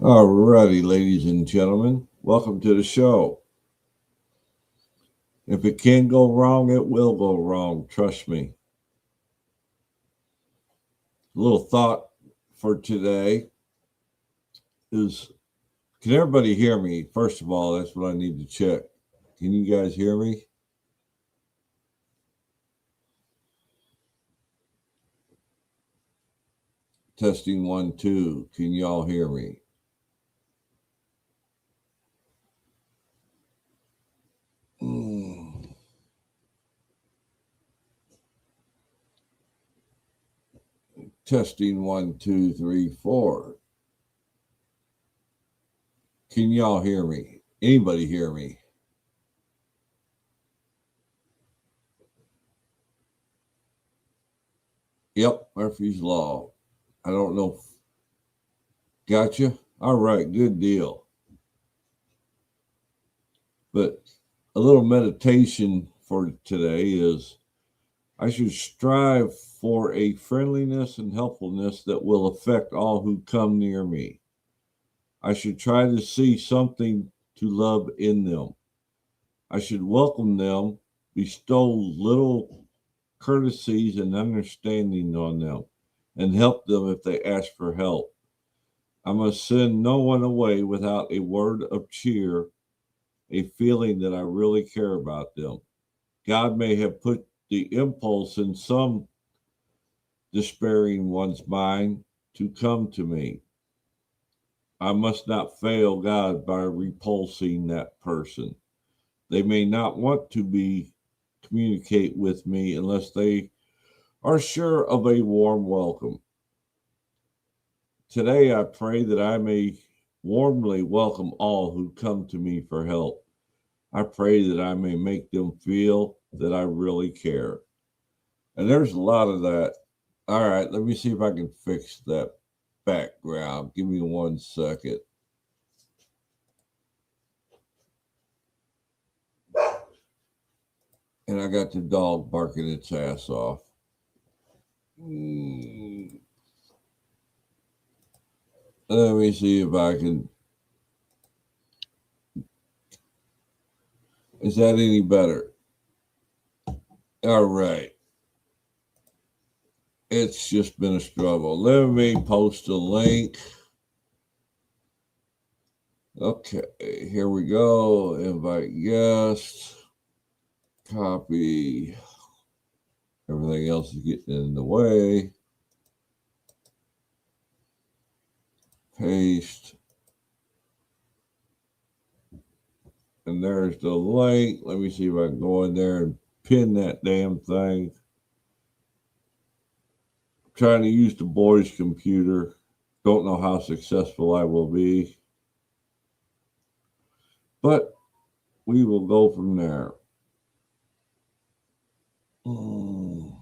All righty, ladies and gentlemen, welcome to the show. If it can go wrong, it will go wrong. Trust me. A little thought for today is can everybody hear me? First of all, that's what I need to check. Can you guys hear me? Testing one, two. Can y'all hear me? Mm. Testing one, two, three, four. Can y'all hear me? Anybody hear me? Yep, Murphy's Law. I don't know. Gotcha. All right, good deal. But a little meditation for today is I should strive for a friendliness and helpfulness that will affect all who come near me. I should try to see something to love in them. I should welcome them, bestow little courtesies and understanding on them, and help them if they ask for help. I must send no one away without a word of cheer, a feeling that I really care about them. God may have put the impulse in some despairing one's mind to come to me. I must not fail God by repulsing that person. They may not want to be communicate with me unless they are sure of a warm welcome. Today I pray that I may warmly welcome all who come to me for help. I pray that I may make them feel that I really care. And there's a lot of that. All right, let me see if I can fix that background. Give me 1 second. And I got the dog barking its ass off. Mm, Let me see if I can. Is that any better? All right. It's just been a struggle. Let me post a link. Okay, here we go. Invite guests. Copy. Everything else is getting in the way. Paste. And there's the link. Let me see if I can go in there and pin that damn thing. I'm trying to use the boys' computer. Don't know how successful I will be. But we will go from there. Mm.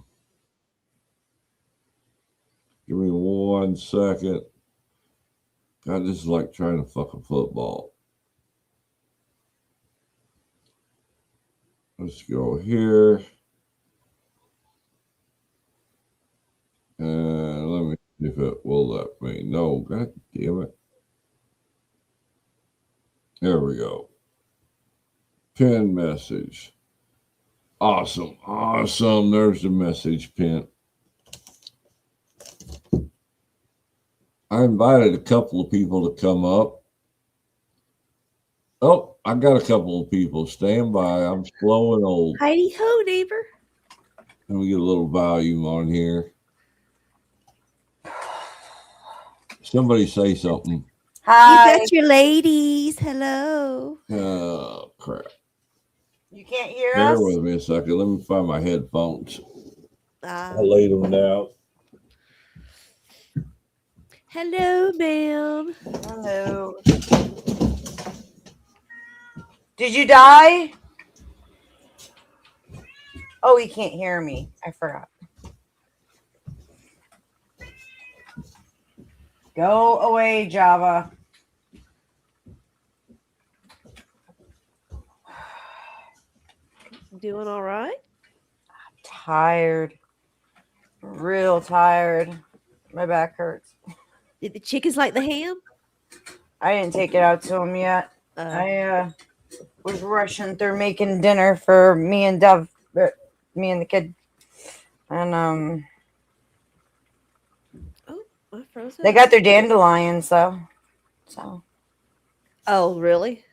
Give me 1 second. God, this is like trying to fuck a football. Let's go here. And let me see if it will let me. No, god damn it. There we go. Pin message. Awesome. Awesome. There's the message pin. I invited a couple of people to come up. Oh, I got a couple of people. Stand by. I'm slow and old. Heidi ho, neighbor. Let me get a little volume on here. Somebody say something. You Hi. got your ladies. Hello. Oh, crap. You can't hear Bear us? with me a second. Let me find my headphones. I Ah, laid them down. hello, ma'am. Hello. Did you die? Oh, he can't hear me. I forgot. Go away, Java. Doing all right? Tired. Real tired. My back hurts. Did the chickens like the ham? I didn't take it out to him yet. I was rushing through making dinner for me and Dove, me and the kid, and I froze they up. got their dandelions though. So Oh, really?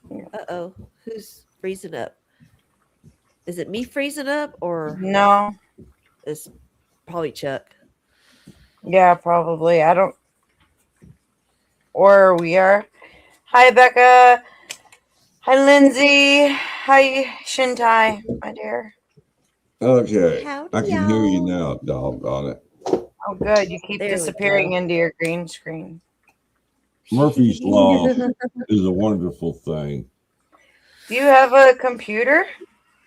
Yeah. Uh-oh. Who's freezing up? Is it me freezing up or no, it's probably Chuck? yeah, probably. I don't. Or we are. Hi, Becca. Hi, Lindsay. Hi, Shintai, my dear. Okay. Howdy, I can hear you y'all. now, doggone it. Oh, good. You keep There we disappearing go. into your green screen. Murphy's Law is a wonderful thing. Do you have a computer?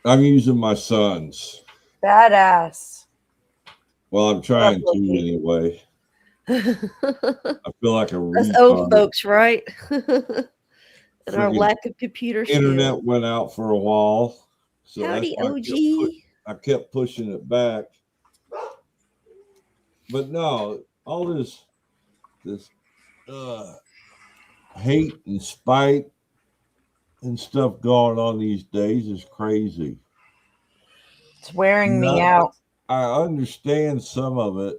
I'm using my son's. Badass. Well, I'm trying to Lovely. anyway. I feel like a Us old retard. folks, right? And our Friggin' lack of computer Internet skills. went out for a while, so Howdy, that's why OG. I kept pushing it back. But no, all this hate and spite and stuff going on these days is crazy. It's wearing me No. out. I understand some of it,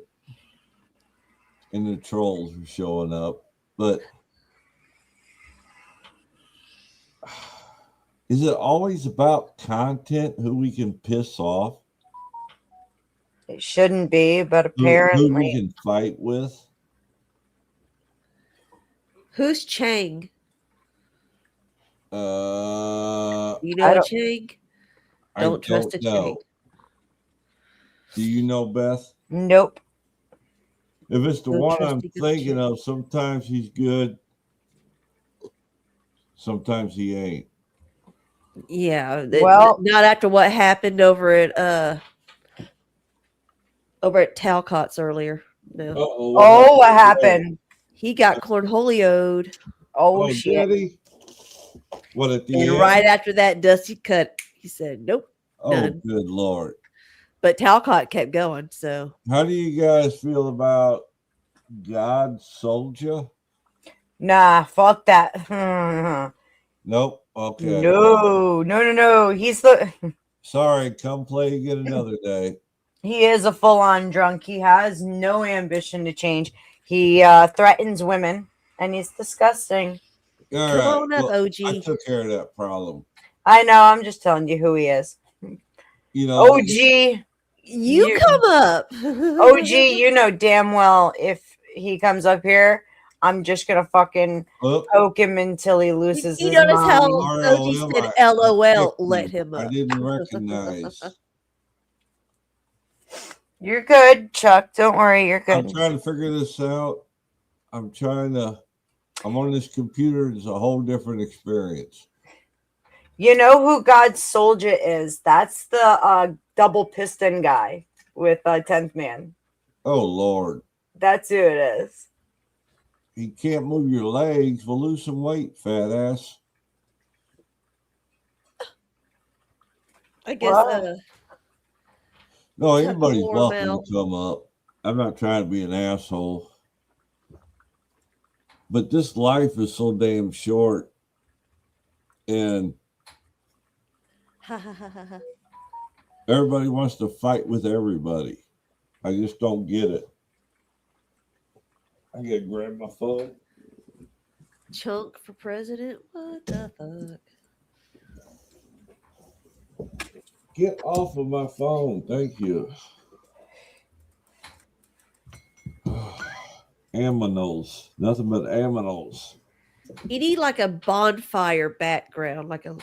and the trolls are showing up, but is it always about content, who we can piss off, It shouldn't be, but who we apparently. can fight with? Who's Chang? You I know a don't- Chang? I Don't trust a know. Chang. Do you know, Beth? Nope. If it's the Don't one trust I'm a good thinking Chang. of, sometimes he's good, sometimes he ain't. Yeah. Well- not after what happened over at Talcott's earlier. No. Oh, what happened? He got cornholioed. Oh, Oh, shit. Daddy? What, at the And end? right after that, Dusty cut. He said, nope. Oh, done. good Lord. But Talcott kept going. So How do you guys feel about God Soldier? Nah, fuck that. Nope. Okay. No. He's Sorry, come play again another day. he is a full-on drunk. He has no ambition to change. He threatens women, and he's disgusting. All come right. on up, well, OG. I took care of that problem. I know. I'm just telling you who he is. You know, OG, You come up. OG. You know damn well if he comes up here, I'm just gonna fucking poke him until he loses You his notice how mind. OG said LOL, let him I up. didn't recognize. You're good, Chuck. Don't worry, you're I'm good. trying to figure this out. I'm on this computer. It's a whole different experience. You know who God's soldier is? That's the double piston guy with 10th man. Oh, Lord. That's who it is. You can't move your legs. Well, lose some weight, fat ass. I guess Wow. No, Chuck anybody's warm welcome out. to come up. I'm not trying to be an asshole. But this life is so damn short. And everybody wants to fight with everybody. I just don't get it. I gotta grab my phone. Chunk for president? What the fuck? Get off of my phone. Thank you. Aminals. Nothing but aminals. You need like a bonfire background, like a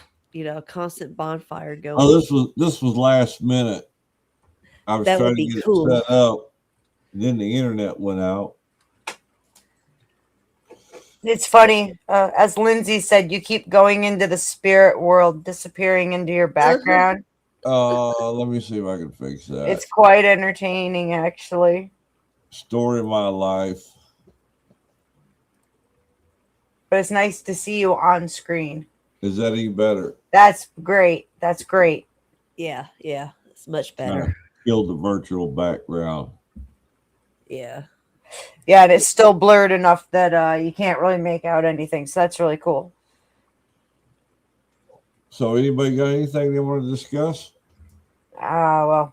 constant bonfire going. Oh, this was last minute. I was That would trying to be get cool. it set up. Then the internet went out. It's funny. As Lindsay said, you keep going into the spirit world, disappearing into your background. Let me see if I can fix that. It's quite entertaining, actually. Story of my life. But it's nice to see you on screen. Is that any better? That's great. That's great. Yeah, it's much better. Killed the virtual background. Yeah. Yeah, and it's still blurred enough that you can't really make out anything. So that's really cool. So, anybody got anything they want to discuss? Well,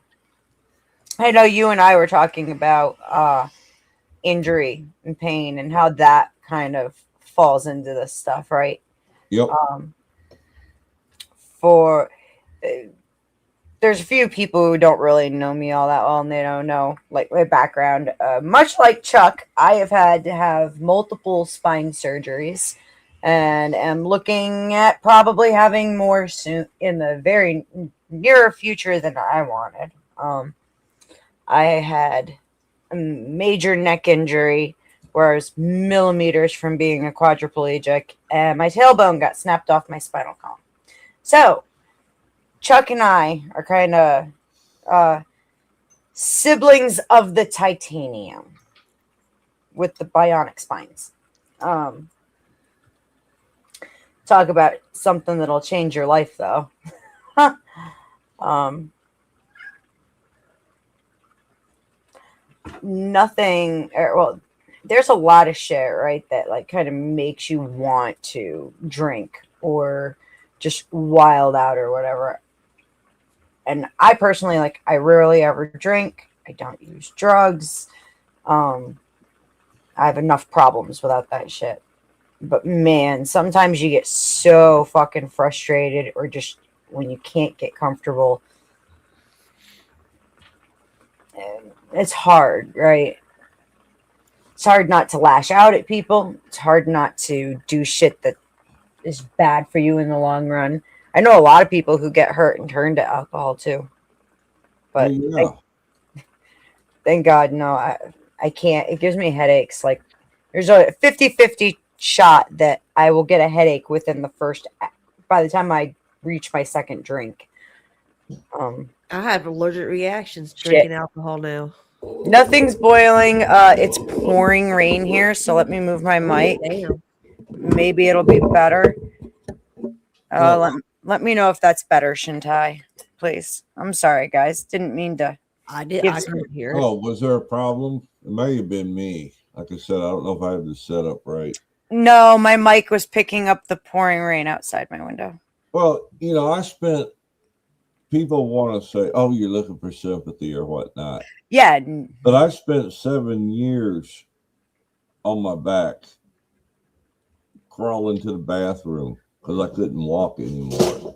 I know you and I were talking about injury and pain and how that kind of falls into this stuff, right? Yep. For there's a few people who don't really know me all that well, and they don't know like my background. Much like Chuck, I have had to have multiple spine surgeries, and am looking at probably having more soon in the very near future than I wanted. I had a major neck injury where I was millimeters from being a quadriplegic, and my tailbone got snapped off my spinal column. So, Chuck and I are kind of siblings of the titanium with the bionic spines. Talk about something that'll change your life, though. There's a lot of shit, right, that like kind of makes you want to drink or just wild out or whatever. And I personally, like, I rarely ever drink. I don't use drugs. I have enough problems without that shit. But man, sometimes you get so fucking frustrated, or just when you can't get comfortable. And it's hard, right? It's hard not to lash out at people. It's hard not to do shit that is bad for you in the long run. I know a lot of people who get hurt and turn to alcohol too. But Yeah. thank God, no, I can't. It gives me headaches. Like, there's a 50-50 shot that I will get a headache by the time I reach my second drink. I have allergic reactions Shit. drinking alcohol now. Nothing's boiling. It's pouring rain here, so let me move my mic. Damn. Maybe it'll be better. Let me know if that's better, Shintai, please. I'm sorry, guys. Didn't mean to. I couldn't hear it. Oh, was there a problem? It may have been me. Like I said, I don't know if I have this set up right. No, my mic was picking up the pouring rain outside my window. Well, people want to say, oh, you're looking for sympathy or whatnot. Yeah. But I spent 7 years on my back crawling to the bathroom because I couldn't walk anymore.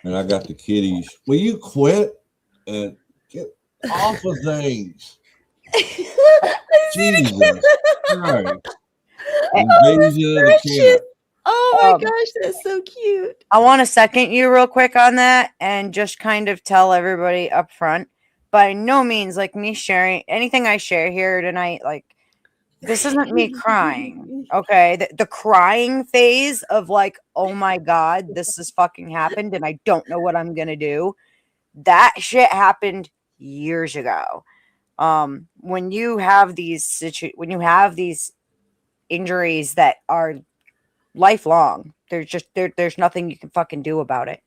And I got the kiddies. Will you quit and get off of things? Jesus Christ. Invasion of the cat. Oh my gosh, that's so cute. I want to second you real quick on that and just kind of tell everybody up front. By no means, like, me sharing anything I share here tonight, like, this isn't me crying, okay? The crying phase of like, oh my God, this has fucking happened and I don't know what I'm going to do. That shit happened years ago. When you have these injuries that are lifelong, there's nothing you can fucking do about it.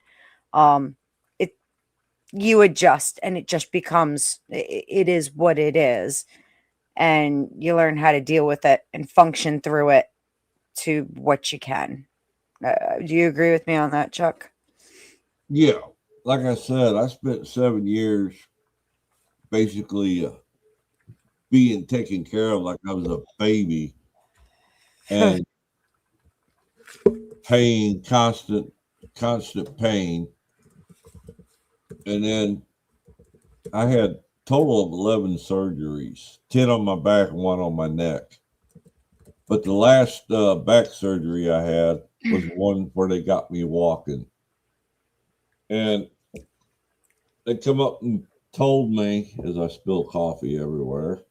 You adjust and it just becomes, it is what it is. And you learn how to deal with it and function through it to what you can. Do you agree with me on that, Chuck? Yeah. Like I said, I spent 7 years basically being taken care of like I was a baby and pain, constant pain. And then I had total of 11 surgeries, 10 on my back and 1 on my neck. But the last back surgery I had was one where they got me walking. And they come up and told me, as I spill coffee everywhere,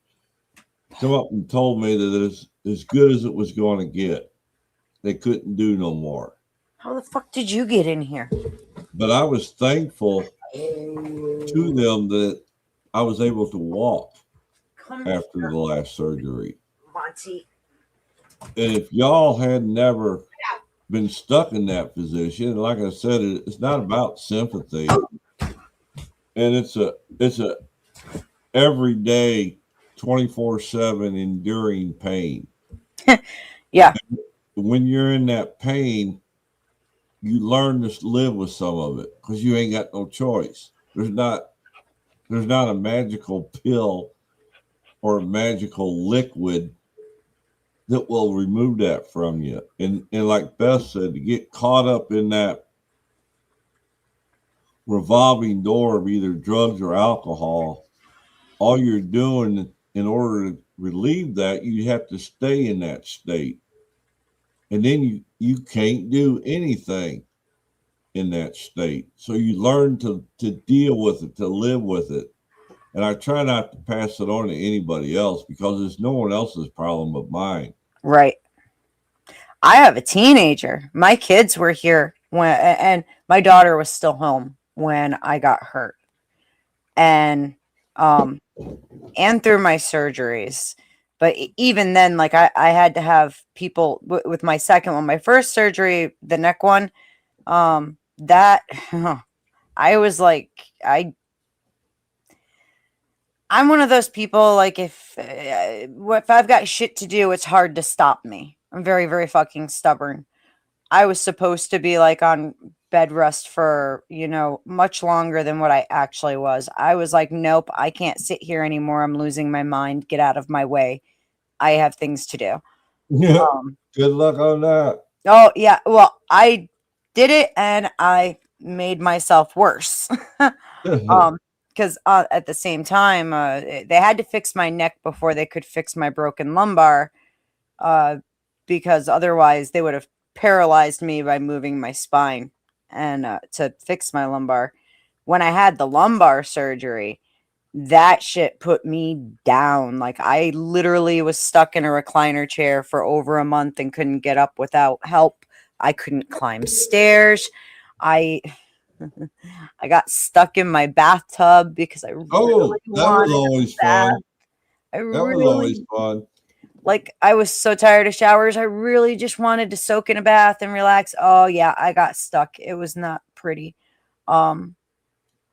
come up and told me that it was as good as it was going to get. They couldn't do no more. How the fuck did you get in here? But I was thankful to them that I was able to walk after the last surgery. Monty. And if y'all had never been stuck in that position, and like I said, it's not about sympathy. And it's a everyday 24/7 enduring pain. Yeah. When you're in that pain, you learn to live with some of it because you ain't got no choice. There's not a magical pill or a magical liquid that will remove that from you. And like Beth said, to get caught up in that revolving door of either drugs or alcohol, all you're doing in order to relieve that, you have to stay in that state. And then you can't do anything in that state. So you learn to deal with it, to live with it. And I try not to pass it on to anybody else because it's no one else's problem but mine. Right. I have a teenager. My kids were here and my daughter was still home when I got hurt. And through my surgeries. But even then, like I had to have people with my second one, my first surgery, the neck one, that I was like, I'm one of those people, like if I've got shit to do, it's hard to stop me. I'm very, very fucking stubborn. I was supposed to be like on bed rest for, much longer than what I actually was. I was like, nope, I can't sit here anymore. I'm losing my mind. Get out of my way. I have things to do. Good luck on that. Oh, yeah. Well, I did it and I made myself worse. Because at the same time, they had to fix my neck before they could fix my broken lumbar, because otherwise they would have paralyzed me by moving my spine and to fix my lumbar. When I had the lumbar surgery, that shit put me down. Like I literally was stuck in a recliner chair for over a month and couldn't get up without help. I couldn't climb stairs. I got stuck in my bathtub because I really that was always fun. That was always fun. Like I was so tired of showers. I really just wanted to soak in a bath and relax. Oh yeah, I got stuck. It was not pretty. That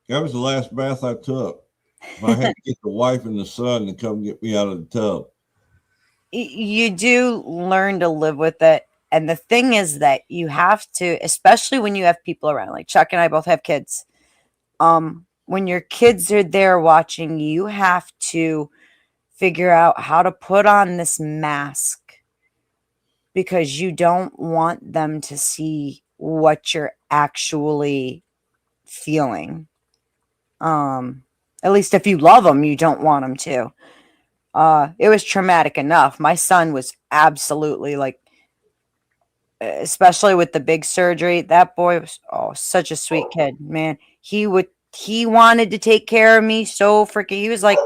was the last bath I took. I had to get the wife and the son to come get me out of the tub. You do learn to live with it. And the thing is that you have to, especially when you have people around, like Chuck and I both have kids. When your kids are there watching, you have to figure out how to put on this mask because you don't want them to see what you're actually feeling. At least if you love them, you don't want them to. It was traumatic enough. My son was absolutely like, especially with the big surgery, that boy was such a sweet kid, man. He wanted to take care of me so freaking. He was like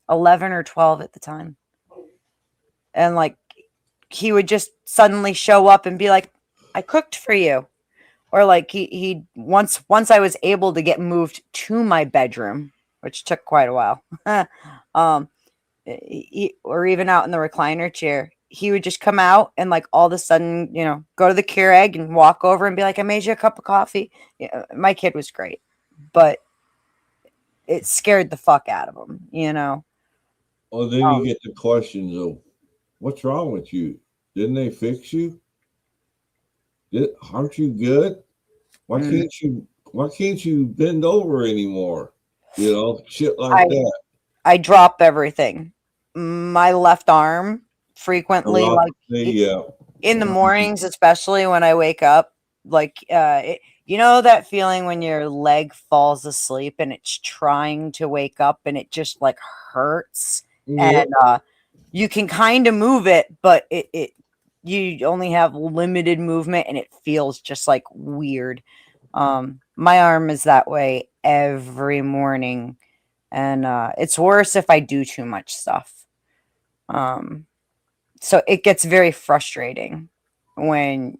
11 or 12 at the time, and like he would just suddenly show up and be like, "I cooked for you," or like he once I was able to get moved to my bedroom, which took quite a while. Or even out in the recliner chair, he would just come out and like all of a sudden, go to the Keurig and walk over and be like, "I made you a cup of coffee." Yeah, my kid was great, but it scared the fuck out of him, Well, then you get the questions of, what's wrong with you? Didn't they fix you? Aren't you good? Why can't you bend over anymore? Shit like that. I drop everything. My left arm frequently, like in the mornings, especially when I wake up, like that feeling when your leg falls asleep and it's trying to wake up and it just like hurts. And you can kind of move it, but you only have limited movement and it feels just like weird. My arm is that way every morning, and it's worse if I do too much stuff. So it gets very frustrating when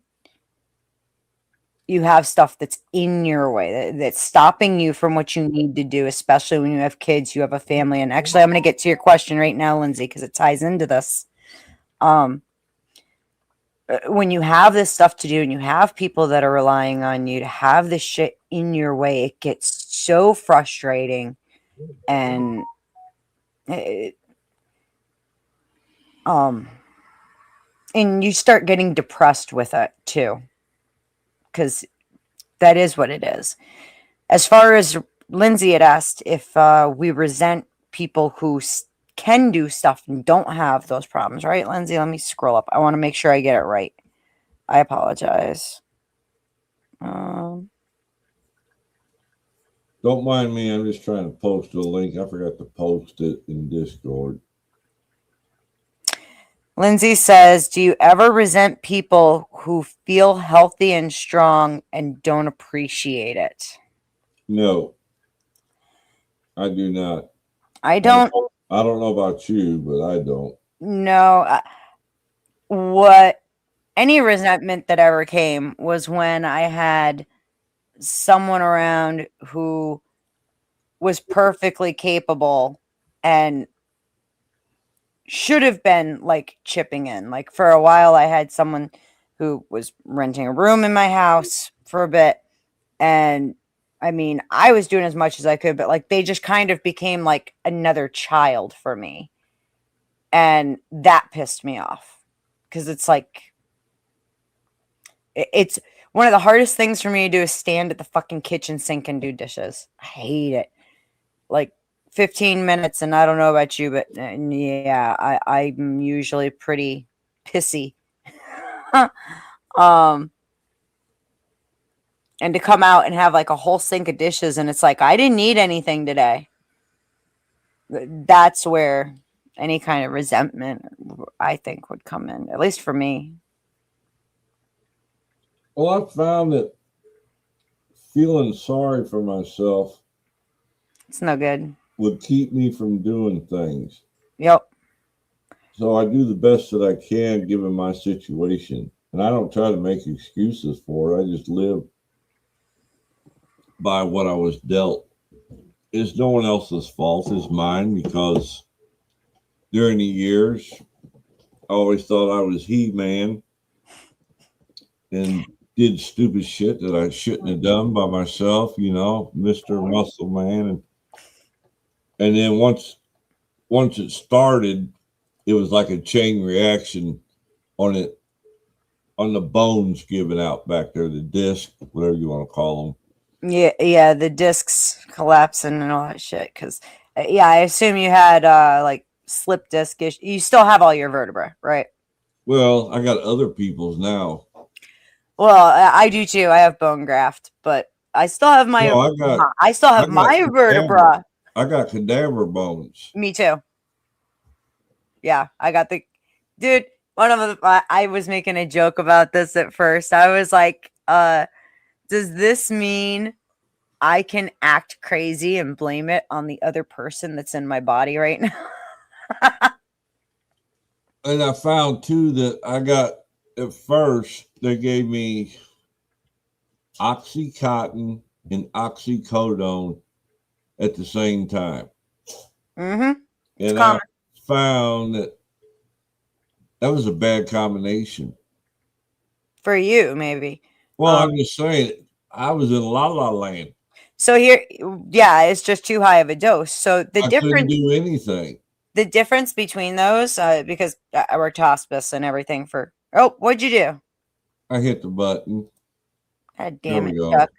you have stuff that's in your way, that's stopping you from what you need to do, especially when you have kids, you have a family. And actually, I'm going to get to your question right now, Lindsay, because it ties into this. When you have this stuff to do and you have people that are relying on you to have this shit in your way, it gets so frustrating. And And you start getting depressed with it too, because that is what it is. As far as Lindsay had asked if we resent people who can do stuff and don't have those problems, right, Lindsay? Let me scroll up. I want to make sure I get it right. I apologize. Don't mind me. I'm just trying to post a link. I forgot to post it in Discord. Lindsay says, do you ever resent people who feel healthy and strong and don't appreciate it? No, I do not. I don't. I don't know about you, but I don't. No. What any resentment that ever came was when I had someone around who was perfectly capable and should have been like chipping in. Like for a while, I had someone who was renting a room in my house for a bit. And I mean, I was doing as much as I could, but like they just kind of became like another child for me. And that pissed me off because it's like, it's one of the hardest things for me to do is stand at the fucking kitchen sink and do dishes. I hate it. Like 15 minutes, and I don't know about you, but yeah, I'm usually pretty pissy. And to come out and have like a whole sink of dishes, and it's like I didn't eat anything today. That's where any kind of resentment, I think, would come in, at least for me. Well, I found that feeling sorry for myself, it's no good, would keep me from doing things. Yep. So I do the best that I can given my situation. And I don't try to make excuses for it. I just live by what I was dealt. It's no one else's fault, it's mine, because during the years, I always thought I was He-Man and did stupid shit that I shouldn't have done by myself, you know, Mr. Muscle Man. And then once it started, it was like a chain reaction on it, on the bones giving out back there, the disc, whatever you want to call them. Yeah, the discs collapsing and all that shit. Because, yeah, I assume you had like slip disc issue. You still have all your vertebrae, right? Well, I got other people's now. Well, I do too. I have bone graft, but I still have my. No, I still have my vertebra. I got cadaver bones. Me too. Yeah, I got the dude. One of the. I was making a joke about this at first. I was like, does this mean I can act crazy and blame it on the other person that's in my body right now? And I found too that I got, at first, they gave me Oxycontin and oxycodone at the same time. Mm-hmm. And I found that was a bad combination. For you, maybe. Well, I'm just saying, I was in La La Land. So here, yeah, it's just too high of a dose. So the I difference, couldn't do anything. The difference between those, because I worked hospice and everything for. Oh, what'd you do? I hit the button. God damn it, Chuck.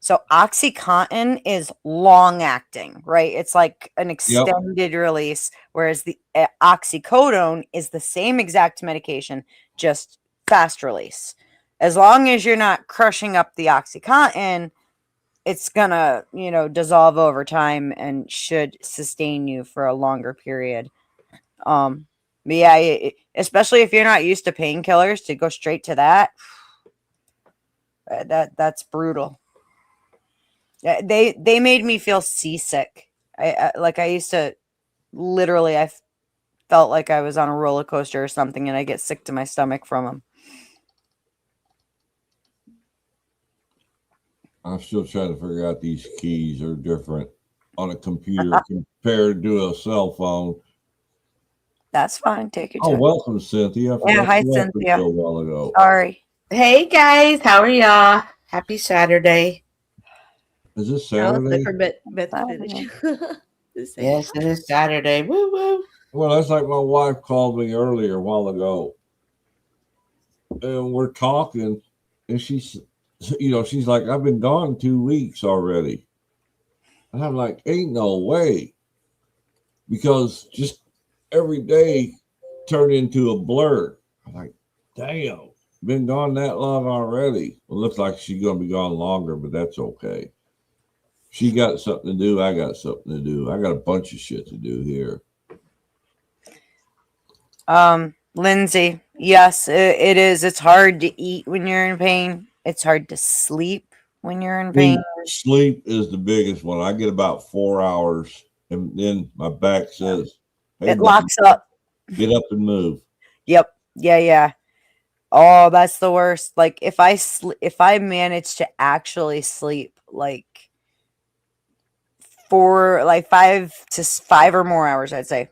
So OxyContin is long acting, right? It's like an extended release, whereas the oxycodone is the same exact medication, just fast release. As long as you're not crushing up the OxyContin, it's gonna, dissolve over time and should sustain you for a longer period. But yeah, especially if you're not used to painkillers, to go straight to that's brutal. They made me feel seasick. I used to literally, I felt like I was on a roller coaster or something, and I get sick to my stomach from them. I'm still trying to figure out these keys are different on a computer compared to a cell phone. That's fine. Take your time. Oh, welcome, Cynthia. Yeah, hi, Cynthia. A while ago. Sorry. Hey guys, how are y'all? Happy Saturday. Is this Saturday? For Beth to finish. Yes, it is Saturday. Woo woo. Well, that's like my wife called me earlier a while ago, and we're talking, and she's like, I've been gone 2 weeks already. And I'm like, ain't no way. Because just every day turned into a blur. I'm like, damn, been gone that long already. Well, looks like she's going to be gone longer, but that's okay. She got something to do. I got something to do. I got a bunch of shit to do here. Lindsay, yes, it is. It's hard to eat when you're in pain. It's hard to sleep when you're in pain. Sleep is the biggest one. I get about 4 hours, and then my back says, "Hey, It locks up. get up and move." Yep. Yeah. Oh, that's the worst. Like if I manage to actually sleep like for like 5 or more hours, I'd say.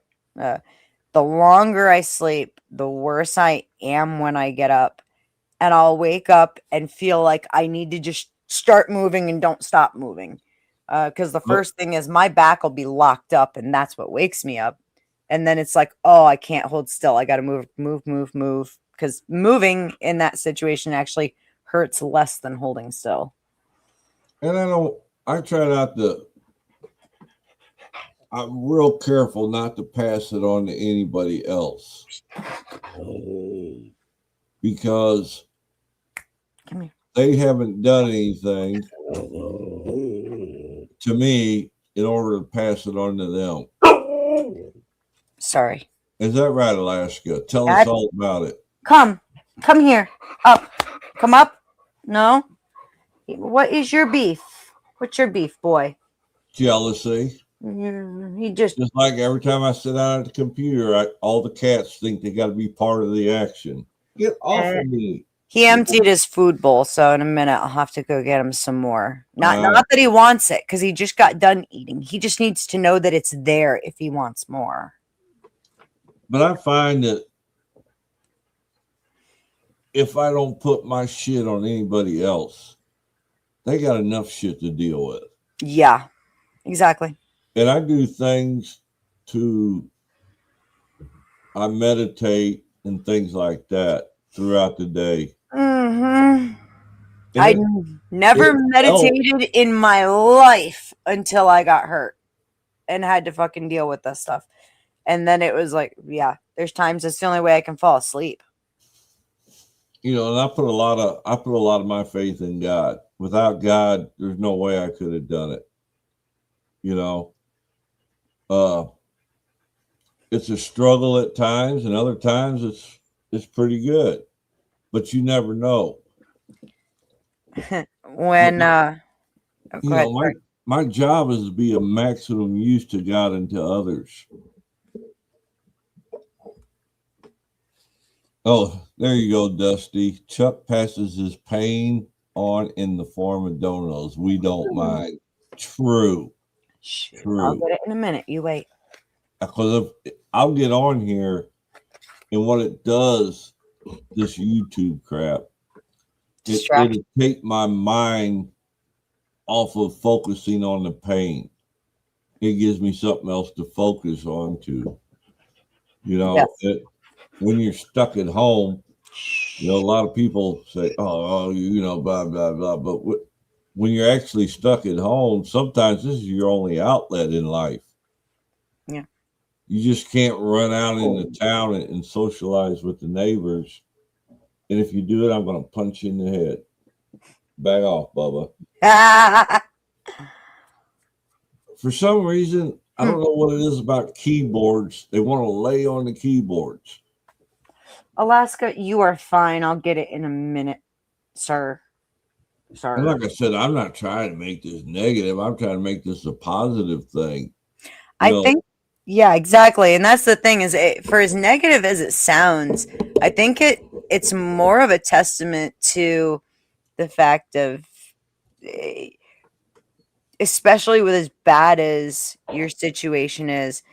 The longer I sleep, the worse I am when I get up. And I'll wake up and feel like I need to just start moving and don't stop moving. Because the first thing is my back will be locked up, and that's what wakes me up. And then it's like, oh, I can't hold still. I got to move. Because moving in that situation actually hurts less than holding still. And I try not to, I'm real careful not to pass it on to anybody else. Because Come here. they haven't done anything to me in order to pass it on to them. Sorry. Is that right, Alaska? Tell us all about it. Come here. Come up. No. What is your beef? What's your beef, boy? Jealousy. He just like every time I sit down at the computer, all the cats think they got to be part of the action. Get off of me. He emptied his food bowl, so in a minute I'll have to go get him some more. Not that he wants it, because he just got done eating. He just needs to know that it's there if he wants more. But I find that if I don't put my shit on anybody else, they got enough shit to deal with. Yeah, exactly. And I do things I meditate and things like that throughout the day. Mm-hmm. I never meditated in my life until I got hurt and had to fucking deal with this stuff. And then it was like, yeah, there's times it's the only way I can fall asleep. And I put a lot of my faith in God. Without God, there's no way I could have done it. It's a struggle at times, and other times it's pretty good. But you never know. When my job is to be a maximum use to God and to others. Oh, there you go, Dusty. Chuck passes his pain on in the form of donuts. We don't mind. True. I'll get it in a minute. You wait. Because I'll get on here, and what it does, this YouTube crap, it'll take my mind off of focusing on the pain. It gives me something else to focus on to. Yes. When you're stuck at home, a lot of people say, oh, blah, blah, blah. But when you're actually stuck at home, sometimes this is your only outlet in life. Yeah. You just can't run out into town and socialize with the neighbors. And if you do it, I'm going to punch you in the head. Back off, Bubba. For some reason, I don't know what it is about keyboards. They want to lay on the keyboards. Alaska, you are fine. I'll get it in a minute, sir. Sorry. And like I said, I'm not trying to make this negative. I'm trying to make this a positive thing. I think, yeah, exactly. And that's the thing is, for as negative as it sounds, I think it's more of a testament to the fact of, especially with as bad as your situation is,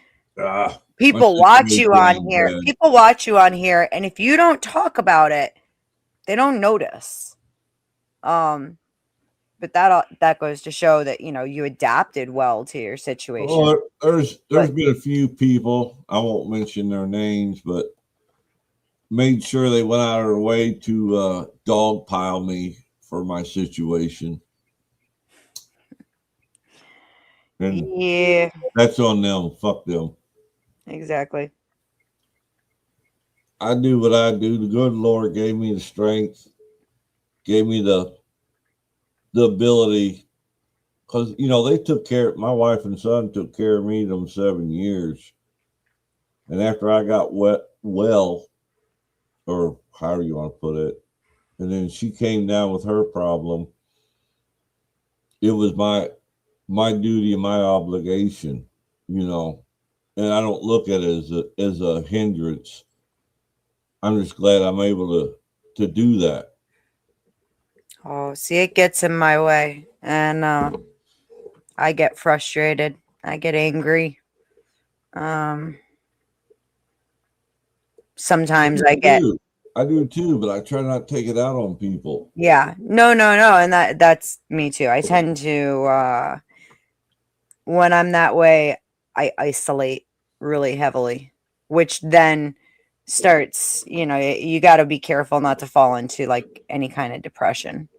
people watch you on here. Bad. People watch you on here, and if you don't talk about it, they don't notice. but that goes to show that you adapted well to your situation. Well, there's But- been a few people, I won't mention their names, but made sure they went out of their way to dogpile me for my situation. And Yeah, that's on them. Fuck them. exactly. I do what I do. The good Lord gave me the strength, gave me the ability, because they took care. My wife and son took care of me them 7 years, and after I got well, or however you want to put it, and then she came down with her problem. It was my duty and my obligation, and I don't look at it as a hindrance. I'm just glad I'm able to do that. Oh, see, it gets in my way, and I get frustrated. I get angry. Sometimes I get, I do too, but I try not to take it out on people. yeah, no, and that's me too. I tend to, when I'm that way, I isolate really heavily, which then starts, you got to be careful not to fall into like any kind of depression.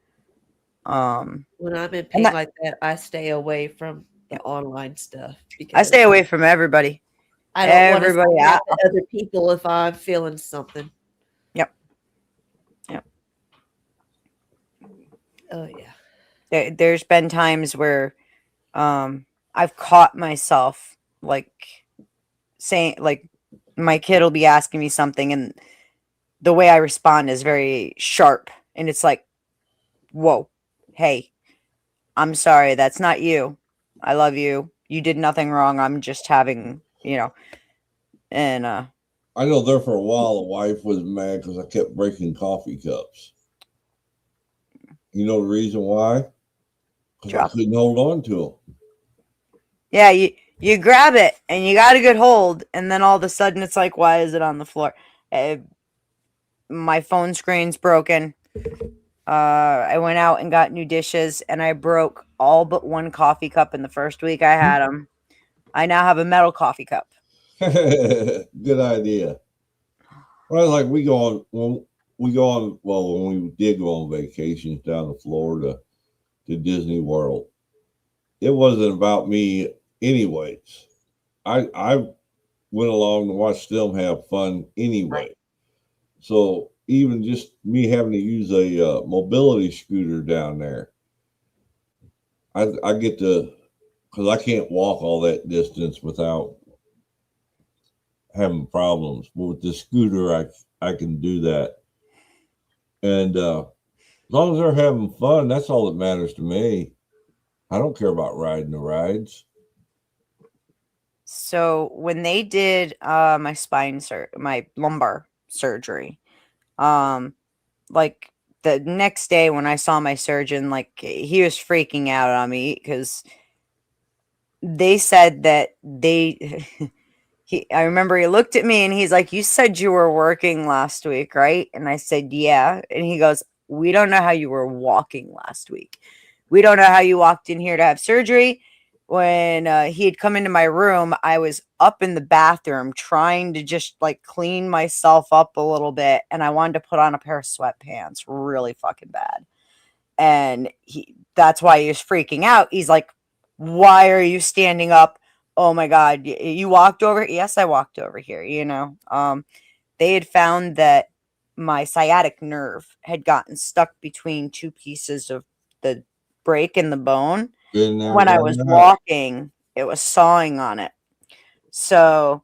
When I'm in pain like that, I stay away from the online stuff I because stay away from everybody. I don't want to everybody. say that to other people if I'm feeling something. Yep. Oh yeah. There's been times where I've caught myself like saying, like, my kid will be asking me something and the way I respond is very sharp, and it's like, whoa, hey, I'm sorry, that's not you. I love you. You did nothing wrong. I'm just having, and I know there for a while the wife was mad because I kept breaking coffee cups. You know the reason why? Because I couldn't hold on to them. Yeah, you grab it and you got a good hold, and then all of a sudden it's like, why is it on the floor? My phone screen's broken. I went out and got new dishes, and I broke all but one coffee cup in the first week I had them. I now have a metal coffee cup. Good idea. Well, like when we did go on vacations down to Florida to Disney World, it wasn't about me anyways. I went along to watch them have fun anyway. So even just me having to use a mobility scooter down there, I get to, because I can't walk all that distance without having problems. But with the scooter, I can do that. And as long as they're having fun, that's all that matters to me. I don't care about riding the rides. So when they did my lumbar surgery, like the next day when I saw my surgeon, like he was freaking out on me because they said that I remember he looked at me and he's like, "You said you were working last week, right?" And I said, "Yeah." And he goes, "We don't know how you were walking last week. We don't know how you walked in here to have surgery." When he had come into my room, I was up in the bathroom trying to just like clean myself up a little bit, and I wanted to put on a pair of sweatpants really fucking bad. And that's why he was freaking out. He's like, "Why are you standing up? Oh my God, you walked over?" Yes, I walked over here, They had found that my sciatic nerve had gotten stuck between two pieces of the break in the bone. When I was walking, it was sawing on it. So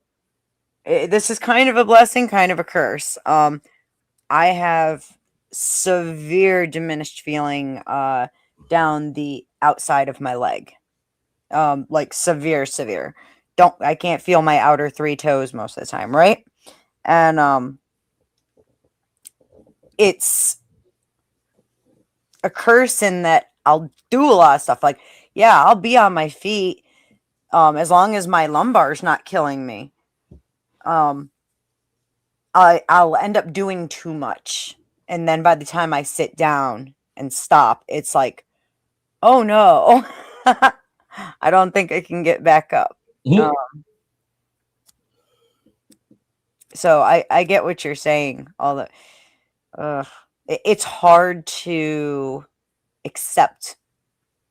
this is kind of a blessing, kind of a curse. I have severe diminished feeling down the outside of my leg. Like severe. I can't feel my outer three toes most of the time, right? And it's a curse in that I'll do a lot of stuff. Like, yeah, I'll be on my feet as long as my lumbar is not killing me. I'll end up doing too much, and then by the time I sit down and stop, it's like, Oh no. I don't think I can get back up. Mhm. So I get what you're saying. All the it's hard to accept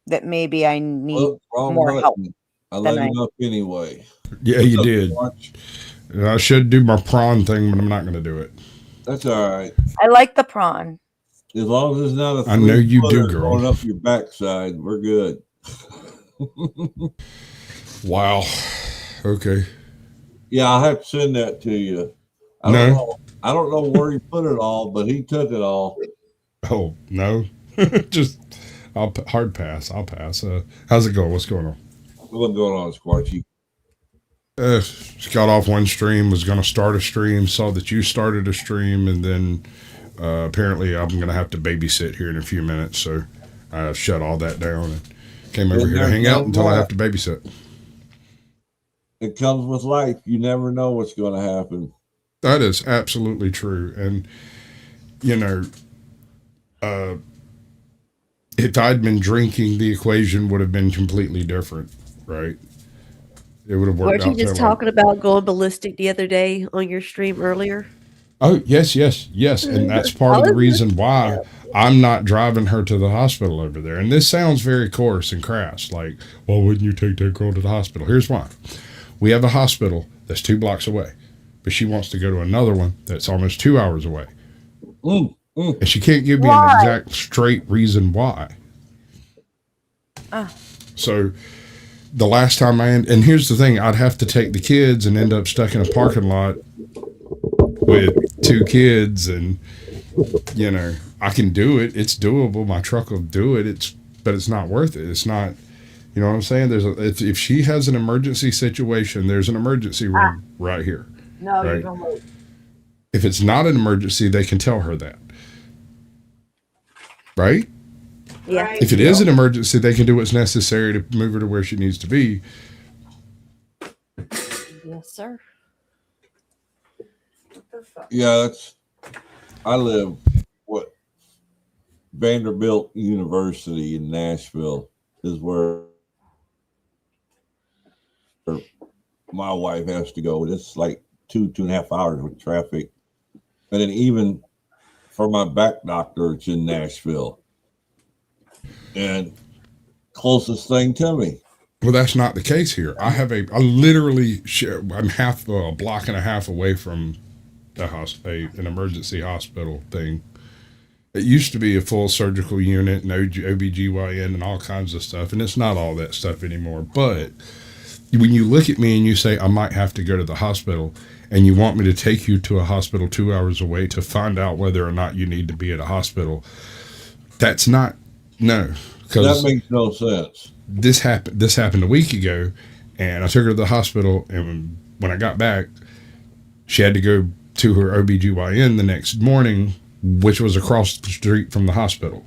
that maybe I need Well, wrong more help button. I than let I. him up anyway. Yeah, What's you up, did. Squatch? I should do my prawn thing, but I'm not going to do it. That's all right. I like the prawn. As long as it's not a I know you do, 3-footer girl. going up your backside, we're good. Wow. Okay. Yeah, I'll have to send that to you. I No. don't know. I don't know where he put it all, but he took it all. Oh, no. Just, hard pass. I'll pass. How's it going? What's going on? What's going on, Squatchy? Just got off one stream, was going to start a stream, saw that you started a stream, and then apparently I'm going to have to babysit here in a few minutes. So I shut all that down and came over here to hang out until I have to babysit. It comes with life. You never know what's going to happen. That is absolutely true. And, you know, if I'd been drinking, the equation would have been completely different, right? It would have worked Weren't you out. just talking about going ballistic the other day on your stream earlier? Oh, yes. And that's part of the reason why I'm not driving her to the hospital over there. And this sounds very coarse and crass. Like, well, wouldn't you take that girl to the hospital? Here's why. We have a hospital that's 2 blocks away, but she wants to go to another one that's almost 2 hours away. And she can't give me an exact straight reason why. So the last time and here's the thing, I'd have to take the kids and end up stuck in a parking lot with 2 kids, and you know, I can do it. It's doable. My truck will do it. But it's not worth it. It's not, you know what I'm saying? If she has an emergency situation, there's an emergency room right here. No, right? you don't wait. If it's not an emergency, they can tell her that. Right? Yeah. Right. If it is an emergency, they can do what's necessary to move her to where she needs to be. Yes, sir. Yeah, I live Vanderbilt University in Nashville is where my wife has to go. It's like 2.5 hours with traffic. And then even for my back doctor, it's in Nashville. And closest thing to me. Well, that's not the case here. I literally I'm half a block and a half away from an emergency hospital thing. It used to be a full surgical unit and OBGYN and all kinds of stuff, and it's not all that stuff anymore. But when you look at me and you say, I might have to go to the hospital, and you want me to take you to a hospital 2 hours away to find out whether or not you need to be at a hospital, that's not, no. That makes no sense. This happened a week ago, and I took her to the hospital, and when I got back, she had to go to her OBGYN the next morning, which was across the street from the hospital.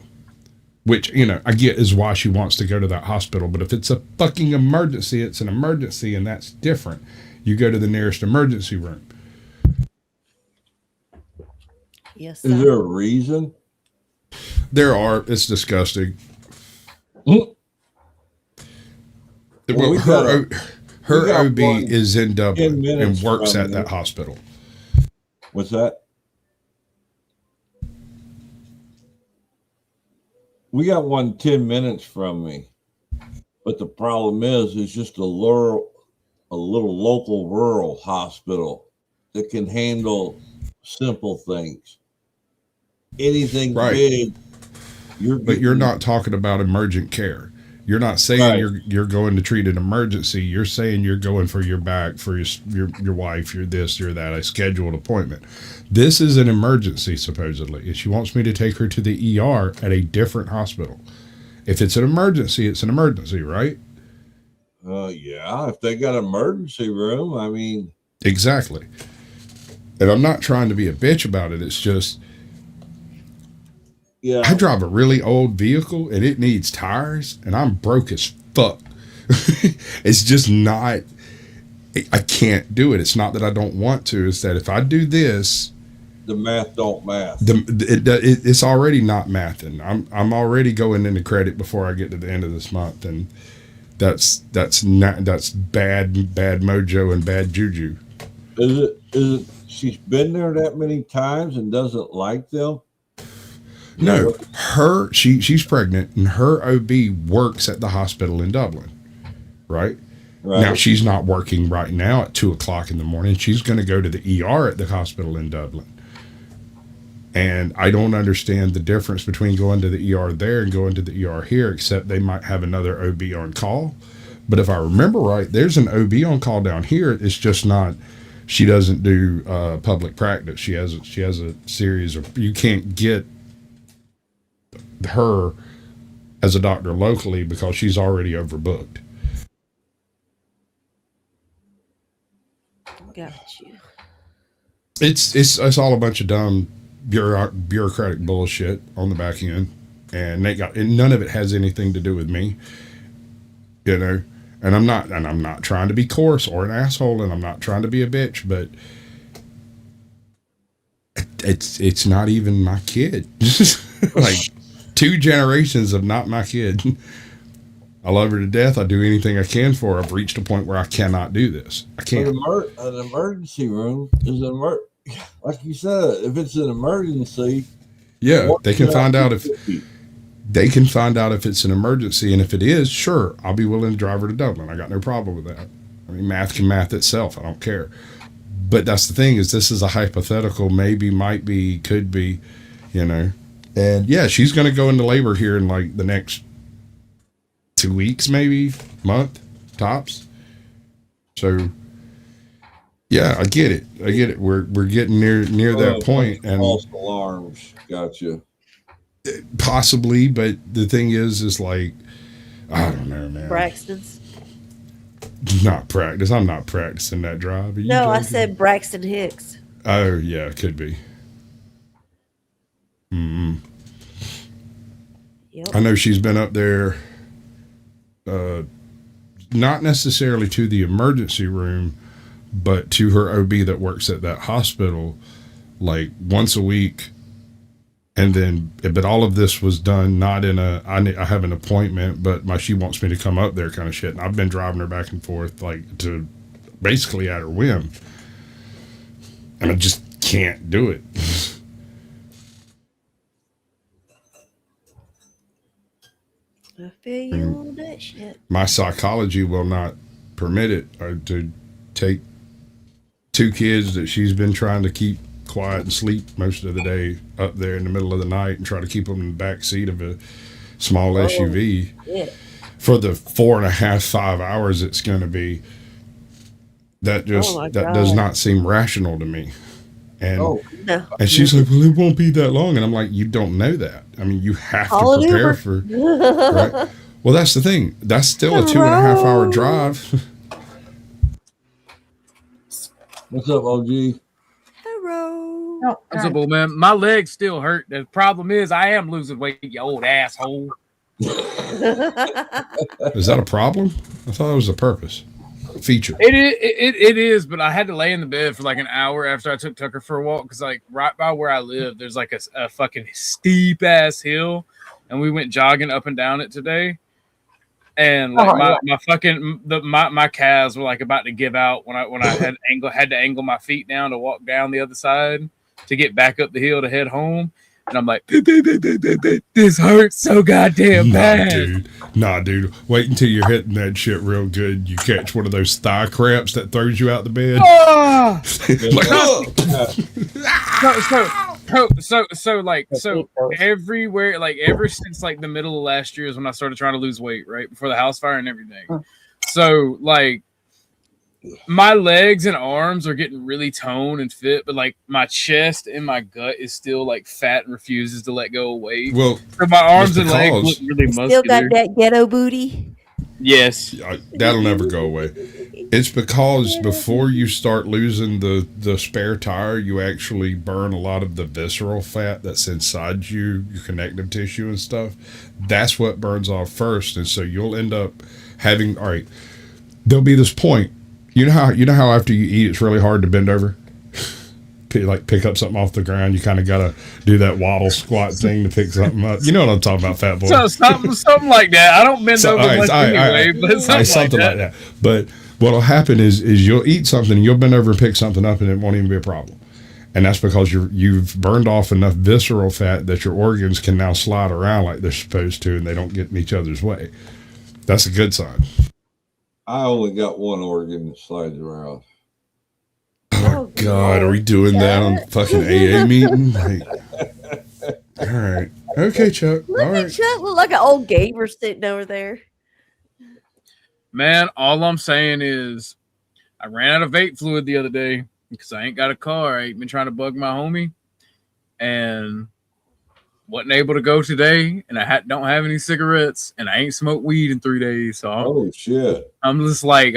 Which, you know, I get is why she wants to go to that hospital. But if it's a fucking emergency, it's an emergency, and that's different. You go to the nearest emergency room. Yes, sir. Is there a reason? There are. It's disgusting. Well, Well, her got OB one is in 10 Dublin and minutes works from at that me. hospital. What's that? We got one 10 minutes from me. But the problem is, it's just a little local rural hospital that can handle simple things. Anything Right. big, But you're not talking about emergent care. You're not saying Right. you're going to treat an emergency. You're saying you're going for your back, for your wife, your this, your that, a scheduled appointment. This is an emergency, supposedly. And she wants me to take her to the ER at a different hospital. If it's an emergency, it's an emergency, right? Yeah, if they got an emergency room, I mean, Exactly. And I'm not trying to be a bitch about it. It's just, yeah. I drive a really old vehicle and it needs tires and I'm broke as fuck. It's just not, I can't do it. It's not that I don't want to. It's that if I do this, the math don't math. It's already not mathing. I'm already going into credit before I get to the end of this month, and that's bad mojo and bad juju. Is it she's been there that many times and doesn't like them? No, she's pregnant, and her OB works at the hospital in Dublin, right? Right. Now she's not working right now at 2:00 in the morning. She's going to go to the ER at the hospital in Dublin. And I don't understand the difference between going to the ER there and going to the ER here, except they might have another OB on call. But if I remember right, there's an OB on call down here. It's just not, she doesn't do public practice. She has a series of, you can't get her as a doctor locally because she's already overbooked. Got you. It's all a bunch of dumb bureaucratic bullshit on the back end, and none of it has anything to do with me, you know. And I'm not trying to be coarse or an asshole, and I'm not trying to be a bitch, but it's not even my kid. Like 2 generations of not my kid. I love her to death. I do anything I can for her. I've reached a point where I cannot do this. I can't. An emergency room is like you said, if it's an emergency. Yeah, they can find out if it's an emergency, and if it is, sure, I'll be willing to drive her to Dublin. I got no problem with that. I mean, math can math itself. I don't care. But that's the thing, is this is a hypothetical, maybe, might be, could be, you know. And yeah, she's going to go into labor here in like the next 2 weeks, maybe month tops. So yeah, I get it. We're getting near that point, and false alarms. Gotcha. Possibly, but the thing is like, I don't know, man. Braxton's. Not practice. I'm not practicing that drive. No, I said Braxton Hicks. Oh yeah, it could be. Yep. I know she's been up there, not necessarily to the emergency room, but to her OB that works at that hospital, like once a week. And then, but all of this was done not in I have an appointment, but she wants me to come up there kind of shit. And I've been driving her back and forth, like, to basically at her whim. And I just can't do it. I feel you on that shit. My psychology will not permit it to take 2 kids that she's been trying to keep quiet and sleep most of the day up there in the middle of the night and try to keep them in the back seat of a small SUV Yeah. for the 4.5-5 hours it's going to be. That just does not seem rational to me. And No. and she's like, well, it won't be that long. And I'm like, you don't know that. I mean, you have Call to an prepare Uber. for right. Well, that's the thing. That's still a 2.5 hour drive. What's up, OG? Hello. Oh, What's up, old man? My legs still hurt. The problem is I am losing weight, you old asshole. Is that a problem? I thought it was a purpose. Feature. It is, but I had to lay in the bed for like an hour after I took Tucker for a walk because, like, right by where I live, there's like a fucking steep ass hill, and we went jogging up and down it today. And like my calves were like about to give out when I had to angle my feet down to walk down the other side to get back up the hill to head home. And I'm like, this hurts so goddamn bad. Nah, dude. Wait until you're hitting that shit real good. You catch one of those thigh cramps that throws you out the bed. Oh! So everywhere, like ever since like the middle of last year is when I started trying to lose weight, right before the house fire and everything. So like my legs and arms are getting really toned and fit, but like my chest and my gut is still like fat and refuses to let go of weight. Well, so my arms and legs look really muscular. Still got that ghetto booty. Yes, that'll never go away. It's because before you start losing the spare tire, you actually burn a lot of the visceral fat that's inside you, your connective tissue and stuff. That's what burns off first, and so you'll end up having. All right, there'll be this point. You know how after you eat, it's really hard to bend over. pick up something off the ground. You kind of got to do that waddle squat thing to pick something up. You know what I'm talking about, fat boy. So something like that. I don't bend So, over all right, much all right, all anyway, right. but something, Something like that. But what'll happen is you'll eat something and you'll bend over and pick something up and it won't even be a problem. And that's because you've burned off enough visceral fat that your organs can now slide around like they're supposed to, and they don't get in each other's way. That's a good sign. I only got one organ that slides around. Oh God, are we doing that on fucking AA meeting? Like, all right, okay, Chuck. Look All at right. Chuck, look like an old gamer sitting over there. Man, all I'm saying is I ran out of vape fluid the other day because I ain't got a car. I ain't been trying to bug my homie and wasn't able to go today. And I don't have any cigarettes and I ain't smoked weed in 3 days. So Oh shit! I'm like,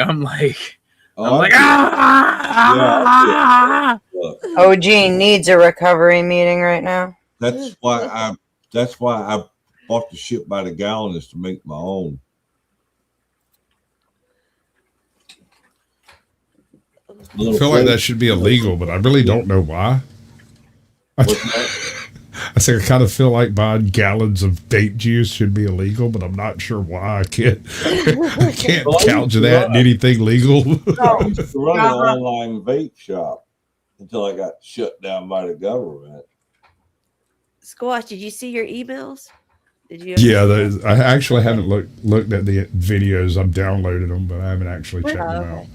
Oh, ah! look, OG needs a recovery meeting right now. that's why I bought the shit by the gallon is to make my own. I feel like that should be illegal, but I really don't know why. What's that? I say I kind of feel like buying gallons of vape juice should be illegal, but I'm not sure why. I can't couch that in anything legal. I used to run an online vape shop until I got shut down by the government. Squash, did you see your emails? Did you? Yeah, I actually haven't looked at the videos. I've downloaded them, but I haven't actually checked them okay. out.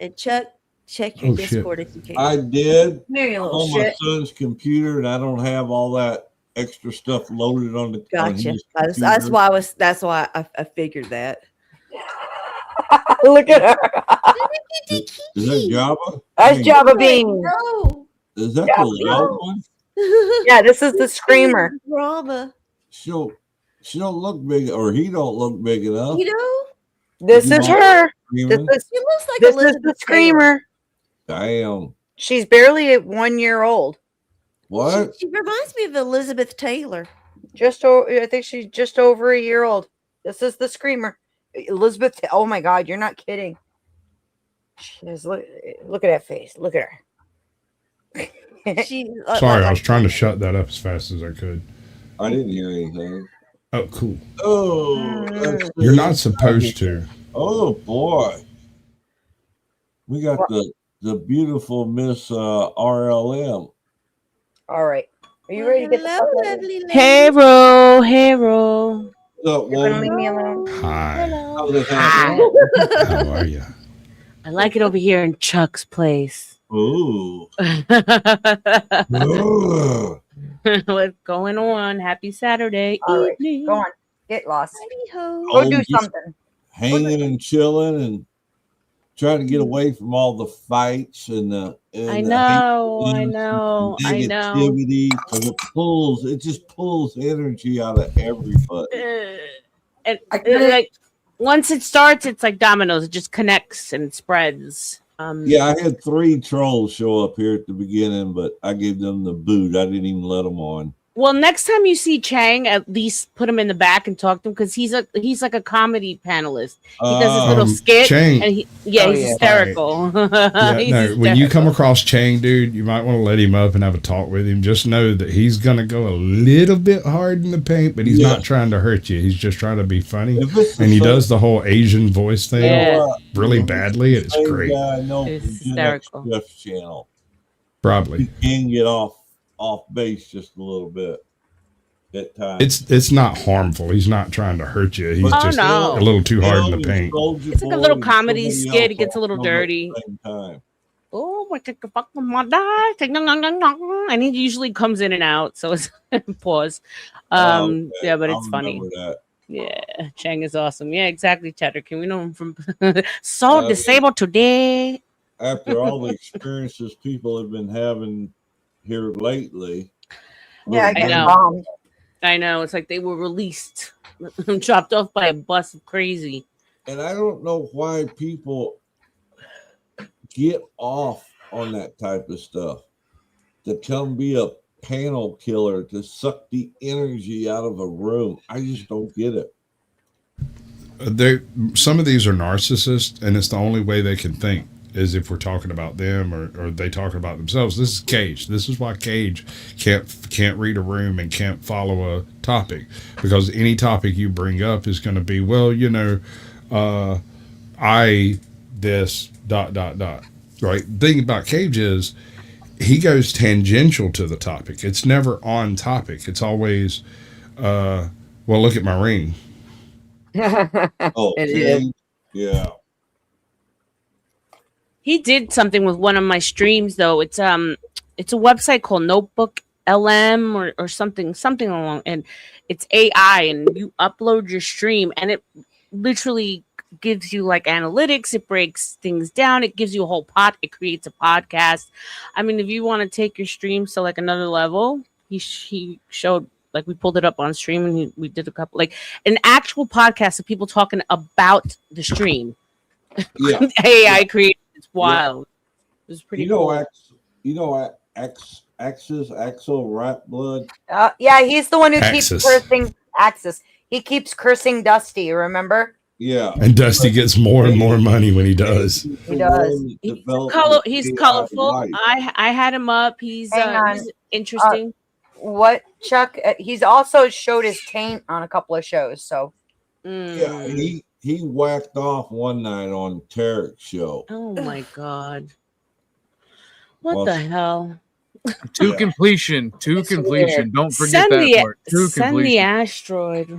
And Chuck, check your Oh, shit. Discord if you can. I did There you little on my shit. son's computer, and I don't have all that extra stuff loaded on the. on Gotcha. his That's computer. why I figured that. Look at her. Is that Java? That's Java Bean. No. Is that Java the Bean. loud one? Yeah, this is the screamer. Drama. She don't look big, or he don't look big enough. You know, This is her. This Screaming. is, she looks like this is Elizabeth the Taylor. screamer. Damn. She's barely at 1 year old. What? She reminds me of Elizabeth Taylor. I think she's just over a year old. This is the screamer. Elizabeth. Oh my God, you're not kidding. Look at that face. Look at her. She, Sorry, I was trying to shut that up as fast as I could. I didn't hear anything. Oh, cool. Oh, let's You're see. not supposed to. Oh boy, we got the beautiful Miss RLM. All right. Are you ready to get the Hello, fuck out of here? lovely lady. Hero, hero. What's up, You're gonna woman? leave me alone. Hi. How's it happening? How are you? I like it over here in Chuck's place. Ooh. What's going on? Happy Saturday All right, evening. go on. Get lost. Hi-ho. Oh, Go do just- something. Hanging and chilling and trying to get away from all the fights and the. And I the know, hate I and know, I know. negativity, 'cause it just pulls energy out of everybody. And I get it. like once it starts, it's like dominoes. It just connects and spreads. Yeah, I had 3 trolls show up here at the beginning, but I gave them the boot. I didn't even let them on. Well, next time you see Chang, at least put him in the back and talk to him because he's like a comedy panelist. He does his little skit, Chang. and he's Oh, he's yeah. hysterical. Yeah, He's no, when you come hysterical. across Chang, dude, you might want to let him up and have a talk with him. Just know that he's going to go a little bit hard in the paint, but he's Yeah. not trying to hurt you. He's just trying to be funny. If it's the And he same- does the whole Asian voice thing Yeah. really badly. It's same great. guy I know It's from Gen X hysterical. Jeff's channel. Probably. He can get off base just a little bit at times. It's not harmful. He's not trying to hurt you. He's Oh, just no. a little too hard in the paint. It's like a little comedy skit. It gets a little dirty. Same time. Oh, my fuck my dad. And he usually comes in and out, so it's pause. Okay, Yeah, but I'll it's funny. remember that. Yeah, Chang is awesome. Yeah, exactly, Cheddar. Can we know him from so Yeah. disabled today? After all the experiences people have been having here lately. Yeah, I I get know. bombed. I know. It's like they were released, dropped off by a bus of crazy. And I don't know why people get off on that type of stuff. To come be a panel killer, to suck the energy out of a room. I just don't get it. Some of these are narcissists, and it's the only way they can think as if we're talking about them or they talking about themselves. This is Cage. This is why Cage can't read a room and can't follow a topic, because any topic you bring up is going to be, well, you know, I this ... Right. The thing about Cage is he goes tangential to the topic. It's never on topic. It's always, well, look at my ring. Oh, It is. okay. Yeah. He did something with one of my streams though. It's a website called Notebook LM or something along, and it's AI, and you upload your stream and it literally gives you like analytics. It breaks things down. It gives you a whole it creates a podcast. I mean, if you want to take your streams to like another level, he showed, like, we pulled it up on stream and we did a couple, like an actual podcast of people talking about the stream. Yeah. AI created. It's wild. It was pretty You know, cool. Axel Rat Blood. Yeah, he's the one who keeps Axis. cursing. Axis. He keeps cursing Dusty. You remember? Yeah. And Dusty gets more and more money when he does. He does. He's colorful. I had him up. He's interesting. What, Chuck? He's also showed his taint on a couple of shows. So Yeah, he whacked off one night on Tarek's show. Oh my god. What Well, the hell? To Yeah. completion. To It's completion. weird. Don't forget that part. To Send the completion. asteroid.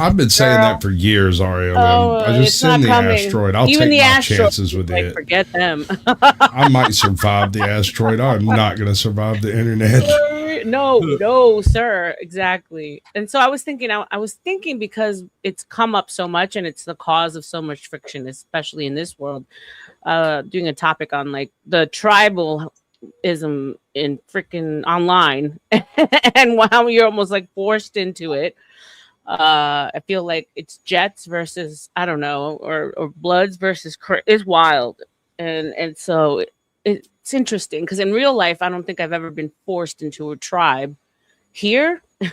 I've been saying Girl. that for years, Ariel. Oh, I just it's send not the coming. asteroid. I'll Even take the my asteroid, chances with like, it. forget them. I might survive the asteroid. I'm not going to survive the internet. No, sir. Exactly. And so I was thinking because it's come up so much and it's the cause of so much friction, especially in this world, doing a topic on like the tribalism in freaking online and how you're almost like forced into it. I feel like it's Jets versus, I don't know, or Bloods versus is wild. And so it's interesting because in real life, I don't think I've ever been forced into a tribe. Here, it's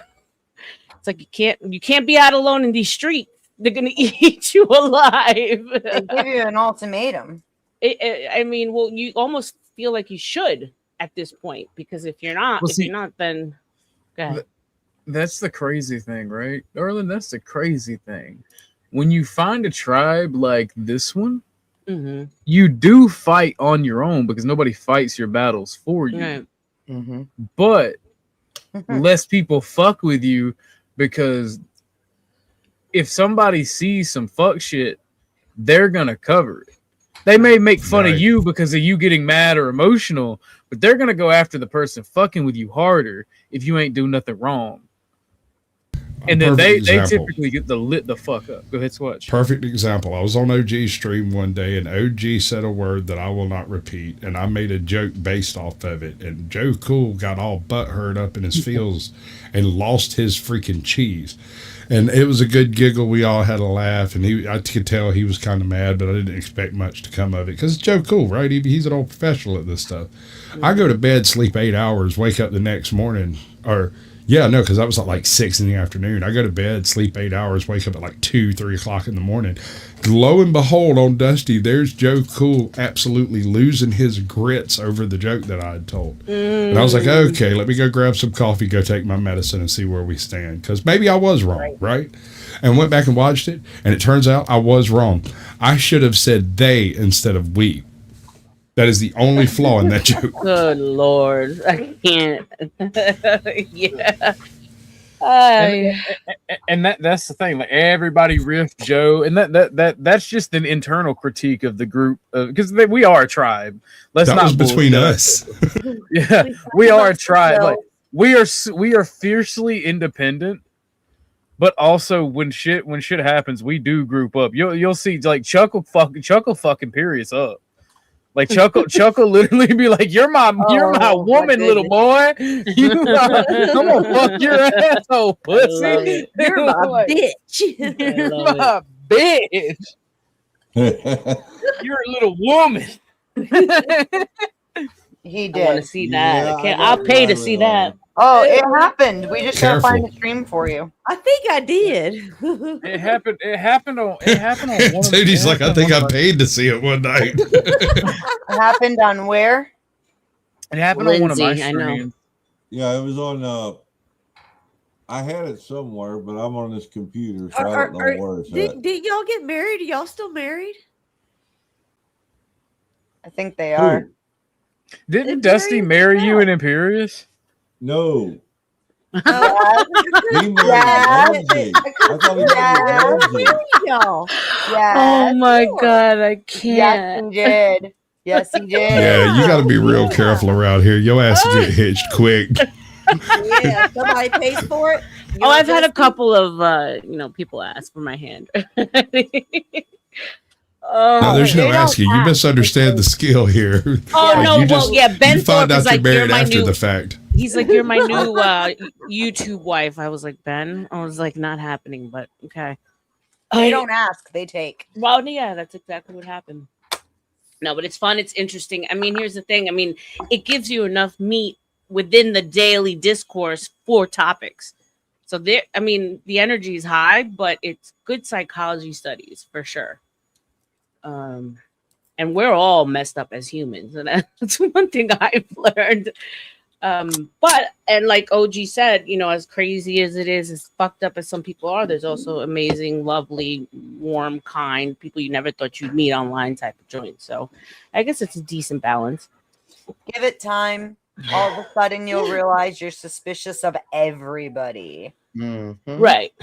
like you can't be out alone in these streets. They're gonna eat you alive. they give you an ultimatum. I mean, well, you almost feel like you should at this point, because if you're not, then go ahead. That's the crazy thing, right? Erlen, that's the crazy thing. When you find a tribe like this one, Mm-hmm. you do fight on your own because nobody fights your battles for you. Right. Mm-hmm. But less people fuck with you, because if somebody sees some fuck shit, they're gonna cover it. They may make fun of you because of you getting mad or emotional, but they're gonna go after the person fucking with you harder if you ain't do nothing wrong. And then they typically get lit the fuck up. Go ahead, Swatch. Perfect example. I was on OG stream one day and OG said a word that I will not repeat, and I made a joke based off of it, and Joe Cool got all butthurt up in his feels and lost his freaking cheese. And it was a good giggle. We all had a laugh, and I could tell he was kind of mad, but I didn't expect much to come of it because it's Joe Cool, right? He's an old professional at this stuff. I go to bed, sleep 8 hours, wake up the next morning, because that was at like 6 in the afternoon. I go to bed, sleep 8 hours, wake up at like 2, 3 o'clock in the morning. Lo and behold, on Dusty, there's Joe Cool absolutely losing his grits over the joke that I had told. And I was like, okay, let me go grab some coffee, go take my medicine and see where we stand. Because maybe I was wrong, right? And went back and watched it, and it turns out I was wrong. I should have said they instead of we. That is the only flaw in that joke. Good Lord. I can't. Yeah. And that's the thing. Like, everybody riffed Joe, and that's just an internal critique of the group, because we are a tribe. Let's That not was between bullshit. us. Yeah, we are a tribe. Like, we are fiercely independent, but also when shit happens, we do group up. You'll see, like, Chuck will fucking period up. Like, Chuck will literally be like, "You're my woman, little boy. I'm gonna fuck your asshole, pussy. You're my Like, bitch. You're my bitch. You're a little woman." He I want to did. see that. Yeah, Okay, I I'll got pay to mine see on. that. Oh, it happened. We just gotta find Careful. a stream for you. I think I did. It happened. It happened on. It happened on. One of, Dude, he's it like, I happened think on I one of paid to see it one night. It happened on where? my- It happened on one of my Lindsay, I know. streams. Yeah, it was on. I had it somewhere, but I'm on this computer, so I don't know where it's at. Did y'all get married? Are y'all still married? I think they are. Who? Didn't It's Dusty very marry you in Imperious? No, Oh, he married Yeah. Lindsay. I thought he Yeah. married Lindsay. y'all. Yeah. Oh my sure. god, I Yes, can't. he did. Yes, he did. Yeah, you got to be real careful around here. Your ass will get hitched quick. Yeah, somebody pays for it. You Oh, want I've had a Dusty? couple of people ask for my hand. No, Oh, there's they no don't asking. You ask. misunderstand the skill here. oh Like, no, you just- well, yeah, Ben you find Thorpe out is you're like, you're married my after new. the fact. He's like, you're my new YouTube wife. I was like, Ben. I was like, not happening, but okay. They don't ask, they take. Well, yeah, that's exactly what happened. No, but it's fun. It's interesting. I mean, here's the thing. I mean, it gives you enough meat within the daily discourse for topics. So there, I mean, the energy is high, but it's good psychology studies for sure. And we're all messed up as humans, and that's one thing I've learned. But and like OG said, as crazy as it is, as fucked up as some people are, there's also amazing, lovely, warm, kind people you never thought you'd meet online type of joint. So I guess it's a decent balance. Give it time. All of a sudden, you'll realize you're suspicious of everybody. Mhm. Right.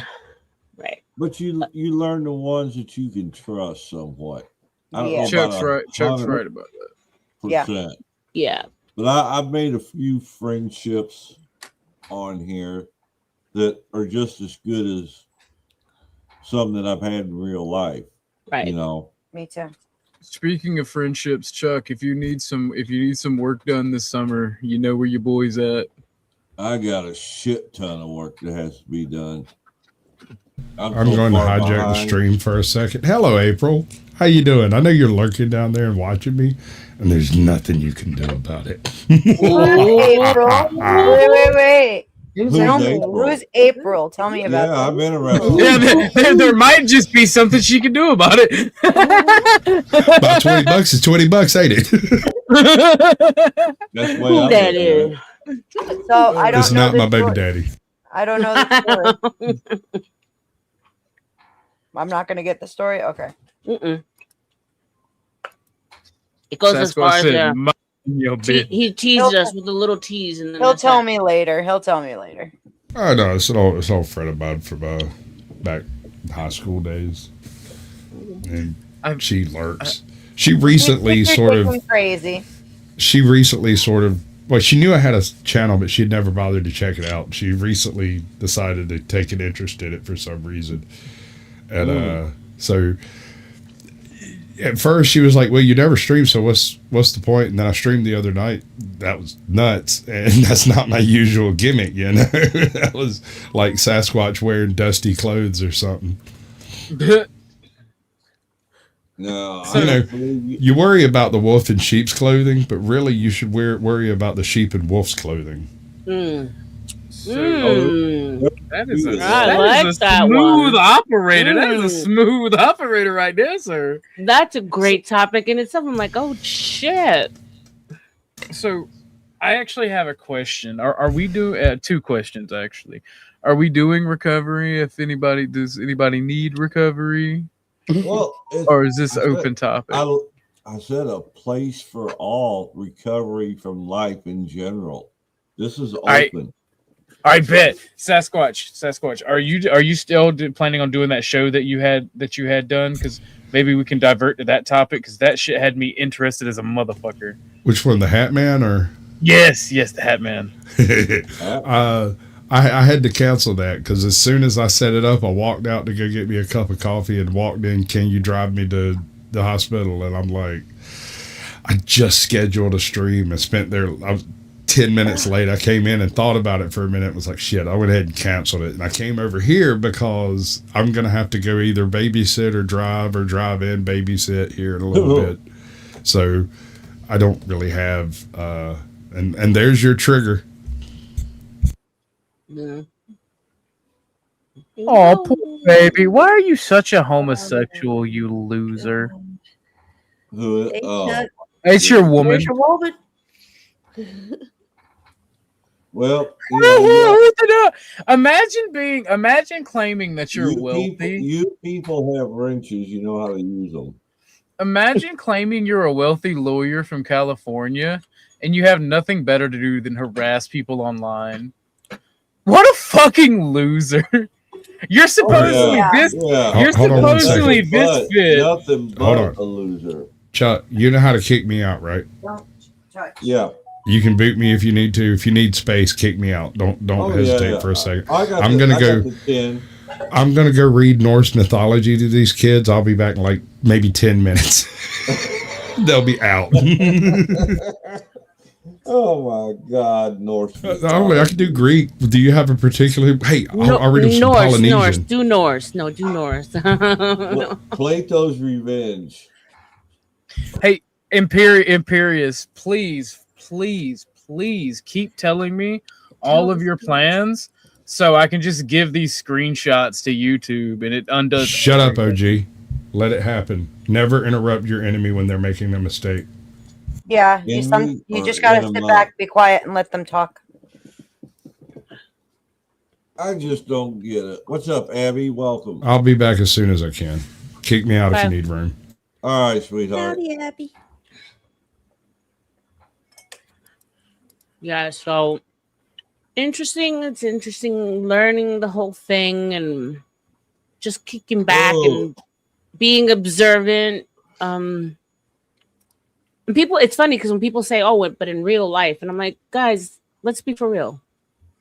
But you learn the ones that you can trust somewhat. I don't Yeah. know Chuck's about right. Chuck's 100%. right about that. Yeah. Yeah. But I've made a few friendships on here that are just as good as some that I've had in real life. Right. You know, Me too. Speaking of friendships, Chuck, if you need some work done this summer, you know where your boy's at. I got a shit ton of work that has to be done. I'm so going to far hijack the behind. stream for a second. Hello, April. How you doing? I know you're lurking down there and watching me, and there's nothing you can do about it. April. Wait. Who's Tell me, April? who's April? Tell me about Yeah, I've that. been around. Yeah, there might just be something she can do about it. About $20 is $20, ain't it? That's the way Who I that look at is? it. So I don't It's know not my this baby story. daddy. I don't know the story. I'm not gonna get the story. Okay. Mm-mm. It goes as far as Your he bitch. teased us with a little tease, and then He'll that's tell it. me later. He'll tell me later. Oh no, it's all friend of mine from back high school days, and she lurks. She recently You're sort of. taking crazy. She recently sort of. Well, she knew I had a channel, but she'd never bothered to check it out. She recently decided to take an interest in it for some reason, and so. At first, she was like, "Well, you never stream, so what's the point?" And then I streamed the other night. That was nuts, and that's not my usual gimmick, you know. That was like Sasquatch wearing dusty clothes or something. No, So- I You know, don't believe you. You worry about the wolf in sheep's clothing, but really, you should worry about the sheep in wolf's clothing. That is a, I that like is a that smooth one. operator. That is a smooth operator right there, sir. That's a great topic, and it's something like, oh shit. So, I actually have a question. Are we doing two questions actually? Are we doing recovery? If anybody does, anybody need recovery, Well, it's, or is this I said- open topic? I said a place for all recovery from life in general. This is open. I bet Sasquatch. Are you still planning on doing that show that you had done? Because maybe we can divert to that topic because that shit had me interested as a motherfucker. Which one, the Hat Man or? Yes, the Hat Man. I had to cancel that because as soon as I set it up, I walked out to go get me a cup of coffee and walked in. Can you drive me to the hospital? And I'm like, I just scheduled a stream and spent there. I was 10 minutes late. I came in and thought about it for a minute. And was like, shit, I went ahead and canceled it. And I came over here because I'm going to have to go either babysit or drive in, babysit here in a little bit. So I don't really have, and there's your trigger. Yeah. Oh, poor baby. Why are you such a homosexual, you loser? Who? Hey, Oh, Chuck, It's your woman. there's your woman. well, you know, Imagine claiming that you're wealthy. you people have wrenches. You know how to use them. Imagine claiming you're a wealthy lawyer from California and you have nothing better to do than harass people online. What a fucking loser. You're supposedly yeah. this Yeah. You're Hold on one supposedly second. this fit. Nothing but Hold on. a loser. Chuck, you know how to kick me out, right? Don't touch. Yeah. You can boot me if you need to. If you need space, kick me out. Don't Oh, hesitate yeah. for a second. I'm gonna go. the 10. I'm gonna go read Norse mythology to these kids. I'll be back in like maybe 10 minutes. They'll be out. Oh my God, Norse. I can do Greek. Do you have a particular? Hey, I'll read them some Norse. Polynesian. Do Norse. No, do Norse. Plato's Revenge. Hey, Imperious, please keep telling me all of your plans so I can just give these screenshots to YouTube and it undoes. Shut up, OG. Let it happen. Never interrupt your enemy when they're making a mistake. Yeah, Enemy you or just gotta enema? sit back, be quiet, and let them talk. I just don't get it. What's up, Abby? Welcome. I'll be back as soon as I can. Kick me out if Bye. you need room. All right, sweetheart. Howdy, Abby. Yeah, so interesting. It's interesting learning the whole thing and just kicking back and being observant. And people, it's funny because when people say, "Oh, but in real life," and I'm like, guys, let's be for real.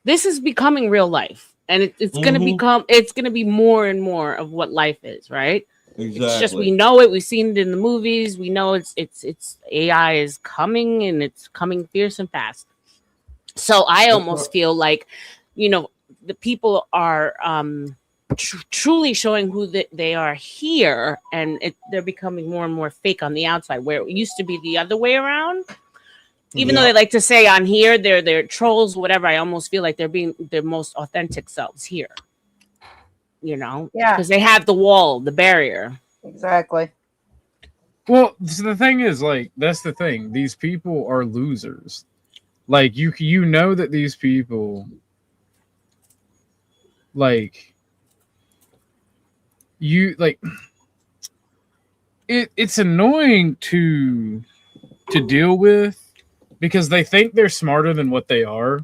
This is becoming real life, and it's going to become. It's going to be more and more of what life is, right? Exactly. It's just we know it. We've seen it in the movies. We know it's AI is coming and it's coming fierce and fast. So I almost feel like, the people are truly showing who they are here, and they're becoming more and more fake on the outside, where it used to be the other way around. Even though they like to say on here they're trolls, whatever, I almost feel like they're being their most authentic selves here. Yeah. Because they have the wall, the barrier. Exactly. Well, so the thing is, like, that's the thing. These people are losers. Like, you know that these people, like, it's annoying to deal with because they think they're smarter than what they are.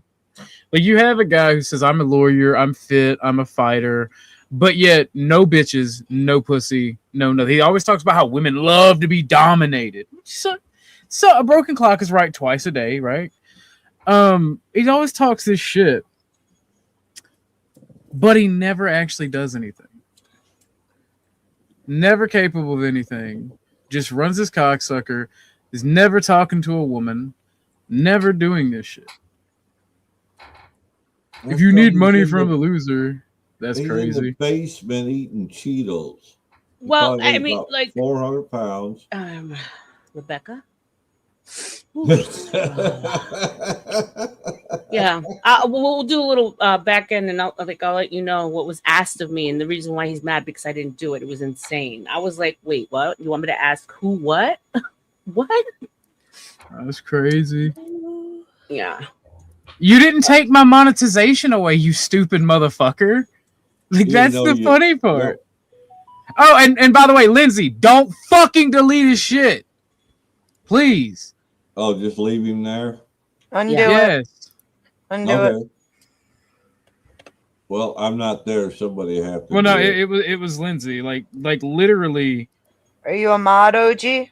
Like, you have a guy who says, I'm a lawyer, I'm fit, I'm a fighter, but yet no bitches, no pussy, no nothing. He always talks about how women love to be dominated. So a broken clock is right twice a day, right? He always talks this shit, but he never actually does anything. Never capable of anything. Just runs his cocksucker. Is never talking to a woman. Never doing this shit. If you need money from the loser, that's he's crazy. in the basement eating Cheetos. Well, Probably I mean, about like 400 pounds. Rebecca. Yeah, we'll do a little back end, and I'll let you know what was asked of me, and the reason why he's mad because I didn't do it. It was insane. I was like, "Wait, what? You want me to ask who? What? What?" That's crazy. Yeah. You didn't take my monetization away, you stupid motherfucker. Like, that's the funny part. Oh, and by the way, Lindsay, don't fucking delete his shit. Please. Oh, just leave him there? Undo it. Yes. Undo it. Well, I'm not there. Somebody have to. Well, no, it was Lindsay. Like literally. Are you a mod, OG?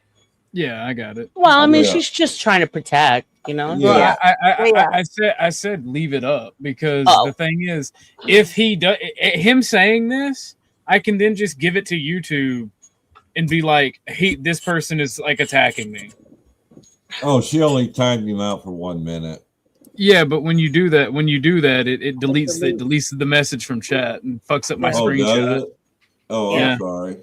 Yeah, I got it. Well, I mean, Yeah. she's just trying to protect, Yeah. Well, Yeah. I said leave it up because Oh. the thing is, if he does him saying this, I can then just give it to YouTube and be like, this person is like attacking me. Oh, she only timed him out for 1 minute. Yeah, but when you do that, it deletes the message from chat and fucks up my Oh, screenshot. does it? Oh, Yeah. I'm sorry.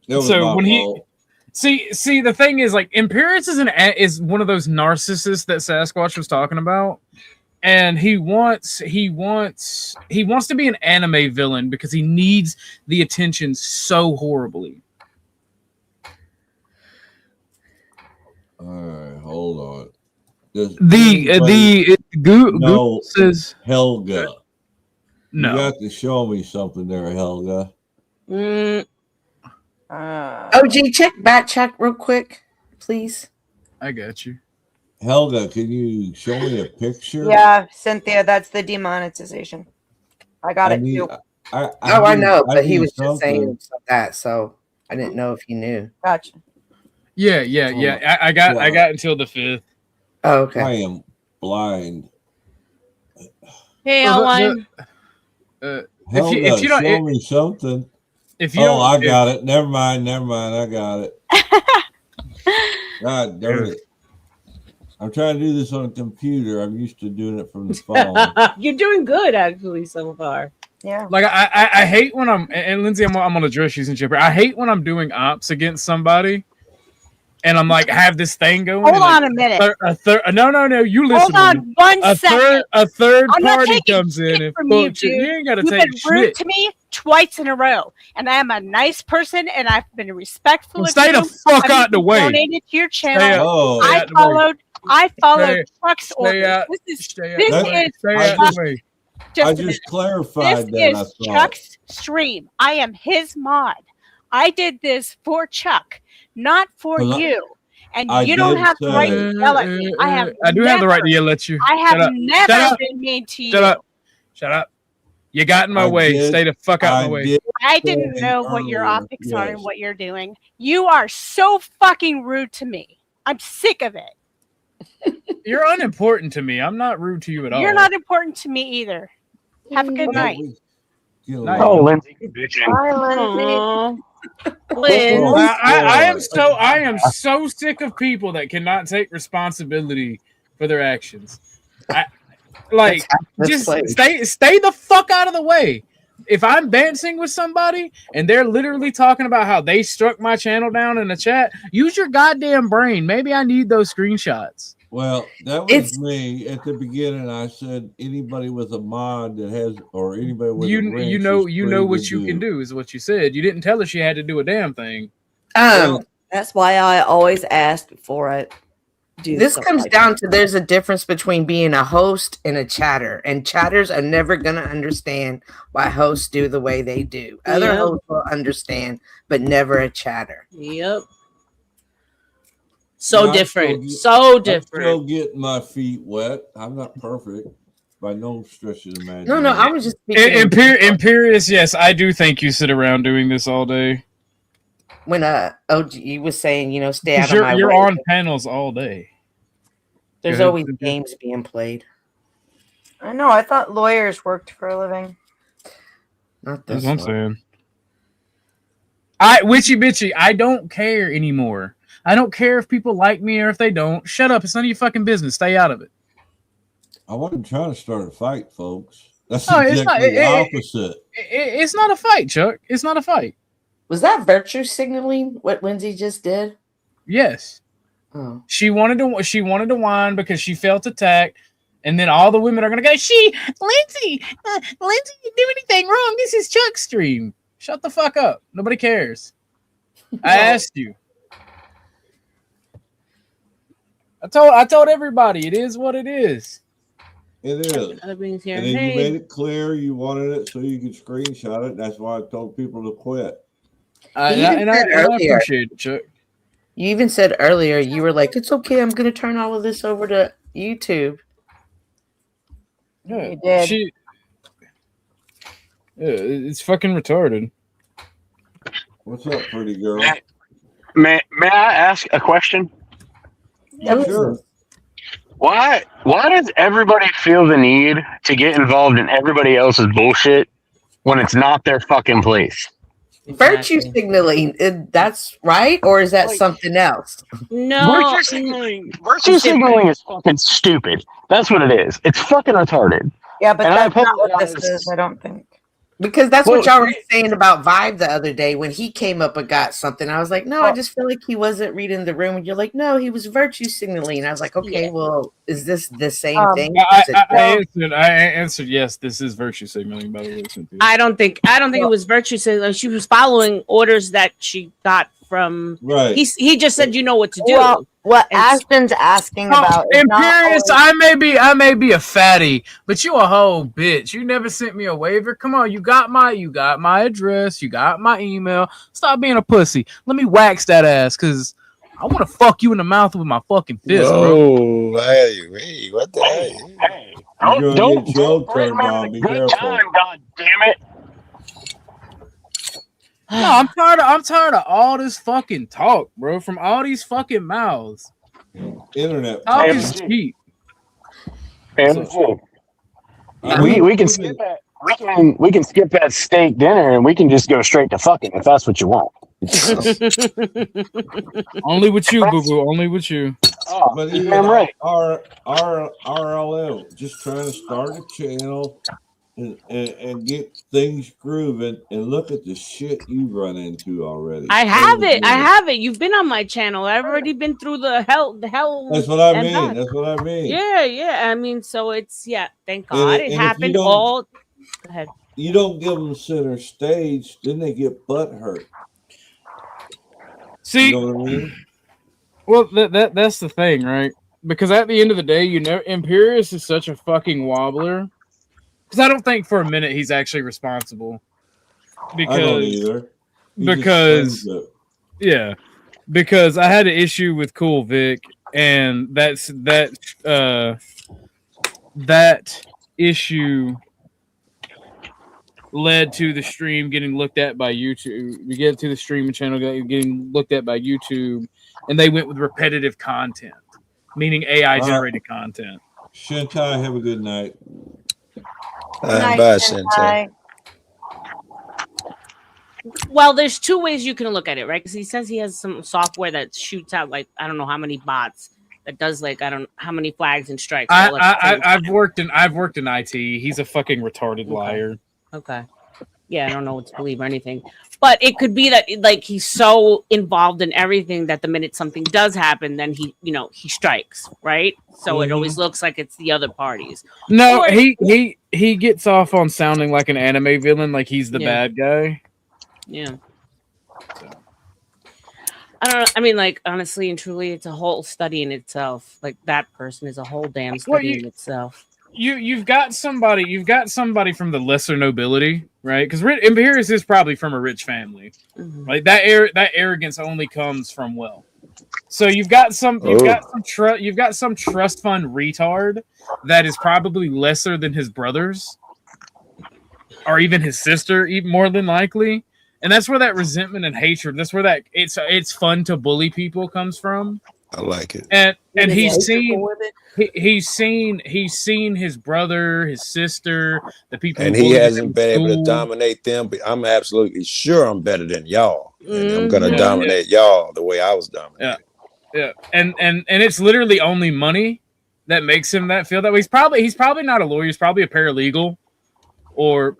That was So my when fault. See, the thing is, like, Imperius is one of those narcissists that Sasquatch was talking about, and he wants to be an anime villain because he needs the attention so horribly. All right, hold on. Does The anybody Google know says Helga? You no. got to show me something there, Helga. Mm, OG, check real quick, please. I got you. Helga, can you show me a picture? Yeah, Cynthia, that's the demonetization. I got I it need. too. I need- know, but he need was just saying something. that, so I didn't know if he knew. Gotcha. Yeah. I got until the 5th. Oh, okay. I am blind. hey, Well, Alan. Helga, if you don't- show me something. If you Oh, don't, I got it. Never mind. I got it. God darn it. I'm trying to do this on a computer. I'm used to doing it from the phone. You're doing good, actually, so far. Yeah. Like I hate when I'm and Lindsay, I'm gonna address you since you're here. I hate when I'm doing ops against somebody, and I'm like have this thing going. Hold and, on like, a minute. No. You listen. Hold to me. on one second. A third I'm not party taking comes in shit and from you, fucks you. dude. You ain't gotta You've take been rude shit. to me twice in a row, and I am a nice person, and I've been respectful Well, of stay you. the fuck I've out the even way. donated to your Stay channel. Oh, Stay I out the way. followed Chuck's orders. out. This is Stay out this the way. is Stay I out the just- way. just I a minute. just clarified This that. I is thought. Chuck's stream. I am his mod. I did this for Chuck, not for Well, you. And I you don't did have the right to say- yell at me. I have I do have the right to never- yell at you. I Shut have up. never Shut up. been mean to you. Shut up. Shut up. You got in my I way. did- Stay the fuck out of I my way. did I didn't say know what your earlier, optics are and yes. what you're doing. You are so fucking rude to me. I'm sick of it. You're unimportant to me. I'm not rude to you at all. You're not important to me either. Have a good Well, night. we- you know, Night. Oh, Lindsay, good bitching. Bye, Lindsay. Aw. Liz. Well, I am so sick of people that cannot take responsibility for their actions. That's Just place. stay the fuck out of the way. If I'm dancing with somebody and they're literally talking about how they struck my channel down in the chat, use your goddamn brain. Maybe I need those screenshots. Well, that was It's- me at the beginning. I said anybody with a mod that has, or anybody with a You wrench know is free what to you can do is what you said. You didn't tell us you had to do a damn thing. That's why I always ask before I do. This stuff comes like down that. to there's a difference between being a host and a chatter, and chatters are never going to understand why hosts do the way they do. Other Yep. hosts will understand, but never a chatter. Yep. So Yeah, different. I'm So I'm still different. getting my feet wet. I'm not perfect by no stretch of the imagination. No, I was just speaking Imperious, yes, I do think you sit around doing this all day. when OG was saying, stay out 'Cause of my you're way. on panels all day. There's Go ahead, always Cynthia. games being played. I know. I thought lawyers worked for a living. Not That's this what I'm one. saying. Witchy bitchy, I don't care anymore. I don't care if people like me or if they don't. Shut up. It's none of your fucking business. Stay out of it. I wasn't trying to start a fight, folks. That's No, it's not- exactly the it- opposite. It's not a fight, Chuck. It's not a fight. Was that virtue signaling what Lindsay just did? Yes. Oh. She wanted to whine because she felt attacked, and then all the women are gonna go, Lindsay didn't do anything wrong. This is Chuck's stream. Shut the fuck up. Nobody cares. I asked you. I told everybody it is what it is. It is. Other beings here. And then you Hey. made it clear you wanted it so you could screenshot it. That's why I told people to quit. I You even said I earlier- appreciate it, Chuck. You even said earlier, you were like, it's okay, I'm going to turn all of this over to YouTube. Yeah, You did. it's fucking retarded. What's up, pretty girl? May I ask a question? Yeah, Sure. Why does everybody feel the need to get involved in everybody else's bullshit when it's not their fucking place? Virtue Exactly. signaling, that's right? Or is that Like- something else? No. Virtue signaling is fucking stupid. That's what it is. It's fucking retarded. Yeah, but And I that's not what this apologize. is. I don't think. Because that's Well, what y'all were saying about Vibe the other day when he came up and got something. I was like, no, I just feel like he wasn't reading the room. And you're like, no, he was virtue signaling. And I was like, okay, well, is this the same thing? I answered yes. This is virtue signaling, by the way. Cynthia. I don't think it was virtue signaling. She was following orders that she got from. Right. He just said, you know what to do. Well, what And- Ashton's asking about is not Imperious, always- I may be a fatty, but you a whole bitch. You never sent me a waiver. Come on, you got my address, you got my email. Stop being a pussy. Let me wax that ass, cause I want to fuck you in the mouth with my fucking fist, bro. Whoa, hey, what the hell? Hey, You're gonna don't get Joe bring turned me on. a Be good careful. time, God damn it. No, I'm tired of all this fucking talk, bro, from all these fucking mouths. Internet. Talk Hey, is cheap. And I we mean, can skip that. We can skip that steak dinner and we can just go straight to fucking if that's what you want. Only with you, boo boo. Only with you. Oh, But you're even damn right. RLM, just trying to start a channel and get things grooving, and look at the shit you've run into already. I have it. You've been on my channel. I've already been through the hell. That's what I and mean. back. That's what I mean. Yeah. I mean, so it's thank God and it if happened you don't- all. Go ahead. You don't give them center stage, then they get butt hurt. See, You know what I mean? well, that's the thing, right? Because at the end of the day, Imperious is such a fucking wobbler. Because I don't think for a minute he's actually responsible. I don't either. He just Because claims it. yeah, because I had an issue with Cool Vic, and that issue led to the stream getting looked at by YouTube. We get to the streaming channel getting looked at by YouTube, and they went with repetitive content, meaning AI generated content. Shintai, have a good night. Bye, Shintai. Hi. Well, there's two ways you can look at it, right? Because he says he has some software that shoots out like I don't know how many bots that does like I don't know how many flags and strikes. all at the same I've time. worked in IT. He's a fucking retarded liar. Okay. Yeah, I don't know what to believe or anything. But it could be that like he's so involved in everything that the minute something does happen, then he strikes, right? So it always looks like it's the other parties. No, Or- he gets off on sounding like an anime villain, like he's the Yeah. bad guy. Yeah. I don't know. I mean, like honestly and truly, it's a whole study in itself. Like that person is a whole damn study in itself. You've got somebody from the lesser nobility, right? Because Imperious is probably from a rich family. Mhm. Like that arrogance only comes from wealth. So you've got some trust fund retard that is probably lesser than his brothers, or even his sister, even more than likely. And that's where that resentment and hatred. That's where that it's fun to bully people comes from. I like it. And he's Hatred seen for women. he's seen his brother, his sister, the people, And who he bullied him hasn't in been able to school. dominate them, but I'm absolutely sure I'm better than y'all. And I'm gonna Mhm. dominate y'all the way I was dominated. Yeah, and it's literally only money that makes him feel that way. He's probably not a lawyer. He's probably a paralegal, or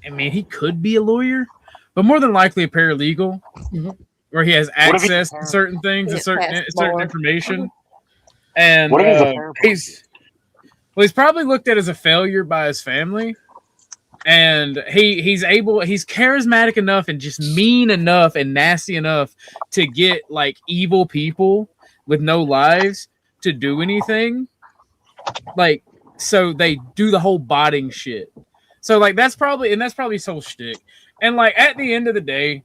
I mean, he could be a lawyer, but more than likely a paralegal, where he has What if he- access to certain things and certain passport. information. And What if he's a paralegal? he's probably looked at as a failure by his family, and he's charismatic enough and just mean enough and nasty enough to get like evil people with no lives to do anything. Like, so they do the whole botting shit. So like that's probably his whole shtick. And like at the end of the day,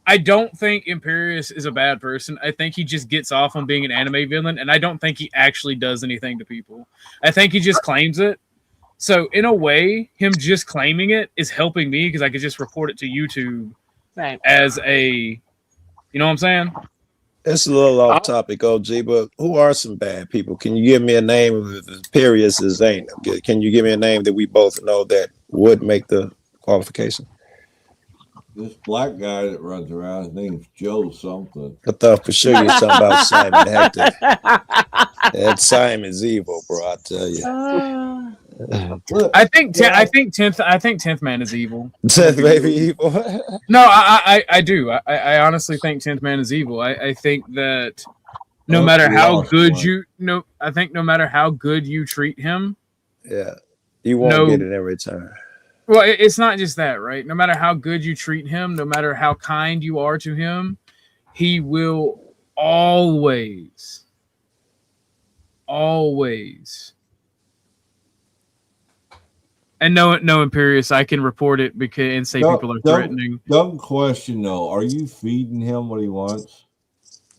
I don't think Imperious is a bad person. I think he just gets off on being an anime villain, and I don't think he actually does anything to people. I think he just claims it. So in a way, him just claiming it is helping me because I could just report it to YouTube Right. as a, you know what I'm saying? It's a little off topic, OG, but who are some bad people? Can you give me a name of Imperious as ain't? Can you give me a name that we both know that would make the qualification? This black guy that runs around, his name's Joe something. I thought for sure you were talking about Simon Hector. That Simon's evil, bro, I tell you. Look, I think 10th man is evil. Baby evil. No, I do. I honestly think 10th man is evil. I think that no matter how good I think no matter how good you treat him, Yeah, you won't get it in return. well, it's not just that, right? No matter how good you treat him, no matter how kind you are to him, he will always. And no, Imperious, I can report it and say people are threatening. Dumb question though. Are you feeding him what he wants?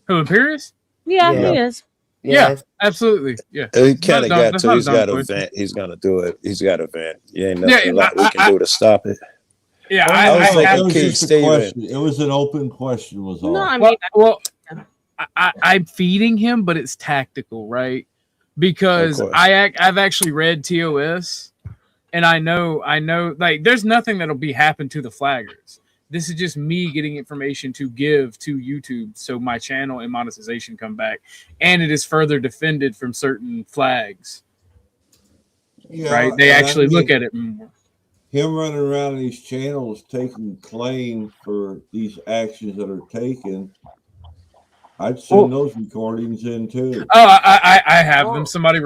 Who, Imperious? Yeah, Yeah. he is. Yeah, absolutely. Yeah. He kind of got That's to. not He's a dumb got to question. vent. He's gonna do it. He's got to vent. You ain't nothing we can do to stop it. Yeah, I was like, It was okay, just a Steven. question. It was an open question, was all. No, I mean, I'm feeding him, but it's tactical, right? Because Of course. I've actually read TOS, and I know, like, there's nothing that'll be happen to the flaggers. This is just me getting information to give to YouTube, so my channel and monetization come back, and it is further defended from certain flags. Yeah, Right? They and I actually look mean, at it more. him running around these channels taking claim for these actions that are taken. I'd send those recordings in too. Oh, I have them. Somebody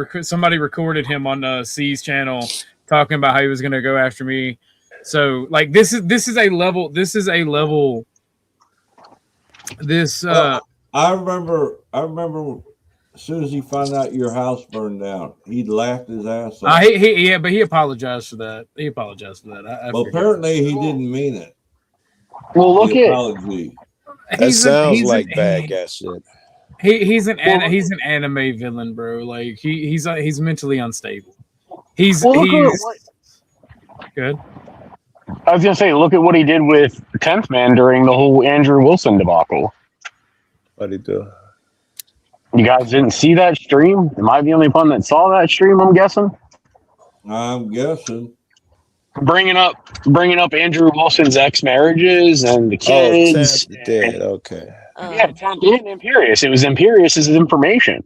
recorded him on C's channel talking about how he was going to go after me. So, like, this is a level. I remember as soon as he found out your house burned down, he laughed his ass off. but he apologized for that. I Well, forget. apparently he didn't mean it. Well, look The at apology. That sounds like bad guy shit. He's an anime villain, bro. Like he's mentally unstable. He's good. I was gonna say, look at what he did with 10th man during the whole Andrew Wilson debacle. What'd he do? You guys didn't see that stream? Am I the only one that saw that stream? I'm guessing. I'm guessing. Bringing up Andrew Wilson's ex-marriages and the Oh, kids. Ted did. Okay. Yeah, Ted did Imperious. It was Imperious's information.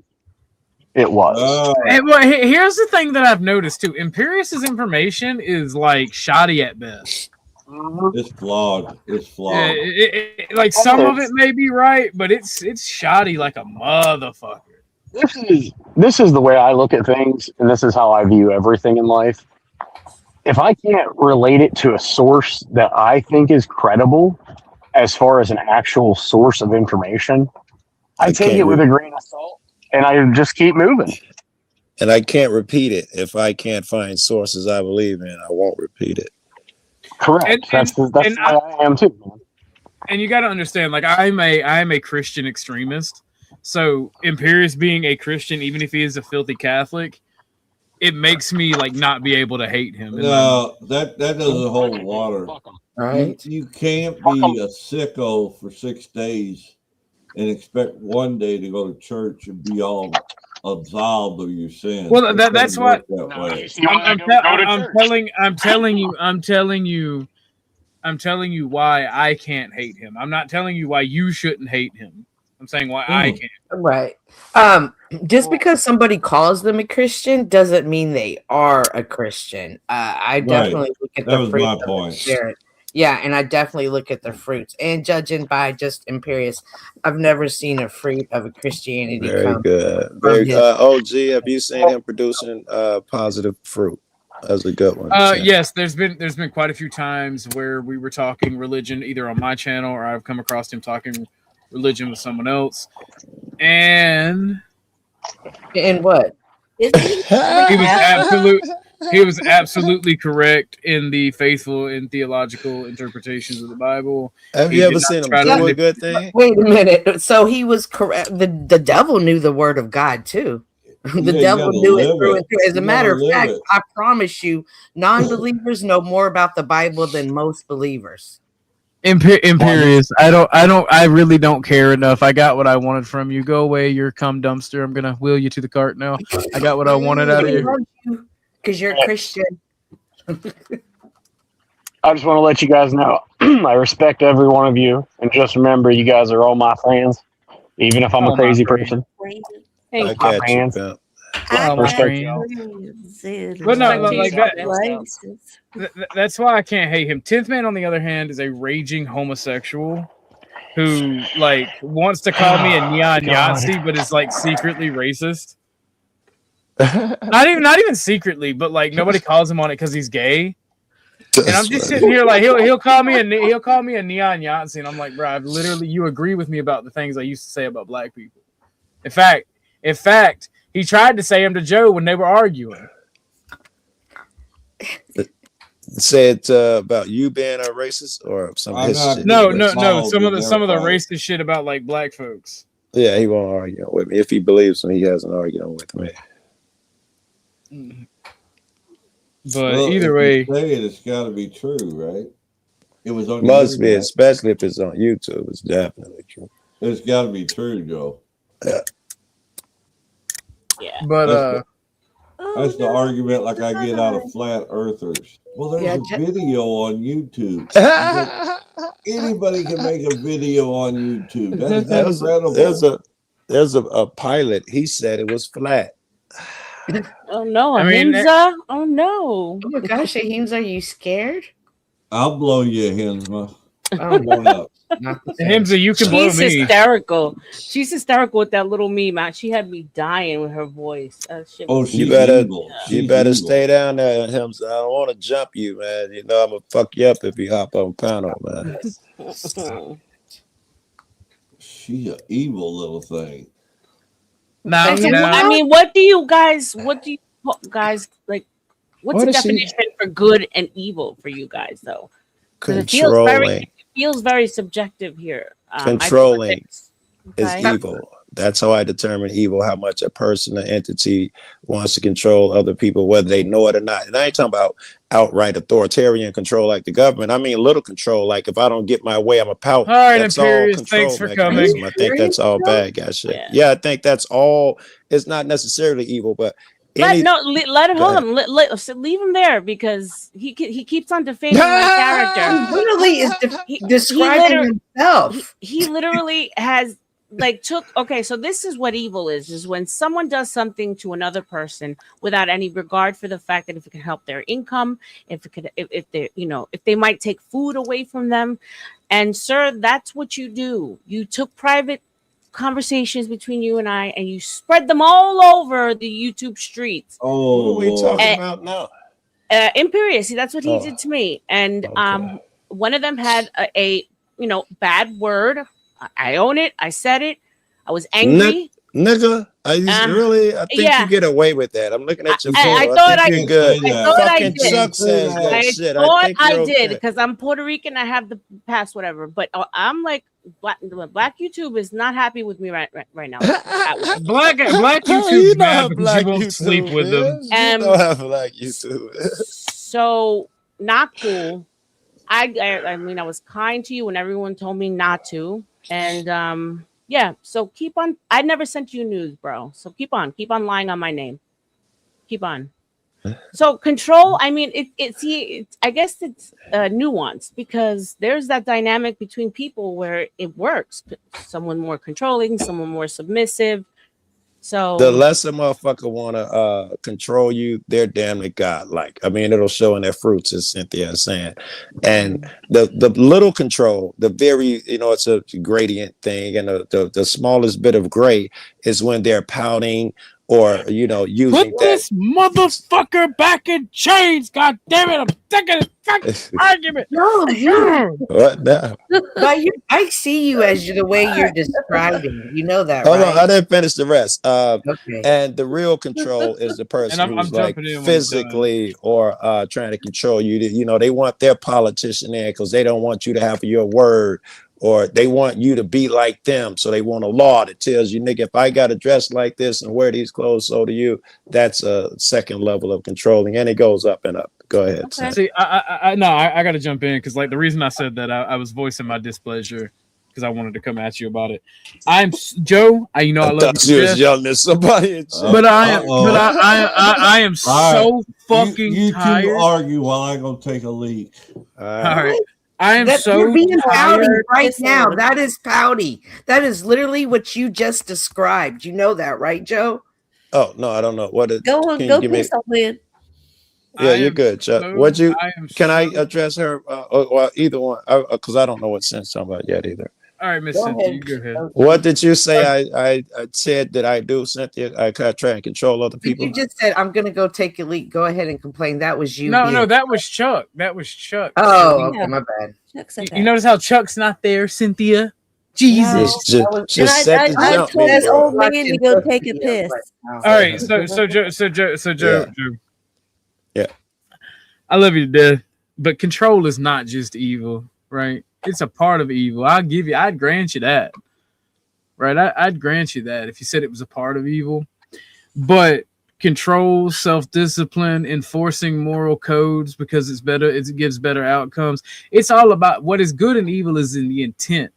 It was. Well, here's the thing that I've noticed too. Imperious's information is like shoddy at best. It's flawed. It's flawed. Like some of it may be right, but it's shoddy like a motherfucker. This is the way I look at things, and this is how I view everything in life. If I can't relate it to a source that I think is credible, as far as an actual source of information, I take it with a grain of salt, and I just keep moving. And I can't repeat it. If I can't find sources I believe in, I won't repeat it. Correct. That's the way I am too, man. And you got to understand, like I am a Christian extremist. So Imperious being a Christian, even if he is a filthy Catholic, it makes me like not be able to hate him. No, that doesn't hold water. Right. You can't be a sicko for 6 days and expect one day to go to church and be all absolved of your sins. Well, It that's doesn't what work that way. I'm telling you why I can't hate him. I'm not telling you why you shouldn't hate him. I'm saying why I can't. Right. Just because somebody calls them a Christian doesn't mean they are a Christian. I definitely look at That the was fruit my of the point. Spirit. Yeah, and I definitely look at the fruits. And judging by just Imperious, I've never seen a fruit of a Christianity Very come good. from Very his- OG, have you seen him producing positive fruit? That's a good one. Yes, there's been quite a few times where we were talking religion either on my channel or I've come across him talking religion with someone else. And what? he was absolutely correct in the faithful and theological interpretations of the Bible. Have He you did ever not seen him try to do a manip- good thing? Wait a minute. So he was correct. The devil knew the word of God too. The Yeah, you devil gotta knew it live through it. and through. As a You matter gotta of fact, live it. I promise you, non-believers know more about the Bible than most believers. Imperious, I really don't care enough. I got what I wanted from you. Go away, you're cum dumpster. I'm gonna wheel you to the cart now. I got what I wanted out of you. Because you're a Christian. I just want to let you guys know I respect every one of you, and just remember, you guys are all my fans, even if I'm a crazy person. Thank I you. got you, fans. pimp. Well, Respect, Marine. y'all. But no, Respect like to that. Places. That's why I can't hate him. 10th Man, on the other hand, is a raging homosexual who like wants to call me a neon Yahtzee, but is like secretly racist. Not even secretly, but like nobody calls him on it because he's gay. And I'm just sitting here like he'll call me a neon Yahtzee, and I'm like, bro, I've literally, you agree with me about the things I used to say about black people. In fact, he tried to say them to Joe when they were arguing. Said about you being a racist or some of his shit. No. Some of the racist shit about like black folks. Yeah, he won't argue with me. If he believes me, he has an argument with me. But Well, either if way, you say it, it's got to be true, right? It was on the Must be, internet. especially if it's on YouTube. It's definitely true. It's got to be true, Joe. Yeah. but That's the argument like I get out of flat earthers. Well, there's a video on YouTube. Anybody can make a video on YouTube. That's incredible. There's a pilot. He said it was flat. Oh no, I mean, Ahimsa? Oh no. Oh my gosh, Aheems, are you scared? I'll blow you, Hensma. Oh, Come on up. not the same. Himza, you can blow She's me. hysterical. She's hysterical with that little meme, man. She had me dying with her voice. Shit Oh, was- she's You better, evil. you She's better evil. stay down there, him. I don't want to jump you, man. You know I'm gonna fuck you up if you hop on panel, man. She's an evil little thing. Now, So, I mean, what do you guys like? What's What the is she- definition for good and evil for you guys, though? 'Cause Controlling it feels very subjective here. Controlling is Okay. evil. That's how I determine evil, how much a person or entity wants to control other people, whether they know it or not. And I ain't talking about outright authoritarian control like the government. I mean little control, like if I don't get my way, I'm a pout. All right, That's Imperious, all control thanks for mechanism. coming. I think that's all bad guy shit. Yeah. Yeah, I think that's all. It's not necessarily evil, but Let it Go hold ahead. him. So leave him there because he keeps on defaming my character. He literally is He describing literally- himself. He literally has okay, so this is what evil is when someone does something to another person without any regard for the fact that if it can help their income, if they might take food away from them. And sir, that's what you do. You took private conversations between you and I and you spread them all over the YouTube streets. Oh, what are we Lord. talking about now? Imperious, that's what he Oh. did to me. And Okay. one of them had a bad word. I own it. I said it. I was angry. Nigga, I think yeah. you get away with that. I'm looking at your I photo. thought think I you're good. did. I thought I Fucking did. Chuck says that I shit. thought think I you're did okay. because I'm Puerto Rican. I have the past, whatever. But I'm like, Black YouTube is not happy with me right now. Black YouTube's You know how mad because black you won't YouTube sleep with them. is. You know how black YouTube is. So not cool. I mean, I was kind to you when everyone told me not to, and yeah. So keep on. I never sent you news, bro. So keep on lying on my name. Keep on. So control. I mean, I guess it's nuanced because there's that dynamic between people where it works. Someone more controlling, someone more submissive. So The less a motherfucker wanna control you, they're damn near godlike. I mean, it'll show in their fruits, as Cynthia is saying. And the little control, the very, it's a gradient thing, and the smallest bit of gray is when they're pouting or using Put that. this motherfucker back in chains. God damn it! I'm sick of this fucking argument. What now? But I see you as the way you're describing. You know that, Hold right? on, I didn't finish the rest. Okay. And the real control is the person And I'm who's like jumping in when physically or trying to control you. They want their politician in because they don't want you to have your word, or they want you to be like them. So they want a law that tells you, nigga, if I got to dress like this and wear these clothes, so do you. That's a second level of controlling, and it goes up and up. Go ahead. Okay. Sam. See, I got to jump in because like the reason I said that I was voicing my displeasure because I wanted to come at you about it. I'm Joe. I love thought you, you to was death, yelling at somebody. but I am so fucking you tired. two argue while I go take a leak. All All right. right, I am That, so you're being pouty tired. right now. Listen. That is pouty. That is literally what you just described. You know that, right, Joe? Oh no, I don't know. What is? Go on, Can you go give me? piss on man. Yeah, I you're am good, Chuck. so- What you? I am Can I so- address her? Well, either one, because I don't know what sense talking about yet either. All right, Miss Go Cynthia, ahead. you go ahead. What did you say? I said that I do, Cynthia. I try and control other people. You just said I'm gonna go take a leak. Go ahead and complain. That was you. No, being- no, that was Chuck. That was Chuck. Oh, okay, Yeah. my bad. Chuck said You that. notice how Chuck's not there, Cynthia? Jesus. Just set the I jump, told me, this bro. old man to go take a piss. All right, so Joe, Yeah. Joe. Yeah. I love you to death, but control is not just evil, right? It's a part of evil. I'd grant you that, right? I'd grant you that if you said it was a part of evil, but control, self-discipline, enforcing moral codes because it's better, it gives better outcomes. It's all about what is good and evil is in the intent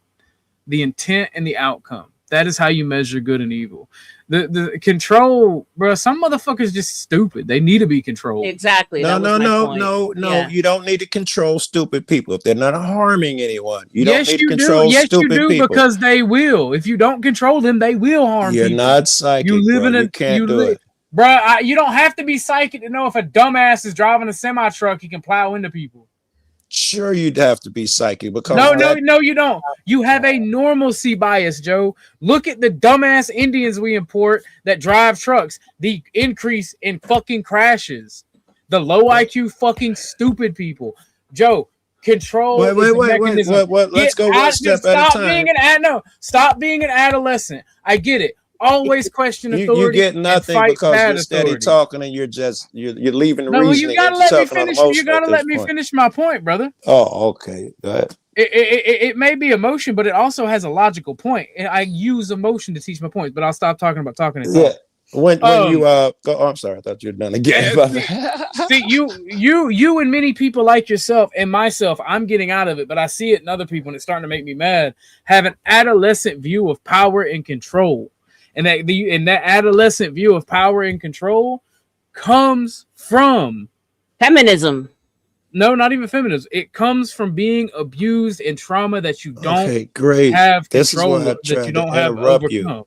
and the outcome. That is how you measure good and evil. The control, bro. Some motherfuckers just stupid. They need to be controlled. Exactly. No, that no, was my no, point. no, no. Yeah. You don't need to control stupid people if they're not harming anyone. You Yes, don't need you to do. control Yes, you stupid do, people. because they will. If you don't control them, they will harm You're people. not psychic. You live bro. in a You can't do it. Bro, you don't have to be psychic to know if a dumbass is driving a semi truck, he can plow into people. Sure, you'd have to be psychic because No, you don't. You have a normalcy bias, Joe. Look at the dumbass Indians we import that drive trucks. The increase in fucking crashes. The low IQ fucking stupid people. Joe, control. is the mechanism. Let's go one step at a time. Stop being an adolescent. I get it. Always question authority. You get and nothing fight because bad you're steady authority. talking and you're leaving No, reasoning. you gotta and let me talking on finish. emotion You gotta at let this me point. finish my point, brother. Oh, okay. Go ahead. It may be emotion, but it also has a logical point. And I use emotion to teach my points, but I'll stop talking about talking and Yeah. talking. When you go, oh, I'm sorry, I thought you were done again. See, you and many people like yourself and myself, I'm getting out of it, but I see it in other people, and it's starting to make me mad. Have an adolescent view of power and control, and that adolescent view of power and control comes from feminism. No, not even feminism. It comes from being abused and trauma that you don't Okay, great. have This is control why I of, that tried you to don't have interrupt overcome. you.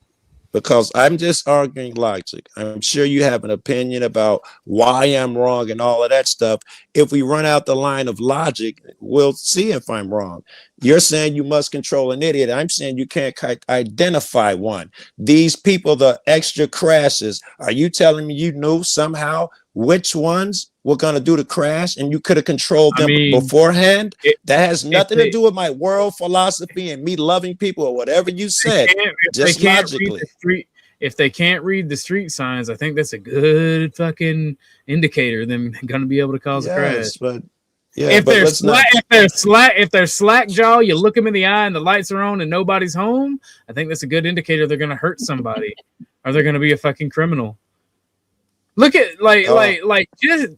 Because I'm just arguing logic. I'm sure you have an opinion about why I'm wrong and all of that stuff. If we run out the line of logic, we'll see if I'm wrong. You're saying you must control an idiot. I'm saying you can't identify one. These people, the extra crashes, are you telling me you knew somehow which ones were going to do the crash and you could have controlled them beforehand? That has nothing to do with my world philosophy and me loving people or whatever you said. Just logically. If they can't read the street signs, I think that's a good fucking indicator them going to be able to cause a crash. But yeah, if but they're let's not- if they're slack jaw, you look them in the eye and the lights are on and nobody's home, I think that's a good indicator they're going to hurt somebody or they're going to be a fucking criminal. Look at like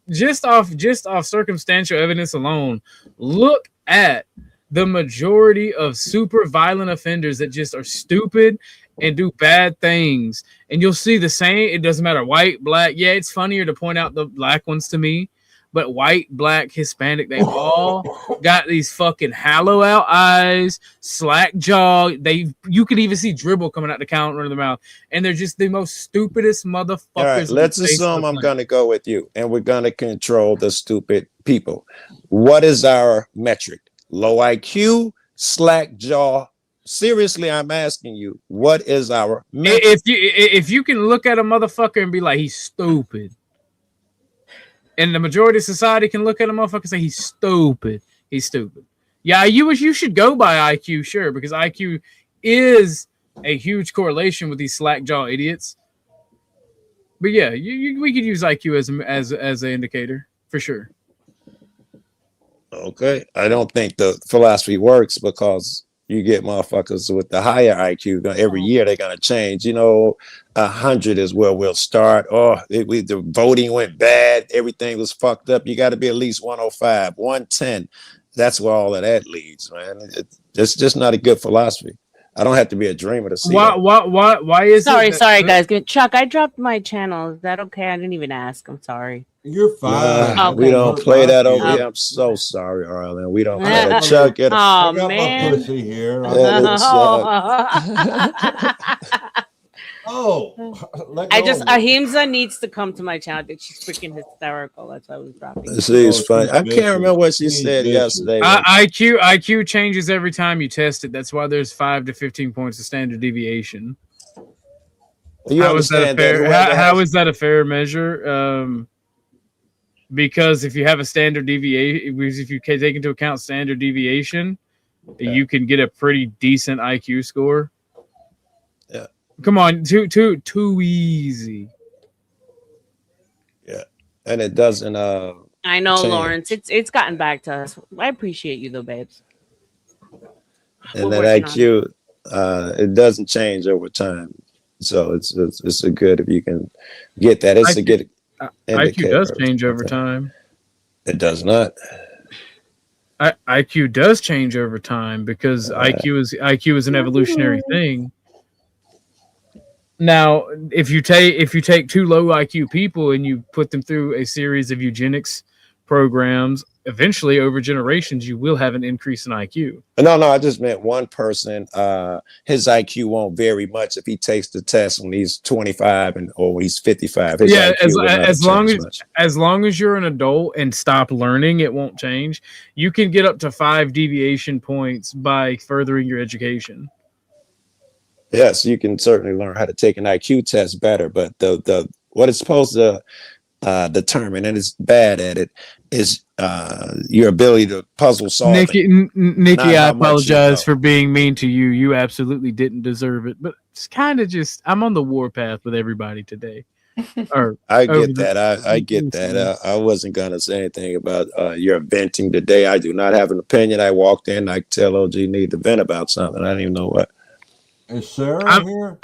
just off circumstantial evidence alone. Look at the majority of super violent offenders that just are stupid and do bad things, and you'll see the same. It doesn't matter white, black. Yeah, it's funnier to point out the black ones to me, but white, black, Hispanic, they all got these fucking hollow out eyes, slack jaw. You could even see dribble coming out the counter of the mouth, and they're just the most stupidest motherfuckers. All right, let's assume I'm going to go with you, and we're going to control the stupid people. What is our metric? Low IQ, slack jaw. Seriously, I'm asking you, what is our metric? If you can look at a motherfucker and be like, he's stupid, and the majority of society can look at a motherfucker and say he's stupid. He's stupid. Yeah, you should go by IQ, sure, because IQ is a huge correlation with these slack jaw idiots. But yeah, we could use IQ as an indicator for sure. Okay, I don't think the philosophy works because you get motherfuckers with the higher IQ. Every year they're gonna change. 100 is where we'll start. Oh, the voting went bad. Everything was fucked up. You got to be at least 105, 110. That's where all of that leads, man. It's just not a good philosophy. I don't have to be a dreamer to see that. Why is sorry, it sorry, guys. Chuck, I dropped my channel. Is that okay? I didn't even ask. I'm sorry. You're fine. We don't play that over here. I'm so sorry, Arlen. We don't play that. Chuck, get oh, I got man. my pussy here. Yeah, Let I go just of me. Ahimsa needs to come to my channel. She's freaking hysterical. That's why I was dropping. it. She's funny. I She's can't remember what she vicious. said She's yesterday. IQ changes every time you test it. That's why there's 5 to 15 points of standard deviation. You How is that a understand fair? whoever How has- is that a fair measure? Because if you have a standard deviation, if you take into account standard deviation, you can get a pretty decent IQ score. Yeah. Come on, too easy. Yeah, and it doesn't. I know, change. Lawrence. It's gotten back to us. I appreciate you though, babes. And We're that working IQ, it doesn't change over time. So it's a good if you can get that. It's a good IQ indicator does of change over time. time. It does not. IQ does change over time because IQ is an evolutionary thing. Now, if you take 2 low IQ people and you put them through a series of eugenics programs, eventually over generations you will have an increase in IQ. No, I just meant one person. His IQ won't vary much if he takes the test when he's 25 or when he's 55. His Yeah, IQ will not change much. as long as you're an adult and stop learning, it won't change. You can get up to 5 deviation points by furthering your education. Yes, you can certainly learn how to take an IQ test better, but the what it's supposed to determine, and it's bad at it, is your ability to puzzle solve. Nikki, Not I how much you apologize know. for being mean to you. You absolutely didn't deserve it, but it's kind of just I'm on the warpath with everybody today. Or I over get the- that. I get that. I wasn't gonna say anything about your venting today. I do not have an opinion. I walked in. I tell OG need to vent about something. I don't even know what. Is Sarah here?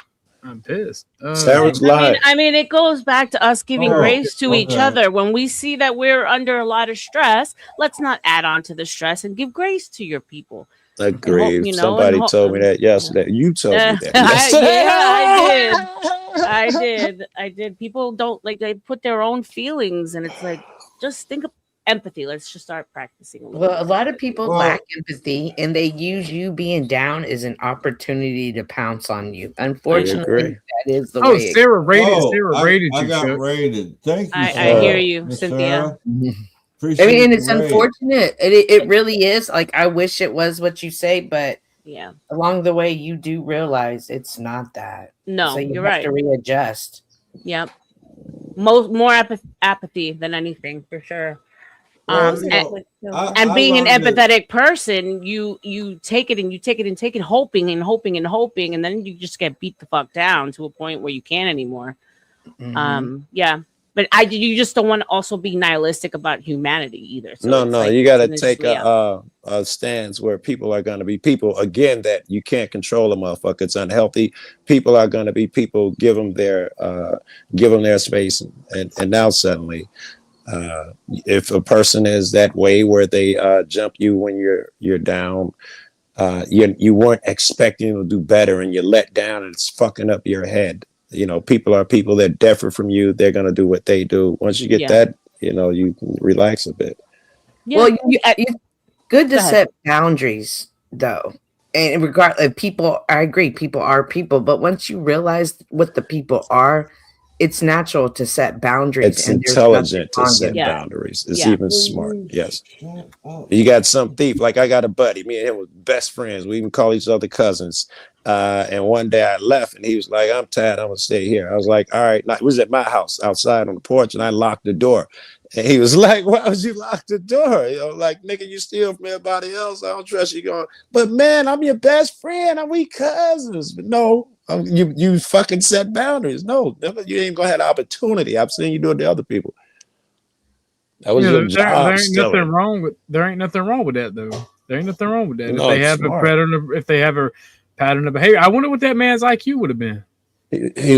I'm pissed. Sarah's live. I mean, it goes back to us giving Oh, grace to each okay. other. When we see that we're under a lot of stress, let's not add on to the stress and give grace to your people. Agreed. you know, Somebody and told me that yesterday. You told me that. yesterday. I did. People don't they put their own feelings, and it's like, just think of empathy. Let's just start practicing a little Well, a bit. lot of people Well- lack empathy, and they use you being down as an opportunity to pounce on you. Unfortunately, agree. that is the Oh, way. Sarah rated I you. got Chuck. rated. Thank you. I Sarah. hear you, Miss Cynthia. Sarah. I Appreciate mean, and it's the rate. unfortunate. It really is. Like, I wish it was what you say, but Yeah. along the way, you do realize it's not that. No, So you you're have right. to readjust. Yep. More apathy than anything, for sure. Well, And- you know, and being an learned that- empathetic person, you take it and you take it and take it, hoping, and then you just get beat the fuck down to a point where you can't anymore. Mhm. Yeah, but you just don't want to also be nihilistic about humanity either. So No, it's like, you got to it's take yeah. a stance where people are going to be people again that you can't control a motherfucker. It's unhealthy. People are going to be people. Give them their space, and now suddenly, if a person is that way where they jump you when you're down, you weren't expecting to do better, and you're let down, and it's fucking up your head. You know, people are people that differ from you. They're going to do what they do. Once you get Yeah. that, you can relax a bit. Yeah. Well, it's good to Go ahead. set boundaries, though. And regardless, I agree, people are people. But once you realize what the people are, it's natural to set boundaries. It's and there's intelligent to nothing wrong set with Yeah. boundaries. It's Yeah. even smart. Yes. Shut up. You got some thief. Like I got a buddy. Me and him were best friends. We even call each other cousins. And one day I left and he was like, I'm tired. I'm going to stay here. I was like, all right. Now, it was at my house outside on the porch and I locked the door. And he was like, why would you lock the door? Like, nigga, you steal from everybody else. I don't trust you going, but man, I'm your best friend. We cousins. But no, you fucking set boundaries. No, you ain't going to have the opportunity. I've seen you do it to other people. That was Yeah, your there job. ain't stealing. nothing wrong with that though. There ain't nothing wrong with that. No, if they it's have smart. if they have a pattern of behavior, I wonder what that man's IQ would have been. He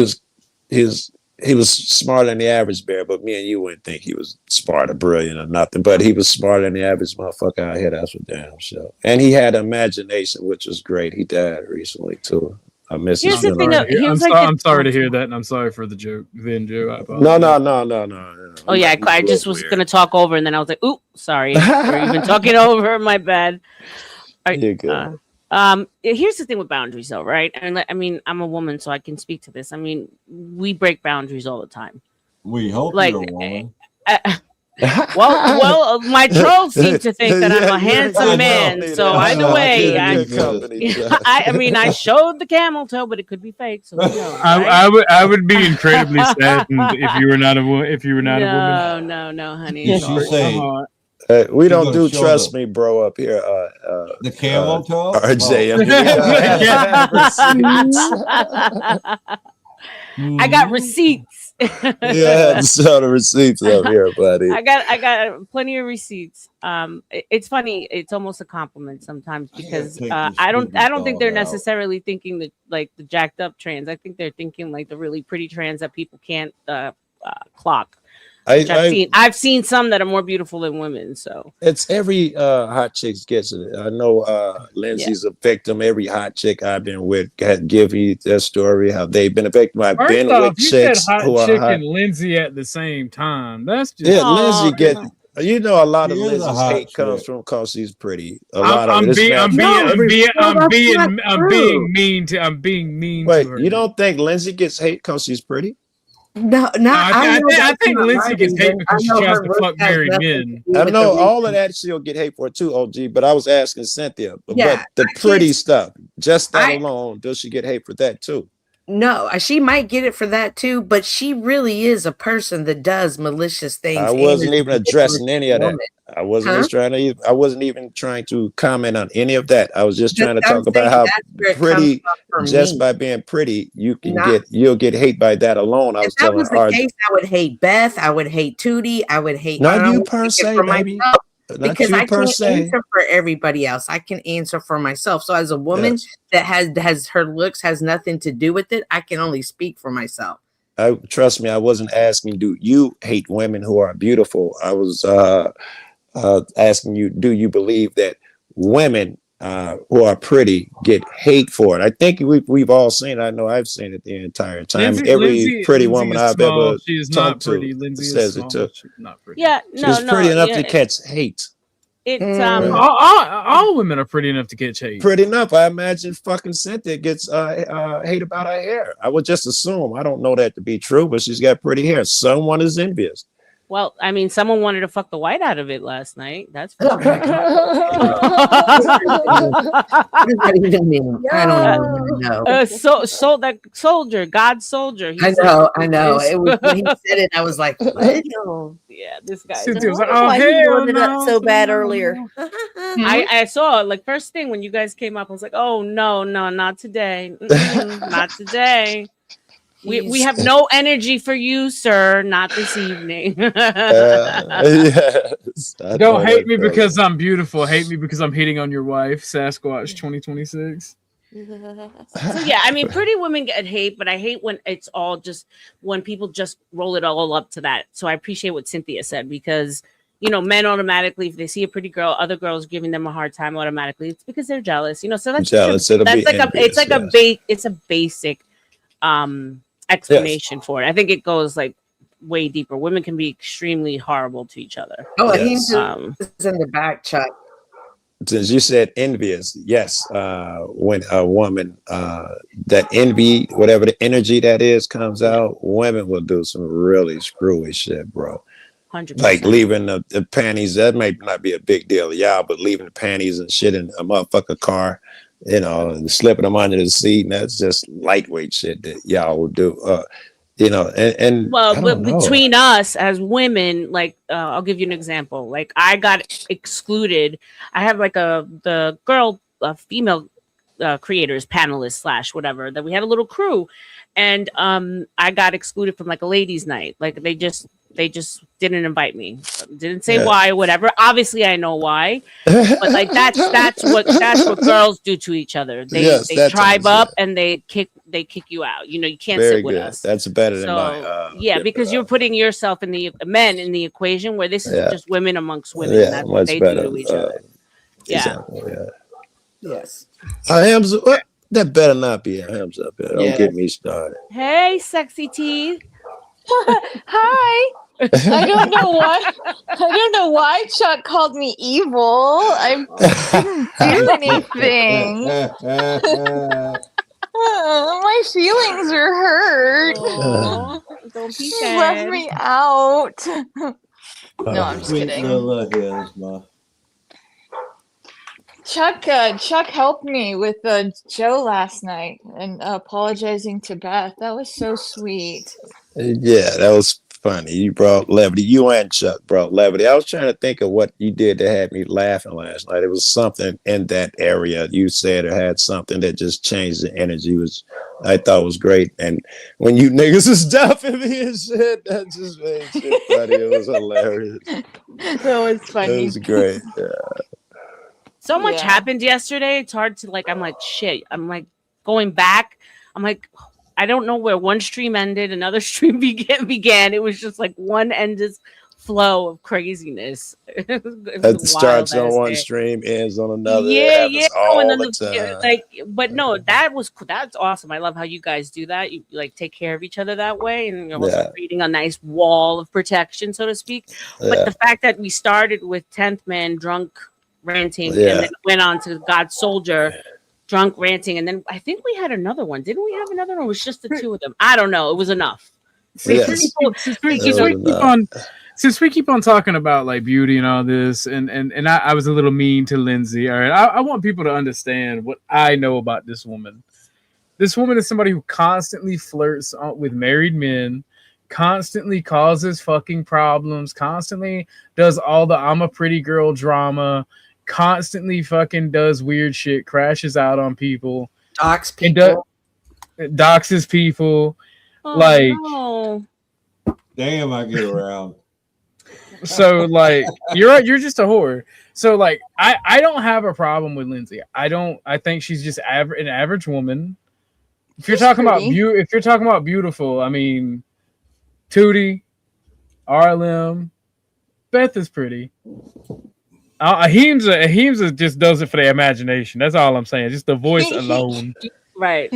was smarter than the average bear, but me and you wouldn't think he was smart or brilliant or nothing. But he was smarter than the average motherfucker out here. That's for damn sure. And he had imagination, which was great. He died recently too. I miss Here's his the thing. funeral. I'm sorry to hear that, and I'm sorry for the joke. Then Joe, I apologize. No. Oh yeah, I just was gonna talk over, and then I was like, "Ooh, sorry, we're even talking over." My bad. You're good. Here's the thing with boundaries, though, right? And I mean, I'm a woman, so I can speak to this. I mean, we break boundaries all the time. We hope Like, you're a woman. Well, my trolls seem to think that I'm a handsome man. So either way, I mean, I showed the camel toe, but it could be fake. So who knows, right? I would be incredibly saddened if you were not a woman. If you were not a woman. No, honey. Did she say we don't gonna do show trust the- me, bro, up here. the camel toe? RJ, I got receipts. yeah, saw the receipts up here, buddy. I got plenty of receipts. It's funny. It's almost a compliment sometimes because take I this don't think they're dog out. necessarily thinking that like the jacked up trans. I think they're thinking like the really pretty trans that people can't clock. Which I've seen some that are more beautiful than women. So it's every hot chick gets it. I know Lindsay's a victim. Every hot chick I've been with had give you their story how they've been a victim. I've First been off, with you said chicks who hot are chick hot. and Lindsay at the same time. That's just Lindsay get. You know, a lot of She is a Lindsay's hot hate comes chick. from because she's pretty. A lot I'm of it is being mean to Wait, her. you don't think Lindsay gets hate because she's pretty? No, I think Lindsay gets hate because she tries to fuck married men. I know all of that she'll get hate for too, OG. But I was asking Cynthia, Yeah, but the pretty stuff, just that alone, does she get hate for that too? No, she might get it for that too, but she really is a person that does malicious things. I and wasn't is even a addressing any of that. woman. I wasn't Huh? just trying to. I wasn't even trying to comment on any of that. I was just trying to But I'm talk about saying how that's where it pretty, comes from just me. by being pretty, Not- you'll get hate by that alone. I If was that telling was the RJ, case, I would hate Beth. I would hate Tootie. I would hate. Not I you would per hate it se, for baby. myself, not because you I per can't se. answer for everybody else. I can answer for myself. So as a woman Yes. that has her looks has nothing to do with it, I can only speak for myself. Trust me, I wasn't asking, do you hate women who are beautiful? I was asking you, do you believe that women who are pretty get hate for it? I think we've all seen it. I know I've seen it the entire time. Every pretty woman I've ever she is not talked pretty. to Lindsay says is it small. too. She's not pretty. yeah, She's no, pretty enough yeah, to catch hate. It's All women are pretty enough to catch hate. Pretty enough. I imagine fucking Cynthia gets hate about her hair. I would just assume. I don't know that to be true, but she's got pretty hair. Someone is envious. well, I mean, someone wanted to fuck the white out of it last night. That's for sure. What does that even mean? I don't even know. So that soldier, God's soldier. I he's know, like- I know. It was when he said it, I was like, what? Yeah, this guy. Cynthia was like, That's "Oh why he hell wanted it no!" so bad earlier. I saw like first thing when you guys came up, I was like, oh no, not today. Mm-mm, not today. We have no energy for you, sir. Not this evening. Yes. I Don't know hate that me feeling. because I'm beautiful. Hate me because I'm hitting on your wife. Sasquatch 2026. So yeah, I mean, pretty women get hate, but I hate when it's all just when people just roll it all up to that. So I appreciate what Cynthia said because men automatically, if they see a pretty girl, other girls giving them a hard time automatically, it's because they're jealous. So that's Jealous, it'll that's be like envious, it's a basic explanation for it. I think it goes like way deeper. Women can be extremely horrible to each other. Oh, Yes. he's in the back, Chuck. Since you said envious, yes, when a woman that envy, whatever the energy that is, comes out, women will do some really screwy shit, bro. 100%. Like leaving the panties. That may not be a big deal, to y'all, but leaving the panties and shit in a motherfucker car, and slipping them under the seat, and that's just lightweight shit that y'all will do. And well, I but don't know. between us as women, like I'll give you an example. Like I got excluded. I have like the girl, female creators, panelists / whatever that we had a little crew, and I got excluded from like a ladies' night. Like they just didn't invite me. Didn't say why, whatever. Obviously, I know why. But like that's what girls do to each other. They Yes, they that's tribe awesome. up and they kick you out. You can't Very sit with good. us. That's better than So my. because you're putting yourself in the men in the equation where this is Yeah. just women amongst women. Yeah, That's what much they better. do to each other. Yeah. Example, yeah. Yes. Hams, what? That better not be a hams up there. Don't Yeah. get me started. Hey, sexy teeth. Hi. I don't know why. I don't know why Chuck called me evil. I didn't do anything. My feelings are hurt. Aw, don't be She left sad. me out. No, I'm just Sweet kidding. little Hesma. Chuck helped me with Joe last night and apologizing to Beth. That was so sweet. Yeah, that was funny. You brought levity. You and Chuck brought levity. I was trying to think of what you did that had me laughing last night. It was something in that area. You said it had something that just changed the energy. I thought was great. And when you niggas was dumping me and shit, that just made shit funny. It was hilarious. That was It funny. was great. Yeah. So much Yeah. happened yesterday. It's hard to I'm like, shit. I'm like going back. I'm like, I don't know where one stream ended, another stream began. It was just like one endless flow of craziness. It was That a starts on wild-ass one day. stream, ends on another. Yeah, It yeah. happens No, all and then the time. but no, that's awesome. I love how you guys do that. You like take care of each other that way, and you're also Yeah. creating a nice wall of protection, so to speak. But Yeah. the fact that we started with 10th Man drunk ranting, Yeah. and then went on to God's Soldier drunk ranting, and then I think we had another one. Didn't we have another one? It was just the two of them. I don't know. It was enough. Yes. Since we keep on talking about like beauty and all this, and I was a little mean to Lindsay. All right, I want people to understand what I know about this woman. This woman is somebody who constantly flirts with married men, constantly causes fucking problems, constantly does all the I'm a pretty girl drama, constantly fucking does weird shit, crashes out on people, Dox and people. doxes people. Oh, Like, no. Damn, I get around. so like you're just a whore. So like I don't have a problem with Lindsay. I think she's just an average woman. If you're She's talking about pretty. if you're talking about beautiful, I mean Tootie, RLM, Beth is pretty. Ahimsa just does it for the imagination. That's all I'm saying. Just the voice alone. Right.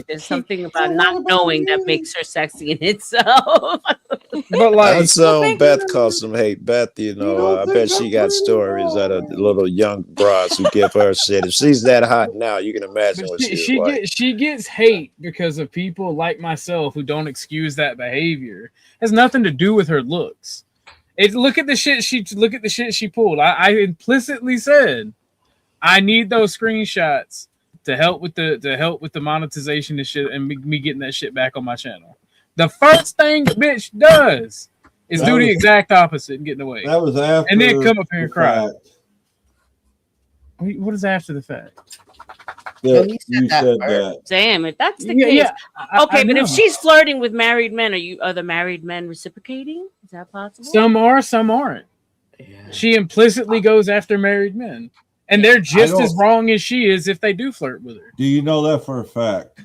There's something about not knowing that makes her sexy in itself. But like, That's Beth calls some hate. Beth, I bet she got stories out of little young broads who give her shit. If she's that hot now, you can imagine what she's like. she gets hate because of people like myself who don't excuse that behavior. It has nothing to do with her looks. Look at the shit she pulled. I implicitly said I need those screenshots to help with the monetization and shit, and me getting that shit back on my channel. The first thing the bitch does is do the exact opposite and get in the way. That was after. And then come up here and the cry. fact What is after the fact? that he you said said that that. Damn, if that's the Yeah, case. yeah, Okay, I but know. if she's flirting with married men, are the married men reciprocating? Is that possible? Some are, some aren't. She implicitly goes after married men. And they're just as wrong as she is if they do flirt with her. Do you know that for a fact?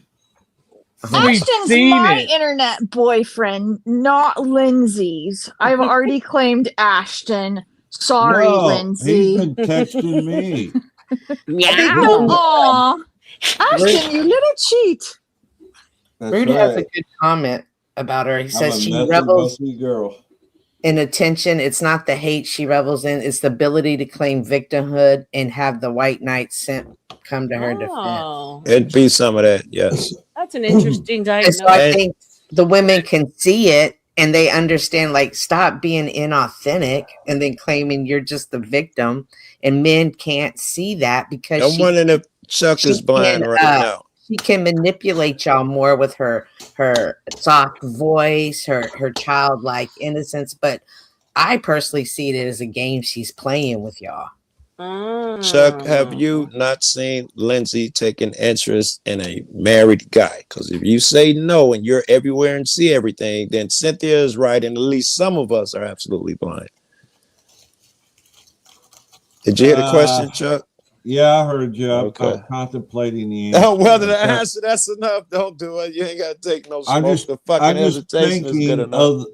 We've Ashton's seen my it. internet boyfriend, not Lindsay's. I've already claimed Ashton. Sorry, No, Lindsay. He's been texting me. Meow. Aw, Ashton, you little cheat. That's Rude has a right. good comment about her. He I'm says a she messy, revels messy girl. in attention. It's not the hate she revels in, it's the ability to claim victimhood and have the white knight sent come to her defense. Oh, It'd be some of that, yes. that's an interesting And diagnosis. so I think the women can see it and they understand, like, stop being inauthentic and then claiming you're just the victim. And men can't see that because I'm wondering if Chuck is blind right now. she can manipulate y'all more with her soft voice, her childlike innocence. But I personally see it as a game she's playing with y'all. Chuck, have you not seen Lindsay taking interest in a married guy? Because if you say no and you're everywhere and see everything, then Cynthia is right, and at least some of us are absolutely blind. Did you hear the question, Chuck? Yeah, I heard you. Okay. I'm contemplating the answer. Oh, whether the answer that's enough, don't do it. You ain't got to take no I'm smoke. just, The fucking I'm just hesitation is good thinking enough.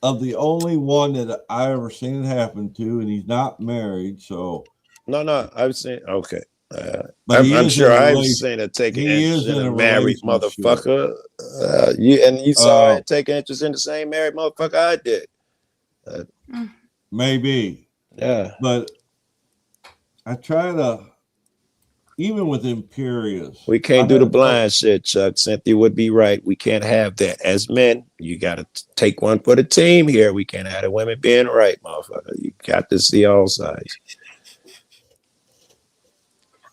of the only one that I ever seen it happen to, and he's not married, so. No, I've seen. Okay, But I'm, he I'm is sure in a I've rela- seen her take an he interest is in in a a married relationship. motherfucker. You saw her take interest in the same married motherfucker I did. Maybe, Yeah. but I try to, even with Imperious. We can't I do the have- blind shit, Chuck. Cynthia would be right. We can't have that. As men, you got to take one for the team here. We can't have the women being right, motherfucker. You got to see all sides.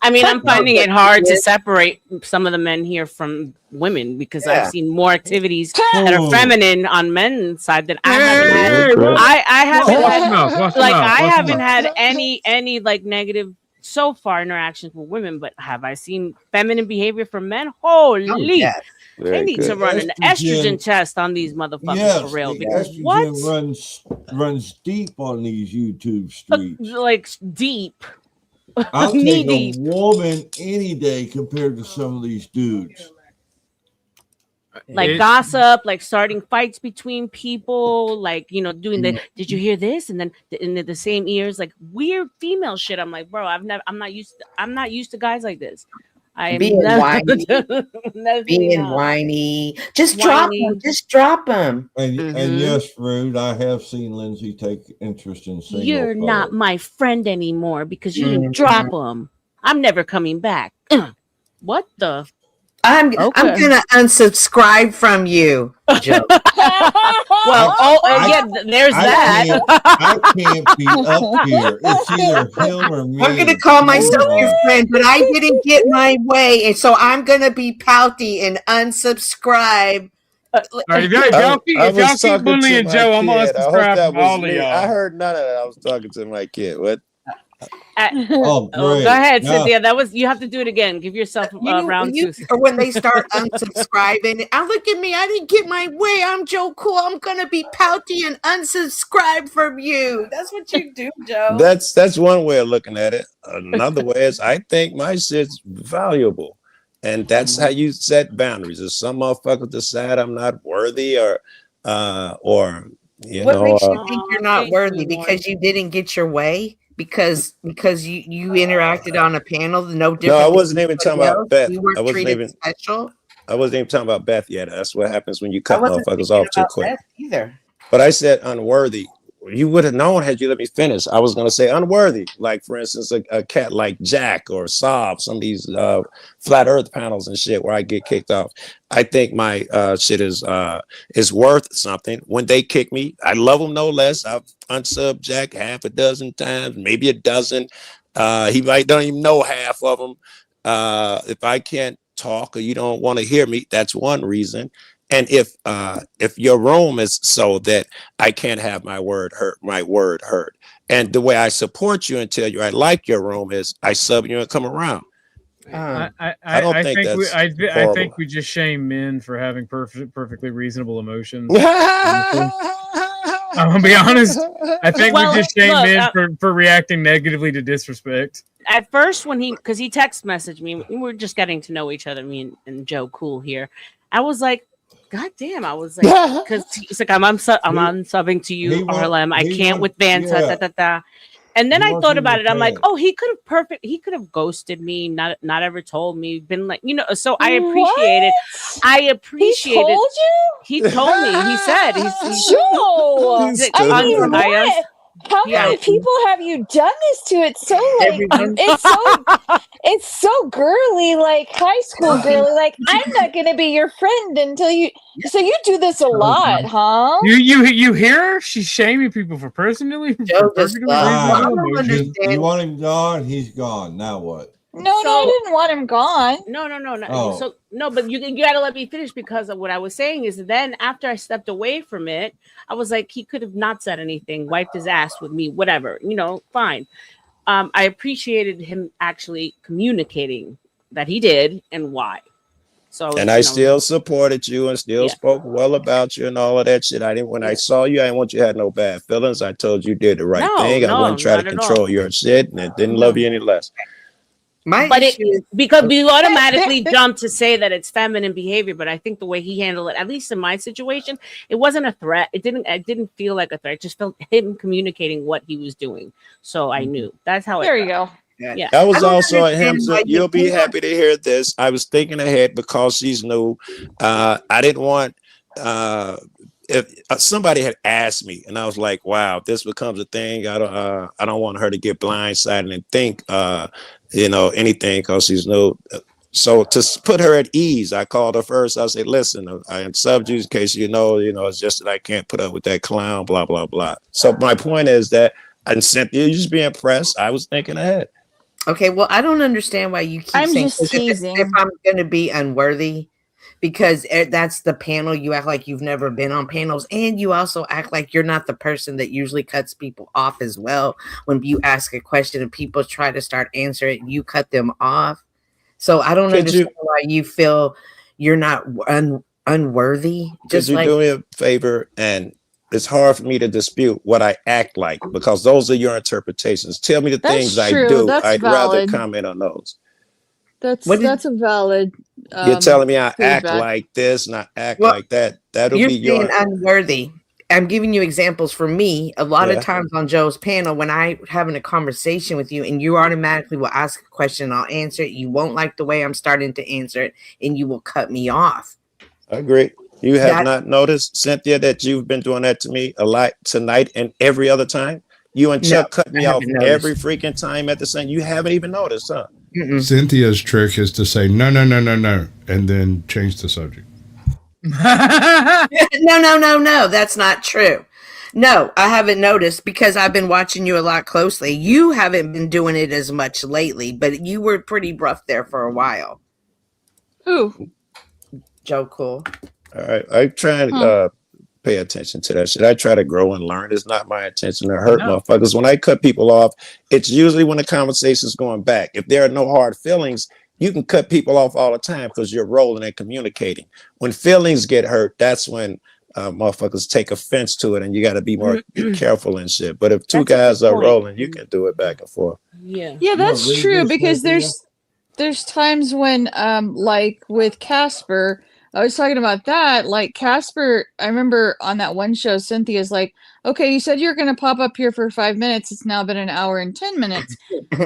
I mean, I'm finding it hard to separate some of the men here from women because Yeah. I've seen more activities that are Ooh. feminine on men's side that I Hey, haven't had. hey, Correct. I haven't watch had, your mouth, watch your like mouth, I watch your haven't mouth. had any like negative so far interactions with women, but have I seen feminine behavior from men? Holy, Oh, yes. they Very need to good. run an Estrogen- estrogen test on these motherfuckers Yes, for real. the Because estrogen what? runs deep on these YouTube streets. Like deep. I'll knee take deep. a woman any day compared to some of these dudes. Like It- gossip, like starting fights between people, like doing the did you hear this? And then in the same ears, like weird female shit. I'm like, bro, I'm not used to guys like this. I am Being never- whiny. never- Being no. whiny. Just drop Whiny. them. Just drop them. And Mhm. yes, Rude, I have seen Lindsay take interest in single You're not fellas. my friend anymore because you didn't Mhm. drop them. I'm never coming back. What the? I'm Okay. gonna unsubscribe from you, Joe. Well, there's I that. I can't be up here. It's either him or me. I'm gonna call myself Move your on. friend, but I didn't get my way, and so I'm gonna be pouty and unsubscribe. All right, if y'all keep talking bullying to Joe, my I'm gonna kid. I hope unsubscribe that from was all of me. y'all. I heard none of that. I was talking to my kid. What? Oh, Oh, great. go ahead, Now, Cynthia. That was you have to do it again. Give yourself round two. Or when they start unsubscribing, look at me. I didn't get my way. I'm Joe Cool. I'm gonna be pouty and unsubscribe from you. That's what you do, Joe. That's one way of looking at it. Another way is I think my shit's valuable. And that's how you set boundaries. If some motherfucker decide I'm not worthy or you What know makes you think you're not thank worthy? you, Lord. Because you didn't get your way? Because you interacted on a panel no different. No, I than wasn't even talking everybody about else? Beth. You weren't I wasn't treated even special. I wasn't even talking about Beth yet. That's what happens when you I cut wasn't motherfuckers thinking off too about quick. Beth either. But I said unworthy. You would have known had you let me finish. I was going to say unworthy. Like, for instance, a cat like Jack or Saab, some of these flat earth panels and shit where I get kicked off. I think my shit is worth something. When they kick me, I love them no less. I've unsubbed Jack half a dozen times, maybe a dozen. He might don't even know half of them. If I can't talk or you don't want to hear me, that's one reason. And if your room is so that I can't have my word heard, and the way I support you and tell you I like your room is I sub you and come around. Uh, I don't think that's I horrible. think we just shame men for having perfectly reasonable emotions. I'm gonna be honest. I think Well, we just shame look, men for reacting negatively to disrespect. At first, because he text messaged me, we were just getting to know each other, me and Joe Cool here. I was like, God damn! I was like, because he's like, I'm unsubbing to you, he want- RLM. I he can't want- with Vanta, yeah. da da da. And then He I wants thought you about to it. I'm like, pay. oh, he could have ghosted me, not ever told me, been like, so I appreciate it. I appreciate He told it. you? He told me. He said he's Joe! He's like, I mean, stupid. what? How Yeah. many people have you done this to? It's so like Everyone. it's so girly, like high school girly. Like I'm not gonna be your friend until you. So you do this a lot, huh? You hear her? She's shaming people for personally. Joe for just perfectly loves- reasonable I don't emotions. understand. You want him gone? He's gone. Now what? No, I didn't want him gone. No. Oh. So no, but you got to let me finish because of what I was saying is then after I stepped away from it, I was like, he could have not said anything, wiped his ass with me, whatever, fine. I appreciated him actually communicating that he did and why. So And I still supported you and still spoke well about you and all of that shit. When I saw you, I didn't want you to have no bad feelings. I told you did the right No, thing. I no, wouldn't try to not at control all. your shit and it didn't love you any less. But because we automatically jump to say that it's feminine behavior, but I think the way he handled it, at least in my situation, it wasn't a threat. It didn't feel like a threat. It just felt him communicating what he was doing. So I knew that's how. There you go. Yeah. That was I don't also a him. understand why You'll be you- happy to hear this. I was thinking ahead because she's new. I didn't want if somebody had asked me, and I was like, "Wow, if this becomes a thing, I don't want her to get blindsided and think, anything because she's no." So to put her at ease, I called her first. I said, "Listen, I am subbed you in case it's just that I can't put up with that clown, blah blah blah." So my point is that, and Cynthia, you just being pressed. I was thinking ahead. Okay, well, I don't understand why you keep I'm saying just teasing. if I'm going to be unworthy, because that's the panel. You act like you've never been on panels, and you also act like you're not the person that usually cuts people off as well. When you ask a question and people try to start answering it, you cut them off. So I don't understand why you feel you're not unworthy. Just you do me a favor, and it's hard for me to dispute what I act like because those are your interpretations. Tell me the things I do. I'd rather comment on those. That's a valid. You're telling me I act like this and I act like that. That'll be your unworthy. I'm giving you examples for me. A lot of times on Joe's panel, when I having a conversation with you and you automatically will ask a question, I'll answer it. You won't like the way I'm starting to answer it, and you will cut me off. I agree. You have not noticed, Cynthia, that you've been doing that to me a lot tonight and every other time? You and Chuck cut me off every freaking time at the same. You haven't even noticed, huh? Cynthia's trick is to say no, and then change the subject. No, that's not true. No, I haven't noticed because I've been watching you a lot closely. You haven't been doing it as much lately, but you were pretty rough there for a while. Who? Joe Cool. All right, I try to pay attention to that shit. I try to grow and learn. It's not my intention to hurt motherfuckers. When I cut people off, it's usually when the conversation's going back. If there are no hard feelings, you can cut people off all the time because you're rolling and communicating. When feelings get hurt, that's when motherfuckers take offense to it, and you got to be more careful and shit. But if two guys are rolling, you can do it back and forth. Yeah, that's true because there's times when like with Casper, I was talking about that. Like Casper, I remember on that one show, Cynthia's like, "Okay, you said you're going to pop up here for 5 minutes. It's now been an hour and 10 minutes."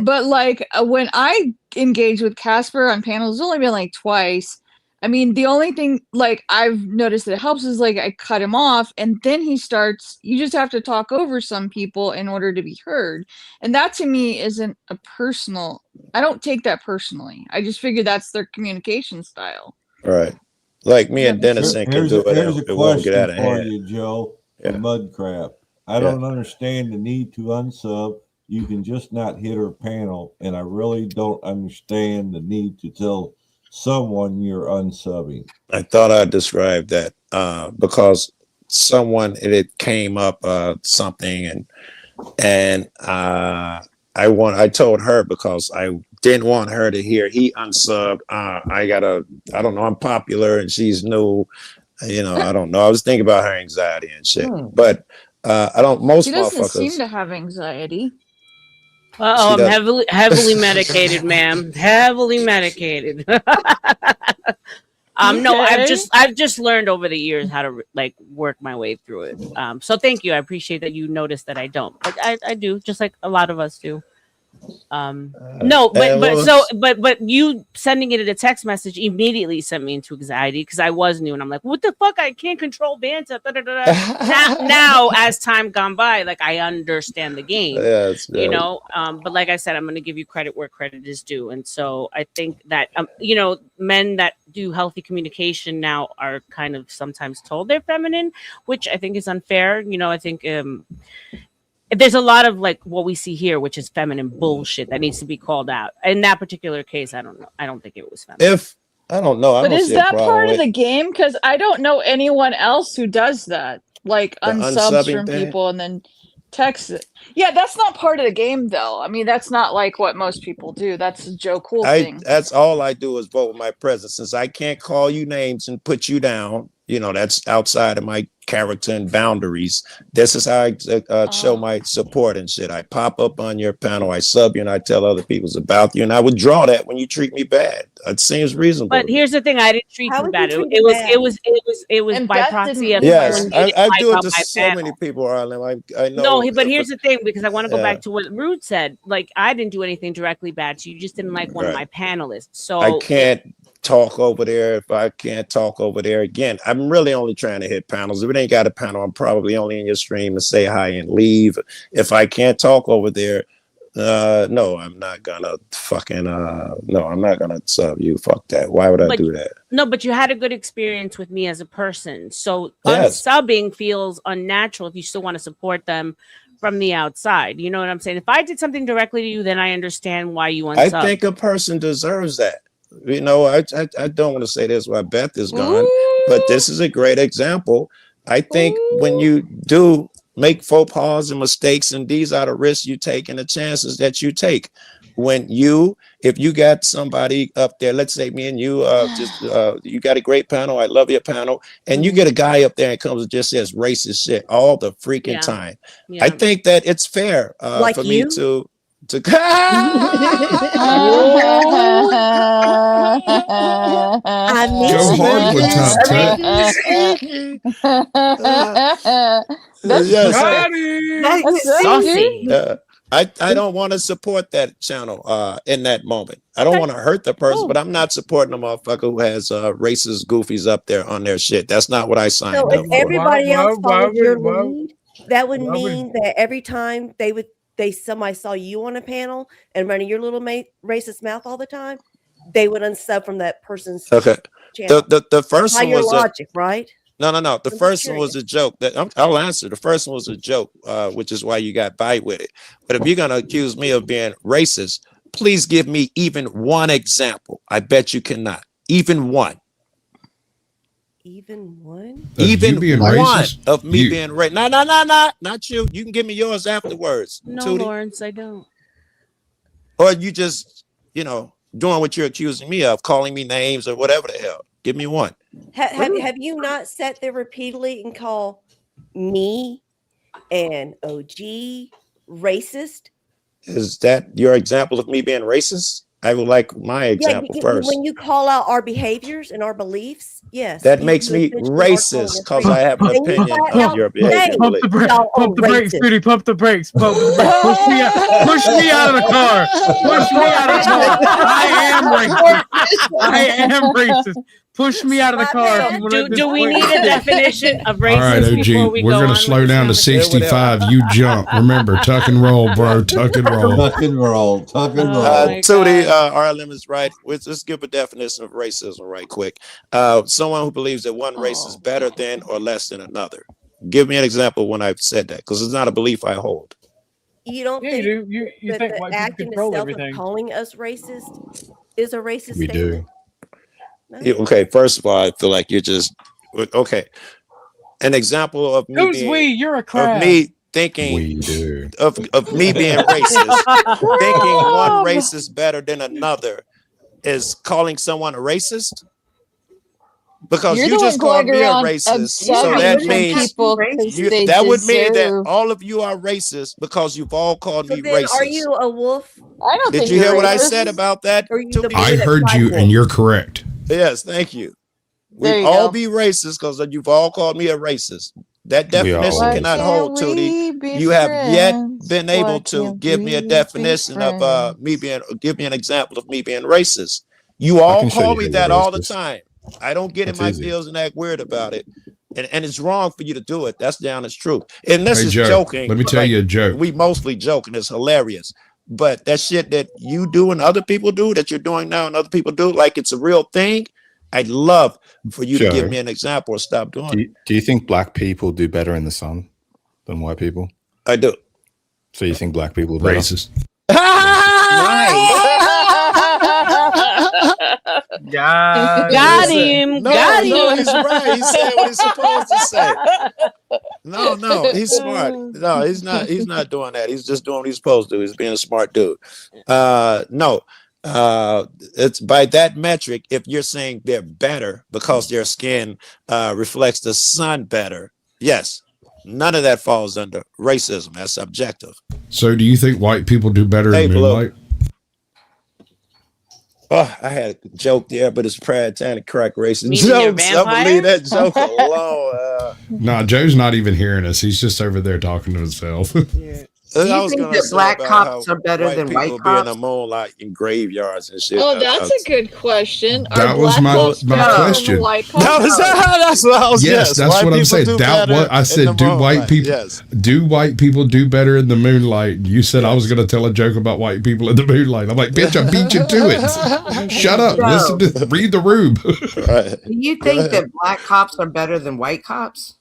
But like when I engage with Casper on panels, it's only been like twice. I mean, the only thing like I've noticed that helps is like I cut him off, and then he starts. You just have to talk over some people in order to be heard, and that to me isn't a personal. I don't take that personally. I just figure that's their communication style. Right. Like me and Dennison can do it. Here's a it won't get out of question for hand. you, Joe. Mud crap. I don't understand the need to unsub. You can just not hit her panel, and I really don't understand the need to tell someone you're unsubbing. I thought I described that because it came up something and I told her because I didn't want her to hear he unsubbed. I don't know, I'm popular and she's new. I don't know. I was thinking about her anxiety and shit. But I don't most She doesn't motherfuckers seem to have anxiety. I'm heavily medicated, ma'am. Heavily medicated. No, I've just learned over the years how to like work my way through it. So thank you. I appreciate that you noticed that I don't. But I do, just like a lot of us do. No, but you sending it in a text message immediately sent me into anxiety because I was new and I'm like, what the fuck? I can't control Vanta. Now, as time gone by, like I understand the game, but like I said, I'm going to give you credit where credit is due. And so I think that, men that do healthy communication now are kind of sometimes told they're feminine, which I think is unfair. I think, there's a lot of like what we see here, which is feminine bullshit that needs to be called out. In that particular case, I don't know. I don't think it was feminine. I don't know. But is that part of the game? Because I don't know anyone else who does that. Like unsubs from people and then text it. Yeah, that's not part of the game though. I mean, that's not like what most people do. That's a Joe Cool thing. That's all I do is vote with my presence. Since I can't call you names and put you down, that's outside of my character and boundaries. This is how I show my support and shit. I pop up on your panel, I sub you, and I tell other people about you, and I withdraw that when you treat me bad. It seems reasonable. But here's the thing: I didn't treat you bad. It was by proxy. Yes, I do it to so many people, Arlen. I know. No, but here's the thing, because I want to go back to what Rude said. Like, I didn't do anything directly bad to you. You just didn't like one of my panelists. So I can't talk over there, if I can't talk over there, again, I'm really only trying to hit panels. If it ain't got a panel, I'm probably only in your stream to say hi and leave. If I can't talk over there, no, I'm not gonna fucking no, I'm not gonna sub you. Fuck that. Why would I But do that? no, but you had a good experience with me as a person. So Yes. unsubbing feels unnatural if you still want to support them from the outside. You know what I'm saying? If I did something directly to you, then I understand why you I unsub. think a person deserves that. You know, I don't want to say this while Beth is gone, but this is a great example. I think when you do make faux pas and mistakes, and these are the risks you take and the chances that you take. If you got somebody up there, let's say me and you, you got a great panel. I love your panel. And you get a guy up there and comes and just says racist shit all the freaking time. Yeah. I think that it's fair Like for you? me to I Go miss hard with Top Tut. That's Yes. that's Saucy. I don't want to support that channel in that moment. I don't want to hurt the person, but I'm not supporting a motherfucker who has racist goofies up there on their shit. That's not what I signed So up if for. everybody else followed your why- lead, that would why would- mean that every time somebody saw you on a panel and running your little racist mouth all the time, they would unsub from that person's Okay. channel. The first By one your was logic, right? No. The I'm just first one was a joke. I'll answer. The first one was a joke, which is why you got by with it. But if you're gonna accuse me of being racist, please give me even one example. I bet you cannot. Even one. Even one? Of you Even being one racist? of me You- being racist. No, not you. You can give me yours afterwards. No, Tootie. Lawrence, I don't. Or you just, doing what you're accusing me of, calling me names or whatever the hell. Give me one. Have you not sat there repeatedly and call me and OG racist? Is that your example of me being racist? I would like my example first. When you call out our behaviors and our beliefs, yes. That you makes me essentially are calling us racist because I racist. have an And you opinion flat on out your say, behavior. Pump the brakes. y'all are Pump the brakes, racist. Tootie. Pump the brakes. Pump the brakes. Push me out. Push me out of the car. Push me out of the car. I am racist. I am racist. Push me out of the car. if you wanna at this Do we point. need a definition of All racist right, before OG, we we're go going on to slow with down to this? 65. You jump. Remember, tuck and roll, bro. Tuck and roll. Tuck and roll. Tuck and roll. my Tootie, God. RLM is right. Let's give a definition of racism right quick. Someone who believes that one race is better than or less than another. Give me an example when I've said that, because it's not a belief I hold. You don't Yeah, you think do. You that think the white people act in control itself everything. of calling us racist is a racist We do. statement? No? Yeah, okay, first of all, I feel like you're just okay. An example of me Who's being we? You're a of crab. me thinking We do. of me being racist, thinking one race is better than another is calling someone a racist? Because You're you the just one called going me a around racist, so upsetting that some means people 'cause they that would mean that deserve- all of you are racist because you've all called So me then, racist. are you a wolf? I don't Did think you you're hear what I racist. said about that? Or are you the Tootie? I boy that heard cried you, wolf? and you're correct. Yes, thank you. There We you all go. be racist because you've all called me a racist. That We are definition all Why cannot can't hold, we Tootie. be You have yet friends? been Why able to can't give me a we be definition of friends? me being, give me an example of me being racist. You I all can show call you me who that you're all the racist. time. I don't get in That's my easy. feels and act weird about it. And it's wrong for you to do it. That's down as truth. And this Hey, is Joe, joking. let me tell like, you a joke. we mostly joke and it's hilarious. But that shit that you do and other people do, that you're doing now and other people do, like it's a real thing. I'd love for you to give Joe, me an example or stop doing Do it. you think black people do better in the sun than white people? I do. So you think black people are better? Racist. God. Got Listen, him. No, Got no, him. he's right. He's saying what he's supposed to say. No, he's smart. No, he's not. He's not doing that. He's just doing what he's supposed to. He's being a smart dude. No, it's by that metric. If you're saying they're better because their skin reflects the sun better, yes, none of that falls under racism. That's subjective. So, do you think white people do better Hey, in Blue. Moonlight? Oh, I had a joke there, but it's Prad trying to crack racist Meaning you're a jokes. I believe vampire? that joke alone. Nah, Joe's not even hearing us. He's just over there talking to himself. Do you I was think gonna that say black about cops how are better white than white people be in the cops? moonlight in graveyards and shit. Oh, that's a good question. Are That was black my cops my better than the question. white That was cops? that's what I was. Yes, that's white what I'm people saying. do That better what I in said. the Do white moonlight. people? Yes. Do white people do better in the moonlight? You said I was going to tell a joke about white people in the moonlight. I'm like, bitch, I beat you to it. Shut up. So, Listen to read the room. Right. do you Go think ahead. that black cops are better than white cops?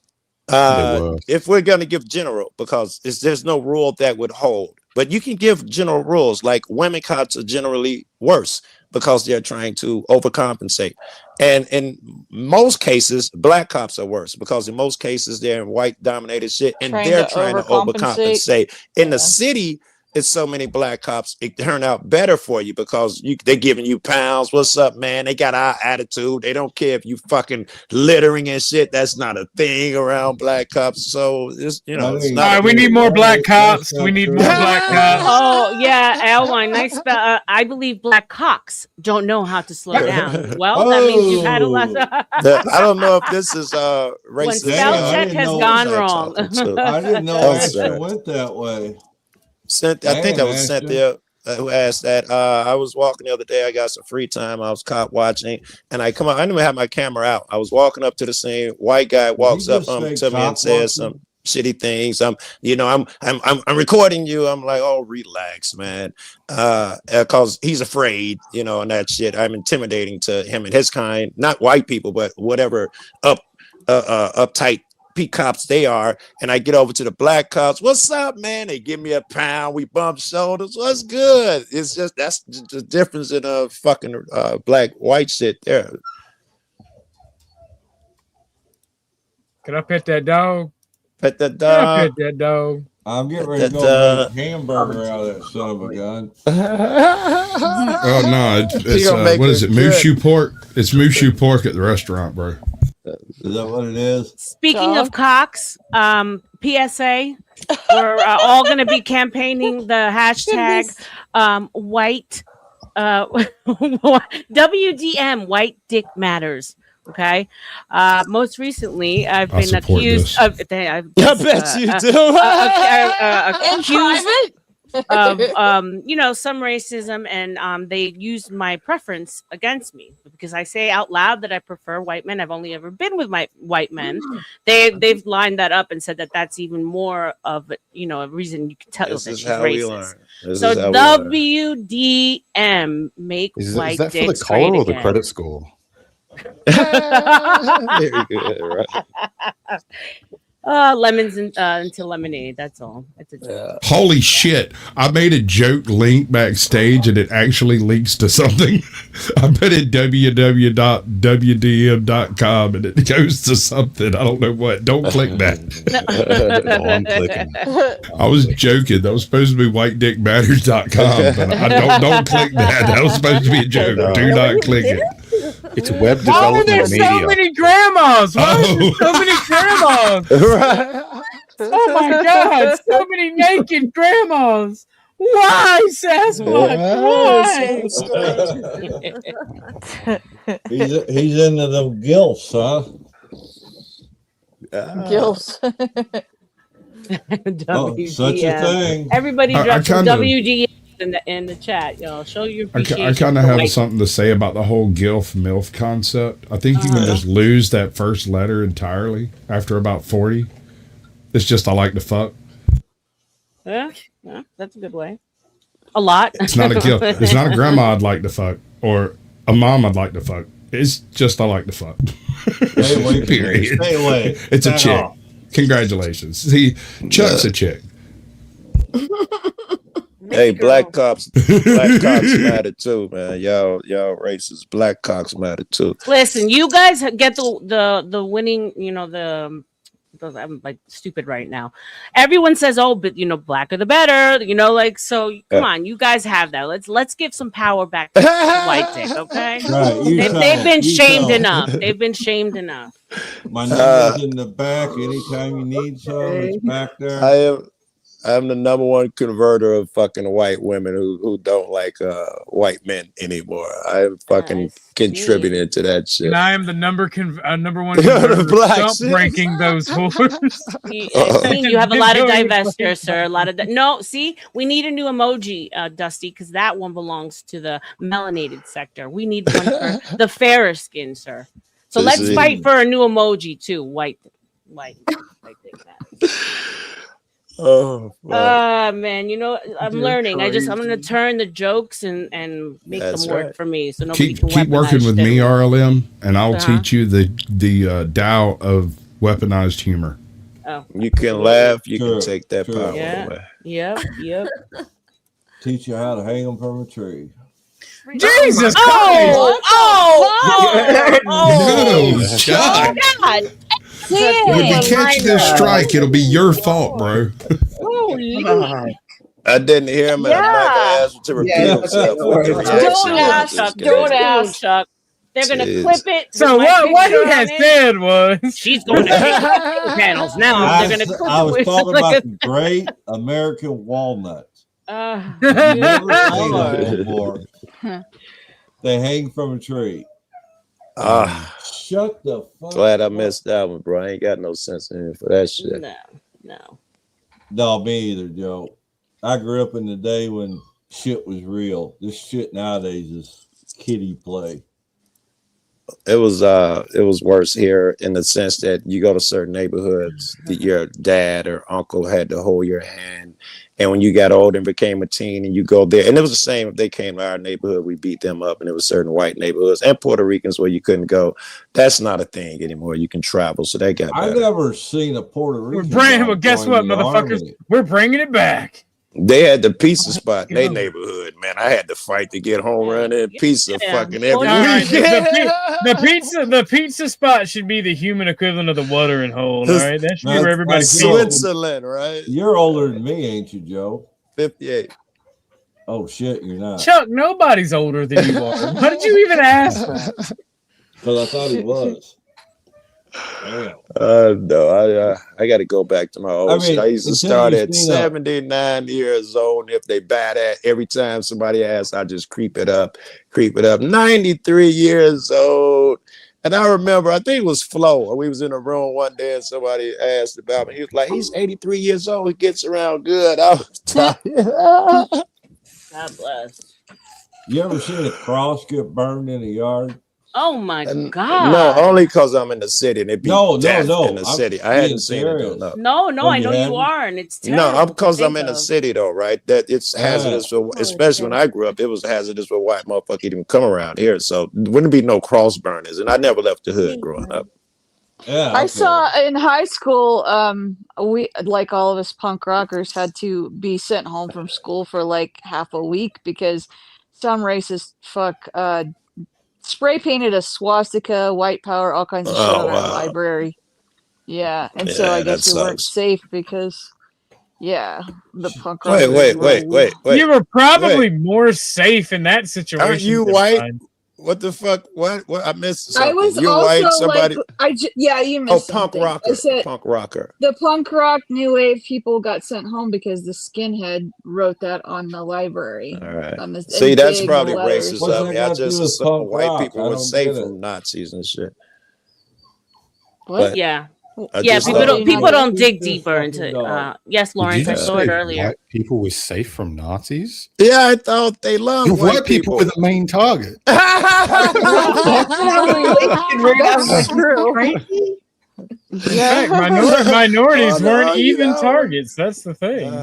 They were. If we're going to give general, because there's no rule that would hold, but you can give general rules like women cops are generally worse because they're trying to overcompensate. And in most cases, black cops are worse because in most cases they're in white dominated shit and Trying they're to trying to overcompensate. overcompensate. In the Yeah. city, it's so many black cops, it turned out better for you because they're giving you pounds. What's up, man? They got our attitude. They don't care if you fucking littering and shit. That's not a thing around black cops. So it's it's All not. right, we need more black cops. We need more black cops. Oh yeah, Alwine, nice spell. I believe black cocks don't know how to slow down. Well, that means you've had a lot. I don't know if this is When racist. spell I check didn't has know gone Sex wrong. talking, too. I didn't know I'm Ashton sorry. went that way. I think that Damn, was Ashton. Cynthia who asked that. I was walking the other day. I got some free time. I was cop watching, and I come on. I didn't even have my camera out. I was walking up to the scene. White guy walks up just say to me and cop says watching? some shitty things. I'm recording you. I'm like, oh, relax, man, because he's afraid, and that shit. I'm intimidating to him and his kind, not white people, but whatever uptight P cops they are. And I get over to the black cops. What's up, man? They give me a pound. We bump shoulders. What's good? It's just that's the difference in fucking black white shit there. Can I pet that dog? Pet the Can I dog. pet that dog? I'm getting ready to That, go make hamburger out of that son of a gun. Oh no, it's gonna make what is it it? good. Mooshu pork. It's Mooshu pork at the restaurant, bro. Is that what it is? Speaking of cocks, PSA, we're all going to be campaigning the hashtag white WDM, white dick matters. Okay. Most recently, I've I been support accused this. of. I bet you do. Accused of some racism, and they used my preference against me because I say out loud that I prefer white men. I've only ever been with my white men. They've lined that up and said that that's even more of a reason you can tell This that is she's how we racist. learn. This So is how we learn. WDM, make Is white that for the dicks collar great or the again. credit score? Very good, right? Lemons into lemonade. That's all. It's a joke. Holy shit. I made a joke link backstage and it actually links to something. I put in www.wdm.com and it goes to something. I don't know what. Don't click that. Oh, I'm clicking. I was joking. That was supposed to be whitedickmatters.com, but I don't click that. That was supposed to be a joke. Do not click it. It's web Why are there development so media. many grandmas? Why are there so many grandmas? Oh my God! So many naked grandmas. Why, Sasquatch? Why? He's into them gilfs, huh? Gills. Oh, such a thing. Everybody I drop some kinda- WDM in the chat, y'all. Show your I appreciation. kind of for have white- something to say about the whole GILF MILF concept. I think you can just lose that first letter entirely after about 40. It's just I like to fuck. Yeah, that's a good way. A lot. It's not a GILF. It's not a grandma I'd like to fuck or a mom I'd like to fuck. It's just I like to fuck. Stay away from me. Period. Stay away. It's a Back chick. off. Congratulations. See, Chuck's a chick. Hey, black cops matter too, man. Y'all racist. Black cops matter too. Listen, you guys get the winning. I'm like stupid right now. Everyone says, "Oh, but blacker the better." So come on, you guys have that. Let's give some power back to white dick, okay? Right, you They've tell been them, you shamed tell them. enough. They've been shamed enough. My number's in the back. Anytime you need some, it's back there. I'm the number one converter of fucking white women who don't like white men anymore. I'm fucking contributing to that shit. And I am the number one You're the converter black of shit. ranking those whores. You have a lot of divestors, sir. A lot of no. See, we need a new emoji, Dusty, because that one belongs to the melanated sector. We need one for the fairer skin, sir. So let's fight for a new emoji too. White. I think that. Oh man, you know I'm learning. I'm gonna turn the jokes and make them work for me, so nobody can keep working with me, RLM, and I'll teach you the Tao of weaponized humor. Oh, you can laugh, you can take that power away. Yep. Teach you how to hang them from a tree. Jesus Christ! Oh, God. When we catch this strike, it'll be your fault, bro. I didn't hear him, and I'm not gonna ask him to repeat himself. Don't ask, Chuck. They're gonna clip it. So what he had said was she's going to hit panels now. They're gonna clip I was it talking about the great American walnuts. They hang from a tree. Shut the fuck Glad I missed that one, bro. I ain't got no sense in it for that shit. No, me either, Joe. I grew up in the day when shit was real. This shit nowadays is kiddie play. It was worse here in the sense that you go to certain neighborhoods that your dad or uncle had to hold your hand, and when you got older and became a teen and you go there, and it was the same if they came to our neighborhood, we beat them up, and there was certain white neighborhoods and Puerto Ricans where you couldn't go. That's not a thing anymore. You can travel, so that got better. I never seen a Puerto Rican. Well, guess what, motherfuckers? We're bringing it back. They had the pizza spot in their neighborhood, man. I had to fight to get home running pizza fucking every Right, week. the pizza spot should be the human equivalent of the watering hole. All right, that should be where everybody goes. Switzerland, right? You're older than me, ain't you, Joe? 58. Oh shit, you're not. Chuck, nobody's older than you are. Why did you even ask? Because I thought he was. No, I got to go back to my old. I used to start at 79 years old. And if they bat at every time somebody asks, I just creep it up. 93 years old. And I remember, I think it was Flo. We was in a room one day and somebody asked about me. He was like, he's 83 years old. He gets around good. I was tired. God bless. You ever seen a cross get burned in a yard? Oh my God! No, only because I'm in the city and it be death in the I'm city. I hadn't seen it though. No, I know you are, and it's terrible. No, I'm because I'm in the city though, right? That it's hazardous for, especially when I grew up. It was hazardous for white motherfucker even come around here. So wouldn't be no cross burners, and I never left the hood growing up. Yeah, I saw in high school, we, like all of us punk rockers, had to be sent home from school for like half a week because some racist fuck spray painted a swastika, white power, all kinds of shit on our library. Yeah, and so I guess we weren't safe because, the punk rockers. Wait. You were probably more safe in that situation. Aren't you white? What the fuck? What? I missed something. I was You're also white. Somebody. You missed punk something. rocker. I said, punk rocker. The punk rock new wave people got sent home because the skinhead wrote that on the library. All right. See, that's probably letters. racist of me. I just assumed white people were safe from Nazis and shit. What? But Yeah. Yeah, people don't dig deeper into. Yes, Lawrence, I saw it earlier. White people were safe from Nazis. Yeah, I thought they loved white people were the main target. That's true. Minorities weren't even targets. That's the thing.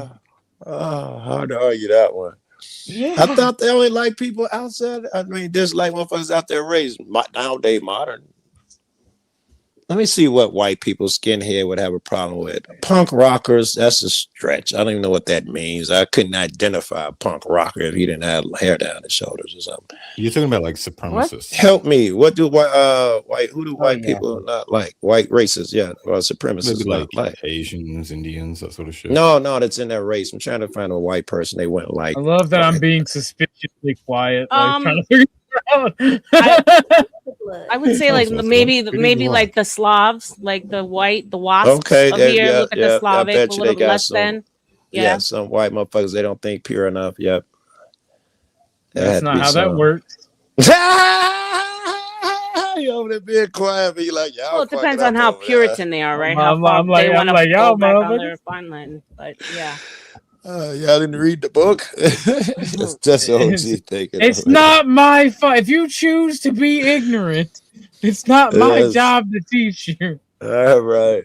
Hard to argue that one. I thought they only like people outside. I mean, there's like motherfuckers out there raised nowadays modern. Let me see what white people skinhead would have a problem with. Punk rockers, that's a stretch. I don't even know what that means. I couldn't identify a punk rocker if he didn't have hair down his shoulders or something. You're talking about like supremacists. Help me. What do white people not like? White racists, or supremacists Maybe not like. Asians, Indians, that sort of shit. No, that's in that race. I'm trying to find a white person they wouldn't like. I love that I'm being suspiciously quiet. Like, trying to figure I would say like maybe like the Slavs, like the wasps Okay, of here. Look at the Slavic, a little less than. Yeah. some white motherfuckers, they don't think pure enough. Yep. That's not how that works. You over there being quiet, be like, y'all. Well, it depends fucking on up how over Puritan they are, right? How I'm far like- they I'm want to like, go y'all back on motherfuckers. their fine line. But yeah. Y'all didn't read the book. That's OG thinking. It's not my fault. If you choose to be ignorant, it's not my Yes. job to teach you. All right.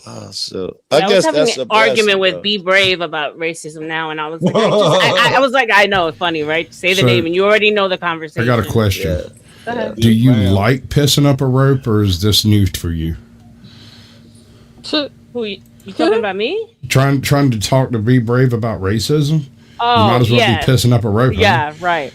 Oh, so I I was guess having that's an a blessing, argument with though. Be Brave about racism now, and I was like, I was like, I know, funny, right? Say the So, name, and you already know the I conversation. got a question. Go ahead. Do you like pissing up a rope, or is this new for you? Who you talking about me? Trying to talk to Be Brave about racism? Oh, you might as well yeah. be pissing up a rope. huh? Yeah, right,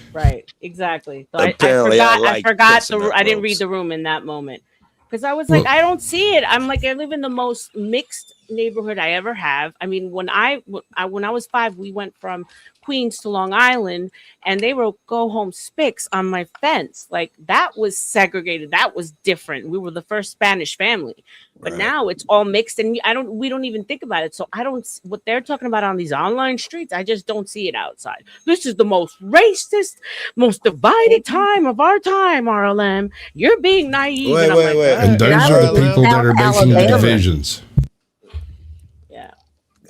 exactly. So Apparently, I forgot pissing the up I didn't ropes. read the room in that moment because I was like, I don't see it. I'm like, I live in the most mixed neighborhood I ever have. I mean, when I was 5, we went from Queens to Long Island, and they wrote "Go Home Spicks" on my fence. Like that was segregated. That was different. We were the first Spanish family, but now it's all mixed, and we don't even think about it. So I don't what they're talking about on these online streets. I just don't see it outside. This is the most racist, most divided time of our time, RLM. You're being naive. Wait, and I'm wait, like, wait. And those That are the was people that are making the Alabama. divisions.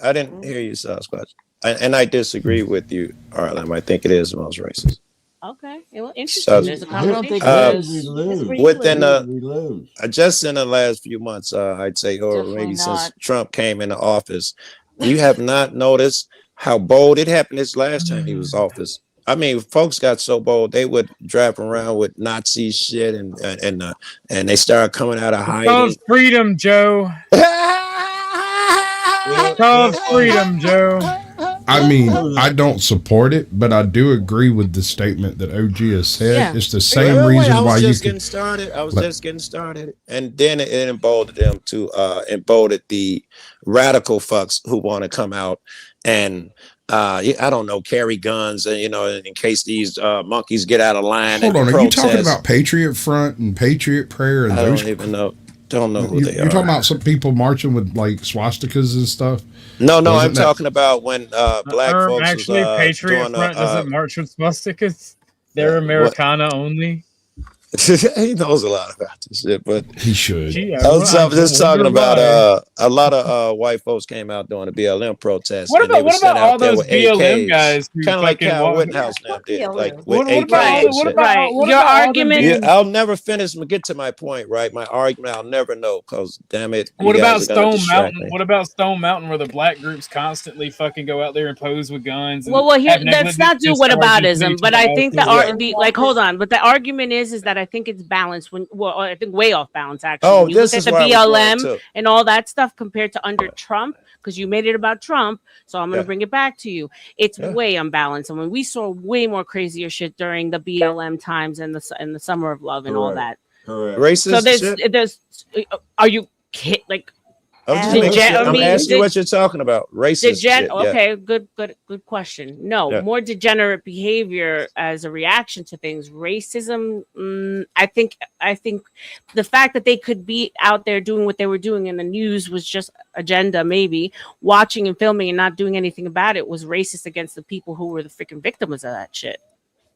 I didn't hear you, Sasquatch. And I disagree with you, Arlen. I think it is the most racist. Okay. Well, So, interesting. There's a conversation. within just in the last few months, I'd say, or Definitely maybe since not. Trump came into office, you have not noticed how bold it happened this last time he was office. I mean, folks got so bold they would drive around with Nazi shit and they started coming out of It's hiding. called freedom, Joe. It's called freedom, Joe. I mean, I don't support it, but I do agree with the statement that OG has said. Yeah. It's the same Wait, reason I was why you just can. getting started. I was Like- just getting started, and then it emboldened them to emboldened the radical fucks who want to come out and I don't know, carry guns and in case these monkeys get out of line. Hold and on, are you talking protest. about Patriot Front and Patriot Prayer and I those? don't even know. Don't know who they You're are. talking about some people marching with like swastikas and stuff. No, Wasn't I'm that- talking about when black folks Actually, was Patriot doing Front doesn't march with swastikas. They're what- Americana only. he knows a lot about this shit, but he should. Gee, I was just talking wonder about why. a lot of white folks came out during the BLM protests. What and they about- were what about sent out all there those with BLM AKs, guys who kind of like fucking Cal walk- Rittenhouse now did, like with What AKs about all and the- what shit. about- Right. what Your about all the argument. Yeah, I'll never finish. Get to my point, right? My argument, I'll never know, because damn it. you What about guys are gonna Stone distract Mountain? me. What about Stone Mountain, where the black groups constantly fucking go out there and pose with guns? And Well, here, have let's negligent not do discharges whataboutism, into but I think the hold on, but the argument is that I think it's balanced I think way off balance actually. Oh, When you this look is at the where I was going BLM to. and all that stuff compared to under Trump, because you made it about Trump, so I'm going to Yeah. bring it back to you. It's Yeah. way unbalanced. I mean, we saw way more crazier shit during the BLM times and the Summer of Love and all that. Correct. Racist So shit? there's are you like? I'm just Did making Jen- sure- I I'm asking asking did- what you're talking about. Racist shit. Yeah. Okay, good question. No, Yeah. more degenerate behavior as a reaction to things. Racism. I think the fact that they could be out there doing what they were doing in the news was just agenda. Maybe watching and filming and not doing anything about it was racist against the people who were the freaking victims of that shit.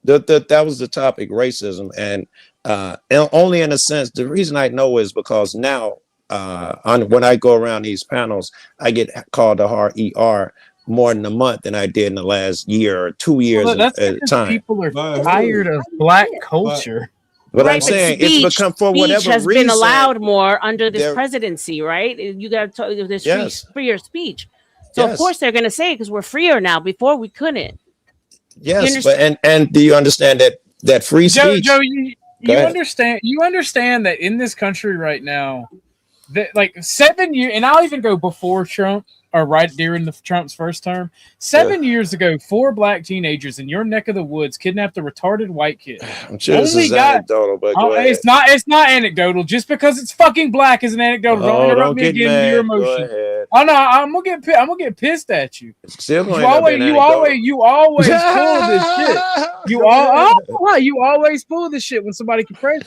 That was the topic, racism, and only in a sense. The reason I know is because now, when I go around these panels, I get called a hard ER more than a month than I did in the last year or 2 years Well, that's at a because time. people are tired of black culture. But Right, I'm saying it's speech- become for speech whatever has reason been allowed more under this there- presidency, right? You got to there's Yes. freer speech. So of Yes. course they're going to say because we're freer now. Before we couldn't. Yes, but and do you understand that free speech? Joe, you Go ahead. understand that in this country right now, that like 7 years, and I'll even go before Trump or right during Trump's first term. 7 years ago, 4 black teenagers in your neck of the woods kidnapped a retarded white kid. I'm sure this is anecdotal, but go ahead. It's not anecdotal. Just because it's fucking black is an anecdotal. Oh, Don't interrupt don't me get again with mad. your Go emotion. ahead. Oh no, I'm gonna get pissed at you. Still You gonna end up being you always pull this shit. You always pull this shit when somebody can pray.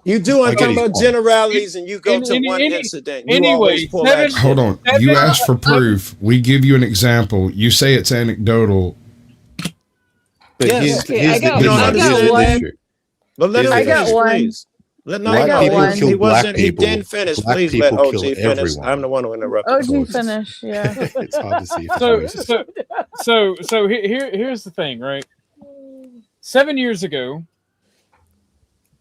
You do. I I'm get talking his about point. generalities, and you go to one incident. You anyway, always pull that shit. Hold on. You ask for proof. We give you an example. You say it's anecdotal. But Yes. Okay, I got- You don't I got understand one. that? But let him I got finish, one. please. Let no, I got no, one. he kill black wasn't. He people. didn't finish. Black Please let people OG kill finish. everyone. I'm the one who interrupted. OG finish, yeah. It's hard to see. So here's the thing, right? 7 years ago,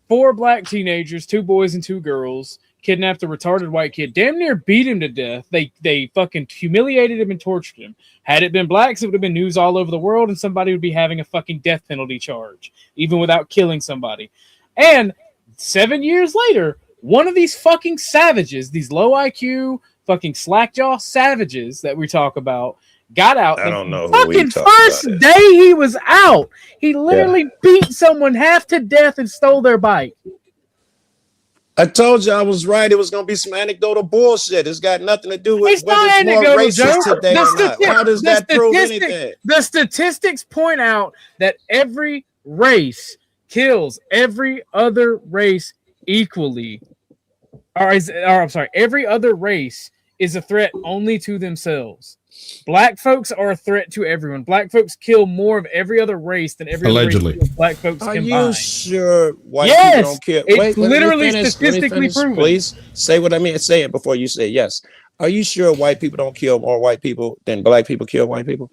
4 black teenagers, 2 boys and 2 girls, kidnapped a retarded white kid, damn near beat him to death. They fucking humiliated him and tortured him. Had it been blacks, it would have been news all over the world, and somebody would be having a fucking death penalty charge, even without killing somebody. And 7 years later, one of these fucking savages, these low IQ, fucking slackjaw savages that we talk about, got out. I don't know who we Fucking talking first about. day he was out, he literally beat someone half to death and stole their bike. I told you I was right. It was going to be some anecdotal bullshit. It's got nothing to do with It's whether not it's more anecdotal, racist Joe. today or not. How does that prove anything? The statistics point out that every race kills every other race equally. I'm sorry, every other race is a threat only to themselves. Black folks are a threat to everyone. Black folks kill more of every other race than every Allegedly. other race kills black folks Are combined. you sure white Yes, people don't care? it's let me literally finish, statistically proven. Please say what I mean. Say it before you say yes. Are you sure white people don't kill more white people than black people kill white people?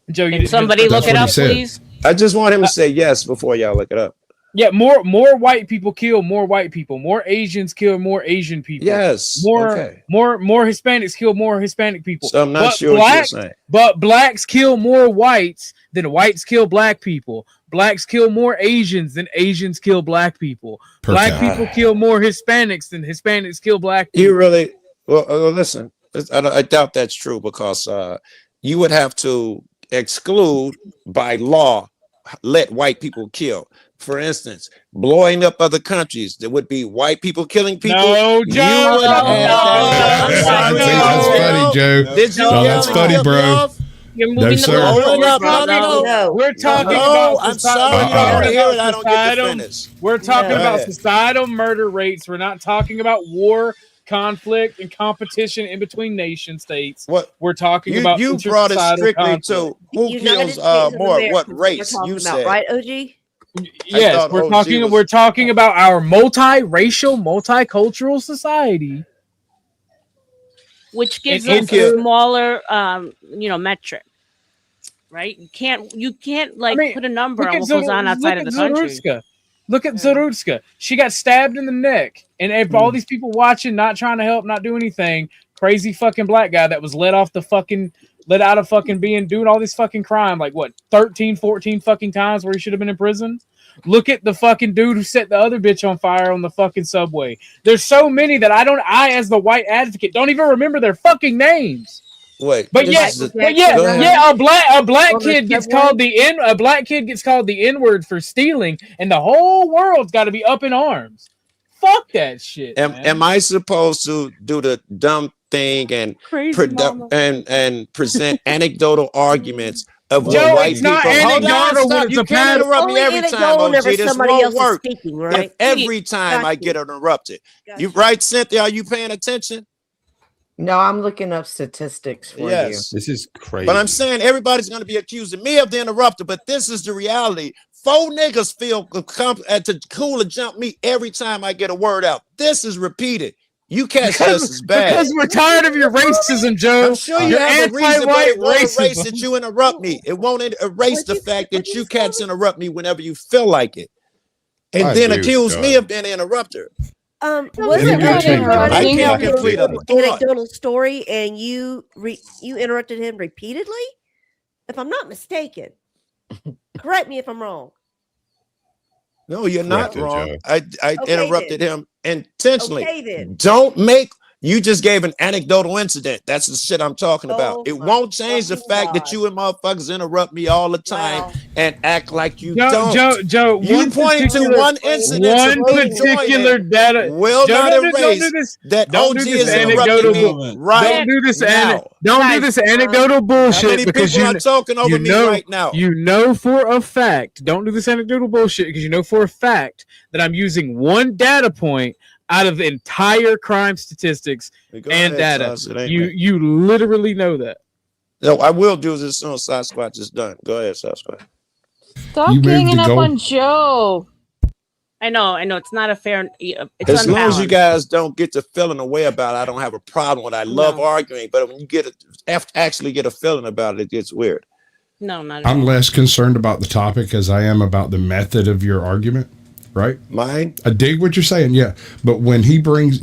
Joe, Can somebody look it up, please? I just want him to say yes before y'all look it up. Yeah, more white people kill more white people. More Asians kill more Asian people. Yes. More Okay. more Hispanics kill more Hispanic people. So I'm not But sure what you're saying. But blacks kill more whites than whites kill black people. Blacks kill more Asians than Asians kill black people. Black people kill more Hispanics than Hispanics kill black people. You really well listen. I doubt that's true because you would have to exclude by law let white people kill. For instance, blowing up other countries, there would be white people killing people. No, Joe. That's funny, Joe. Did you No, hear that's me funny, cut me bro. off? You're No, moving sir. the Hold up, No. We're talking No, about I'm sorry. You don't want to hear it. I don't get to finish. We're talking Go about ahead. societal murder rates. We're not talking about war, conflict, and competition in between nation states. What we're talking about? You brought it intersocietal strictly conflict. to who United kills States of more, America what is race? we're talking You about, said right, OG? Yes, thought we're OG talking. was- We're talking about our multiracial, multicultural society, Which gives And us who a kill- smaller, metric, right? You can't like I mean, put a number look on at what goes on outside of the country. Zarutska. Look at Zarutska. She got stabbed in the neck, and if all these people watching, not trying to help, not do anything, crazy fucking black guy that was let out of fucking being doing all this fucking crime, like what, 13, 14 fucking times where he should have been in prison. Look at the fucking dude who set the other bitch on fire on the fucking subway. There's so many that I as the white advocate don't even remember their fucking names. wait. But this yeah, is the- but yeah, Go ahead. yeah, a black On the kid gets subway? called a black kid gets called the N-word for stealing, and the whole world's got to be up in arms. Fuck that shit. man. Am I supposed to do the dumb thing and Crazy mama. and present anecdotal arguments of what Joe, white it's people? not Hold on, anecdotal when stop. it's You a can't pattern. interrupt me Only every time, anecdotal whenever OG. This somebody won't else is work. speaking, right? If every time I Gotcha. get interrupted, Gotcha. you right, Cynthia? Are you paying attention? No, I'm looking up statistics for Yes. This is crazy. But I'm saying everybody's going to be accusing me of the interrupter, but this is the reality. 4 niggas feel cool to jump me every time I get a word out. This is repeated. You catch this as bad. Because we're tired of your racism, Joe. I'm sure you Your have a reason, but anti-white it won't erase racism. that you interrupt me. It won't erase the fact that you cats interrupt me whenever you feel like it. And I then agree with accuse God. me of being an interrupter. Wasn't you that do change Ronnie I King can't told complete you a an thought. anecdotal story, and you interrupted him repeatedly? If I'm not mistaken, correct me if I'm wrong. No, you're not Corrected, wrong. Joe. I Okay, interrupted then. him intentionally. Okay, then. Don't make You just gave an anecdotal incident. That's the shit I'm talking about. Oh It my won't change the fucking fact that God. you and motherfuckers interrupt me all the time Wow. and act like you Joe, don't. Joe, You one pointed to particular- one incident one of me doing particular it data. will Joe, not don't erase do this. that Don't OG do this is interrupting anecdotal. me right Don't do this. now. Don't do this anecdotal How bullshit many because people you are talking over me know right now? you know for a fact. Don't do this anecdotal bullshit because you know for a fact that I'm using one data point out of the entire crime statistics Go and ahead, data. Sus, it ain't You me. you literally know that. No, I will do this as soon as Sasquatch is done. Go ahead, Sasquatch. Stop You moved ganging the up goal- on Joe. I know. It's not a fair. It's As long as you unbalanced. guys don't get to feeling a way about it, I don't have a problem with it. I love No. arguing, but when you actually get a feeling about it, it gets weird. No, not at I'm all. less concerned about the topic as I am about the method of your argument. Right? Mine? I dig what you're saying, yeah. But when he brings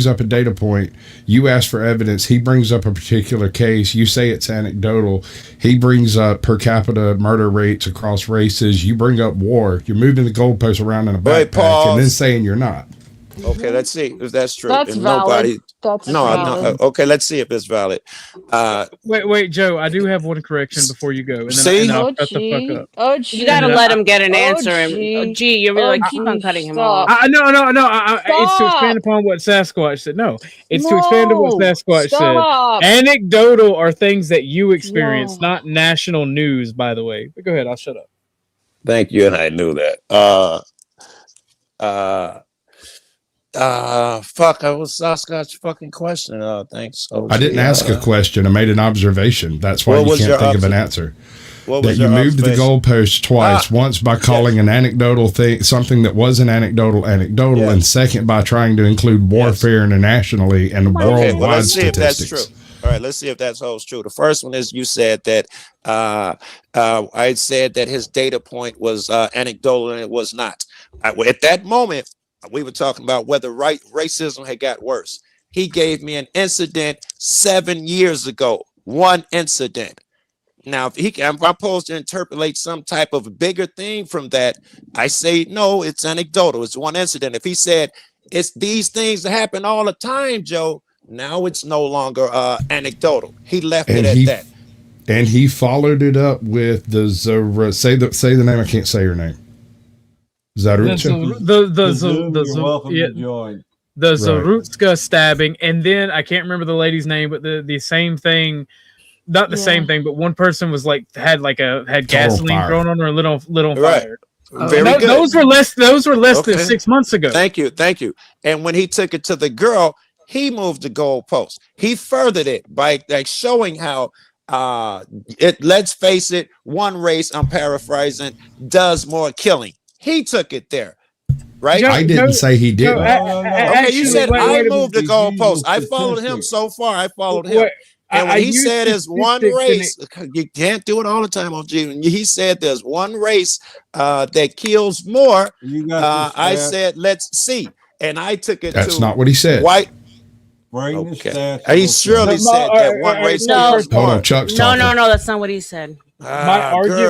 up a data point, you ask for evidence, he brings up a particular case, you say it's anecdotal, he brings up per capita murder rates across races, you bring up war, you're moving the goalposts around in a Wait, backpack and then pause. saying you're not. Okay, let's see if that's true. That's And valid. nobody. That's No, valid. okay, let's see if it's valid. Wait, Joe. I do have one correction before you go, and then, See? and then I'll Oh, shut the fuck gee. up. Oh, You gee. gotta And let him get an answer. And gee. gee, you really like keep on gee, cutting him stop. off. No. It's to expand upon what Sasquatch said. No, it's to expand on what No, Sasquatch stop. said. Anecdotal are things that you experience, No. not national news. By the way, but go ahead. I'll shut up. Thank you, and I knew that. Fuck, I was Sasquatch's fucking question. Thanks. I didn't ask a question, I made an observation. That's why What you was can't your think of an obser- answer. What That was you your moved the observation? goalpost twice. Once by calling an anecdotal thing something that wasn't anecdotal, Yes. and second by trying to include warfare internationally and Okay, worldwide well, let's see if that's statistics. true. All right, let's see if that holds true. The first one is you said that I said that his data point was anecdotal and it was not. At that moment, we were talking about whether racism had got worse. He gave me an incident 7 years ago. One incident. Now, if I'm supposed to interpolate some type of bigger thing from that, I say no, it's anecdotal. It's one incident. If he said it's these things that happen all the time, Joe, now it's no longer anecdotal. He left it at that. And he followed it up with the say the name. I can't say your name. Zarucha. You're welcome yeah, to join. the Zarutska stabbing, and then I can't remember the lady's name, but the same thing, not the same thing, but one person was like had gasoline fire. thrown on her and lit on Right. fire. Very good. Those were less Okay. than 6 months ago. Thank you. And when he took it to the girl, he moved the goalpost. He furthered it by like showing how let's face it, one race, I'm paraphrasing, does more killing. He took it there. Right? I didn't say he didn't. Okay, you said wait, I wait a moved the minute. goalpost. I These followed him statistics. so far. I followed him. Wait, And when I he used said it's one statistics race, you can't do it all the time on G. He said there's one race that kills more. You got the I stats. said, let's see. And I took it That's to not what he said. white. Bring the Okay. stats. He surely said that one race no. kills Hold more. on, Chuck's No, talking. no, that's not what he said. Girl,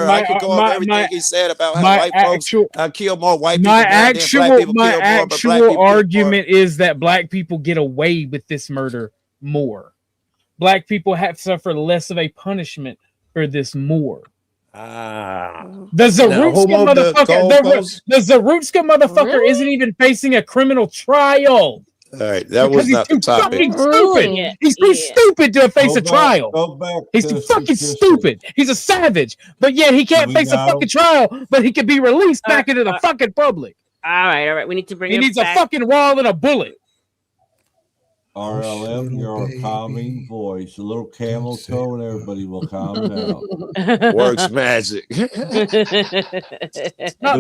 I could go over everything he said about how my white actual- folks kill more white people. My than black people my kill more, but black actual people kill more. argument is that black people get away with this murder more. Black people have to suffer less of a punishment for this more. The Now, who Zarutska moved the motherfucker, goalpost? the Zarutska motherfucker isn't even facing a criminal trial. All right, that was Because not the he's too topic. fucking stupid. Really? He's too stupid to face Go a back- trial. Go back. He's to too fucking statistics. stupid. He's a savage. But yet he can't We face a know. fucking trial, but he can be released back into the fucking public. All right. We need to bring He him needs back. a fucking wall and a bullet. RLM, your calming voice, a little camel toe, and everybody will calm down. Works magic. No,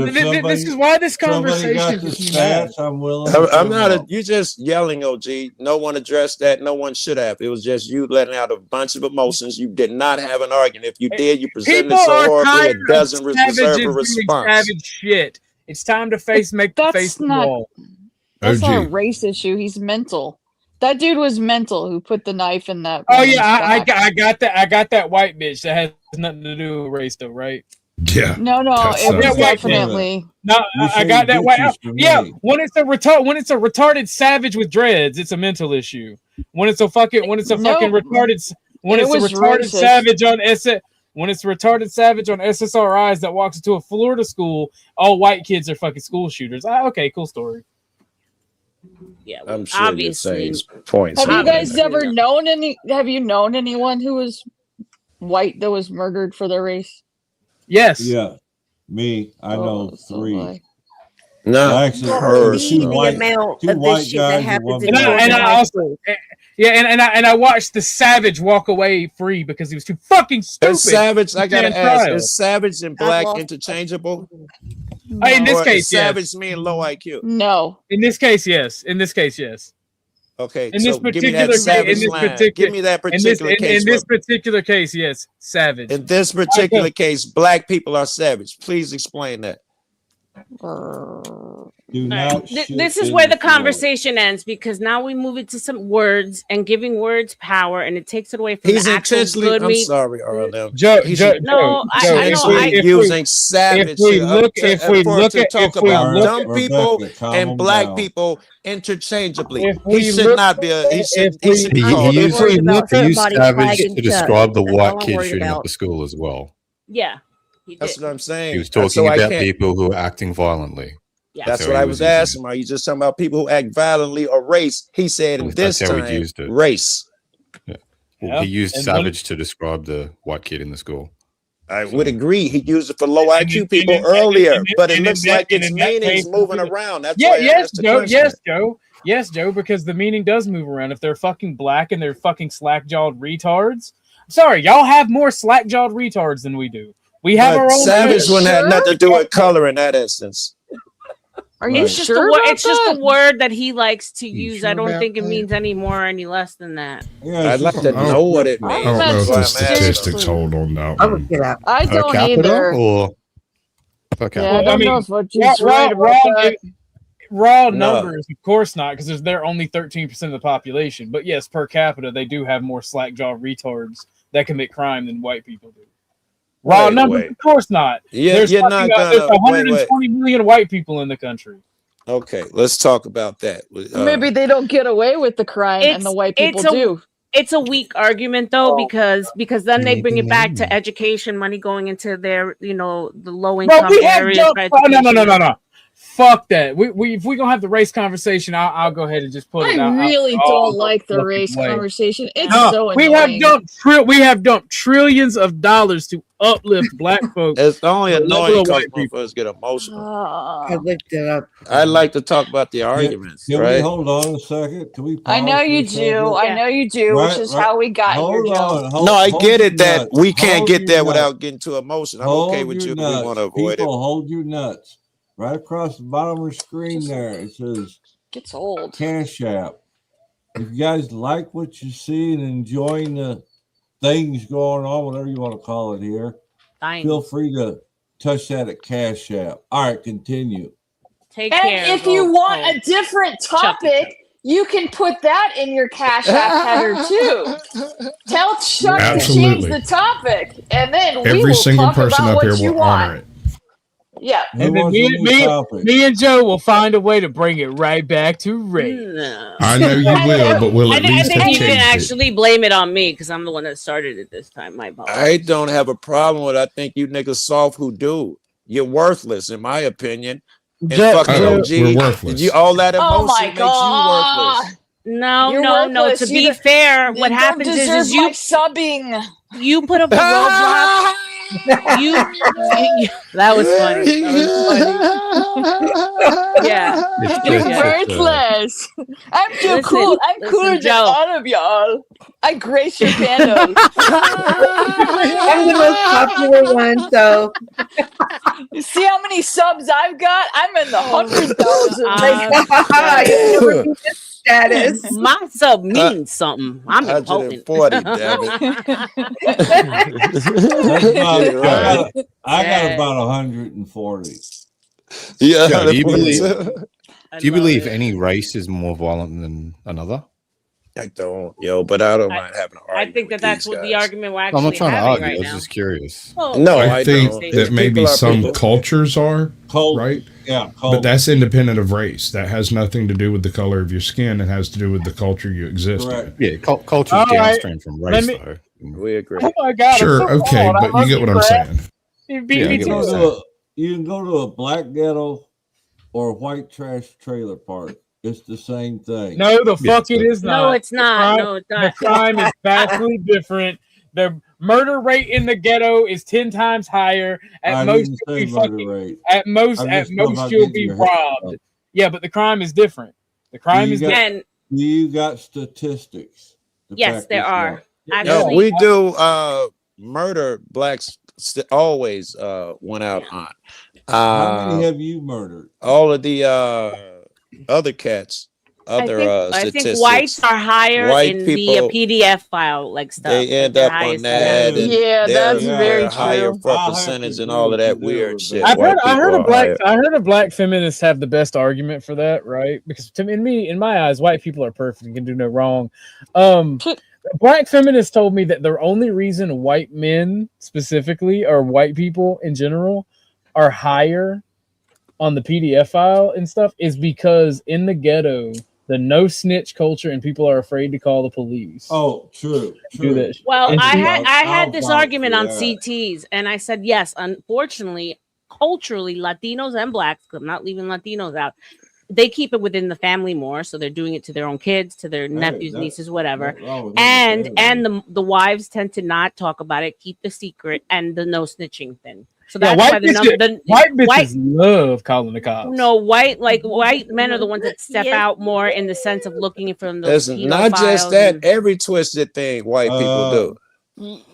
If this is why this Somebody got conversation the is mad. stats. I'm willing. to I'm put not. them up. You just yelling, OG. No one addressed that. No one should have. It was just you letting out a bunch of emotions. You did not have an argument. If you did, you presented People it so are horribly. tired It doesn't of deserve savages a doing response. savage shit. It's time to make the That's face the not- wall. That's not a OG. race issue. He's mental. That dude was mental who put the knife in that. Oh woman's yeah, back. I got that. I got that white bitch that has nothing to do with race, though, right? Yeah. No, That's, it was Yeah, white definitely. No, You I got say that way. bitches to Yeah, me. when it's a retarded savage with dreads, it's a mental issue. When it's a fucking No, retarded when it it's a was retarded racist. savage on when it's a retarded savage on SSRIs that walks into a Florida school, all white kids are fucking school shooters. Okay, cool story. Yeah, I'm sure obviously. you're saying points. Have you on that. guys ever known any? Have you known anyone who was white that was murdered for their race? Yes. Yeah, me. I know so three. like- No, I actually Well, heard to me, two the white, amount two of white this shit guys that and happens one in And black I Georgia guy. high school. I watched the savage walk away free because he was too fucking stupid. Is Savage, I gotta stand ask, trial. is Savage and I've Black lost. interchangeable? In this Or case, is Savage yes. mean low IQ? No. In this case, yes. In this case, yes. Okay, In so this give me that particular Savage in this line. particular Give me that in this particular case. in this particular case, yes, savage. In this particular case, Black people are savage. Please explain that. Do All not right. shit This is in where the floor. conversation ends because now we move it to some words and giving words power, and it takes it away from He's the actual intentionally. good I'm meat. sorry, RLM. Joe, He's Joe, No, I know. intentionally using savage if we to look to talk if we about look dumb Rebecca, people calm and them Black down. people interchangeably. If He we should look- not be a. He should. if He we- should be He, I'm called. he just used, worried about he used somebody savage flagging to Chuck. describe the That's all white I'm kid worried shooting about. up the school as well. Yeah, he That's did. what I'm saying. He was So talking I about can't- people who are acting violently. Yeah. That's how what he I was was using asking. Are you just talking about people who act violently or race? He said Well, this that's how he time used it. race. Well, Yeah. he used And savage to describe the white kid in the school. I would agree. He used it for low And IQ in- people and in- earlier, and in- but it and in looks that- like and its in that meaning's case, moving around. That's Yeah, why I yes, asked the Joe. question. Yes, Joe. Yes, Joe. Because the meaning does move around. If they're fucking black and they're fucking slack-jawed retards. Sorry, y'all have more slack-jawed retards than we do. We have But our own. savage Are you one had sure? nothing to do with color in that instance. Are you It's just sure a word. about It's just that? a word that he likes to You use. sure I don't about think it that? means any more or any less than that. Yeah, I'd like to I don't- know what it I means. I don't know if That's why the I'm asking. statistics hold on that I'll one. look it up. I Per don't capita either. or per capita? Yeah, I I don't mean, know if what he's right about that. Raw No. numbers, of course not, because they're only 13% of the population. But yes, per capita, they do have more slack-jawed retards that commit crime than white people do. Raw Wait, numbers, wait. of course not. Yeah, There's you're fucking, not there's gonna. Wait, 120 million white people in the country. Okay, let's talk about that. Maybe they don't get away with the crime and the white people do. It's a weak argument though, because then they bring it back Maybe. to education money going into their, the low Bro, income we have areas. dumb. for Oh, no. education. Fuck that. We if we gonna have the race conversation, I'll go ahead and just put it out. I really all don't like the fucking race way. conversation. It's No, so we annoying. have dumped trillions of dollars to uplift black folks. It's only The level annoying of because white people. motherfuckers get emotional. I looked it up. I'd like to talk about the arguments, Can we right? hold on a second? Can we? I know pause for you a do. second? I know you do, which Right, is right. how we got here, Hold Joe. on. Hold, No, I hold get your it that nuts. we can't Hold get your there nuts. without getting too emotional. I'm Hold okay with your you, but nuts. we want to avoid People, it. hold your nuts. Right across the bottom of the screen there, it says Gets old. Cash App. If you guys like what you see and enjoying the things going on, whatever you want to call it here, Fine. feel free to touch that at Cash App. All right, continue. Take care. And if you want a different topic, you can put that in your Cash App header too. Tell Chuck to change Absolutely. the topic, and then we Every will single talk person about up here what you will honor want. it. Yeah. Who And then wants a new topic? me and Joe will find a way to bring it right back to race. No. I know you will, but we'll I, at I least think have you can changed it. actually blame it on me because I'm the one that started it this time. My apologies. I don't have a problem with it. I think you niggas soft who do. You're worthless, in my opinion. And Joe- fucking Oh, OG, we're worthless. all that Oh emotion my makes god. you worthless. No, You're no. worthless. To You be don't- fair, You what don't happens deserve is my you subbing. you put up a roadblock. you that was funny. Yeah. You're Yeah. worthless. I'm too Listen, cool. I'm listen, cooler than Joe. all of y'all. I grace your panel. I'm the most popular one, so You see how many subs I've got? I'm in the 100,000. never beat this status. My sub means something. I'm important. 140, damn it. I got Yeah. about 140. Yeah, Joe, do you 142. believe any race is more violent than another? I don't, but I don't I- mind having an I argument think that with that's these what the guys. argument we're I'm actually not trying to having argue. right I was now. just curious. Well, No, I I think don't. that maybe People are some people. cultures are Cold, right, yeah, but cold. that's independent of race. That has nothing to do with the color of your skin. It has to do with the culture you exist Correct. Yeah, culture's All right, downstream from let race, me- though. We agree. Oh my god! in. Sure, I'm so okay, cold. but you get what I'm saying. You beat Yeah, I me get to what it. you're saying. You can go to a black ghetto or a white trash trailer park. It's the same thing. No, the Yeah, fuck it is not. No, it's not. crime- No, it's The not. crime is vastly different. The murder rate in the ghetto is 10 times higher. At I most, didn't you'll say be murder fucking. rate. At most, I'm just talking about you'll getting be your head robbed. up. Yeah, but the crime is different. The crime You is got- different. And You got statistics. to yes, back there this are. up. No, Actually, we do murder. Blacks always went out on. How many have you murdered? All of the other cats, I statistics. think whites are higher White in people, the PDF file, like stuff. they like end they're up on highest in that. Yeah. And Yeah, they're- that's Yeah. very they're higher true. for I'll have to percentage and agree all of with that you there, weird but- shit. I've White heard people a are black higher. I heard a black feminist have the best argument for that, right? Because in my eyes, white people are perfect and can do no wrong. A black feminist told me that the only reason white men specifically, or white people in general, are higher on the PDF file and stuff is because in the ghetto, the no snitch culture and people are afraid to call the police. Oh, true. Do that shit. Well, And I see- had I'll this vouch argument for on that. CTs, and I said yes. Unfortunately, culturally, Latinos and blacks, 'cause I'm not leaving Latinos out, they keep it within the family more, so they're doing it to their own kids, to their nephews, that's- nieces, whatever. Nothing wrong with And understanding. the wives tend to not talk about it, keep the secret, and the no snitching thing. So Yeah, that's white why the bitches- number white bitches love calling the cops. no white men are the ones that step out more in the sense of looking from those It's not just pedophiles that. and- Every twisted thing white people do.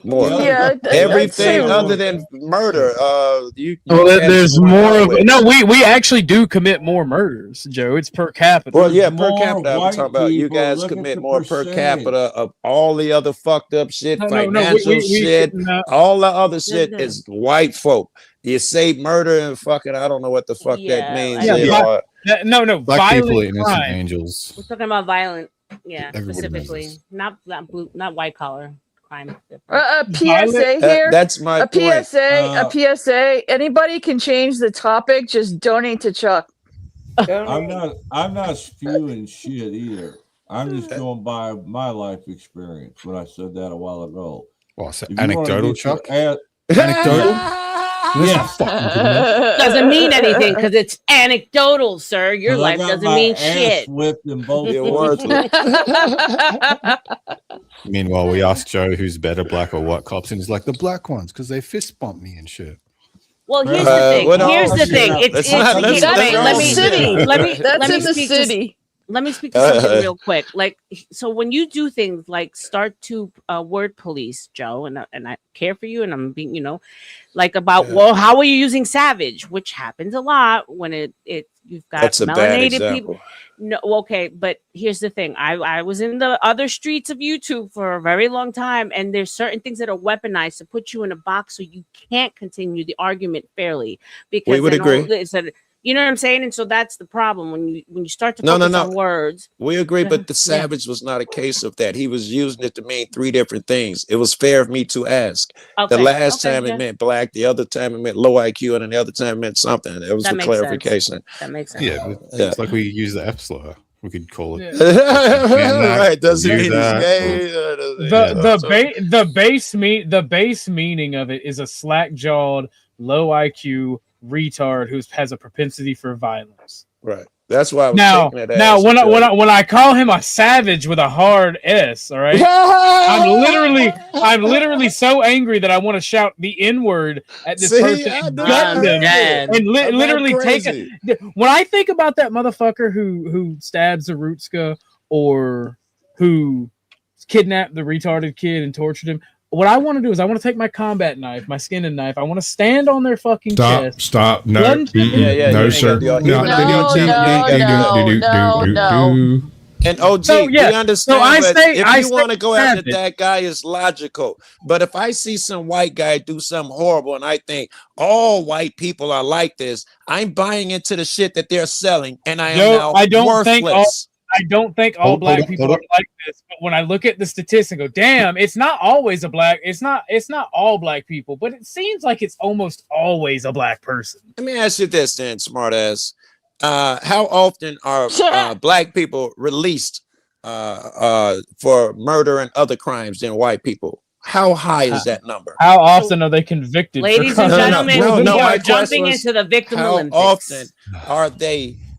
More. Yeah, Everything that's other than murder. You Well, catch there's one more out of with. no. We actually do commit more murders, Joe. It's per capita. Well, yeah, per more capita. I'm white talking about you people. guys Look at commit the more per percentage. capita of all the other fucked up shit, No, financial we shit, no. all the other shit no. is white folk. You say murder and fucking, I don't know what the fuck Yeah, that means. Yeah, They but- are- No, Black people violent ain't innocent crime. angels. We're talking about violent, yeah, Everybody knows specifically, this. not white collar crime. A PSA here. that's my A point. PSA. A PSA. Anybody can change the topic. Just donate to Chuck. I'm not spewing shit either. I'm just going by my life experience when I said that a while ago. Well, so If you wanna anecdotal, get your Chuck? ass- Anecdotal? Yes. Doesn't mean anything because it's anecdotal, sir. Your 'Cause I life got doesn't my mean ass shit. whipped in both You're places. worthless. Meanwhile, we asked Joe who's better, black or white cops, and he's like, the black ones, because they fist bump me and shit. Well, here's Uh, the thing. what Here's else? the thing. Let's It's not- wait, let's let not me city. let me That's let me in the speak to city. let me speak to something real quick. Like, so when you do things like start to word police, Joe, and I care for you, and I'm being, like about, well, how are you using savage, which happens a lot when it you've got That's a bad melanated example. people. No, okay, but here's the thing. I was in the other streets of YouTube for a very long time, and there's certain things that are weaponized to put you in a box so you can't continue the argument fairly. Because We would then agree. it's a- you know what I'm saying? And so that's the problem when you start to No, focus no. on words. We agree, but the Yeah. savage was not a case of that. He was using it to mean three different things. It was fair of me to ask. Okay, The last okay, time yeah. it meant black, the other time it meant low IQ, and then the other time it meant something. It was That for makes sense. clarification. That makes sense. Yeah, Yeah. it's like we use the F slur. We could call it. Right? Doesn't do mean he's that. gay. The base meaning of it is a slack jawed, low IQ retard who has a propensity for violence. Right. That's why I was Now, taking that. now as when Joe. when I call him a savage with a hard S, all right, I'm literally so angry that I want to shout the N word at this See, person I and do gut that. them dead. and I'm literally not take crazy. it. When I think about that motherfucker who stabs Zarutska or who kidnapped the retarded kid and tortured him, what I want to do is I want to take my combat knife, my skinning knife. I want to stand on their fucking chest. Stop. No. Lunge them in. Yeah, No, you sir. ain't got the- No, No. And OG, So, yeah, we understand. so I but say- if I you say want to go after savage. that guy, it's logical. But if I see some white guy do something horrible and I think all white people are like this, I'm buying into the shit that they're selling, and I am Yo, now I don't think all- worthless. I don't think all Hold black on, people hold are like this. But when I look at the statistics and go, damn, it's not always a black. It's not all black people, but it seems like it's almost always a black person. Let me ask you this then, smartass. How often are black people released for murder and other crimes than white people? How high is that number? How often are they convicted? Ladies and gentlemen, we my are question jumping was, into the victim how Olympics.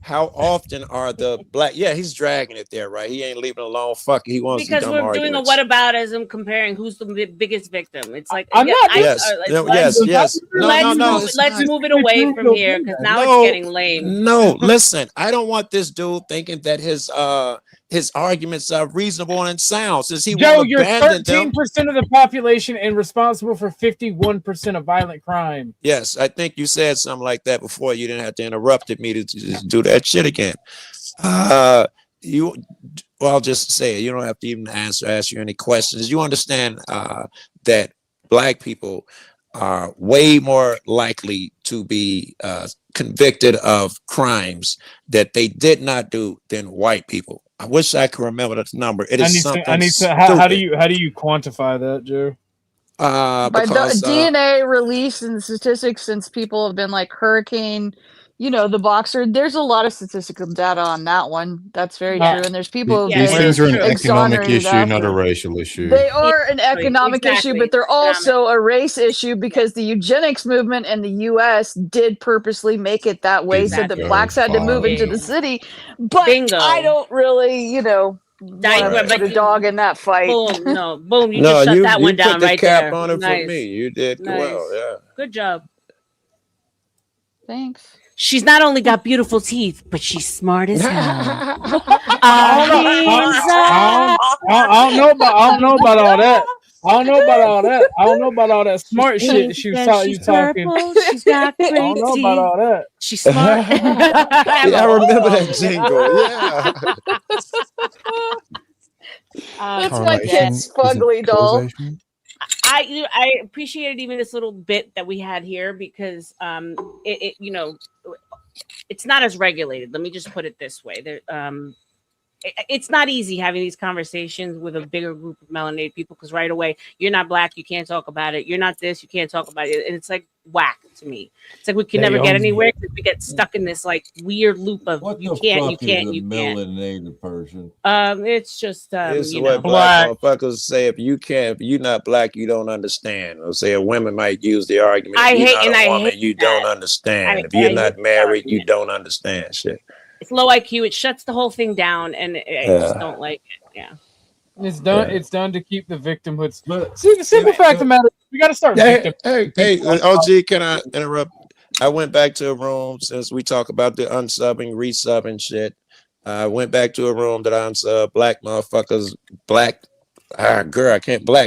How often are the black? Yeah, he's dragging it there, right? He ain't leaving alone. Fuck, he wants Because to we're dumb doing a arguments. whataboutism, comparing who's the biggest victim. It's like I'm not- Yes, yes. Let's move it away from here because now No, it's getting lame. No, listen, I don't want this dude thinking that his arguments are reasonable and sound. Since he Joe, will you're abandon 13% them. of the population and responsible for 51% of violent crime. Yes, I think you said something like that before. You didn't have to interrupt me to just do that shit again. I'll just say it. You don't have to even ask you any questions. You understand that black people are way more likely to be convicted of crimes that they did not do than white people. I wish I could remember that number. It is something. How do you quantify that, Joe? By the DNA release and the statistics, since people have been like hurricane, the boxer, there's a lot of statistical data on that one. That's very true. And there's people These things are an economic exonerated issue, not a racial issue. They are an economic issue, but they're also a race issue because the eugenics movement in the U.S. did purposely make it that way so that blacks had to move into the city. But I don't really, put a dog in that fight. Boom, boom. You just shut that one down put the right cap there. on it Nice. for me. You did well, yeah. Good job. Thanks. She's not only got beautiful teeth, but she's smart as hell. I don't know about all that. I don't know about all that smart shit that you talking. She's got great I don't know about all that. She's smart. I remember that jingle. Yeah. That's my kid's fugly doll. I appreciated even this little bit that we had here because it's not as regulated. Let me just put it this way. It's not easy having these conversations with a bigger group of melanated people because right away you're not black, you can't talk about it. You're not this, you can't talk about it. And it's like whack to me. It's like we can never get anywhere because we get stuck in this like weird loop of you can't. Melanated person. It's just It's what black motherfuckers say. If you're not black, you don't understand. Or say a women might use the argument. You don't understand. If you're not married, you don't understand shit. It's low IQ. It shuts the whole thing down, and I just don't like it. Yeah, it's done. It's done to keep the victimhood. See, the simple fact of the matter, we got to start. Hey, OG, can I interrupt? I went back to a room since we talk about the unsubbing, resubbing shit. I went back to a room that I unsub black motherfuckers, black black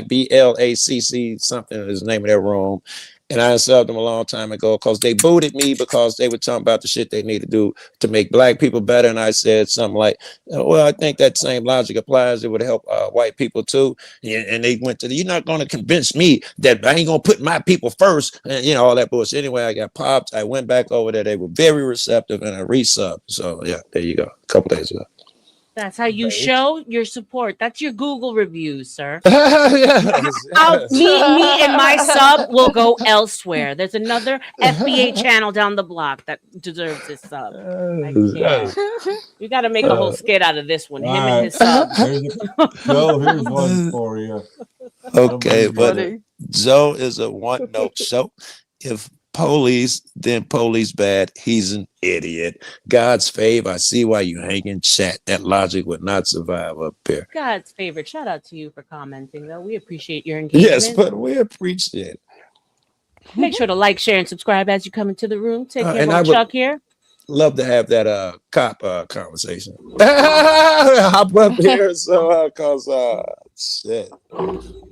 BLACC something is the name of that room. And I unsubbed them a long time ago because they booted me because they were talking about the shit they need to do to make black people better. And I said something like, well, I think that same logic applies. It would help white people too. And they went to you're not going to convince me that I ain't going to put my people first. And, all that bullshit. Anyway, I got popped. I went back over there. They were very receptive and I resubbed. So, yeah, there you go. A couple days ago. that's how you show your support. That's your Google reviews, sir. Me and my sub will go elsewhere. There's another FBA channel down the block that deserves this sub. I can't. You got to make a whole skit out of this one. Him and his sub. Joe, here's one for you. Okay, but Joe is a one-note show. If police, then police bad. He's an idiot. God's favor. I see why you hang in chat. That logic would not survive up here. God's favorite. Shout out to you for commenting, though. We appreciate your engagement. Yes, but we appreciate it. Make sure to like, share, and subscribe as you come into the room. Take care and of Chuck here. Love to have that cop conversation. Hop up here, so cause shit.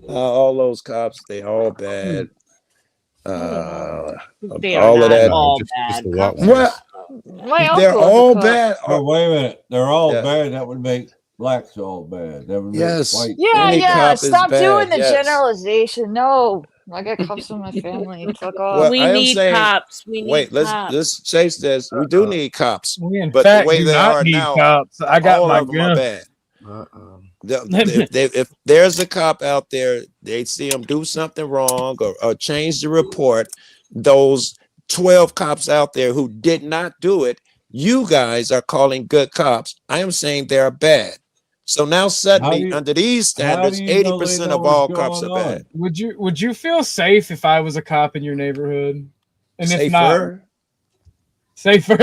All those cops, they all bad. They are all not of that. all bad. Well, they're all bad. Oh, wait a minute. They're all bad. That would make blacks all bad. That would make white. Yeah. Stop doing the generalization. No. I got cops in my family. Fuck off. Well, We I am need saying, cops. We need wait, cops. let's chase this. We do need cops, We in but the fact way do they not are need now, cops. I got all my of them are gun. bad. If there's a cop out there, they see him do something wrong or change the report, those 12 cops out there who did not do it, you guys are calling good cops. I am saying they're bad. So now suddenly, under these standards, 80% of all cops are bad. Would you feel safe if I was a cop in your neighborhood? And if Safer? safer,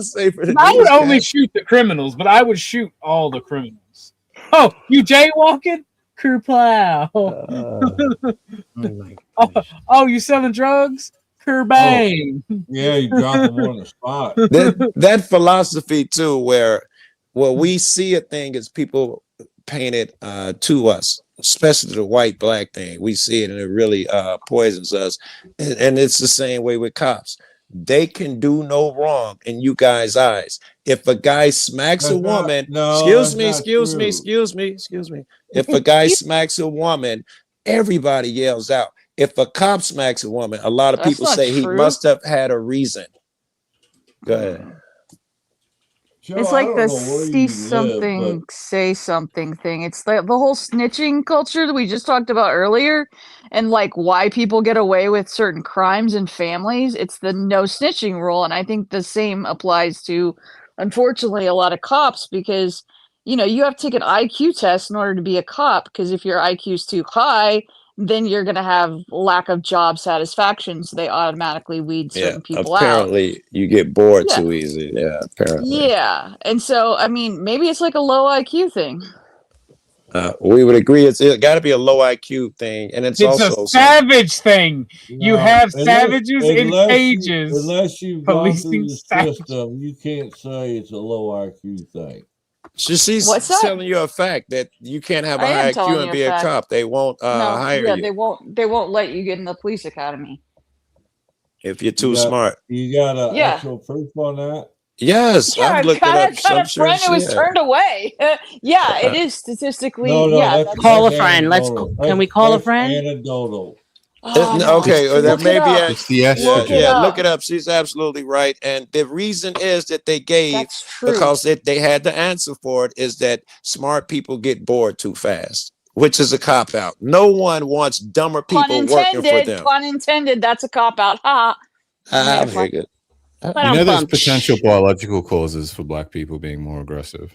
Safer than I would these only guys. shoot the criminals, but I would shoot all the criminals. Oh, you jaywalking? Kerplow. Oh, you selling drugs? Kerbang. Yeah, you drop them on the spot. That philosophy too, where we see a thing as people paint it to us, especially the white black thing. We see it and it really poisons us. And it's the same way with cops. They can do no wrong in you guys' eyes. If a guy smacks a woman, excuse me. If a guy smacks a woman, everybody yells out. If a cop smacks a woman, a lot of That's people not say he true. must have had a reason. Go ahead. It's like the see something, say something thing. It's the whole snitching culture that we just talked about earlier, and like why people get away with certain crimes in families. It's the no snitching rule, and I think the same applies to, unfortunately, a lot of cops because you have to take an IQ test in order to be a cop. Because if your IQ is too high, then you're going to have lack of job satisfaction, so they automatically weed certain people out. Apparently you get bored Yeah. too easy. Yeah, apparently. Yeah, and so I mean, maybe it's like a low IQ thing. We would agree it got to be a low IQ thing, and it's also a savage thing. You have savages in cages. Unless you've gone policing through the savages. system, you can't say it's a low IQ thing. She's What's that? telling you a fact that you can't have a I am high telling IQ you and a be a fact. cop. They won't hire you They won't let you get in the police academy. if you're too smart. You got Yeah. actual proof on that? Yes, Yeah, I've looked it got up. a Some sure friend who was shit. turned away. Yeah, it is statistically. No, that's Call a that's friend. anecdotal. Can we call a That's friend? Anecdotal. Okay, or that Look may it be up. It's the yeah, estrogen. look it up. She's absolutely right. And the reason is that they gave That's true. because they had the answer for it is that smart people get bored too fast, which is a cop out. No one wants dumber Pun people working for intended. them. Pun intended. That's a cop out. Ha. I Yeah, figured. You know, there's potential biological causes for black people being more aggressive.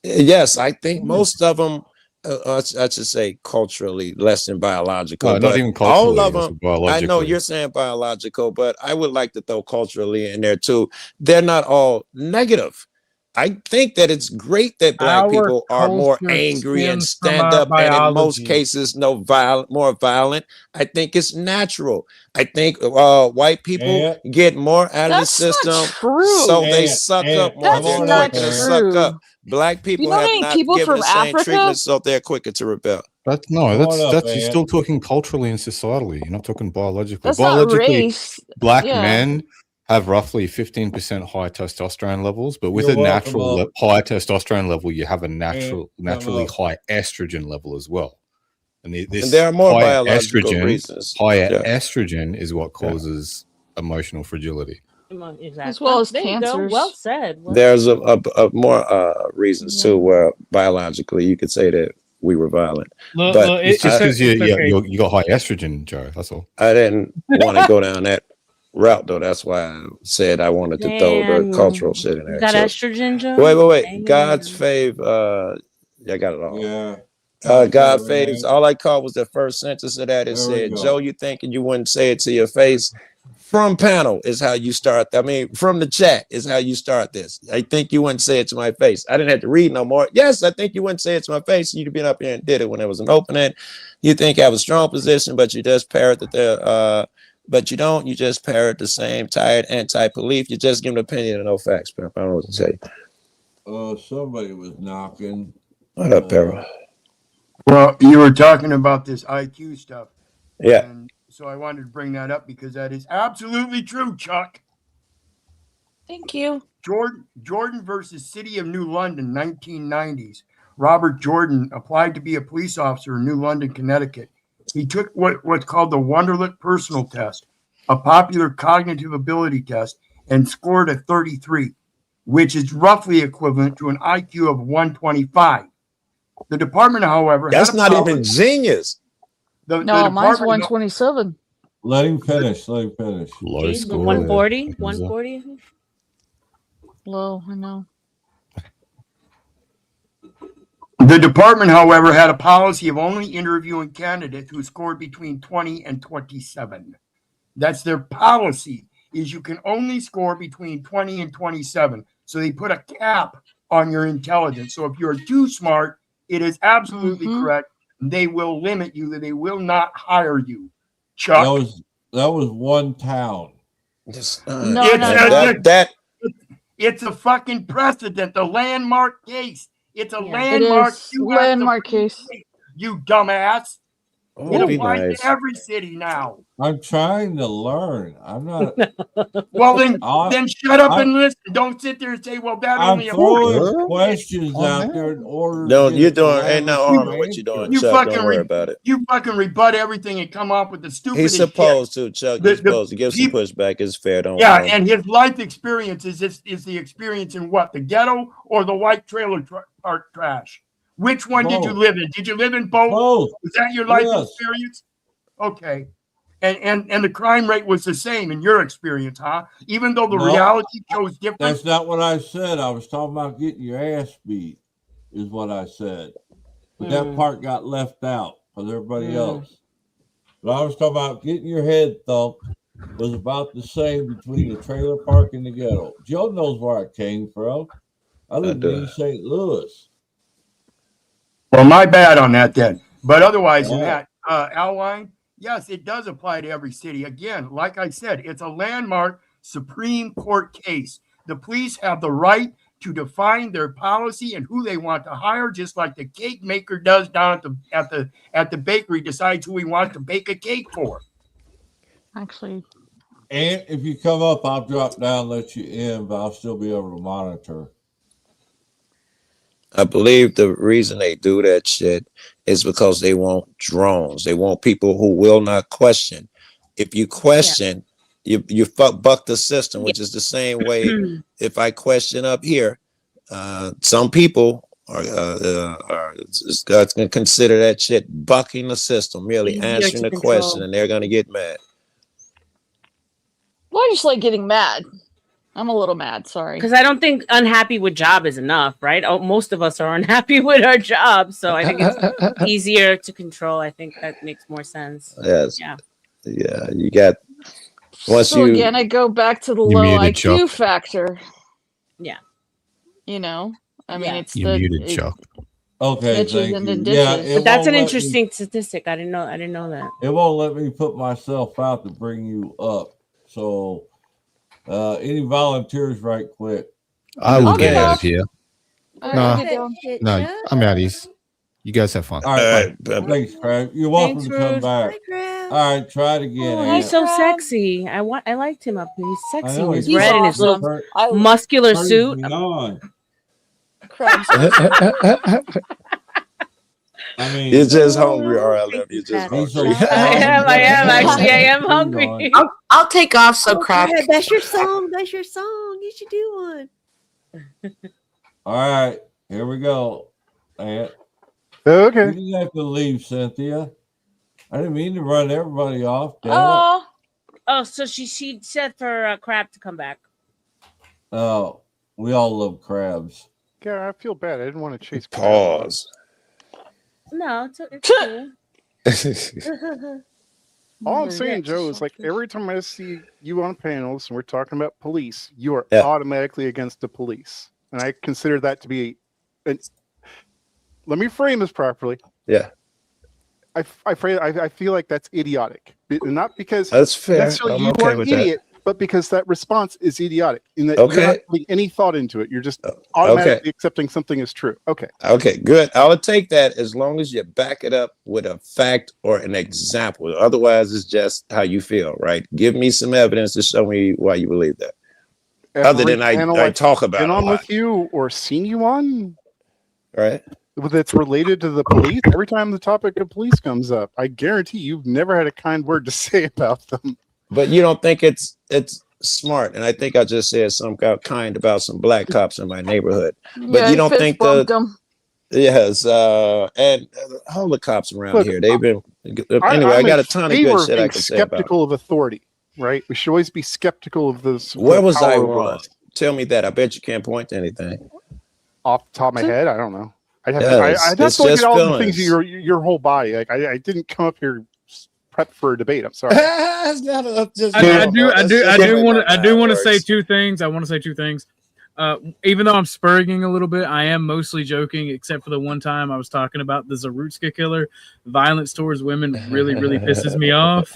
Yes, I think most of them, I should say culturally, less than biological. No, not but even culturally, all of it's them, I biologically. know you're saying biological, but I would like to throw culturally in there too. They're not all negative. I think that it's great that black Our people are more culture angry and stems from stand our up, and in most biology. cases, more violent. I think it's natural. I think white people get more out of the That's not system, true. so they suck up more. That's They're not quicker to suck true. up. Black people know have any not people given from the same Africa? treatment, so they're quicker to rebel. That's Come that's on up, that's you're Ant. still talking culturally and societally. You're not talking biologically. That's not Biologically, race. black Yeah. men have roughly 15% higher testosterone levels, but with You're a natural welcome up. high testosterone level, you have a come naturally up. high estrogen level as well. And this And there are more higher biological estrogen, reasons. higher Yeah. estrogen is what causes emotional fragility. Exactly. As well as There you go. cancers. Well said. Well There's a more reasons too, where biologically you could say that we were violent. Look, But look, It's just because okay. you got high estrogen, Joe. That's all. I didn't want to go down that route though. That's why I said I wanted to throw Damn. the cultural shit in there. You got too. estrogen, Joe? Wait. Damn. God's fave. I got it all. Yeah. God Okay, faves. All I caught was the first sentence of that. It There we said, go. "Joe, you thinking you wouldn't say it to your face?" From panel is how you start. I mean, from the chat is how you start this. I think you wouldn't say it to my face. I didn't have to read no more. Yes, I think you wouldn't say it to my face. You'd been up here and did it when there was an opening. You think I have a strong position, but you just parrot that but you don't. You just parrot the same tired anti-belief. You just give an opinion and no facts, Pep. I don't know what to say. Somebody was knocking. What up, Pepper? Well, you were talking about this IQ stuff. Yeah. And so I wanted to bring that up because that is absolutely true, Chuck. Thank you. Jordan versus City of New London, 1990s. Robert Jordan applied to be a police officer in New London, Connecticut. He took what's called the Wonderlic Personal Test, a popular cognitive ability test, and scored a 33, which is roughly equivalent to an IQ of 125. The department, however, That's had a not policy- even genius. The No, mine's department- 127. Let him finish. Let him finish. Low Jeez, score. 140, there. 140. Low, I know. The department, however, had a policy of only interviewing candidates who scored between 20 and 27. That's their policy, is you can only score between 20 and 27. So they put a cap on your intelligence. So if you're too smart, it is absolutely correct. They will limit you. They will not hire you. Chuck. That was one town. Just, No, It's a fucking precedent, a landmark case. It's a It landmark. is You have to landmark please case. take, you dumbass. Oh, It be applies nice. to every city now. I'm trying to learn. I'm not. Well, then shut up I'm- and listen. Don't sit there and say, "Well, that I'm only applies." throwing questions out there in order. No, to you're get doing the ain't no answer. harm in what you're doing, You Chuck. fucking Don't worry about it. You fucking rebut everything and come up with the He's stupidest supposed to, Chuck. The- He's supposed to give some people- pushback. It's fair. Don't Yeah, worry. and his life experience is the experience in what? The ghetto or the white trailer park trash? Which one did you Both. live in? Did you live in both? Both. Was that your life Yes. experience? Okay. And the crime rate was the same in your experience, huh? Even though the No, reality shows different. That's not what I said. I was talking about getting your ass beat, is what I said. But that part got left out of everybody else. But I was talking about getting your head thumped was about the same between the trailer park and the ghetto. Joe knows where I came from. I lived in East St. Louis. Well, my bad on that then. But otherwise than that, Alwine, yes, it does apply to every city. Again, like I said, it's a landmark Supreme Court case. The police have the right to define their policy and who they want to hire, just like the cake maker does down at the bakery, decides who he wants to bake a cake for. Actually, And if you come up, I'll drop down, let you in, but I'll still be able to monitor. I believe the reason they do that shit is because they want drones. They want people who will not question. If you question, you buck the system, which is the same way. If I question up here, some people are going to consider that shit bucking the system, merely Easier answering to the question, control. and they're going to get mad. well, I just like getting mad. I'm a little mad. Sorry. Because I don't think unhappy with job is enough, right? Oh, most of us are unhappy with our job, so I think it's easier to control. I think that makes more sense. Yes. Yeah. Yeah. You got once So you again, I go back to the You low muted IQ Chuck. factor. Yeah. You know, I mean, Yeah. it's You the muted it- Chuck. Okay, Snitches thank and you. then Yeah, ditches. it But that's won't an let me- interesting statistic. I didn't know that. It won't let me put myself out to bring you up. So, any volunteers, right quick? I will I'll get get out off. of here. All Nah. right, I'll get down. No, I'm out of here. You guys have fun. All right, thanks, Crab. You're welcome Thanks, to come Ruth. back. Hi, Crab. All right, try it again. Oh, Ant. he's so sexy. I liked him up. He's I sexy know, in his he's red and his awesome. little I muscular Turns suit. me on. crabs. I mean, you're just hungry, RLM. You're just he's so hungry. I am actually. I am hungry. I'll take off so crap. Crab, that's your song. That's your song. You should do one. All right, here we go. Ant. Okay. You didn't have to leave, Cynthia. I didn't mean to run everybody off. Damn it. Oh, Oh, so she said for Crab to come back. Oh, we all love crabs. Yeah, I feel bad. I didn't want to chase. Pause. No, it's cool. All I'm saying, Joe, is like every time I see you on panels and we're talking about police, you are Yeah. automatically against the police, and I consider that to be. Let me frame this properly. Yeah. I feel like that's idiotic, not because That's fair. necessarily I'm you okay are an with that. idiot, but because that response is idiotic in that Okay. you're not putting any thought into it. You're just automatically accepting something is true. Okay. Okay, good. I'll take that as long as you back it up with a fact or an example. Otherwise, it's just how you feel, right? Give me some evidence to show me why you believe that. Other Every than I panel I I've talk about been it a on lot, with you or seen you on, right? that's related to the police. Every time the topic of police comes up, I guarantee you've never had a kind word to say about them. But you don't think it's smart? And I think I just said something kind about some black cops in my neighborhood. But you don't think them. Yes, and all the cops around Look, here, they've been anyway. I'm I got in a ton of favor good of shit I being can say about it. skeptical of authority, right? We should always be skeptical of this. Where was I power over wrong? us. Tell me that. I bet you can't point to anything. Off the top of my head, I don't know. I'd have, Yes, I'd have it's to look just at all the things feelings. your whole body. Like I didn't come up here prepped for a debate. I'm sorry. I do want to say two things. I want to say two things. Even though I'm spurging a little bit, I am mostly joking, except for the one time I was talking about the Zarutska killer. Violence towards women really, really pisses me off.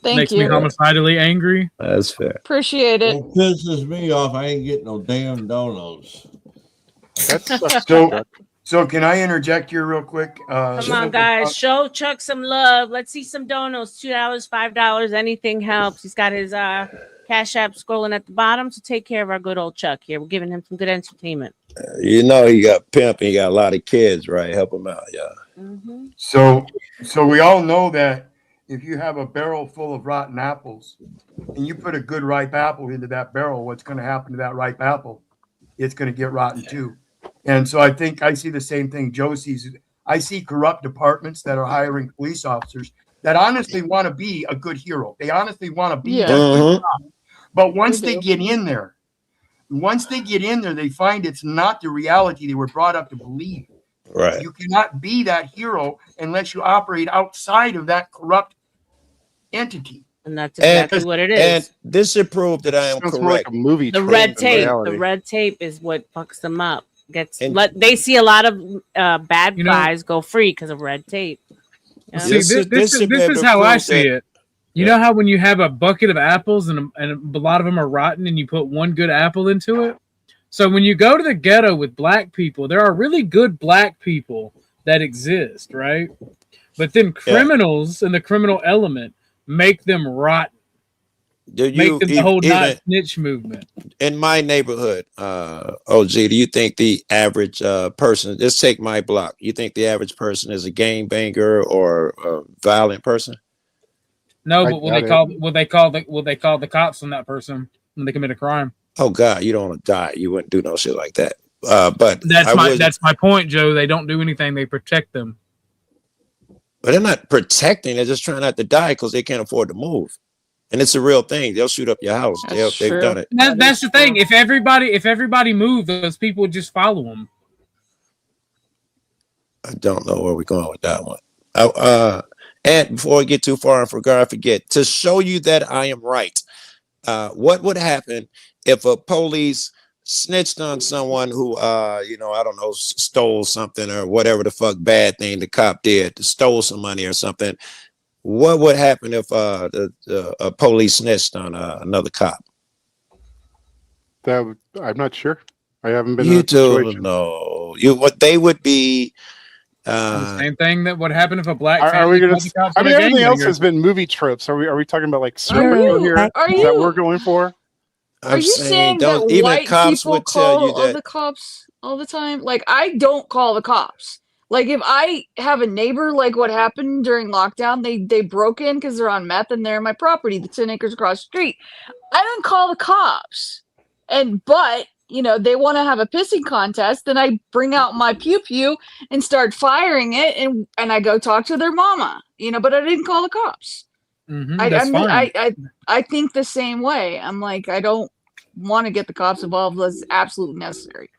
Thank Makes me you. homicidally angry. That's fair. Appreciate it. What pisses me off, I ain't getting no damn donuts. So can I interject here real quick? Come on, guys. Show Chuck some love. Let's see some donos. $2, $5. Anything helps. He's got his Cash App scrolling at the bottom. So take care of our good old Chuck here. We're giving him some good entertainment. You know, he got pimp and he got a lot of kids, right? Help him out, yeah. Mm-hmm. So we all know that if you have a barrel full of rotten apples and you put a good ripe apple into that barrel, what's going to happen to that ripe apple? It's going to get rotten too. And so I think I see the same thing Joe sees. I see corrupt departments that are hiring police officers that honestly want to be a good hero. They honestly want to be that good cop. But once they get in there, they find it's not the reality they were brought up to believe. Right. You cannot be that hero unless you operate outside of that corrupt entity. And that's exactly what it is. And this should prove that I am Sounds more like correct. a movie. The trope red than tape. reality. The red tape is what fucks them up. And- They see a lot of bad You know- guys go free because of red tape. You know? See, this is how I see it. You know how when you have a bucket of apples and a lot of them are rotten and you put one good apple into it? So when you go to the ghetto with black people, there are really good black people that exist, right? But then criminals and the criminal element make them rotten. Make them the whole not snitch movement. In my neighborhood, OG, do you think the average person, let's take my block, you think the average person is a gangbanger or a violent person? No, but will they call the cops on that person when they commit a crime? Oh God, you don't want to die. You wouldn't do no shit like that. But that's my point, Joe. They don't do anything. They protect them. But they're not protecting. They're just trying not to die because they can't afford to move. And it's a real thing. They'll shoot up your house. They've done it. That's the thing. If everybody moved, those people would just follow them. I don't know where we're going with that one. And before we get too far and forget, to show you that I am right, what would happen if a police snitched on someone who, I don't know, stole something or whatever the fuck bad thing the cop did, stole some money or something? What would happen if a police snitched on another cop? I'm not sure. I haven't been. You in that don't situation. know. What they would be. Same thing that would happen if a black Are we family gonna? called the cops I on mean, a everything else gangbanger. has been movie tropes. Are we talking about like Are superhero you- here? are Is that what you- we're going for? Are you saying that even white cops people would tell call you all that. the cops all the time? Like, I don't call the cops. Like, if I have a neighbor, like what happened during lockdown, they broke in because they're on meth and they're in my property, the 10 acres across the street. I didn't call the cops. But they want to have a pissing contest. Then I bring out my pew pew and start firing it, and I go talk to their mama. But I didn't call the cops. That's fine. I think the same way. I'm like, I don't want to get the cops involved unless it's absolutely necessary.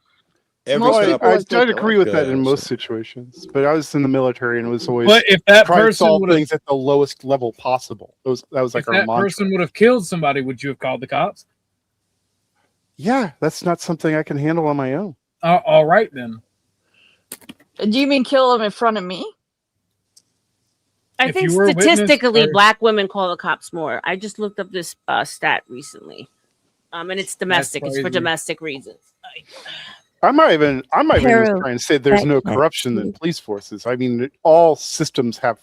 Most people I would I'd take agree it. with that in most situations, but I was in the military and it was always But if that try to person solve would've- things at the lowest level possible. That was like If our that mantra. person would have killed somebody, would you have called the cops? Yeah, that's not something I can handle on my own. All right then. Do you mean kill them in front of me? I If think you were a witness statistically, or- black women call the cops more. I just looked up this stat recently, and it's domestic. It's for crazy. domestic reasons. I might even Harold, try and say there's that no much corruption in too. police forces. I mean, all systems have,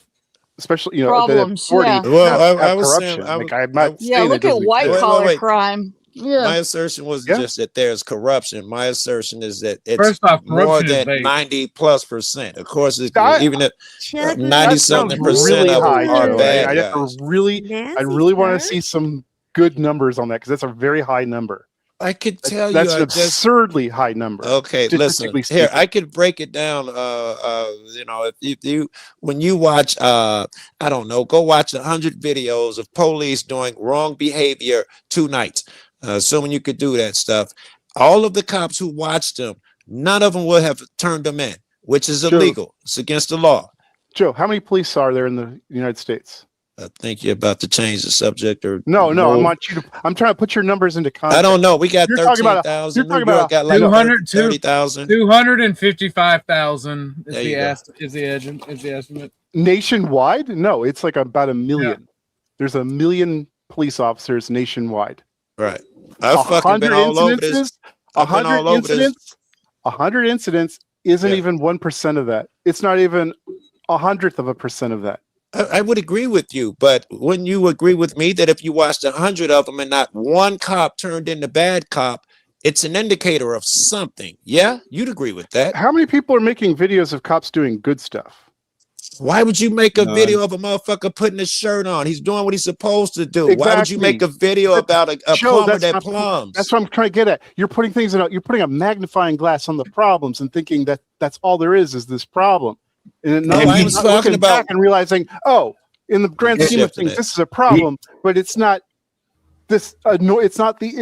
especially Problems, the authority yeah. Well, have I was corruption. saying- I'm not Yeah, saying look it at doesn't white exist. collar wait. crime. Yeah. My assertion was Yeah. just that there's corruption. My assertion is that it's First off, more corruption is than vague. 90+%. Of course, I- even if Chuck, 90 That sounds something percent really of high, them are Joe. bad I'd have guys. to really, I really want to see some good numbers on that because that's a very high number. I could tell That's you, an I just absurdly high number. okay. Listen, statistically here speaking. I could break it down. You know, if you when you watch, I don't know, go watch 100 videos of police doing wrong behavior 2 nights. Assuming you could do that stuff, all of the cops who watched them, none of them would have turned them in, which is Sure. illegal. It's against the law. Joe, how many police are there in the United States? I think you're about to change the subject, or No, I move. want you to. I'm trying to put your numbers into context. I don't know. We got You're talking about 13,000. you're talking New York about got like 200 30,000. 255,000 There you go. is the estimate. nationwide. No, it's like about 1 million. There's 1 million police officers nationwide. Right. I've fucking been all over this. I've been 100 all over this. incidents. 100 incidents isn't Yeah. even 1% of that. It's not even 1/100% of that. I would agree with you, but wouldn't you agree with me that if you watched 100 of them and not one cop turned into bad cop, it's an indicator of something? Yeah, you'd agree with that. How many people are making videos of cops doing good stuff? Why would you make a None. video of a motherfucker putting his shirt on? He's doing what he's supposed to do. Why would you Exactly. make a video But about a Joe, plumber that's that not- plums? That's what I'm trying to get at. You're putting things in. You're putting a magnifying glass on the problems and thinking that that's all there is this problem. And No, not, I was not talking looking about- back and realizing, oh, in the grand Yeah. scheme of Shifting things, it. this is a problem, but it's not this. No, it's not the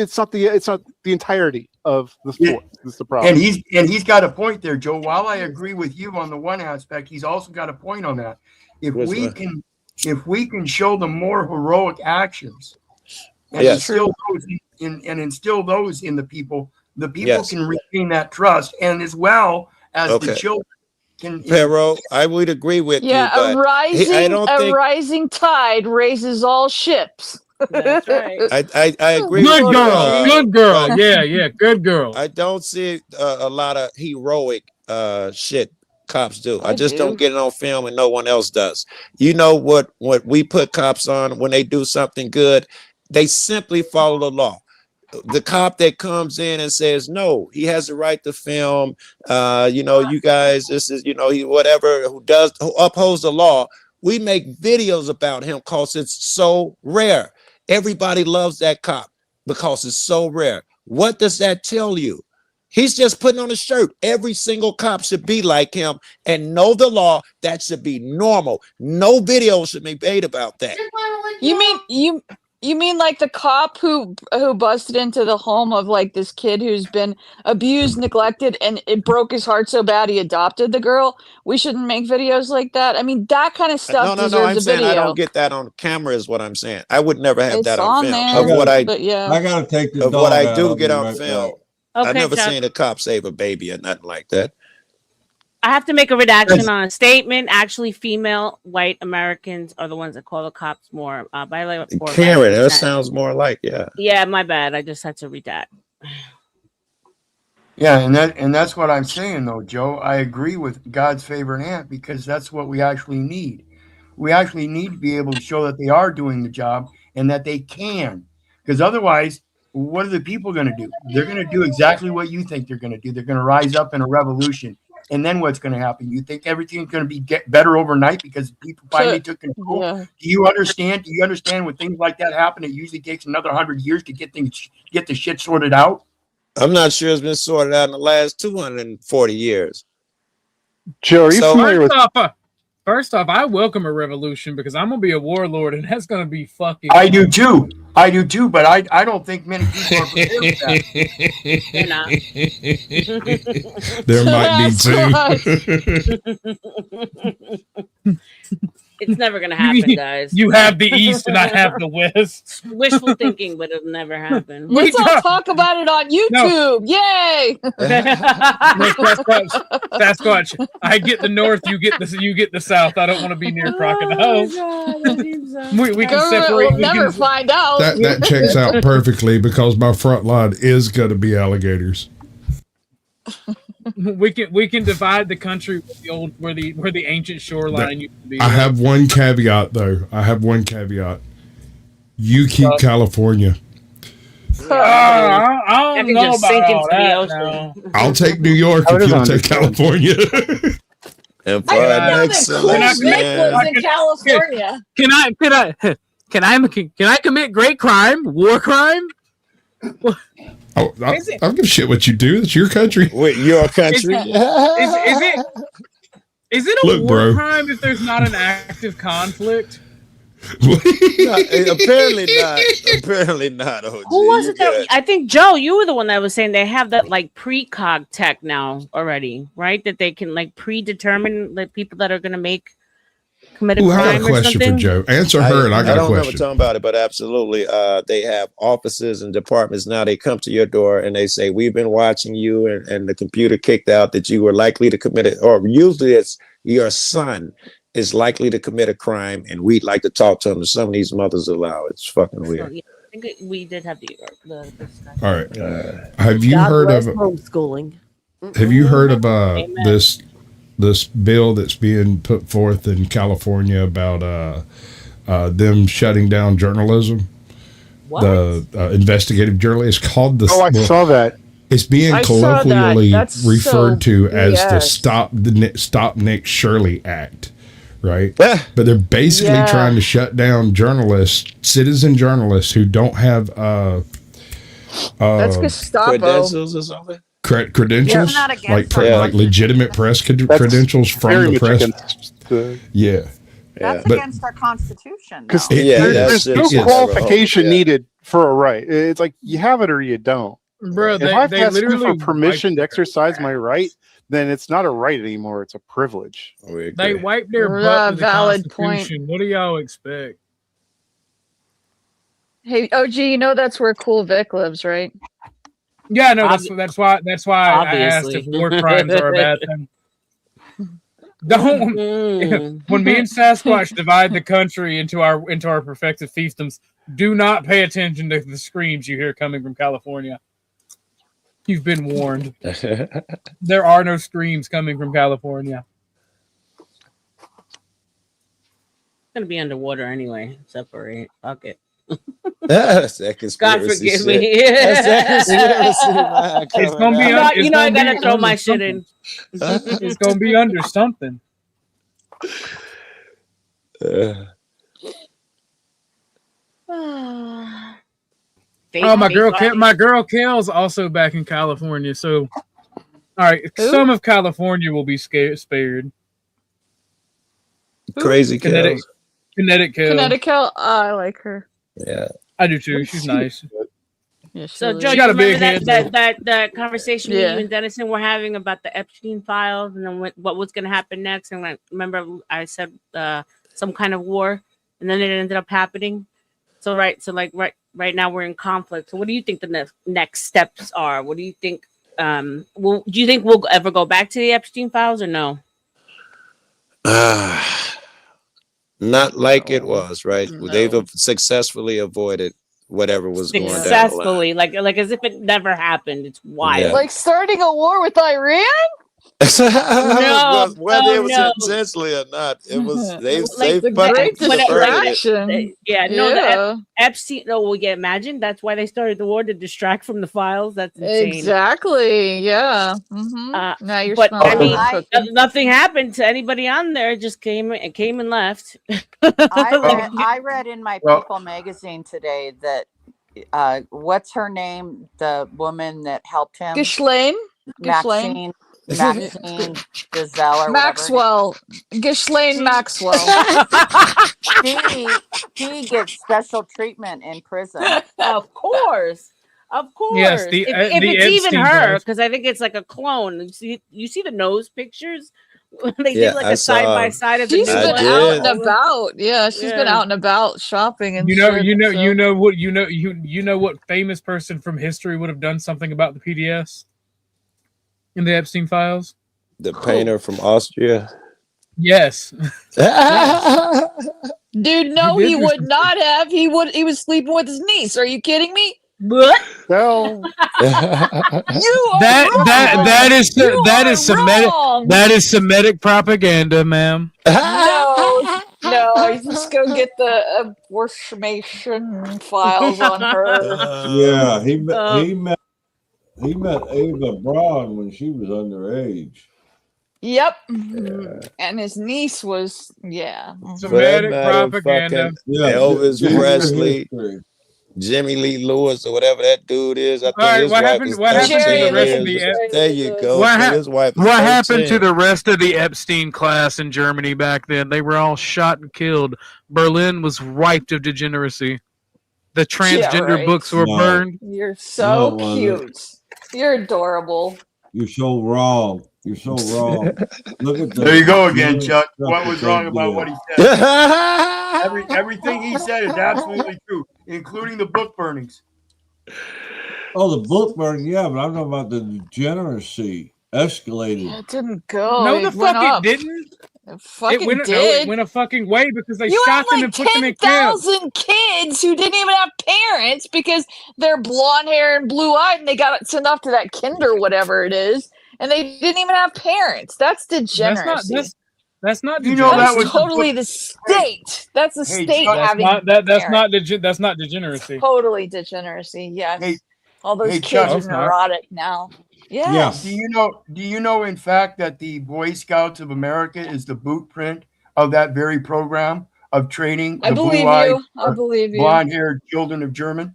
entirety of the Yeah. force. This is the problem. And he's got a point there, Joe. While I agree with you on the one aspect, he's also got a point on that. If What's we that? can show them more heroic actions and Yes. instill those in the people Yes. can regain that trust, and as well as Okay. the children can. Pero, I would agree with Yeah, you, a but I don't think rising tide raises all ships. That's right. I agree Good with girl. you. Good girl. but Yeah, good girl. I don't see a lot of heroic shit cops do. I I just do. don't get it on film, and no one else does. You know what we put cops on when they do something good? They simply follow the law. The cop that comes in and says, no, he has the right to film, you guys, this is, he whatever, who upholds the law. We make videos about him because it's so rare. Everybody loves that cop because it's so rare. What does that tell you? He's just putting on a shirt. Every single cop should be like him and know the law. That should be normal. No video should be made about that. You mean like the cop who busted into the home of like this kid who's been abused, neglected, and it broke his heart so bad he adopted the girl? We shouldn't make videos like that. I mean, that kind of stuff No. deserves I'm a saying video. I don't get that on camera. Is what I'm saying. I would never have It's that on on film. there, Of what I but yeah. I gotta take the of dog what I out. do I'll get be on right film. back. I Okay, never Chuck. seen a cop save a baby or nothing like that. I have to make a redaction on a statement. Actually, female white Americans are the ones that call the cops more violent. Karen, that sounds more like Yeah, my bad. I just had to read that. Yeah, and that's what I'm saying though, Joe. I agree with God's favorite aunt because that's what we actually need. We actually need to be able to show that they are doing the job and that they can. Because otherwise, what are the people going to do? They're going to do exactly what you think they're going to do. They're going to rise up in a revolution. And then what's going to happen? You think everything's going to get better overnight because people finally took control? Yeah. Do you understand? Do you understand when things like that happen? It usually takes another 100 years to get the shit sorted out. I'm not sure it's been sorted out in the last 240 years. Joe, are you So- familiar with? First off, I welcome a revolution because I'm gonna be a warlord, and that's gonna be fucking. I do too, but I don't think many people are prepared for that. They're not. There might be too. It's never gonna happen, guys. You have the East, and I have the West. Wishful thinking, but it'll never happen. Let's all talk about it on YouTube. Yay! Sasquatch. I get the North, you get the South. I don't want to be near crocodiles. We can Government separate. will never find out. That checks out perfectly because my front line is going to be alligators. We can divide the country with the old where the ancient shoreline used to be. I have one caveat, though. You keep California. I That don't can know just about sink all into the that ocean. now. I'll take New York Oh, if it is you'll take understandable. California. And for I didn't our know next that Cool I Vic selection, was in California. Can I commit great crime, war crime? Oh, I Is it- don't give a shit what you do. It's your country. with your country. Is it a Look, war bro. crime if there's not an active conflict? No, apparently not. Apparently not. OG. Who was You it that got- I think Joe, you were the one that was saying they have that like precog tech now already, right? That they can like predetermine the people that are gonna commit a Ooh, I got crime a or question for something. Joe. Answer her, and I got a don't remember question. talking about it, but absolutely, they have offices and departments now. They come to your door and they say, "We've been watching you," and the computer kicked out that you were likely to commit it, or usually it's your son is likely to commit a crime, and we'd like to talk to him. Some of these mothers allow it. It's fucking So, weird. yeah, I think we did have the discussion. All right. Have you God heard bless of homeschooling? Have you heard of Amen. this bill that's being put forth in California about them shutting down journalism? What? The investigative journalism. It's called the. Oh, I well, saw that. It's being I saw that. colloquially That's referred so to as BS. the Stop Nick Shirley Act, right? Ah, But they're basically Yeah. trying to shut down journalists, citizen journalists who don't have That's Gestapo. credentials or something. credentials, I'm not against like that. like legitimate press That's credentials from very the much press. against the. Yeah, That's But- against our constitution. Because though. Yeah, there's that's no it. Yeah. qualification Yeah. needed for a right. It's like you have it or you don't. Bro, If I've they asked you literally for permission to wiped- exercise my right, then it's not a right anymore. It's a privilege. We They agree. wiped their Yeah, butt with the valid point. Constitution. What do y'all expect? Hey, OG, you know that's where Cool Vic lives, right? Yeah, no, that's why I asked Obviously. if war crimes are a bad thing. Don't Mm. when me and Sasquatch divide the country into our perfected fiefdoms, do not pay attention to the screams you hear coming from California. You've been warned. There are no screams coming from California. Gonna be underwater anyway. Separate. Fuck it. That's that God conspiracy forgive shit. me. That's that conspiracy line It's coming gonna be out. un- You know I It's gonna gotta be throw my under shit in. It's gonna be under something. Oh, my girl Kale's also back in California. So, all right, Who? some of California will be spared. Crazy Kinetic, kills. Kinetic Kale. Connecticut. Oh, I like her. Yeah. I do too. She's nice. Yeah, she So, really Joe, is. She got you a big remember head, that conversation Yeah. you and Dennison were having about the Epstein files and then what was going to happen next? And remember, I said some kind of war, and then it ended up happening. So, right now we're in conflict. So, what do you think the next steps are? What do you think? Do you think we'll ever go back to the Epstein files or no? Not like it was, right? No. They've successfully avoided whatever was going down the line. Successfully, like as if it never happened. It's wild. Yeah. Like starting a war with Iran? Well, whether it was no. intentionally or not, it was they Like they the fucking great subverted it. distraction. Yeah, no, Yeah. Epstein. No, well, yeah, imagine that's why they started the war to distract from the files. That's insane. Exactly. Yeah. Mm-hmm. Now you're But smelling I mean, hot cooking. nothing happened to anybody on there. It just came and left. I read in my Well- People magazine today that what's her name? The woman that helped him, Ghislaine? Ghislaine? Maxine Giselle or Maxwell. Ghislaine Maxwell. whatever. He gets special treatment in prison. Of course. Yes, the- if the it's even Epstein her, files. because I think it's like a clone. You see the nose pictures? They Yeah, did like I a side saw- by side of the She's new been one. out and about. Yeah, she's been Yeah. out and about shopping and You know shit, so- you know what famous person from history would have done something about the PDS in the Epstein files? The painter from Austria. Yes. Dude, no, He did he do would some- not have. He was sleeping with his niece. Are you kidding me? What? No. You are That is You that are is Semitic wrong. that is Semitic propaganda, ma'am. No, no, you just go get the abortion files on her. Yeah, he met Ava Braun when she was underage. Yep. And his niece was, yeah. Semitic propaganda. Yeah, Elvis just your Presley, history. Jimmy Lee Lewis, or whatever that dude is. I think right, his what wife happened- is what happened to 13 the rest of years. the- There you go. What, So hap- his wife is what happened to 13. the rest of the Epstein class in Germany back then? They were all shot and killed. Berlin was ripe of degeneracy. The transgender right. books were No. burned. You're so No, it cute. You're adorable. You're so wrong. You're so wrong. Look at There you go again, the Chuck. stuff What that was they wrong about did. what he said? Everything he said is absolutely true, including the book burnings. Oh, the book burn, yeah, but I'm talking about the degeneracy escalated. It didn't go. No, it the went fuck up. it didn't. It fucking It went, did. no, it went a fucking way because they You shot had them like and put them in camps. 10,000 kids who didn't even have parents because they're blonde hair and blue eyed and they got sent off to that kinder, whatever it is, and they didn't even have parents. That's degeneracy. That's not. You know, That's that was totally the state. That's the Hey, state Chuck, having That's not degeneracy. totally degeneracy. Yes. Hey- all those hey, kids Chuck. are It's not. neurotic now. Yes. Do you know in fact that the Boy Scouts of America is the bootprint of that very program of training I the believe blue-eyed, you. I believe you. blonde-haired children of German?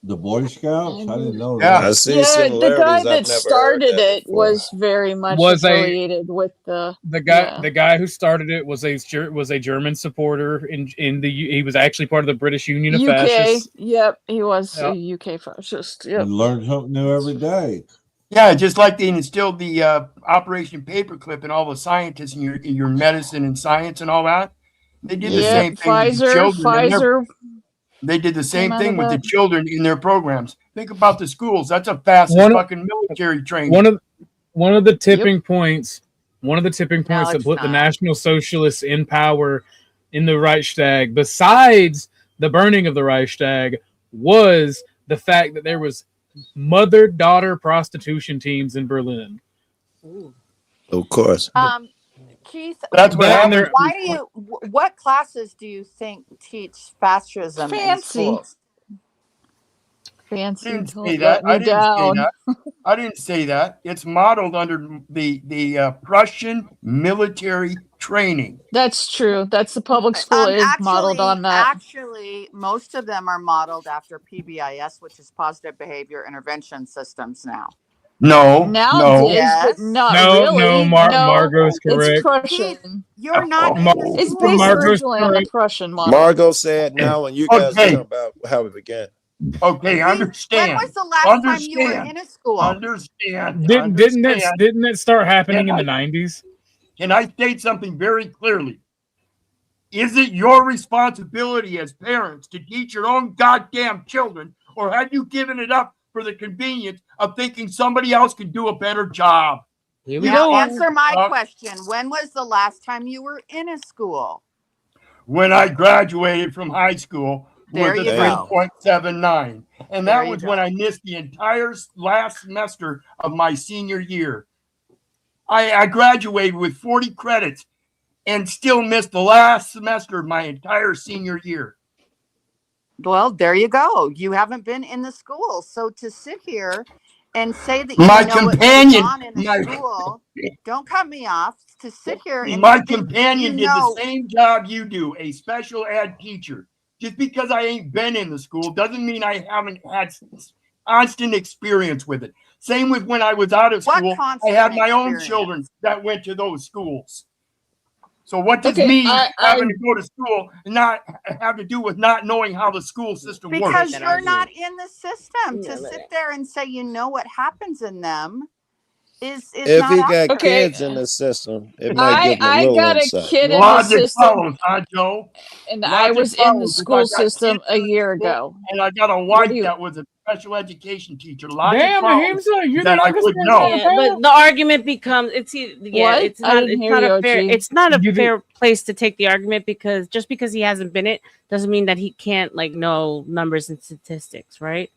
The Boy Scouts? I didn't know Yeah. that. I see Yeah, the similarities. guy I've that never started heard that it before. was very much Was a- affiliated with the yeah. The guy who started it was a German supporter in the he was actually part of the British Union of UK. Fascists. Yep, he was Yep. a UK fascist. You Yep. learn something new every day. Yeah, just like they instilled the Operation Paperclip and all the scientists in your medicine and science and all that. They did the Yep, same thing with the children. in their- Pfizer. They did the same came out thing of with the that. children in their programs. Think about the schools. That's a fast One of- fucking military training. One of the tipping points. One of the tipping points that it's put the not. National Socialists in power in the Reichstag, besides the burning of the Reichstag, was the fact that there was mother-daughter prostitution teams in Berlin. Of course. Keith, That's what Down there- happened. why do you? What classes do you think teach fascism in Fancy. schools? Fancy. Didn't Don't say that. let I me didn't down. say that. I didn't say that. It's modeled under the Prussian military training. That's true. That's the public school is modeled on that. Actually, most of them are modeled after PBIS, which is Positive Behavior Intervention Systems now. No, Now no. it is, Yes. but not No, really. no, Margot's correct. It's Prussian. You're not in Mar- the It's school. based Margot's originally on the correct. Prussian model. Margot said now, and you guys Okay. know about how it began. Okay, When understand. was the last time you were Understand. in a school? Understand. Didn't Understand. that start happening in Yeah, the 90s? Can I state something very clearly? Is it your responsibility as parents to teach your own goddamn children, or have you given it up for the convenience of thinking somebody else can do a better job? Here we Now go. answer my Uh, question. When was the last time you were in a school? When I graduated from high school There with you a go. 3.79, and There that you was go. when I missed the entire last semester of my senior year. I graduated with 40 credits and still missed the last semester of my entire senior year. Well, there you go. You haven't been in the school. So to sit here and say that My you know what companion- goes on in the my- school, don't cut me off. To sit here and My think that companion you did know- the same job you do, a special ed teacher. Just because I ain't been in the school doesn't mean I haven't had constant experience with it. Same with when I was out of What school, I constant had my own experience? children that went to those schools. So what does Okay, me I- having to go to school not have to do with not knowing how the school system Because works? you're not in the system. To sit there and say you know what happens in them is If not he got accurate. Okay. kids in the system, it might give him a I little got a insight. kid in the Logic system, follows, huh, Joe? and I Logic was in the follows. If I school got system kids a in the year school ago. And I got a What wife do you- that was a special education teacher. Logic Damn, follows Ahimsa, you're the that I youngest would person know. on the Yeah, panel? but the argument becomes it's What? it's I not didn't it's hear not you, a fair OG. it's not a You did- fair place to take the argument because just because he hasn't been it doesn't mean that he can't like know numbers and statistics, right?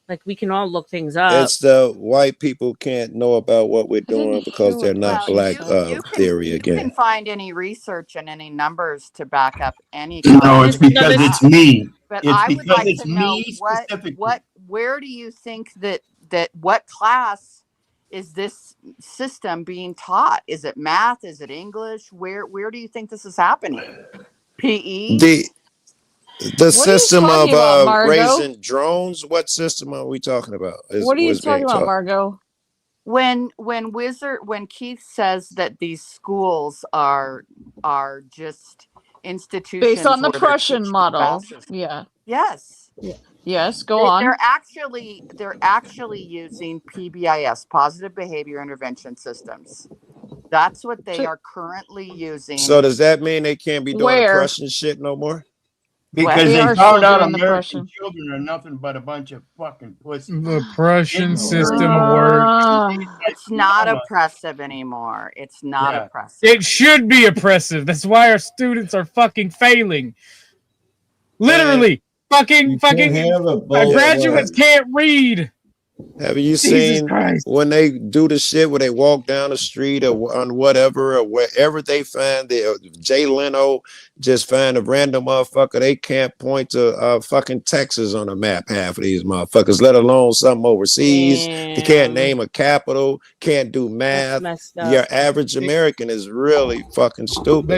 Like we can all look things up. It's the white people can't know about what we're doing because they're not Well, black you theory can again. find any research and any numbers to back up any. No, it's because it's me. But It's I would because like it's to know me specifically. where do you think that what class is this system being taught? Is it math? Is it English? Where do you think this is happening? PE? The system of talking about, Margo? raising drones. What system are we talking about? What are you talking about, Margo? When Keith says that these schools are just institutions Based on the where they're Prussian teaching model. classes. Yeah. Yes. Yes, go on. They're actually using PBIS, positive behavior intervention systems. That's what they are currently using. So does that mean they can't be doing the Where? Prussian shit no more? Because They they are found still out doing the American Prussian. children are nothing but a bunch of fucking pussies. The Prussian system works. It's not oppressive anymore. It's not oppressive. It should be oppressive. That's why our students are fucking failing. Literally, fucking. Our graduates can't read. Have you Jesus seen Christ. when they do the shit where they walk down the street or on whatever or wherever they find Jay Leno just find a random motherfucker, they can't point to fucking Texas on a map, half of these motherfuckers, let alone something overseas. They can't name a capital, can't do math. Your average American is really fucking stupid.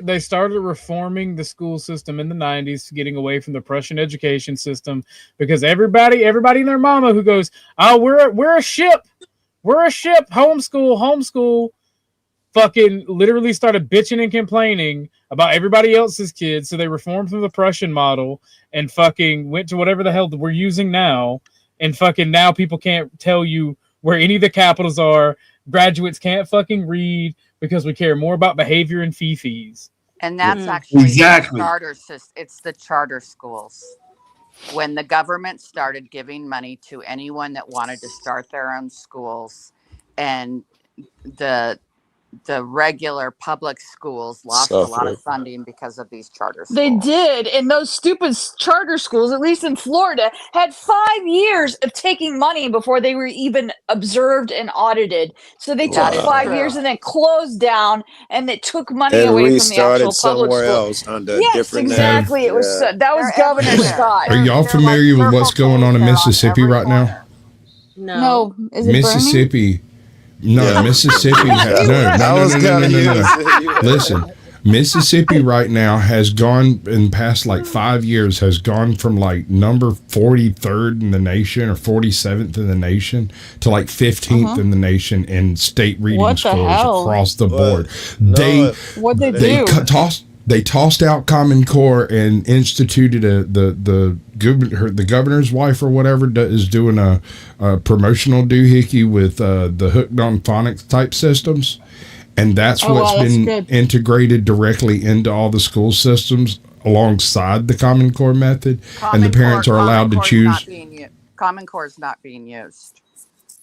They started reforming the school system in the 90s, getting away from the Prussian education system, because everybody and their mama who goes, oh, we're a ship, homeschool, fucking literally started bitching and complaining about everybody else's kids. So they reformed from the Prussian model and fucking went to whatever the hell that we're using now. And fucking now people can't tell you where any of the capitals are. Graduates can't fucking read because we care more about behavior and fee-fees. And that's actually Exactly. the charter system. It's the charter schools. When the government started giving money to anyone that wanted to start their own schools, and the regular public schools lost a lot of funding because of these charter schools. They did, and those stupid charter schools, at least in Florida, had 5 years of taking money before they were even observed and audited. So they took 5 years and then closed down, and it took money And away from the restarted actual public somewhere school. else under Yes, different exactly. names. It was that was Governor Scott. Are y'all familiar with what's going on in Mississippi right now? No, is it Mississippi. No, Mississippi. No. Listen, Mississippi right now has gone in the past like 5 years has gone from like number 43rd in the nation or 47th in the nation to like 15th in the nation in state reading What the scores hell? across the board. What'd they do? They tossed out Common Core and instituted the governor's wife or whatever is doing a promotional doohickey with the hooked on phonics type systems, and that's what's been integrated directly into all the school systems alongside the Common Core method, and the parents are allowed to choose. Common Core is not being used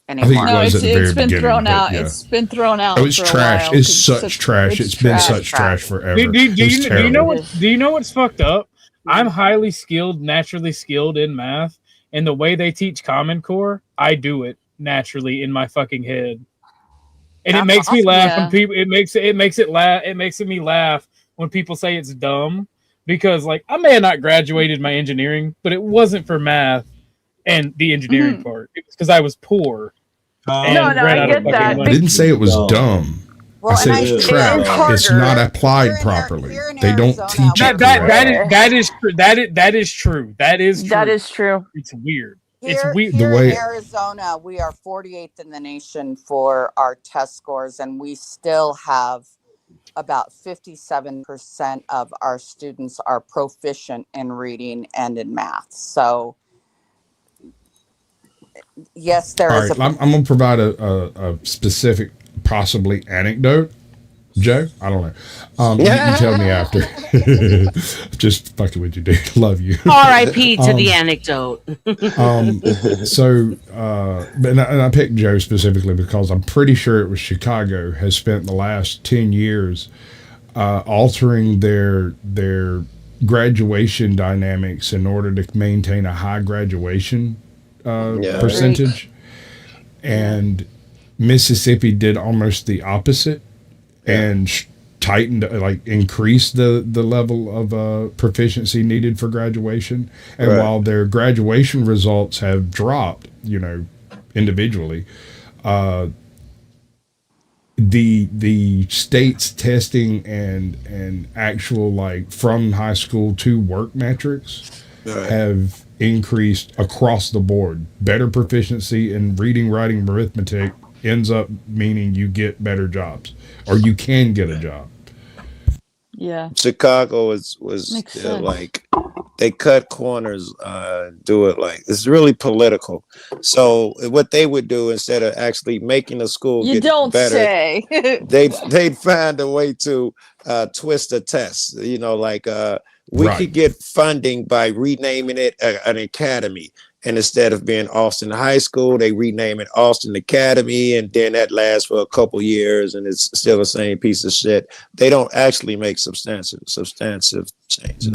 I think anymore. it was at the very It's been beginning, thrown but out. yeah. It's been thrown out. Oh, it's for a trash. while, It's 'cause such trash. It's been such trash forever. Do It was you know terrible. what's fucked up? I'm highly skilled, naturally skilled in math, and the way they teach Common Core, I do it naturally in my fucking head, and it makes me laugh when people. It makes me laugh when people say it's dumb, because like I may have not graduated my engineering, but it wasn't for math and the engineering part. It was because I was poor. And I ran out of get fucking that. money. I didn't say it was dumb. Well, I said and it's I- trash. it's It's harder. not applied properly. They don't teach it. That is true. That is true. That is true. It's weird. Here, It's weird. here The way- in Arizona, we are 48th in the nation for our test scores, and we still have about 57% of our students are proficient in reading and in math. So, yes, there All is right, a. I'm going to provide a specific, possibly anecdote. Joe, I don't know. You can tell me after. Just fucking with you, dude. Love you. R.I.P. to the anecdote. And I picked Joe specifically because I'm pretty sure it was Chicago has spent the last 10 years altering their graduation dynamics in order to maintain a high graduation Yeah. percentage, and Mississippi did almost the opposite and tightened, like increased the level of proficiency needed for graduation. And Right. while their graduation results have dropped, individually, the state's testing and actual like from high school to work metrics Right. have increased across the board. Better proficiency in reading, writing, arithmetic ends up meaning you get better jobs or you can get a job. Yeah. Chicago was Makes sense. like they cut corners, do it like it's really political. So what they would do instead of actually making the school You get don't better, say. they'd find a way to twist the test. We Right. could get funding by renaming it an academy. And instead of being Austin High School, they rename it Austin Academy, and then that lasts for a couple years, and it's still the same piece of shit. They don't actually make substantive changes.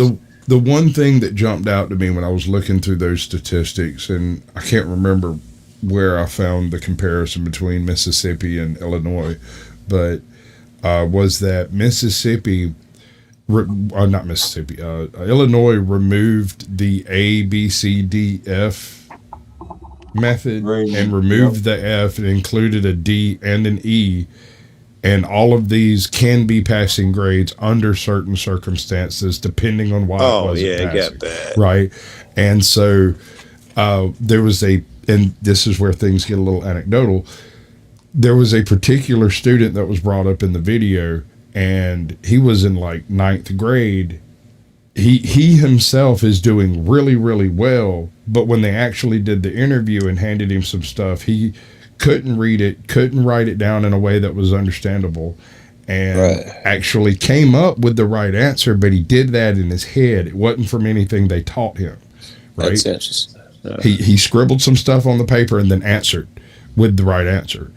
The one thing that jumped out to me when I was looking through those statistics, and I can't remember where I found the comparison between Mississippi and Illinois, but was that Illinois removed the A, B, C, D, F method Grading. and removed the F and included a D and an E. And all of these can be passing grades under certain circumstances, depending on why it Oh wasn't yeah, it passing. got bad. Right. And so there was and this is where things get a little anecdotal. There was a particular student that was brought up in the video, and he was in like 9th grade. He himself is doing really, really well, but when they actually did the interview and handed him some stuff, he couldn't read it, couldn't write it down in a way that was understandable, and actually came up with the right answer, but he did that in his head. It wasn't from anything they taught him. Right? That's interesting. Yeah. He scribbled some stuff on the paper and then answered with the right answer.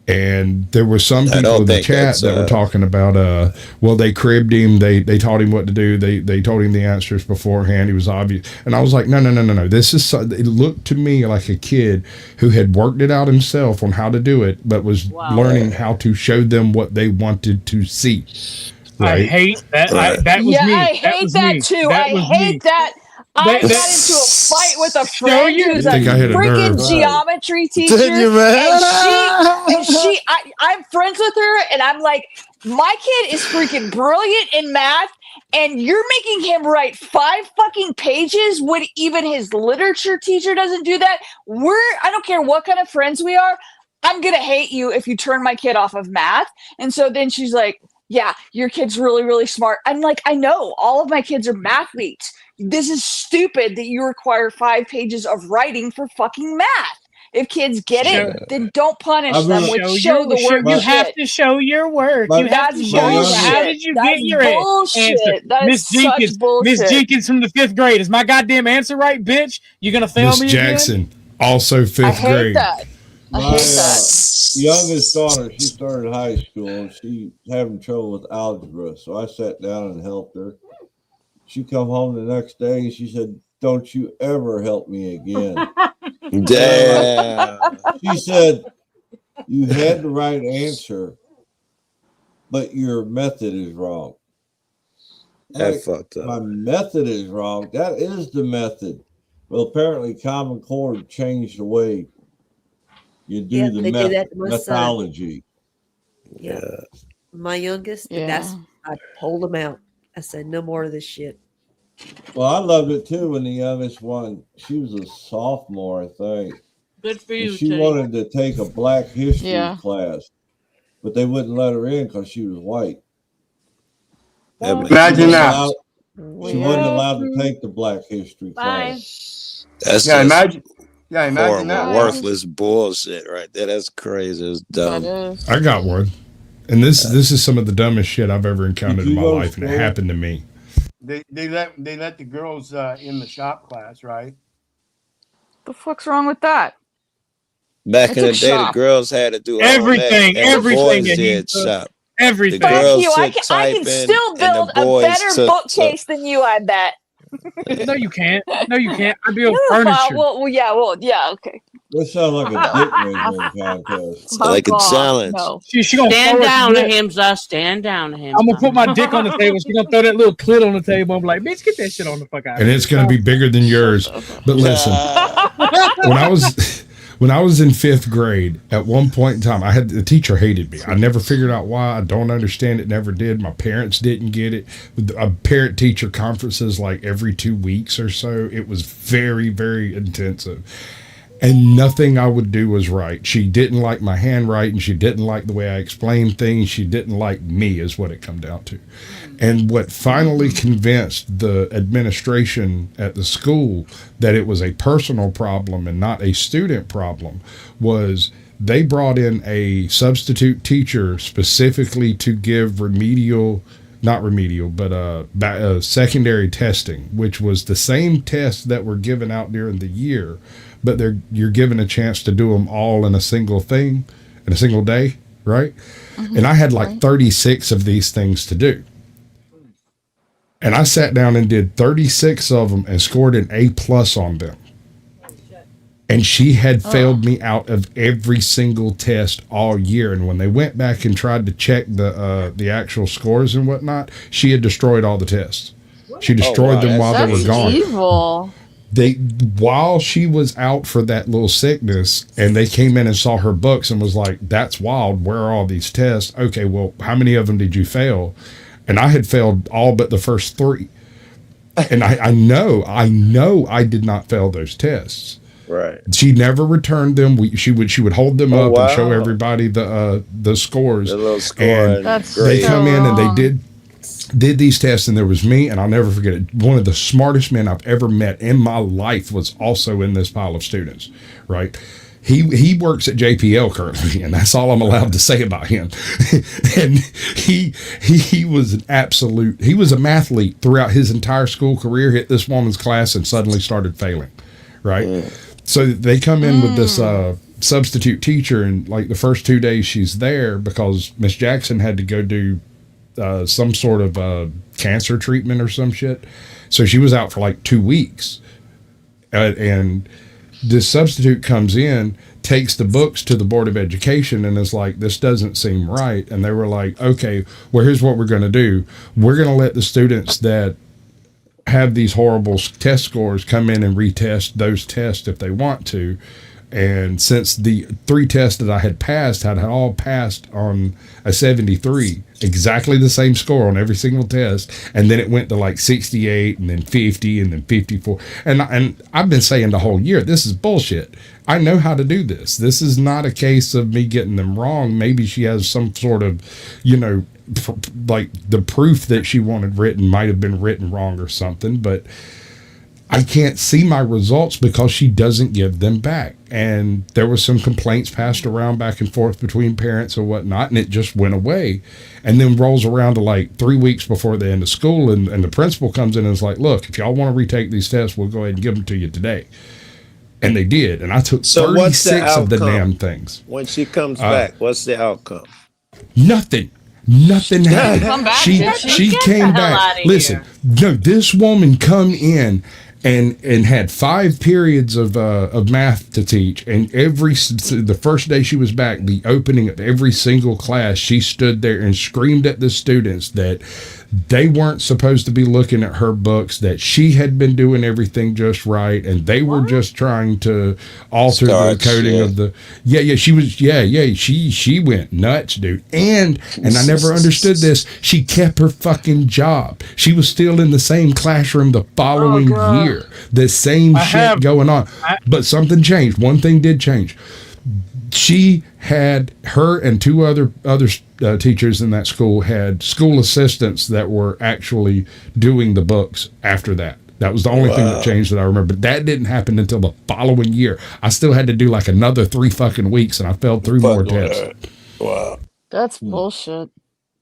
And there were some I people don't in the think chat that's, that were talking about, well, they cribbed him. They taught him what to do. They told him the answers beforehand. He was obvious. And I was like, no. This is, it looked to me like a kid who had worked it out himself on how to do it, but was learning how to show them what they wanted to see. I Right? hate that. Right. That was me. I That hate was that me. too. That I was hate me. that. I That- got that- into a fight with a Show friend you. who's I think I hit a a freaking nerve. geometry teacher, Did you, man? I'm friends with her, and I'm like, my kid is freaking brilliant in math, and you're making him write 5 fucking pages when even his literature teacher doesn't do that. I don't care what kind of friends we are, I'm gonna hate you if you turn my kid off of math. And so then she's like, yeah, your kid's really, really smart. I'm like, I know, all of my kids are mathletes. This is stupid that you require 5 pages of writing for fucking math. If kids get it, then don't punish them with show the work. You have to show your work. But You have to that's show your bullshit. How did you That's get your bullshit. answer? That is Miss such Jenkins, bullshit. Miss Jenkins from the 5th grade. Is my goddamn answer right, bitch? You gonna fail Miss me Jackson, also 5th I hate grade. that. I My hate that. youngest daughter, she started high school and she having trouble with algebra. So I sat down and helped her. She come home the next day and she said, "Don't you ever help me again." Damn. She said, "You had the right answer, but your method is wrong." That Like, fucked up. my method is wrong. That is the method. Well, apparently Common Core changed the way you do Yeah, the they did that to my son. methodology. Yeah. My youngest, Yeah. that's I pulled him out. I said, no more of this shit. Well, I loved it too when the youngest one, she was a sophomore, I think. Good for And you. she Tay. wanted to take a Black history Yeah. class, but they wouldn't let her in because she was white. That makes Imagine sense. that. She wasn't allowed to take the Black history Bye. class. That's Yeah, just imagine. Yeah, imagine horrible, that. worthless bullshit right there. That's crazy. It's That dumb. is. I got one. And this is some of the dumbest shit I've ever encountered Did in you my go to life, and it school? happened to me. They let the girls in the shop class, right? The fuck's wrong with that? Back I in the took day, the shop. girls had to do all Everything, that, and the everything boys that he did took. shop. The Everything. Fuck girls you. I took can typing, still and build the a boys better took bookcase than you, I bet. No, you can't. No, you can't. I build No, furniture. yeah, okay. This sounds like a dick measuring contest. Like a Fuck off, challenge. No. She gonna Stand throw it down, to me. Ahimsa. Stand down, Ahimsa. I'm gonna put my dick on the table. She's gonna throw that little clit on the table. I'm like, bitch, get that shit on the fuck out. And it's going to be bigger than yours. But listen, when I was in 5th grade, at one point in time, the teacher hated me. I never figured out why. I don't understand it. Never did. My parents didn't get it. Parent teacher conferences like every 2 weeks or so. It was very, very intensive. And nothing I would do was right. She didn't like my handwriting. She didn't like the way I explained things. She didn't like me, is what it come down to. And what finally convinced the administration at the school that it was a personal problem and not a student problem was they brought in a substitute teacher specifically to give secondary testing, which was the same tests that were given out during the year, but you're given a chance to do them all in a single thing, in a single day, right? And I had like 36 of these things to do. And I sat down and did 36 of them and scored an A+ on them. And she had failed me out of every single test all year. And when they went back and tried to check the actual scores and whatnot, she had destroyed all the tests. She destroyed them while they were gone. Evil. While she was out for that little sickness, and they came in and saw her books and was like, "That's wild. Where are all these tests? Okay, well, how many of them did you fail?" And I had failed all but the first 3. And I know I did not fail those tests. Right. She never returned them. She would hold them up and show wow. everybody the scores. The little score. And That's they so come in and wrong. they did these tests, and there was me, and I'll never forget it. One of the smartest men I've ever met in my life was also in this pile of students, right? He works at JPL currently, and that's all I'm allowed to say about him. And he was he was a mathlete throughout his entire school career, hit this woman's class and suddenly started failing, right? So they come in with this substitute teacher, and like the first 2 days she's there because Miss Jackson had to go do some sort of cancer treatment or some shit. So she was out for like 2 weeks. And this substitute comes in, takes the books to the Board of Education, and is like, "This doesn't seem right." And they were like, "Okay, well, here's what we're going to do. We're going to let the students that have these horrible test scores come in and retest those tests if they want to." And since the 3 tests that I had passed had all passed on a 73, exactly the same score on every single test, and then it went to like 68 and then 50 and then 54. And I've been saying the whole year, this is bullshit. I know how to do this. This is not a case of me getting them wrong. Maybe she has some sort of, like the proof that she wanted written might have been written wrong or something, but I can't see my results because she doesn't give them back. And there was some complaints passed around back and forth between parents and whatnot, and it just went away. And then rolls around to like 3 weeks before the end of school, and the principal comes in and is like, "Look, if y'all want to retake these tests, we'll go ahead and give them to you today." And they did. And I took So what's the 36 of the outcome? damn things. When she comes back, what's the outcome? Nothing happened. Come back, She did she? Get came the hell back. outta Listen, no, this woman come in and had 5 periods of math to teach, and the first day she was back, the opening of every single class, she stood there and screamed at the students that they weren't supposed to be looking at her books, that she had been doing everything just right, and they were just trying to alter Start the coding shit. of the she went nuts, dude. And I never understood this. She kept her fucking job. She was still in the same classroom the following year. The same shit going on. But something changed. One thing did change. She had her and 2 other teachers in that school had school assistants that were actually doing the books after that. That was the only thing that changed that I remember. But that didn't happen until the following year. I still had to do like another 3 fucking weeks, and I failed 3 more tests. Wow. That's bullshit.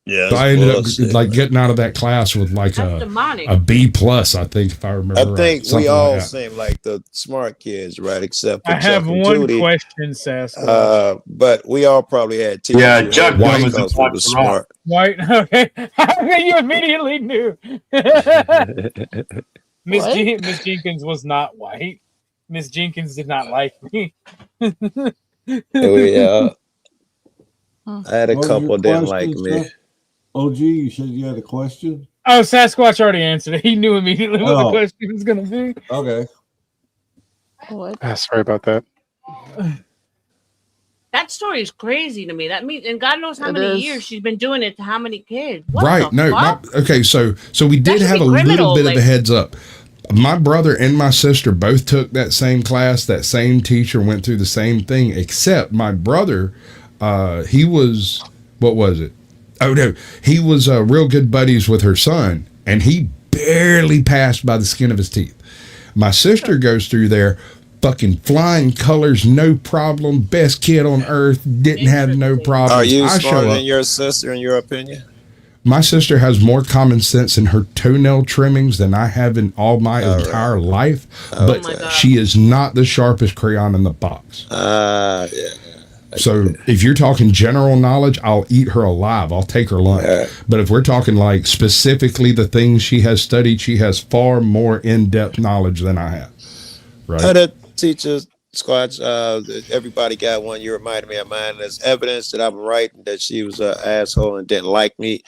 Yeah. So I ended up bullshit. like getting out of that class with like That's demonic. a B+, I think, if I remember I right. think Something we all like that. seem like the smart kids, right? Except for I have Chuck and one Judy. question, Sasquatch. But we all probably had teachers. Yeah, who Chuck were knows because it's we not were wrong. smart. White. Okay. You immediately knew. Miss What? Miss Jenkins was not white. Miss Jenkins did not like me. Yeah, Hmm. I had a What was your couple didn't like question, me. sir? OG, you said you had a question? Oh, Sasquatch already answered it. He knew immediately what the Oh. question was going to be. Okay. What? Sorry about that. That story is crazy to me. That means, and God knows how It many is. years she's been doing it to how many kids. What Right. the No, fuck? not okay. So we did should have be a little criminal, bit of a like- heads up. My brother and my sister both took that same class. That same teacher went through the same thing, except my brother, he was, what was it? Oh no, he was real good buddies with her son, and he barely passed by the skin of his teeth. My sister goes through there, fucking flying colors, no problem, best kid on earth, didn't have no problems. Are you I show smarter up. than your sister, in your opinion? My sister has more common sense in her toenail trimmings than I have in all my All right. entire life, Oh but my God. she is not the sharpest crayon in the box. Yeah. So if you're talking general knowledge, I'll eat her alive. I'll take her lunch. Yeah. But if we're talking like specifically the things she has studied, she has far more in-depth knowledge than I have. Right? Other teachers, Squatch, everybody got one. You reminded me of mine. There's evidence that I'm right and that she was an asshole and didn't like me.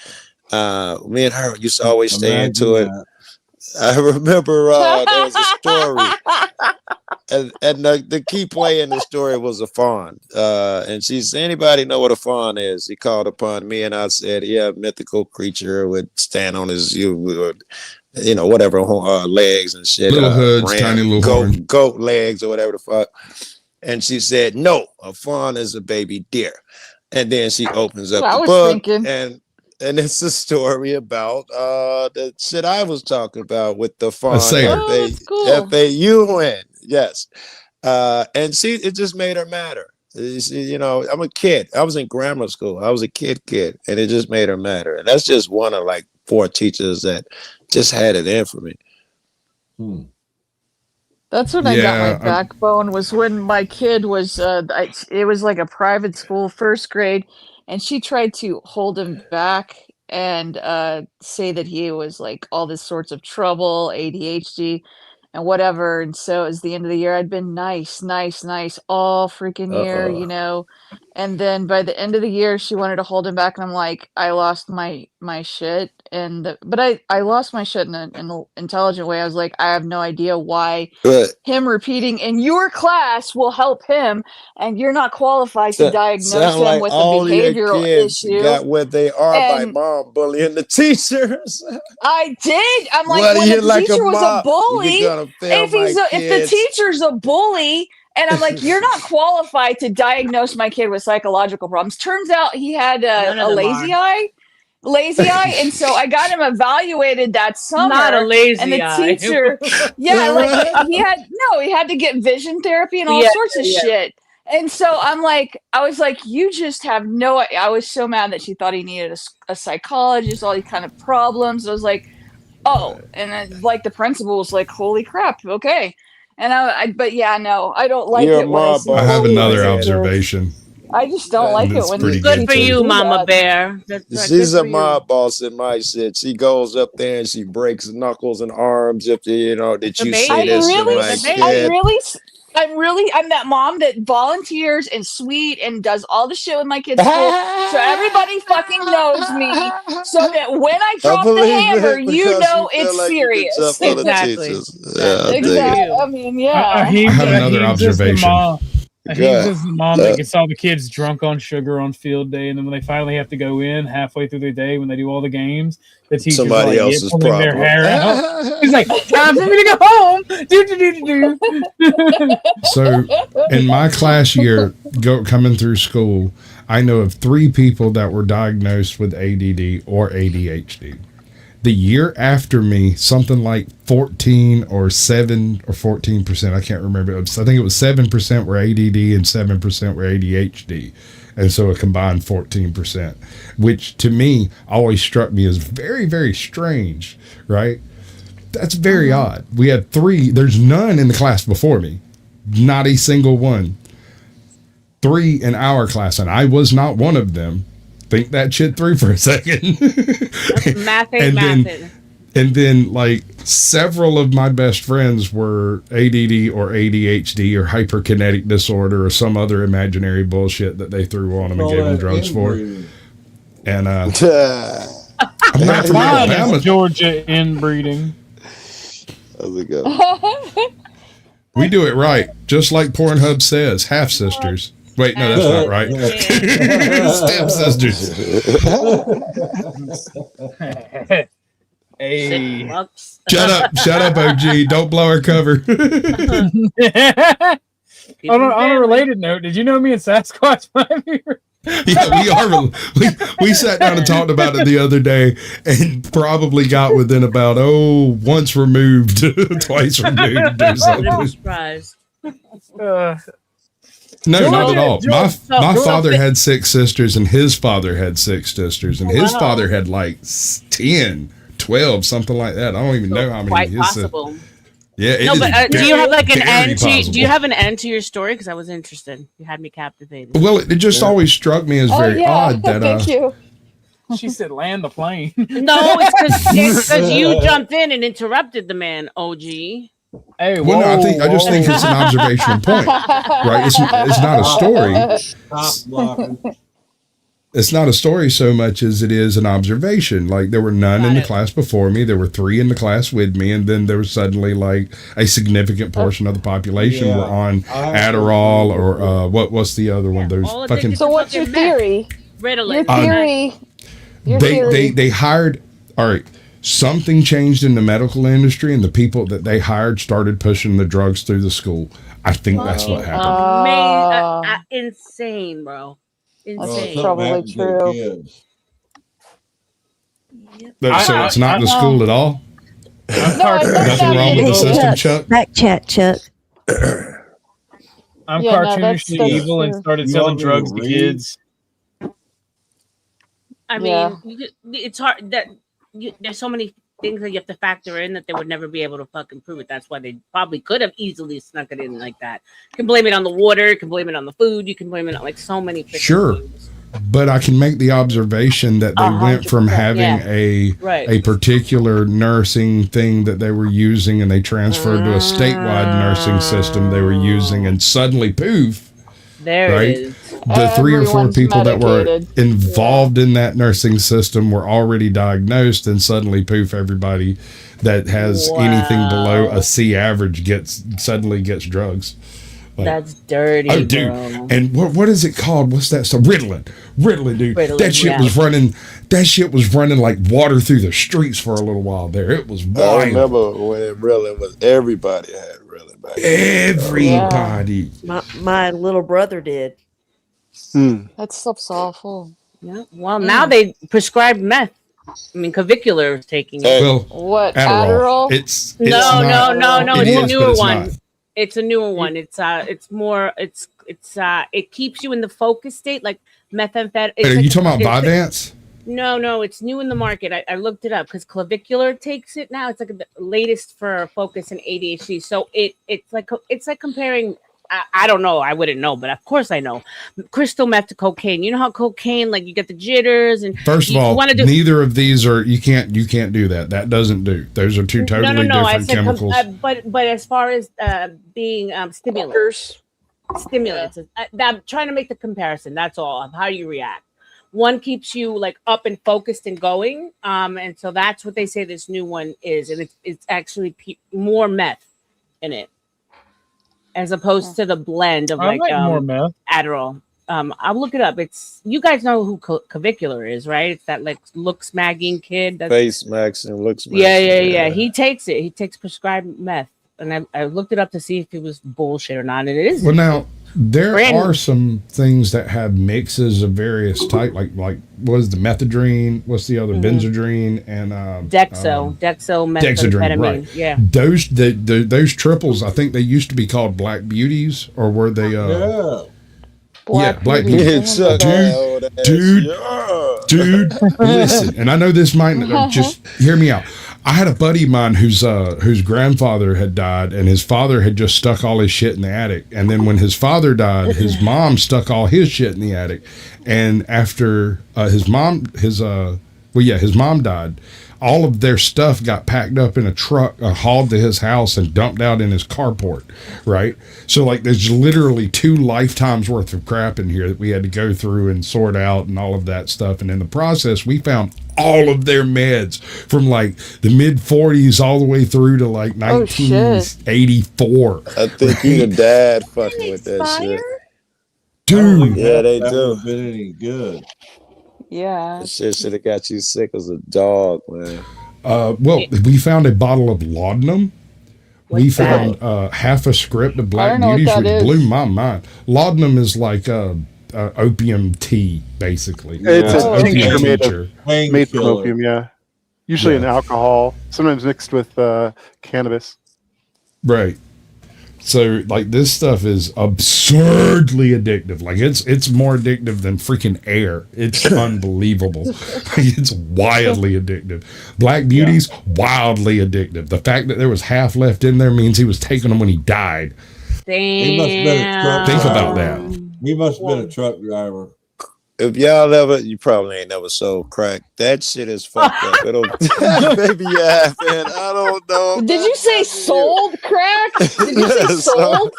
Me and her used to always stay into it. Imagine I remember there was a story, and the key player in the story was a fawn. And she said, "Anybody know what a fawn is?" He called upon me, and I said, "Yeah, mythical creature would stand on his whatever legs and shit, Little hoods, tiny little horns. goat legs or whatever the fuck." And she said, "No, a fawn is a baby deer." And then she opens up That's the what I was book thinking. and it's a story about the shit I was talking about with the fawn. sailor. Oh, that's cool. FAUN. Yes. And it just made her matter. I'm a kid. I was in grammar school. I was a kid, and it just made her matter. And that's just one of like 4 teachers that just had it in for me. That's when I got Yeah, my backbone, was when my kid was it was like a private school, first grade, and she tried to hold him back and say that he was like all this sorts of trouble, ADHD and whatever. And so as the end of the year, I'd been nice all freaking year, and then by the end of the year she wanted to hold him back, and I'm like, I lost my shit. But I lost my shit in an intelligent way. I was like, I have no idea why But him repeating in your class will help him, and you're not qualified to diagnose sound him like with a all your behavioral kids issue. got where they are by And mom bullying the teachers. I did. I'm like, What are when you the like a teacher was mom? a bully, You're gonna fail if he's my if the kids. teacher's a bully, and I'm like, you're not qualified to diagnose my kid with psychological problems. Turns out he had None of a them lazy are. eye, and so I got him evaluated that summer. Not a lazy and the eye. teacher, yeah, like he had to get vision therapy and all sorts of shit. And so I was like, you just have no. I was so mad that she thought he needed a psychologist, all these kind of problems. I was like, oh, and then like the principal was like, holy crap, okay. And but yeah, no, I don't like You're it when I a see I have bullying another teachers. observation. I just don't like it That's when pretty these good, Good for too. teachers you, do Mama that. Bear. That's right. She's Good a for you. mob boss in my shit. She goes up there and she breaks knuckles and arms. If did It's a you baby. see this in really, my It's a kid? I'm that mom that volunteers and sweet and does all the shit with my kids' school, so everybody fucking knows me, so that when I I drop the believe hammer, it you because know you feel it's like you can serious. jump other Exactly. teachers. Yeah, I dig it. Exactly. I mean, yeah. I have another observation. Aheem's is the mom that Uh, gets all the kids drunk on sugar on field day, and then when they finally have to go in halfway through their day, when they do all the games, the teachers Somebody are like, else's pulling their problem. hair out. He's like, time for me to go home. Do. So in my class year, coming through school, I know of 3 people that were diagnosed with ADD or ADHD. The year after me, something like 14 or 7 or 14%, I can't remember. I think it was 7% were ADD and 7% were ADHD. And so a combined 14%, which to me always struck me as very, very strange, right? That's very odd. We had 3, there's none in the class before me. Not a single one. 3 in our class, and I was not one of them. Think that shit through for a second. Math ain't And then mathing. And then, like, several of my best friends were ADD or ADHD or hyperkinetic disorder or some other imaginary bullshit that they threw on them and gave them drugs for. And I'm not from Mine is Alabama. Georgia inbreeding. How's it go? We do it right, just like Pornhub says, half sisters. Wait, no, that's not right. Step sisters. Hey. Shut up, OG. Don't blow our cover. On a related note, did you know me and Sasquatch might be? Yeah, we are. We sat down and talked about it the other day, and probably got within about once removed, twice removed, or something. Surprise. No, not at all. My father had 6 sisters, and his father had 6 sisters, and his father had like 10, 12, something like that. I don't even know how many. Quite his possible. Yeah. No, but do you have like an very end? Do possible. you have an end to your story? Because I was interested. You had me captivated. Well, it just always struck me as very odd that. Thank you. She said, "Land the plane." No, it's because you jumped in and interrupted the man, OG. Hey, Well, no, I just think it's an observational point, right? It's not a story. Stop blocking. It's not a story so much as it is an observation. Like, there were none in the class before me. There were 3 in the class with me, and then there was suddenly like a significant portion of the population were on Adderall or what's the other one? Those all fucking. So what's your theory? Ritalin. Your theory. They hired. All right. Something changed in the medical industry, and the people that they hired started pushing the drugs through the school. I think that's what happened. Insane, bro. That's Insane. probably true. So it's not in the school at all? Nothing wrong with the system, Chuck? Back chat, Chuck. I'm Yeah, no, cartoonishly that's evil and true. started You selling want me to drugs to read? kids. I mean, it's hard that there's so many things that you have to factor in that they would never be able to fucking prove it. That's why they probably could have easily snuck it in like that. You can blame it on the water, you can blame it on the food, you can blame it on like so many things. Sure. But I can make the observation that they went from 100%, having a particular nursing thing that they were using, and they transferred to a statewide nursing system they were using, and suddenly poof, There right? it is. The 3 or 4 Everyone's people that were medicated. involved in that nursing system were already diagnosed, and suddenly poof, everybody that has anything below a C average suddenly gets drugs. Like, That's dirty. oh, dude! Bro. And what is it called? What's that stuff? Ritalin, dude. Ritalin, that shit yeah. was running. That shit was running like water through the streets for a little while there. It was I wild. remember when it really was everybody had really back then. Everybody. My little brother did. That stuff's awful. Yeah. Well, now they prescribe meth. I mean, Clavicular is taking it. Well, What Adderall. Adderall? It's No, not- it's it a is, newer but it's one. not. It's a newer one. It's more. It keeps you in the focus state, like methamphetamine. Wait, are you talking about Vyvanse? No, it's new in the market. I looked it up because Clavicular takes it now. It's like the latest for focus and ADHD. So it's like comparing. I don't know. I wouldn't know, but of course I know. Crystal meth to cocaine. You know how cocaine, like you get the jitters and. First of you all, wanna do- neither of these are. You can't do that. That doesn't do. Those are 2 totally No. I different said, chemicals. but as far as being stimulants, I'm trying to make the comparison. That's all of how you react. One keeps you like up and focused and going, and so that's what they say this new one is, and it's actually more meth in it, as opposed to the blend of I like more meth. Adderall. I'll look it up. It's you guys know who Clavicular is, right? It's that like looks magging kid. That's, Face Max and looks. yeah. He takes it. He takes prescribed meth, and I looked it up to see if it was bullshit or not. And it is. Well, now there Brand are new. some things that have mixes of various type, like what is the methadone? What's the other Benzodrine and Dexo Dexedrine, methamphetamine. right? Yeah. Those triples, I think they used to be called Black Beauties, or were they? Black Beauties. Dude, listen, and I know this might just hear me out. I had a buddy of mine whose grandfather had died, and his father had just stuck all his shit in the attic. And then when his father died, his mom stuck all his shit in the attic. And after his mom died, all of their stuff got packed up in a truck, hauled to his house, and dumped out in his carport, right? So, like, there's literally 2 lifetimes worth of crap in here that we had to go through and sort out and all of that stuff. And in the process, we found all of their meds from like the mid 40s all the way through to like 1984. I think you the dad fucking with that shit. Dude. Yeah, they that do. would have been any good. Yeah. That shit should have got you sick as a dog, man. Well, we found a bottle of laudanum. We found half a script of Black know what Beauties, that which is. blew my mind. Laudanum is like opium tea, basically. It's It's a opium tincture made tincture. made from Painkiller. opium, yeah. Usually in alcohol, sometimes mixed with cannabis. Right. So like this stuff is absurdly addictive. Like it's more addictive than freaking air. It's unbelievable. It's wildly addictive. Black Beauties, wildly addictive. The fact that there was half left in there means he was taking them when he died. He must have been a truck Think driver. about that. He must have been a truck driver. If y'all ever, you probably ain't never sold crack. That shit is fucked up. It'll maybe you have, man. I don't know. Did you say sold crack? Did you say So- sold?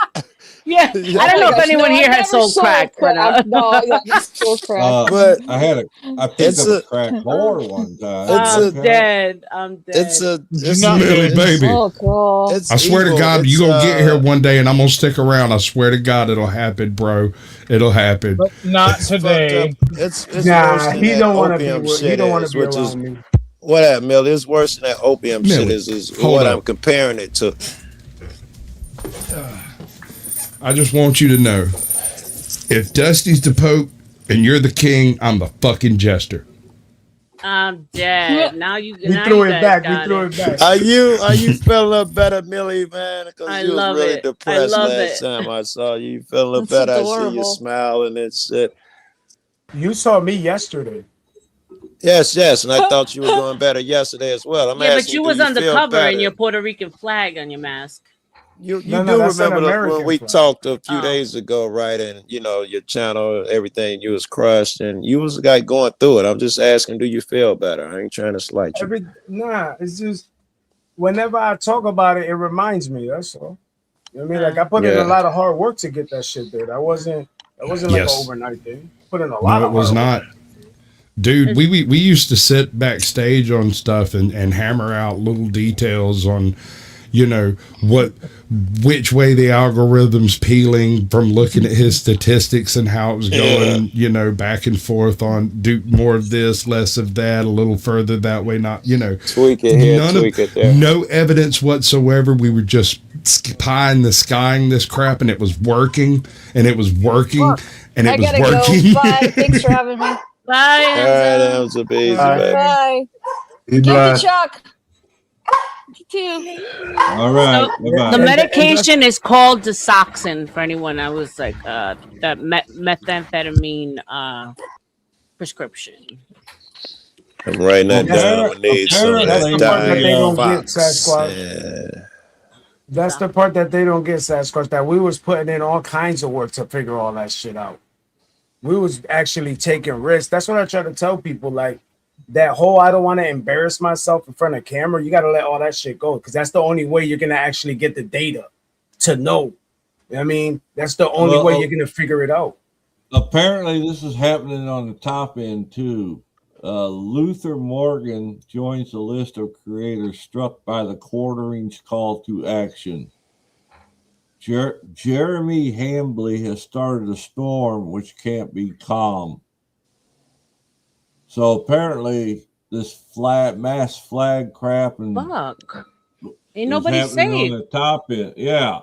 Yeah, Yeah. I don't know Oh if my anyone gosh, no, here I've has never sold crack, but No, I haven't sold crack. But I picked it's up a- a crack whore one time. I'm It's a- dead. I'm dead. It's a, it's not Millie, baby. Oh god. It's I swear to evil. God, It's, you gonna get here one day and I'm gonna stick around. I swear to God, it'll happen, bro. It'll happen. But not It's fucked today. up. It's worse Nah, than he that don't want to be. opium He shit don't want is, to be which is around me. what that Millie. It's worse than that opium shit Millie, is hold what up. I'm comparing it to. I just want you to know, if Dusty's the Pope and you're the king, I'm the fucking jester. I'm dead. Now you. We now threw you it guys back. got We threw it back. Are you feeling up better, Millie, man? Because I you was love really it. I depressed love last it. time I saw you. You feeling That's better? I see you adorable. smiling and shit. You saw me yesterday. Yes, and I thought you were doing better yesterday as well. I'm Yeah, but asking, you do was feel undercover better? in your Puerto Rican flag on your mask. You No, do that's an remember when American we flag. talked a few Oh. days ago, right? And your channel, everything, you was crushed and you was like going through it. I'm just asking, do you feel better? I ain't trying to slight you. It's just whenever I talk about it, it reminds me. That's all. You know what I mean? Like I put in Yeah. a lot of hard work to get that shit there. That wasn't like Yes. an overnight thing. Put in a lot No, of it was hard not. work. Dude, we used to sit backstage on stuff and hammer out little details on, which way the algorithm's peeling from looking at his statistics and how it was going, back and forth on do more of this, less of that, a little further that way, not, Tweak it here, tweak it there. no evidence whatsoever. We were just pie in the skying this crap and it was working and it was working and it I was gotta working. go. Bye. Thanks for having me. Bye. All right, that was a busy, Bye. baby. Bye. Be Give the blessed. Chuck. You too. All right. So, Bye-bye. the medication is called Desoxin for anyone that was like that methamphetamine prescription. I'm writing that down. I need some of Apparently, that that's the part that they don't get, Diofox. Sasquatch. Yeah. That's the part that they don't get, Sasquatch. That we was putting in all kinds of work to figure all that shit out. We was actually taking risks. That's what I try to tell people. Like that whole I don't want to embarrass myself in front of camera. You got to let all that shit go because that's the only way you're gonna actually get the data to know. You know what I mean, that's the only way you're gonna figure it out. Apparently, this is happening on the top end too. Luther Morgan joins the list of creators struck by the quartering's call to action. Jeremy Hambly has started a storm which can't be calm. So apparently, this mass flag crap and Fuck. Ain't is nobody happening safe. on the top end. Yeah.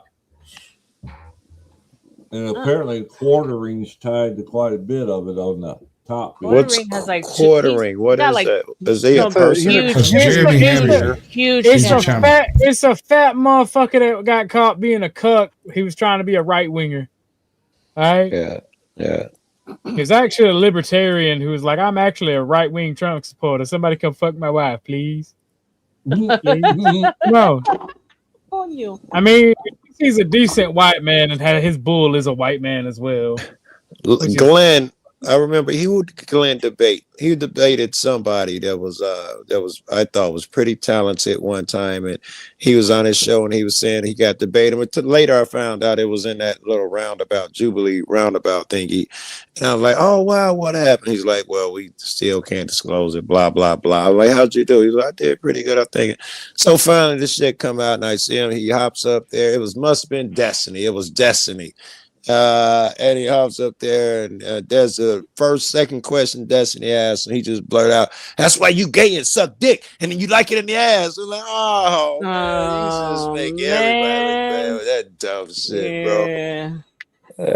And apparently, quartering's tied to quite a bit of it on the top end. What's Quartering has like quartering? What got is like that? Is he a some person? huge, That's Jeremy Hammer. huge. It's a Channel. fat motherfucker that got caught being a cuck. He was trying to be a right winger. All right. Yeah. He's actually a libertarian who was like, I'm actually a right wing Trump supporter. Somebody come fuck my wife, please. No. on you. I mean, he's a decent white man and his bull is a white man as well. Which is- Glenn, I remember he would Glenn debate. He debated somebody that was I thought was pretty talented one time, and he was on his show and he was saying he got debated. But later I found out it was in that little roundabout Jubilee roundabout thingy, and I was like, oh wow, what happened? He's like, well, we still can't disclose it. Blah blah blah. I'm like, how'd you do? He's like, I did pretty good, I think. So finally, this shit come out, and I see him. He hops up there. It must have been destiny. It was destiny. And he hops up there, and there's the second question Destiny asks, and he just blurt out, "That's why you gay and suck dick, and then you like it in the ass." We're like, "Oh man, he's just making everybody look bad with that dumb shit, bro."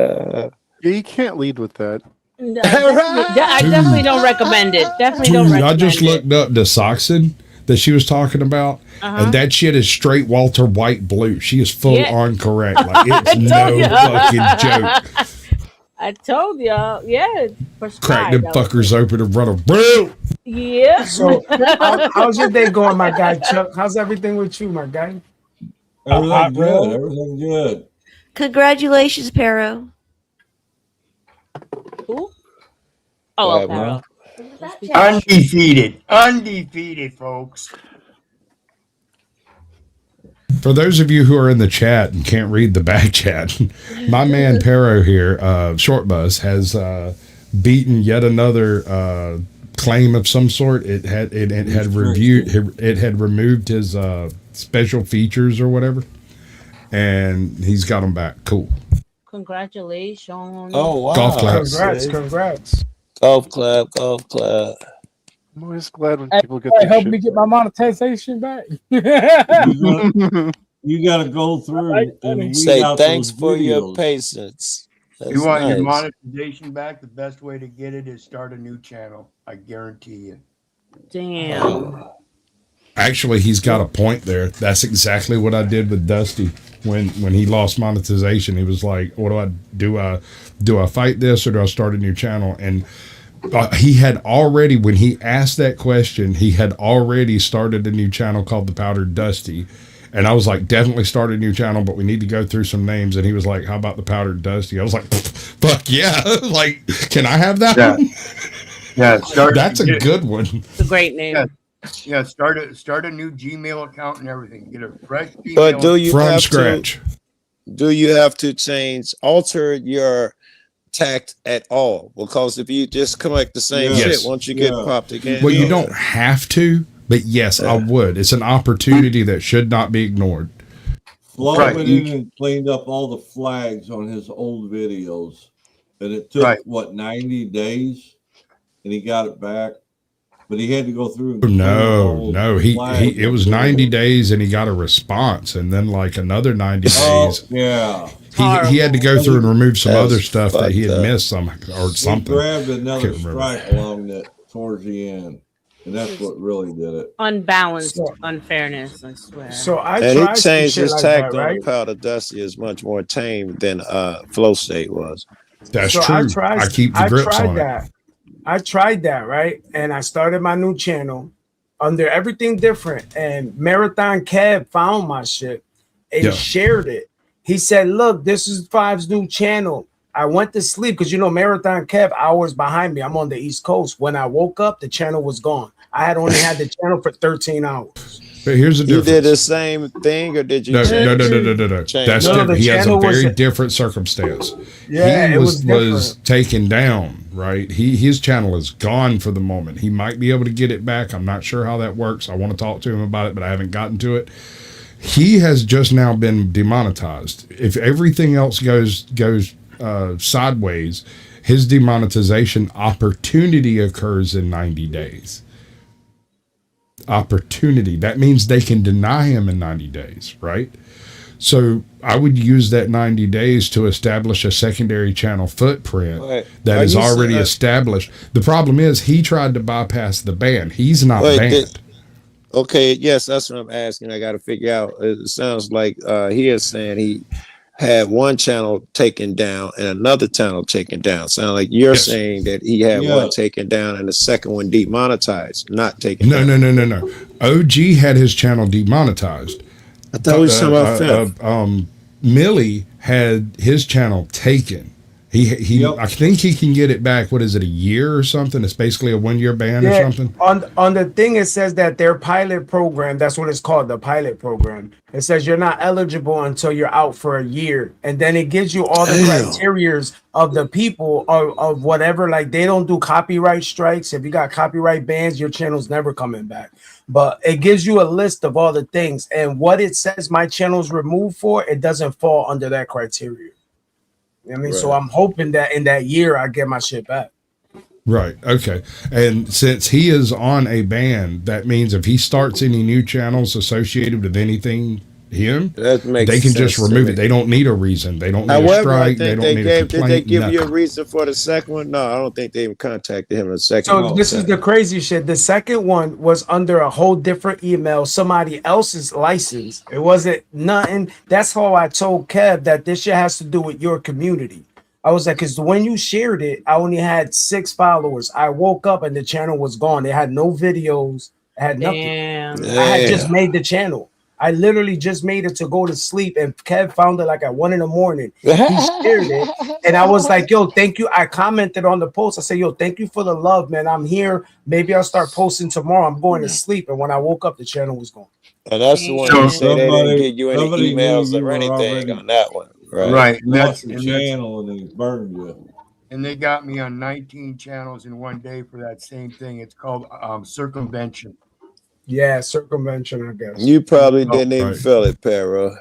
Yeah, you can't lead with that. No, I definitely don't recommend it. Definitely don't Dude, recommend I just looked up the Soxon that she was talking about, and that shit is straight Walter White blue. She is full on correct. Like, it's no fucking joke. I told y'all, yeah. Crack them fuckers open and run a bro. Yeah. So, how's your day going, my guy Chuck? How's everything with you, my guy? Everything good. Everything good. Congratulations, Pero. Who? Oh, Pero. Undefeated, folks. For those of you who are in the chat and can't read the back chat, my man Pero here, Short Bus, has beaten yet another claim of some sort. It had removed his special features or whatever, and he's got them back. Cool. Congratulations. Oh wow! Golf clap. Congrats. Golf clap. I'm always glad when Hey, people get hey, their help shit me get my monetization back. You got to go through and weed Say out thanks those for your videos. patience. That's You want your nice. monetization back? The best way to get it is start a new channel. I guarantee you. Damn. Actually, he's got a point there. That's exactly what I did with Dusty when he lost monetization. He was like, "What do I do? I fight this or do I start a new channel?" And he had already, when he asked that question, he had already started a new channel called The Powdered Dusty. And I was like, definitely start a new channel, but we need to go through some names. And he was like, how about The Powdered Dusty? I was like, fuck yeah. Like, can I have that one? Yeah, That's a good one. It's a great name. Yeah, start a new Gmail account and everything. Get a fresh Gmail. But do you From have scratch. do you have to alter your tact at all? Because if you just collect the same Yes. shit, once you get popped again. Well, you don't have to, but yes, I would. It's an opportunity that should not be ignored. Flo Right. went in and cleaned up all the flags on his old videos, and it took 90 days, and he got it back. But he had to go through. And clean up all No. the flags It was on the 90 videos. days, and he got a response, and then like another 90 Oh, days. yeah. He had to go through and remove some That's other stuff that he had fucked up. missed or He something. grabbed another Can't remember. strike along that towards the end, and that's what really did it. Unbalanced unfairness, I swear. So I And he tried some changed shit his like tact that, on right? the Powder Dusty is much more tame than Flow State was. That's So true. I I keep the grips on that. it. I tried that, right? And I started my new channel under everything different. And Marathon Cab found my shit and Yeah. shared it. He said, look, this is Five's new channel. I went to sleep because, Marathon Cab hours behind me. I'm on the East Coast. When I woke up, the channel was gone. I had only had the channel for 13 hours. But here's the You difference. did the same thing, or did you? No. change- That's change it? No, different. the He has a channel was very a- different circumstance. Yeah, he it was was taken down, right? His channel is gone for the moment. He might be able to get it back. I'm not sure how that works. I want to talk to him about it, but I haven't gotten to it. He has just now been demonetized. If everything else goes sideways, his demonetization opportunity occurs in 90 days. Opportunity. That means they can deny him in 90 days, right? So I would use that 90 days to establish a secondary channel footprint Wait, that are is you already saying- established. The problem is he tried to bypass the ban. He's not Wait, banned. Okay, yes, that's what I'm asking. I got to figure out. It sounds like he is saying he had one channel taken down and another channel taken down. Sound like you're Yes. saying that he had Yeah. one taken down and the second one demonetized, not taken No, down. no. OG had his channel demonetized. I thought we were talking about Fifth. Millie had his channel taken, Yep. I think he can get it back. What is it, a year or something? It's basically a 1-year ban or something. On the thing it says that their pilot program, that's what it's called, the pilot program. It says you're not eligible until you're out for a year, and then it gives you all the criterias of the people of whatever. Like they don't do copyright strikes. If you got copyright bans, your channel's never coming back. But it gives you a list of all the things, and what it says my channel's removed for, it doesn't fall under that criteria. You know what I mean, so I'm hoping that in that year I get my shit back. Right. Okay. And since he is on a ban, that means if he starts any new channels associated with anything that makes they can just sense to remove me. it. They don't need a reason. They don't need a However, I strike. They think don't need a did they complaint. give you a Nothing. reason for the second one? No, I don't think they even contacted him the second So one. this is the crazy shit. The second one was under a whole different email, somebody else's license. It wasn't nothing. That's how I told Kev that this shit has to do with your community. I was like, because when you shared it, I only had 6 followers. I woke up and the channel was gone. It had no videos. It had nothing. Damn. I had just made the channel. I literally just made it to go to sleep, and Kev found it like at 1 a.m. He shared it, and I was like, "Yo, thank you." I commented on the post. I said, "Yo, thank you for the love, man. I'm here. Maybe I'll start posting tomorrow. I'm going to sleep." And when I woke up, the channel was gone. And that's the one you say they didn't give you any emails or anything on that one. Right. That's the channel, and they burned you. And they got me on 19 channels in one day for that same thing. It's called circumvention. Yeah, circumvention, I guess. You probably didn't even feel it, Pero.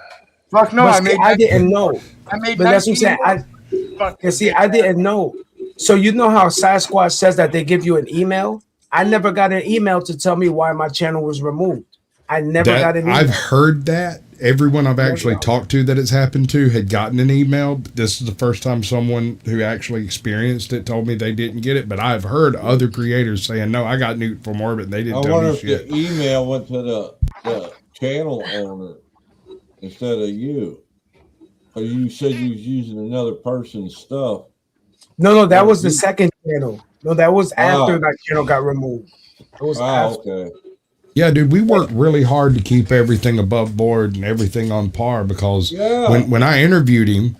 Fuck no, But I didn't know. I made But that's what I'm saying. 19 I didn't know. So you know how Sasquatch says that they give you an email? I never got an email to tell me why my channel was removed. I never got an email. I've heard that. Everyone I've actually talked to that it's happened to had gotten an email. But this is the first time someone who actually experienced it told me they didn't get it. But I've heard other creators saying, "No, I got nuked from orbit. And they didn't I tell wonder me if shit." the email went to the channel owner instead of you. Or you said you was using another person's stuff. No, that was the second channel. No, that was after Oh. that channel got removed. It was after. Okay. Yeah, dude, we worked really hard to keep everything above board and everything on par because when I interviewed him,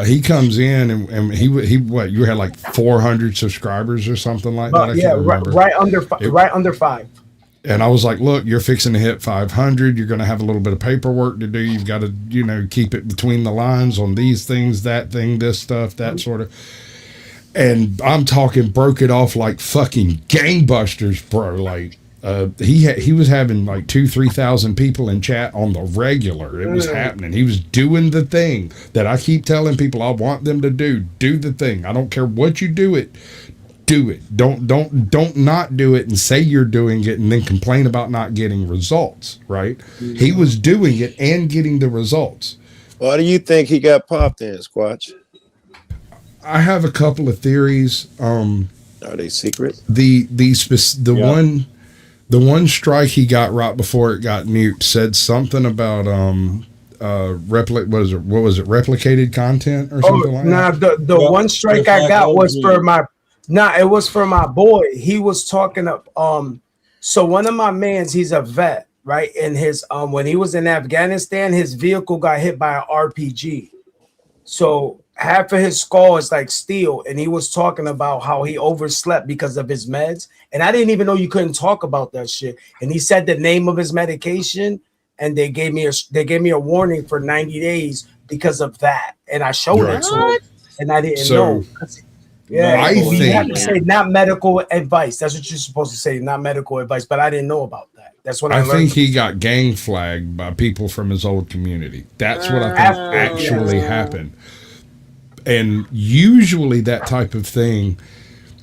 he comes in and he what, you had like 400 subscribers or something like that. I Yeah, can't remember. right under 5. And I was like, look, you're fixing to hit 500. You're going to have a little bit of paperwork to do. You've got to, keep it between the lines on these things, that thing, this stuff, that sort of. And I'm talking broke it off like fucking gangbusters, bro. Like, he was having like 2,000-3,000 people in chat on the regular. It was happening. He was doing the thing that I keep telling people I want them to do. Do the thing. I don't care what you do it. Do it. Don't not do it and say you're doing it and then complain about not getting results. Right? He was doing it and getting the results. Why do you think he got popped in, Squatch? I have a couple of theories. Are they secret? The one strike he got right before it got nuked said something about replicated content or something like that. The one strike I got was for it was for my boy. He was talking so one of my mans, he's a vet, right? And his when he was in Afghanistan, his vehicle got hit by an RPG. So half of his skull is like steel, and he was talking about how he overslept because of his meds. And I didn't even know you couldn't talk about that shit. And he said the name of his medication, and they gave me a warning for 90 days because of that. And I showed it to him, and I didn't know. Yeah, you have to say not medical advice. That's what you're supposed to say, not medical advice. But I didn't know about that. That's what I learned. think he got gang flagged by people from his old community. That's what I think actually happened. And usually that type of thing,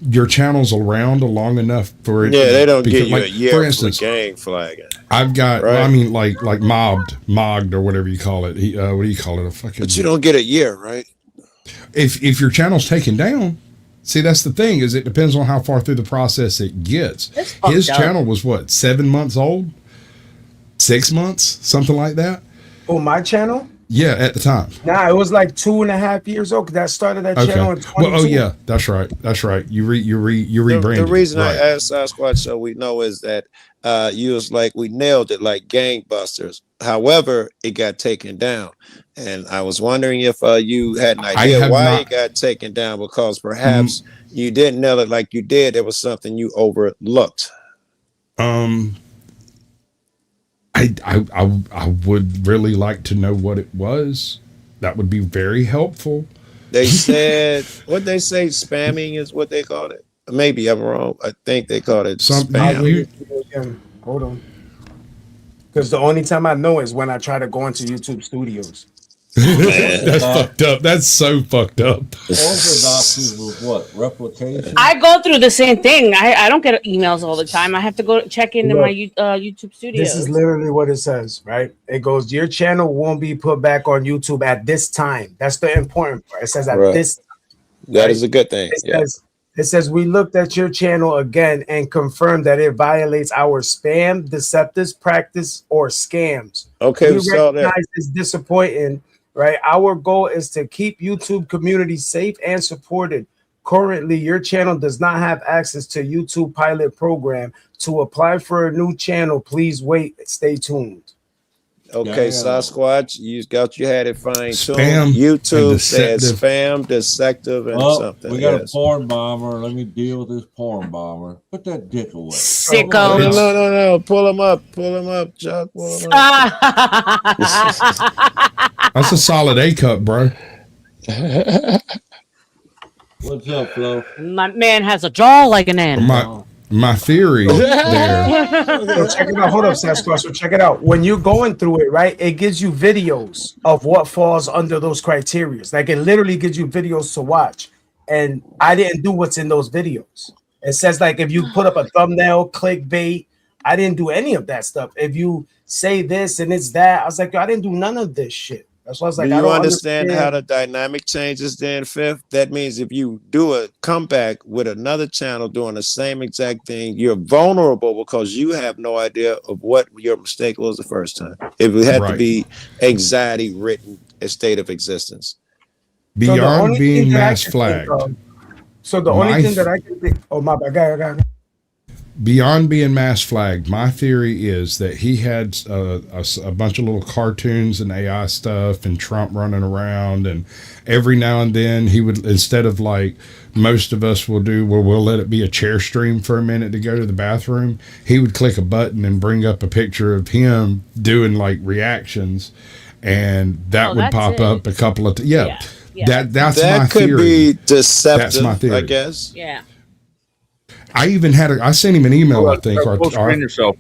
your channel's around long enough for it. Yeah, they don't give you like, a year for instance, for gang flagging. I've got, Right. I mean, like mogged or whatever you call it. What do you call it? A fucking. But you don't get a year, right? If your channel's taken down, see, that's the thing, is it depends on how far through the process it gets. His channel was what, 7 months old? 6 months? Something like that? Oh, my channel? Yeah, at the time. Nah, it was like 2.5 years old. 'Cause that started that Okay. channel in 22. Well, oh yeah, that's right. That's right. You The rebranded. reason right. I asked Sasquatch so we know is that you was like we nailed it like gangbusters. However, it got taken down, and I was wondering if you had an idea have why not- it got taken down. Because perhaps you didn't nail it like you did. It was something you overlooked. I would really like to know what it was. That would be very helpful. They said what they say. Spamming is what they called it. Maybe I'm wrong. I think they called it spam. Hold on. Because the only time I know is when I try to go into YouTube Studios. That's fucked up. That's so fucked up. Orthodoxy was what? Replication? I go through the same thing. I don't get emails all the time. I have to go check into my YouTube Studios. This is literally what it says, right? It goes, your channel won't be put back on YouTube at this time. That's the important part. It says at Right. this time. That is a good thing. It says we looked at your channel again and confirmed that it violates our spam, deceptive practice, or scams. Okay, we so that- recognize it's disappointing, right? Our goal is to keep YouTube community safe and supported. Currently, your channel does not have access to YouTube pilot program. To apply for a new channel, please wait. Stay tuned. Okay, Damn. Sasquatch, you had it fine tuned. Spam YouTube and says deceptive. spam, deceptive, and Oh, something. we got yes. a porn bomber. Let me deal with this porn bomber. Put that dick away. Sicko. No. Pull him up, Chuck. Pull him up. That's a solid A cup, bro. What's up, Flo? My man has a jaw like an animal. My theory there. So check it out. Hold up, Sasquatch. So check it out. When you're going through it, right, it gives you videos of what falls under those criteria. Like it literally gives you videos to watch. And I didn't do what's in those videos. It says like if you put up a thumbnail, clickbait, I didn't do any of that stuff. If you say this and it's that, I was like, yo, I didn't do none of this shit. That's why I was like, Do I you don't understand how the dynamic changes then, Fifth? That means if you do a comeback with another channel doing the same exact thing, you're vulnerable because you have no idea of what your mistake was the first time. It would have to Right. be anxiety written a state of existence. So the Beyond only being thing that I mass can think flagged. of- So the only My thing that I can think, oh my bad, I got it. Beyond being mass flagged, my theory is that he had a bunch of little cartoons and AI stuff and Trump running around, and every now and then he would, instead of like most of us will do where we'll let it be a chair stream for a minute to go to the bathroom, he would click a button and bring up a picture of him doing like reactions, and that Oh, would that's pop it. up a couple of Yeah. that's that my could theory. be deceptive, That's my theory. I guess. Yeah. I even had I sent him an email, I think. Full screen yourself.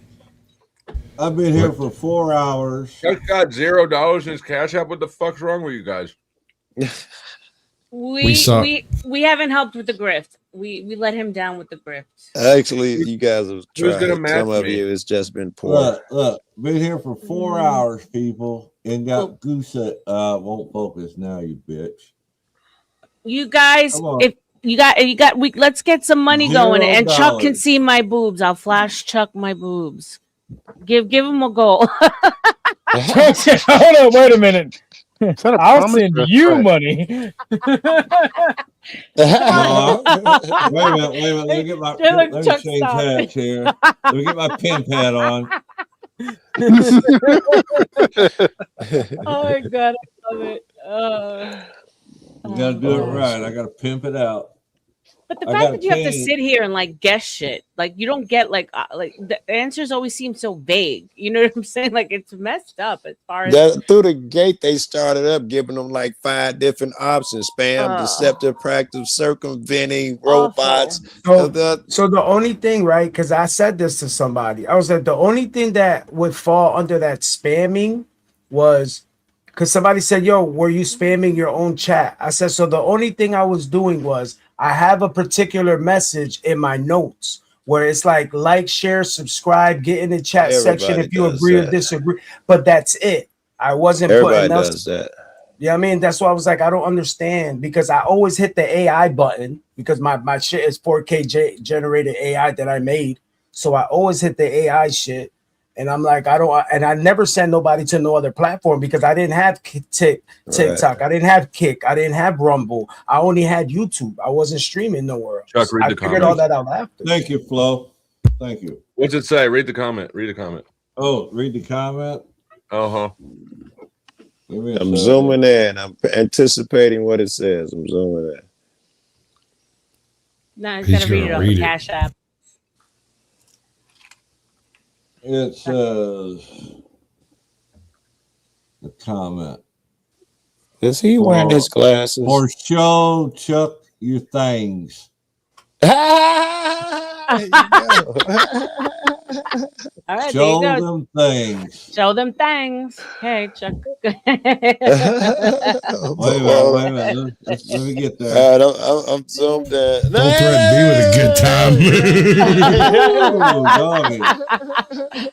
I've been here for 4 hours. Chuck got $0 in his cash app. What the fuck's wrong with you guys? We saw- we haven't helped with the grift. We let him down with the grift. Actually, you guys have Who's tried. gonna match Some of me? you, it's just been poor. Look, been here for 4 hours, people, and got goose at, won't focus now, you bitch. You guys, Come on. if you got we let's get some money going, and Chuck can $0. see my boobs. I'll flash Chuck my boobs. Give him a goal. Hold on, wait a minute. I'll promise send or a you threat? money. No, wait a minute. Let me get my Dylan, let me Chuck, change stop. hats here. Let me get my pin pad on. Oh my god, I love it. You gotta do it right. I gotta pimp it out. But the I fact got that you have to paid. sit here and like guess shit, like you don't get like the answers always seem so vague. You know what I'm saying? Like it's messed up as far as That, through the gate, they started up giving them like 5 different options: spam, Oh. deceptive practice, circumventing, robots. So the only thing, right? Because I said this to somebody, I was like, the only thing that would fall under that spamming was because somebody said, "Yo, were you spamming your own chat?" I said, so the only thing I was doing was I have a particular message in my notes where it's like, share, subscribe, get in the chat section Everybody if you does agree or that. disagree. But that's it. I wasn't Everybody putting else. does that. Yeah, I mean, that's why I was like, I don't understand because I always hit the AI button because my shit is 4K generated AI that I made. So I always hit the AI shit. And I'm like, I never sent nobody to no other platform because I didn't have TikTok. I didn't have Kick. I didn't have Rumble. I only had YouTube. I wasn't streaming nowhere else. Chuck, read I the figured all comments. that out after. Thank you, Flo. Thank you. What's it say? Read the comment. Read the comment. Oh, read the comment. Uh-huh. I'm zooming in. I'm anticipating what it says. I'm zooming in. No, he's He's gotta read it gonna on read the it. Cash App. It says the comment. Is he wearing his glasses? Or show Chuck your things. All right, Show there you go. them things. Show them things. Hey, Chuck. Wait a minute. Let me get there. I'm zoomed in. Don't threaten me with a good time. Ooh, doggy.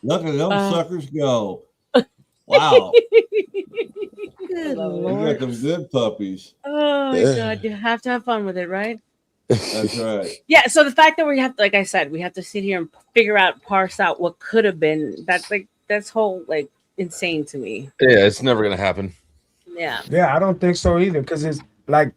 Look at them suckers go. Wow. Good You Lord. got them good puppies. Oh my God, you have to have fun with it, right? That's right. Yeah. So the fact that we have, like I said, we have to sit here and figure out, parse out what could have been. That's whole like insane to me. Yeah, it's never gonna happen. Yeah. Yeah, I don't think so either. Because it's like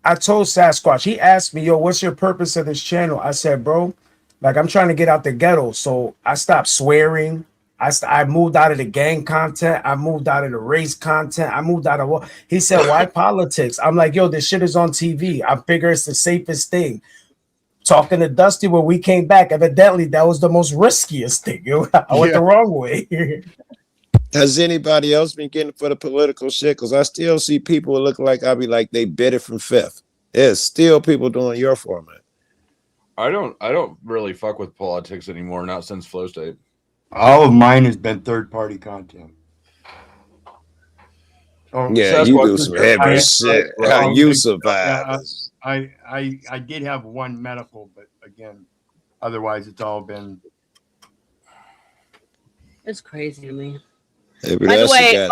I told Sasquatch, he asked me, yo, what's your purpose of this channel? I said, bro, like I'm trying to get out the ghetto. So I stopped swearing. I moved out of the gang content. I moved out of the race content. I moved out of what he said, why politics? I'm like, yo, this shit is on TV. I figure it's the safest thing. Talking to Dusty when we came back, evidently that was the most riskiest thing. I went the wrong way. Has anybody else been getting for the political shit? Because I still see people look like I be like they bit it from Fifth. There's still people doing your format. I don't really fuck with politics anymore, not since Flow State. All of mine has been third-party content. Oh, Yeah, you do some heavy shit. How you survive. I did have one medical, but again, otherwise it's all been. It's crazy to me. Hey, By the way,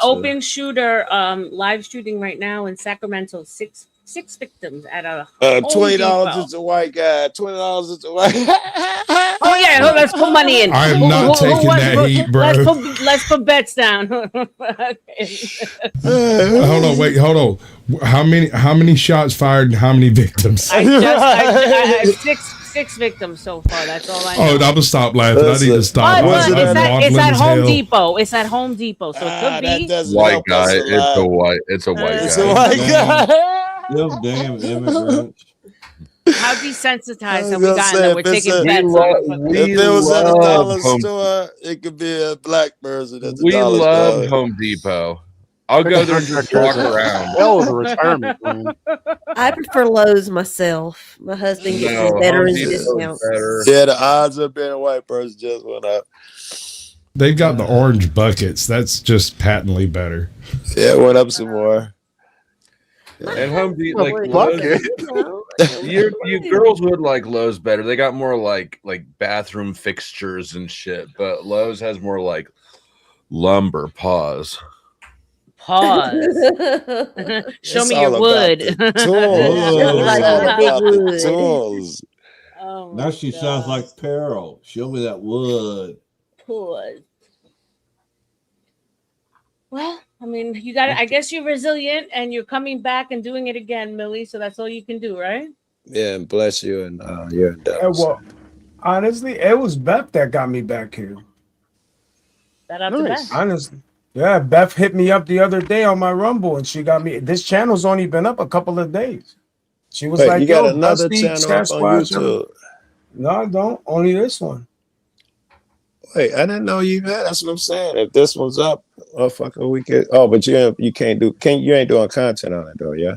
open shooter, live shooting right now in Sacramento. Six victims at a Home $20 Depot. is a white guy. $20 is a white. Oh yeah, let's put money in. I am not taking that heat, bro. Let's put bets down. Hold on, wait, hold on. How many shots fired and how many victims? I six victims so far. That's all I know. Oh, I'm gonna stop laughing. I need to stop. But I'm it's maudlin at as Home hell. Depot. It's at Home Depot, so it could be. White guy. It's a white guy. It's a white guy. Them damn immigrants. How desensitized have we gotten that we're taking If bets on? it was at a dollar Home- store, it could be a black person. At the We dollar love store. Home Depot. I'll go there and just walk around. That was a retirement plan. I prefer Lowe's myself. My husband gets his No, veterans Home Depot's discount. better. Yeah, the odds of being a white person just went up. They've got the orange buckets. That's just patently better. Yeah, it went up some more. And Home Depot, like Fuck Lowe's, it. you girls would like Lowe's better. They got more like bathroom fixtures and shit, but Lowe's has more like lumber. Pause. Show It's me all your about wood. the tools. Show me like It's all the big about the wood. tools. Oh Now she sounds like Peril. Show me that wood. Pause. Well, I mean, you got. I guess you're resilient and you're coming back and doing it again, Millie. So that's all you can do, right? Yeah, and bless you and your endeavors. Well, honestly, it was Beth that got me back here. That up to Nice. that. Honestly. Yeah, Beth hit me up the other day on my Rumble and she got me. This channel's only been up a couple of days. She was Wait, like, you got yo, another Dusty, channel up on Sasquatch. YouTube? No, I don't. Only this one. Wait, I didn't know you had. That's what I'm saying. If this one's up, motherfucker, we could. Oh, but you can't do. You ain't doing content on it though, yeah.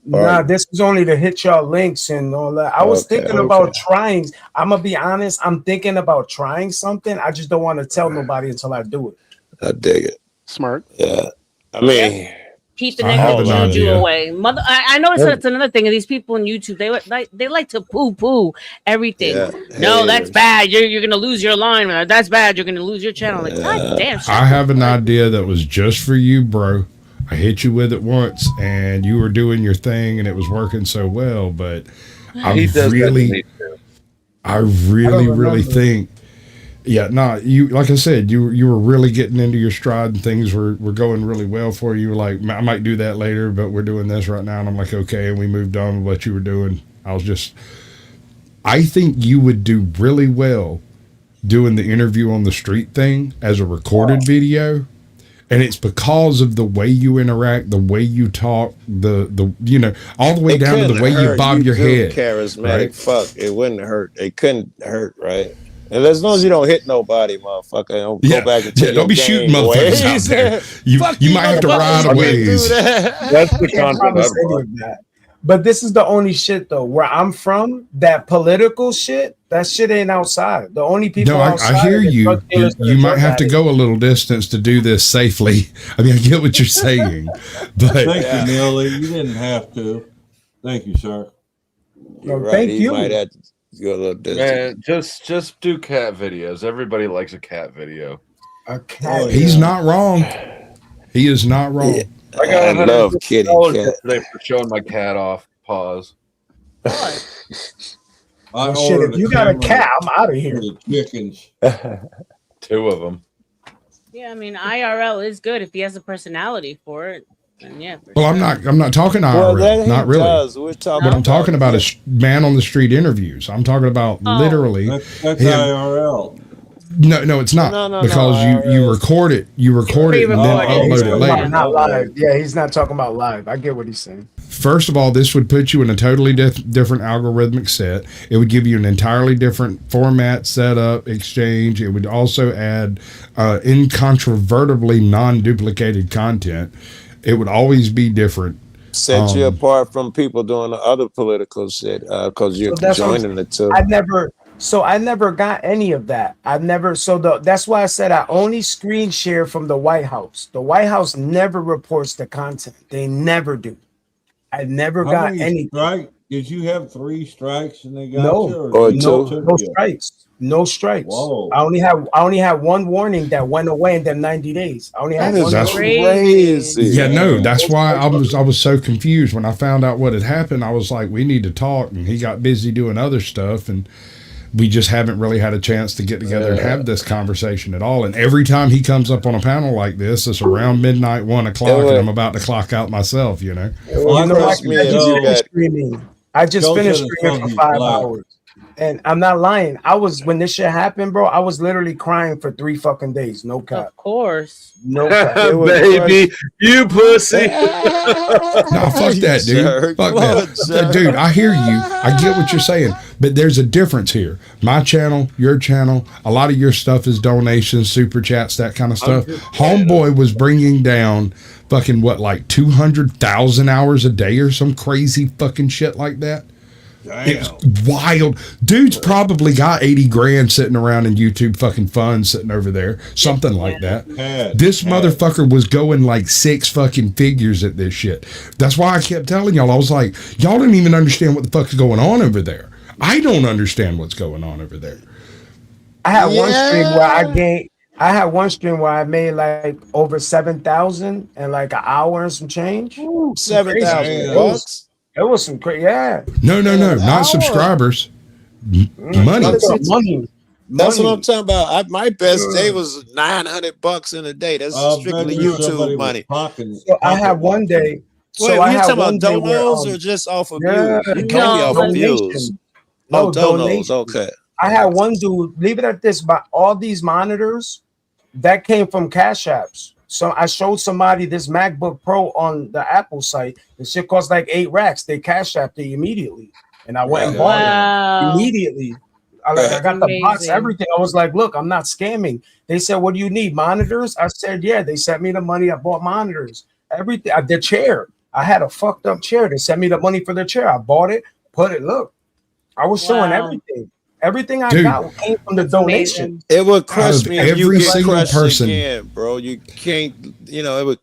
Nah, this was only to hit y'all links and all that. I was Okay, thinking about trying. I'm gonna be honest. I'm thinking about trying something. I just don't want to tell nobody until I do it. I dig it. Smart. Yeah, I mean, Keep the I have negative an juju idea. away. Mother, I know that's another thing of these people on YouTube. They like to poo everything. Yeah, No, that's haters. bad. You're gonna lose your line. That's bad. You're gonna lose your channel. Like, God damn. shut I have the an fuck- idea that was just for you, bro. I hit you with it once, and you were doing your thing, and it was working so well. But I He does that to really, me too. I really remember. think Yeah, no, you like I said, you were really getting into your stride and things were going really well for you. You were like, I might do that later, but we're doing this right now. And I'm like, okay, and we moved on with what you were doing. I think you would do really well doing the interview on the street thing as a recorded video. And it's because of the way you interact, the way you talk, the you know, all the way down to the way you bob your head. Charismatic, right? fuck, it wouldn't hurt. It couldn't hurt, right? And as long as you don't hit nobody, motherfucker, don't go back and don't be shooting motherfuckers out there. You might have to ride a ways. That's the content. But this is the only shit though, where I'm from, that political shit, that shit ain't outside. The only people outside I hear you. You might have to go a little distance to do this safely. I mean, I get what you're saying, but thank you, Millie. You didn't have to. Thank you, sir. You're right. Thank He you. might have to go a little distance. Man, just do cat videos. Everybody likes a cat video. A cat. He's not wrong. He is not wrong. Yeah. I love kitty cat. Today for showing my cat off. Pause. Well, shit, if you got a cat, I'm out of here. The chickens. 2 of them. Yeah, I mean, IRL is good if he has a personality for it. And yeah. Well, I'm not talking IRL. Not really. What I'm talking about is man on the street interviews. I'm talking about literally. That's him. IRL. No, it's not because you record it. You record it and then upload it later. Not live. Yeah, he's not talking about live. I get what he's saying. First of all, this would put you in a totally different algorithmic set. It would give you an entirely different format, setup, exchange. It would also add incontrovertibly non-duplicated content. It would always be different. Set you apart from people doing the other political shit because you're joining the two. I never got any of that. That's why I said I only screen share from the White House. The White House never reports the content. They never do. I never got any. Did you have 3 strikes and they got you? Or no strikes. No strikes. Whoa. I only had one warning that went away in them 90 days. I only had one. That's crazy. Yeah, no, that's why I was so confused when I found out what had happened. I was like, we need to talk, and he got busy doing other stuff, and we just haven't really had a chance to get together and have this conversation at all. And every time he comes up on a panel like this, it's around midnight, 1 o'clock, and I'm about to clock out myself, you know. I just finished streaming for 5 hours. And I'm not lying. When this shit happened, bro, I was literally crying for 3 fucking days. No cap. Of course. No cap. Baby, you pussy. No, fuck that, dude. Fuck that. Dude, I hear you. I get what you're saying. But there's a difference here. My channel, your channel, a lot of your stuff is donations, super chats, that kind of stuff. Homeboy was bringing down fucking like 200,000 hours a day or some crazy fucking shit like that. It's wild. Dude's probably got 80 grand sitting around in YouTube fucking funds sitting over there. Something like that. This motherfucker was going like 6 fucking figures at this shit. That's why I kept telling y'all, I was like, y'all didn't even understand what the fuck's going on over there. I don't understand what's going on over there. I had one stream where I made like over 7,000 in like an hour and some change. 7,000 bucks. It was some crazy, yeah. No, not subscribers. Money. That's what I'm talking about. My best day was $900 in a day. That's strictly YouTube money. So I had one day. Wait, you talking about donos or just off of views? You told me off of views. No, donos. Okay. I had one dude, leave it at this, but all these monitors that came from Cash Apps. So I showed somebody this MacBook Pro on the Apple site. The shit cost like 8 racks. They Cash Apped it immediately. And I went and bought it immediately. I got the box, everything. I was like, look, I'm not scamming. They said, what do you need? Monitors? I said, yeah. They sent me the money. I bought monitors. Everything. The chair. I had a fucked up chair. They sent me the money for the chair. I bought it, put it. Look, I was showing everything. Everything I got came from the donation. It would crush me if you every get single crushed person, again, bro. You can't, it would,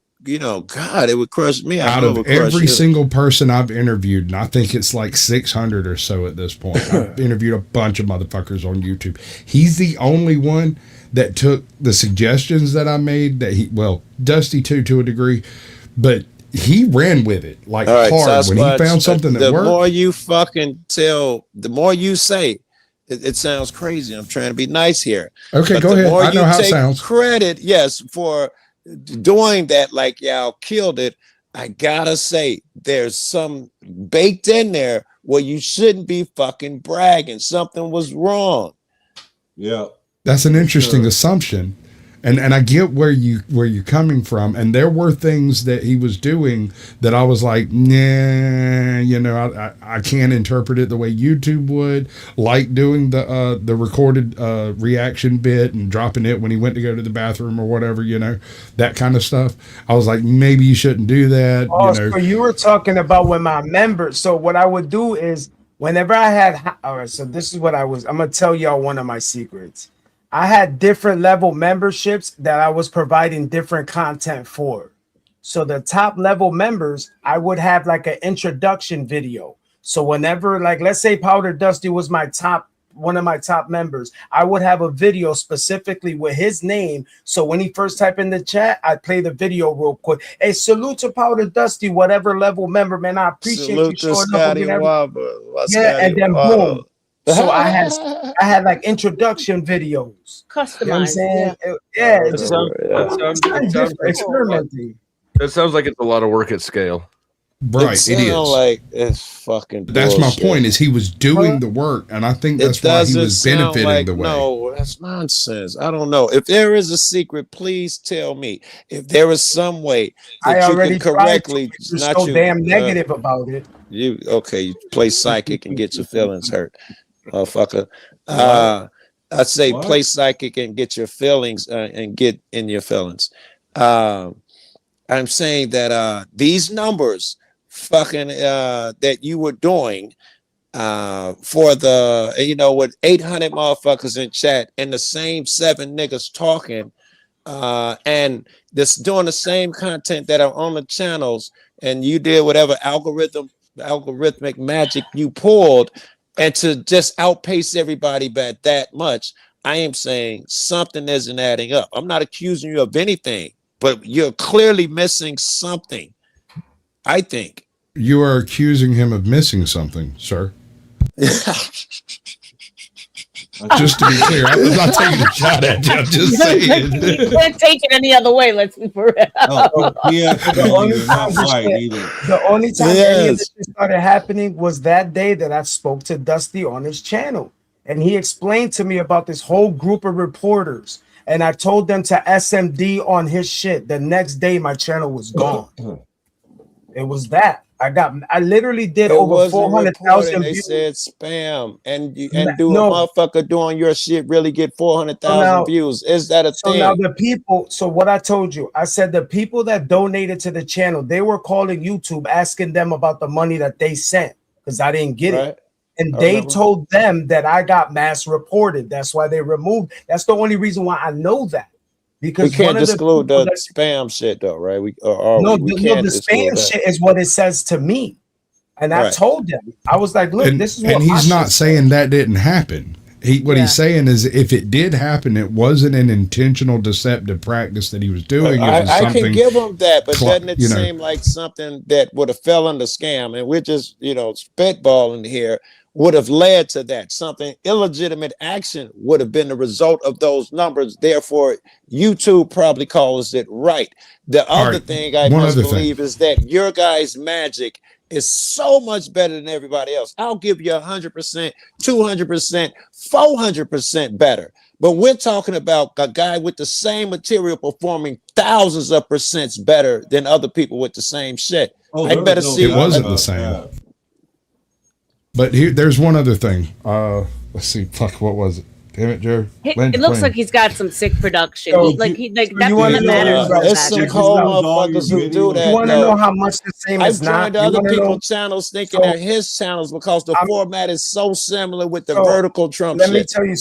God, it would crush me. Out of every single person I've interviewed, and I think it's like 600 or so at this point, I've interviewed a bunch of motherfuckers on YouTube. He's the only one that took the suggestions that I made Dusty too, to a degree, but he ran with it like hard when he found something that worked. The more you fucking tell, the more you say, It sounds crazy. I'm trying to be nice here. Okay, But go the ahead. more I know you how it take sounds. credit, yes, for doing that, like y'all killed it. I gotta say, there's some baked in there where you shouldn't be fucking bragging. Something was wrong. Yeah. That's an interesting Sure. assumption. And I get where you're coming from. And there were things that he was doing that I was like, nah, you know, I can't interpret it the way YouTube would, like doing the recorded reaction bit and dropping it when he went to go to the bathroom or whatever, you know, that kind of stuff. I was like, maybe you shouldn't do that. Oh, You know, so you were talking about when my members. So what I would do is whenever I had, all right, so this is what I'm going to tell y'all one of my secrets. I had different level memberships that I was providing different content for. So the top level members, I would have like an introduction video. So whenever, like, let's say Powder Dusty was one of my top members, I would have a video specifically with his name. So when he first typed in the chat, I'd play the video real quick. Hey, salute to Powder Dusty, whatever level member, man. I appreciate Salute you to showing up. Scotty again Wobber. yeah, and then boom. So I had like introduction videos. You know what I'm Customized. saying? Yeah. Yeah, That it's just sounds- that sounds- it's kinda it sounds different, like- experimenting. That sounds like it's a lot of work at scale. right, it is. Like it's fucking. That's bullshit. my point. Is he was doing the work, and I think that's why he was benefiting like, the way. No, that's nonsense. I don't know. If there is a secret, please tell me. If there is some way I that you already can tried correctly, to. You're not so you, damn negative about it. You play psychic and get your feelings hurt, motherfucker. I say What? play psychic and get your feelings and get in your feelings. I'm saying that these numbers fucking that you were doing for the with 800 motherfuckers in chat and the same 7 niggas talking and this doing the same content that are on the channels, and you did whatever algorithmic magic you pulled, and to just outpace everybody by that much, I am saying something isn't adding up. I'm not accusing you of anything, but you're clearly missing something, I think. You are accusing him of missing something, sir. Just to be clear, I'm not taking a shot at you. I'm just saying. You can't take it any other way. Let's be for real. The only time any of this shit started happening was that day that I spoke to Dusty on his channel. And he explained to me about this whole group of reporters. And I told them to SMD on his shit. The next day, my channel was gone. It was that. I literally did over 400,000 They views. said spam and do No. a motherfucker doing your shit really get 400,000 views? Is that a So thing? now the people, so what I told you, I said the people that donated to the channel, they were calling YouTube asking them about the money that they sent because I didn't get it. And I they remember. told them that I got mass reported. That's why they removed. That's the only reason why I know that. We Because can't one of the disclose people the that- spam shit though, right? We no, we the can't spam disclose that. shit is what it says to me. And I Right. told them, I was like, look, And, this is what and my he's not shit saying that didn't happen. What he's saying is if it did happen, it wasn't an intentional deceptive practice that he was doing. It was I something can give them that, but cl- doesn't it you know. seem like something that would have fell under scam, and we're just spitballing here, would have led to that? Something illegitimate action would have been the result of those numbers. Therefore, YouTube probably calls it right. The All other right, thing I one must other thing. believe is that your guys' magic is so much better than everybody else. I'll give you 100%, 200%, 400% better. But we're talking about a guy with the same material performing thousands of percents better than other people with the same shit. Oh, I there better was no see. It wasn't doubt the about same. that. But there's one other thing. Let's see. Fuck, what was it? Damn it, Joe. It looks like he's got some sick production. So that you doesn't wanna know matter. about There's some cold motherfuckers who do that. You want to though. know how much the same I've is not? joined You other wanna know- people's channels thinking they're his channels because the format is so similar with the So, vertical Trump Let me shit. tell you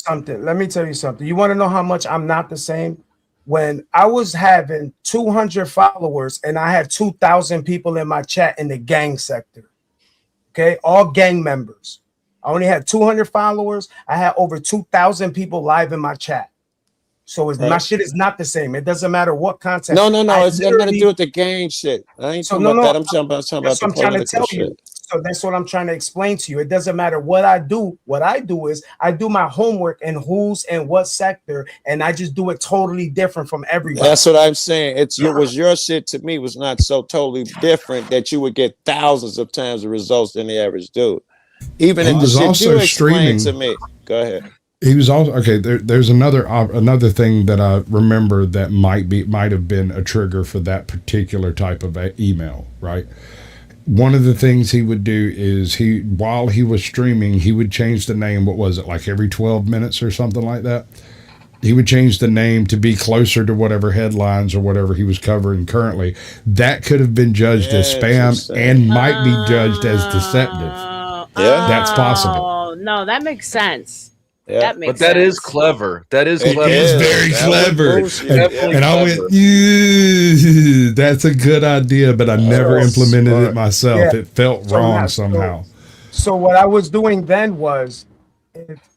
something. You want to know how much I'm not the same? When I was having 200 followers and I had 2,000 people in my chat in the gang sector, okay, all gang members. I only had 200 followers. I had over 2,000 people live in my chat. So my Right. shit is not the same. It doesn't matter what content. No, I it's got nothing to literally- do with the gang shit. I ain't So talking no, about no, that. I'm talking about That's the what I'm trying to political tell you. shit. So that's what I'm trying to explain to you. It doesn't matter what I do. What I do is I do my homework and who's and what sector, and I just do it totally different from everybody. That's what I'm saying. Your shit to me was not so totally different that you would get thousands of times the results than the average dude. Even He if the was shit also you explained to streaming. me. Go ahead. He was also okay. There's another thing that I remember that might have been a trigger for that particular type of email. Right. One of the things he would do is while he was streaming, he would change the name. What was it, like every 12 minutes or something like that? He would change the name to be closer to whatever headlines or whatever he was covering currently. That could have been judged as spam and might be judged as deceptive. Yeah, that's possible. Oh no, that makes sense. Yeah. That makes But that sense. is clever. That is It clever. is very That clever. was definitely And I clever. went, "Yeah, that's a good idea," but I never implemented it myself. Yeah. It felt So wrong now- somehow. So what I was doing then was,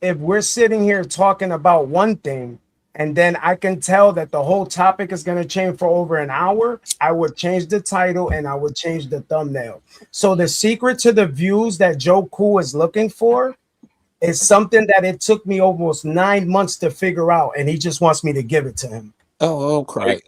if we're sitting here talking about one thing, and then I can tell that the whole topic is going to change for over an hour, I would change the title and I would change the thumbnail. So the secret to the views that Joe Cool is looking for is something that it took me almost 9 months to figure out, and he just wants me to give it to him. Oh, cry.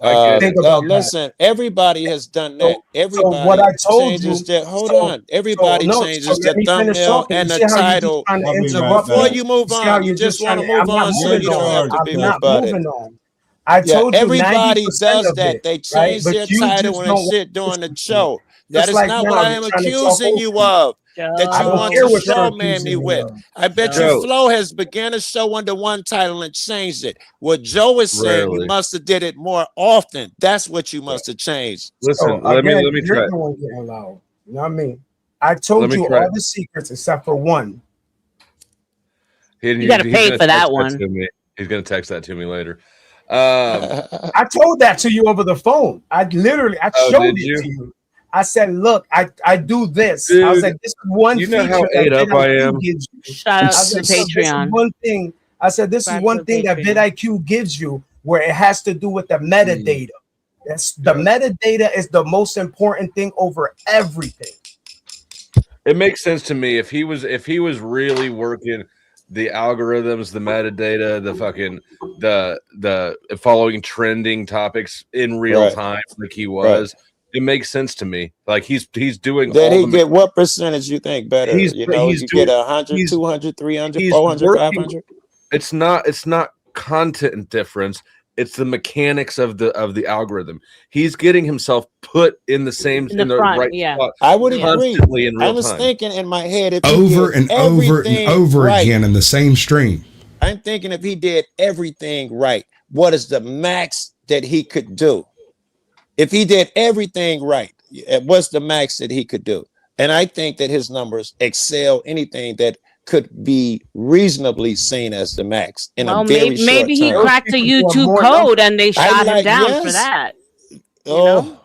Think about that. Listen, everybody has done that. Everybody what I told changes you- their, hold so- on. Everybody so changes let the me finish thumbnail talking. and You the see how you're just title. trying to I'll be right interrupt Before me? you move See how on, you you're just want to trying move I'm not on so moving you don't on. have to I'm be not rebutted. moving on. I Yeah, told you everybody 90% does of that. it, They right? change But their you title just when don't they want sit to during the listen. show. That Just is like not now, what I you're am trying to talk accusing over you me. of. That I you don't want care to what you're show man accusing me me with. of. I bet Joe. you Flo has began a show under one title and changed it. What Joe is saying, you Rarely. must have did it more often. That's what you must have changed. Listen, So let again, me you're try. the one getting loud. You know what I mean? I Let told me you try. all the secrets except for one. You gotta pay gonna for that text one. to me. He's gonna text that to me later. I told that to you over the phone. I Oh, showed did it you? to you. I said, look, I do this. I Dude, was like, this is one you know feature how that ate up I vidIQ am? gives you. Shout I out was to like, so this is Patreon. one thing. I said, this is Subscribe one to thing that Patreon. vidIQ gives you where it has to do with the metadata. That's the metadata is the most important thing over everything. It makes sense to me if he was really working the algorithms, the metadata, the fucking the following trending topics in real Right. time like he was. It makes sense to me. Like he's doing Did all he the get what percentage you think better? He's- You know, he's you get doing- 100, he's- 200, 300, he's 400, working- 500? It's not content difference. It's the mechanics of the algorithm. He's getting himself put in the same In the front, right yeah. spot. I would agree. Constantly in real I was time. thinking in my head if he Over did and over and everything over right, again in the same stream. I'm thinking if he did everything right, what is the max that he could do? If he did everything right, what's the max that he could do? And I think that his numbers excel anything that could be reasonably seen as the max in Well, a very short maybe he time. cracked a People who are YouTube more code and they I shot him like- down for yes. that. Oh,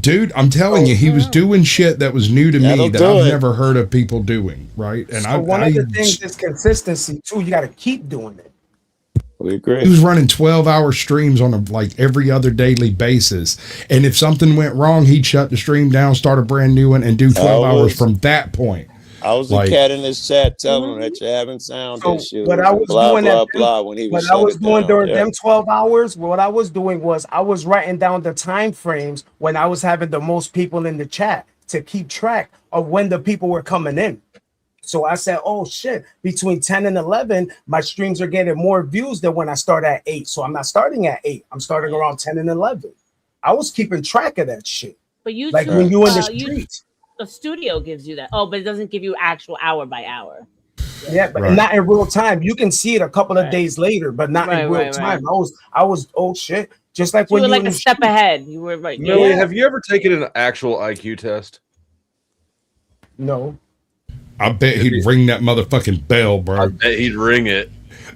Dude, I'm telling you, he was doing shit that was new to That'll me that do I've it. never heard of people doing, right? And So one of the things is consistency too. You got to keep doing it. we agree. he was running 12-hour streams on like every other daily basis. And if something went wrong, he'd shut the stream down, start a brand new one, and do 12 I hours was- from that point. I was Like- a cat in this chat telling him that you're having sound So issues. what I was blah, doing blah, at them- blah, when he was What I was shut it doing down. during Yeah. them 12 hours, what I was doing was I was writing down the time frames when I was having the most people in the chat to keep track of when the people were coming in. So I said, oh shit, between 10 and 11, my streams are getting more views than when I start at 8. So I'm not starting at 8. I'm starting around 10 and 11. I was keeping track of that shit. But YouTube, Like when you in the you- streets. the studio gives you that. Oh, but it doesn't give you actual hour by hour. Yeah, but Right. not in real time. You can see it a couple of Right. days later, but not Right, in real right, time. right. I was oh shit. Just like You when were you like in a the step street. ahead. You were right. Millie, Yeah. have you ever taken an actual IQ test? No. I bet he'd ring that motherfucking bell, I bro. bet he'd ring it.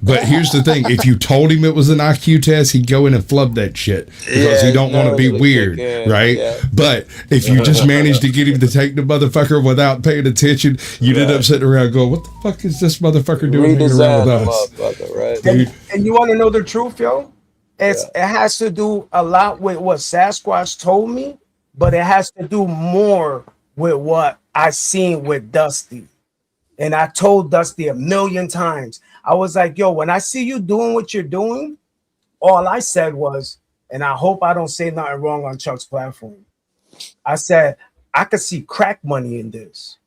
But here's the thing: if you told him it was an IQ test, he'd go in and flub that shit because he Yeah, don't want to be no, weird, yeah, right? yeah. But if you just managed to get him to take the motherfucker without paying attention, you'd end up sitting around going, "What the fuck is this motherfucker doing hanging around Redesign with the us?" motherfucker, right? Dude. And you want to know the truth, yo? It has to do a lot with what Sasquatch told me, but it has to do more with what I seen with Dusty. And I told Dusty a million times. I was like, yo, when I see you doing what you're doing, all I said was, and I hope I don't say nothing wrong on Chuck's platform. I said, I could see crack money in this.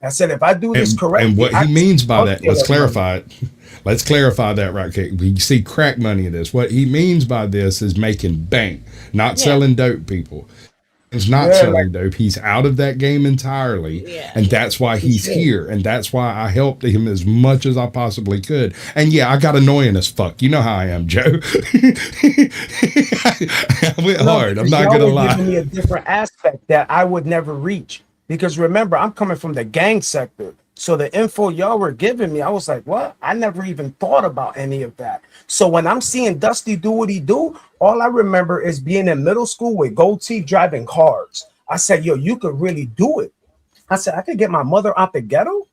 I said, if I do this correctly. And what he means by that, let's clarify it. it. Let's clarify that right quick. We see crack money in this. What he means by this is making bank, not selling dope, people. He's not selling dope. He's out of that game entirely. And that's why he's here. And that's why I helped him as much as I possibly could. And yeah, I got annoying as fuck. You know how I am, Joe. I went hard. I'm not going to lie. Giving me a different aspect that I would never reach. Because remember, I'm coming from the gang sector. So the info y'all were giving me, I was like, what? I never even thought about any of that. So when I'm seeing Dusty do what he do, all I remember is being in middle school with gold teeth driving cars. I said, yo, you could really do it. I said, I could get my mother out the ghetto?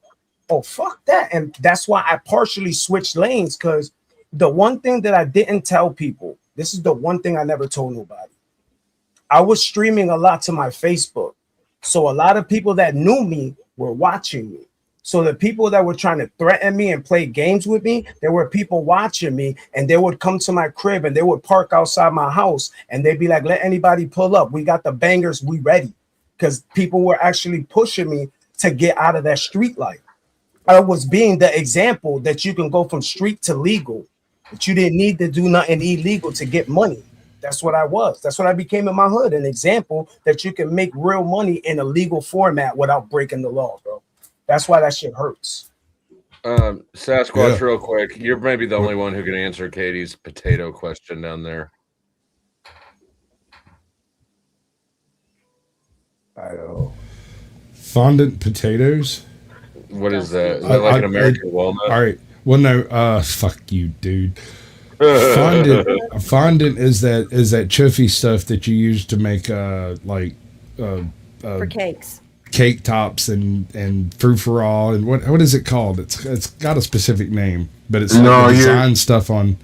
Oh, fuck that. And that's why I partially switched lanes, because the one thing that I didn't tell people, this is the one thing I never told nobody. I was streaming a lot to my Facebook. So a lot of people that knew me were watching me. So the people that were trying to threaten me and play games with me, there were people watching me, and they would come to my crib and they would park outside my house and they'd be like, let anybody pull up. We got the bangers, we ready. Because people were actually pushing me to get out of that street life. I was being the example that you can go from street to legal, that you didn't need to do nothing illegal to get money. That's what I was. That's what I became in my hood, an example that you can make real money in a legal format without breaking the law, bro. That's why that shit hurts. Sasquatch, real quick. You're maybe the only one who can answer Katie's potato question down there. I know. Fondant potatoes? What is that? Is that like an American walnut? All right. Well, no. Fuck you, dude. Fondant is that chuffy stuff that you use to make for cakes. Cake tops and fruit for all, and what is it called? It's got a specific name, but it's like design stuff on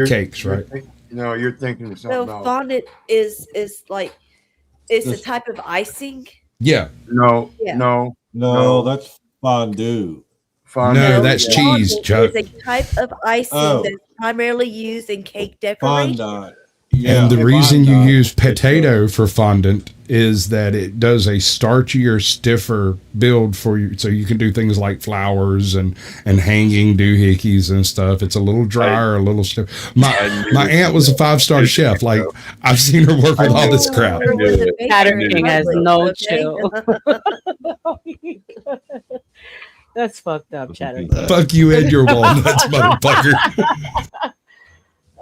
cakes, right? You're thinking of something else. Fondant is like it's a type of icing. Yeah. No, that's fondue. No, that's cheese, Chuck. It's a type of icing that's primarily used in cake decoration. Fondant. And the reason you use potato for fondant is that it does a starchier, stiffer build for you, so you can do things like flowers and hanging doohickeys and stuff. It's a little drier, a little stiff. My aunt was a 5-star chef. Like, I've seen her work with all this crap. Chatter King has no chill. That's fucked up, Chatter King. Fuck you and your walnuts, motherfucker.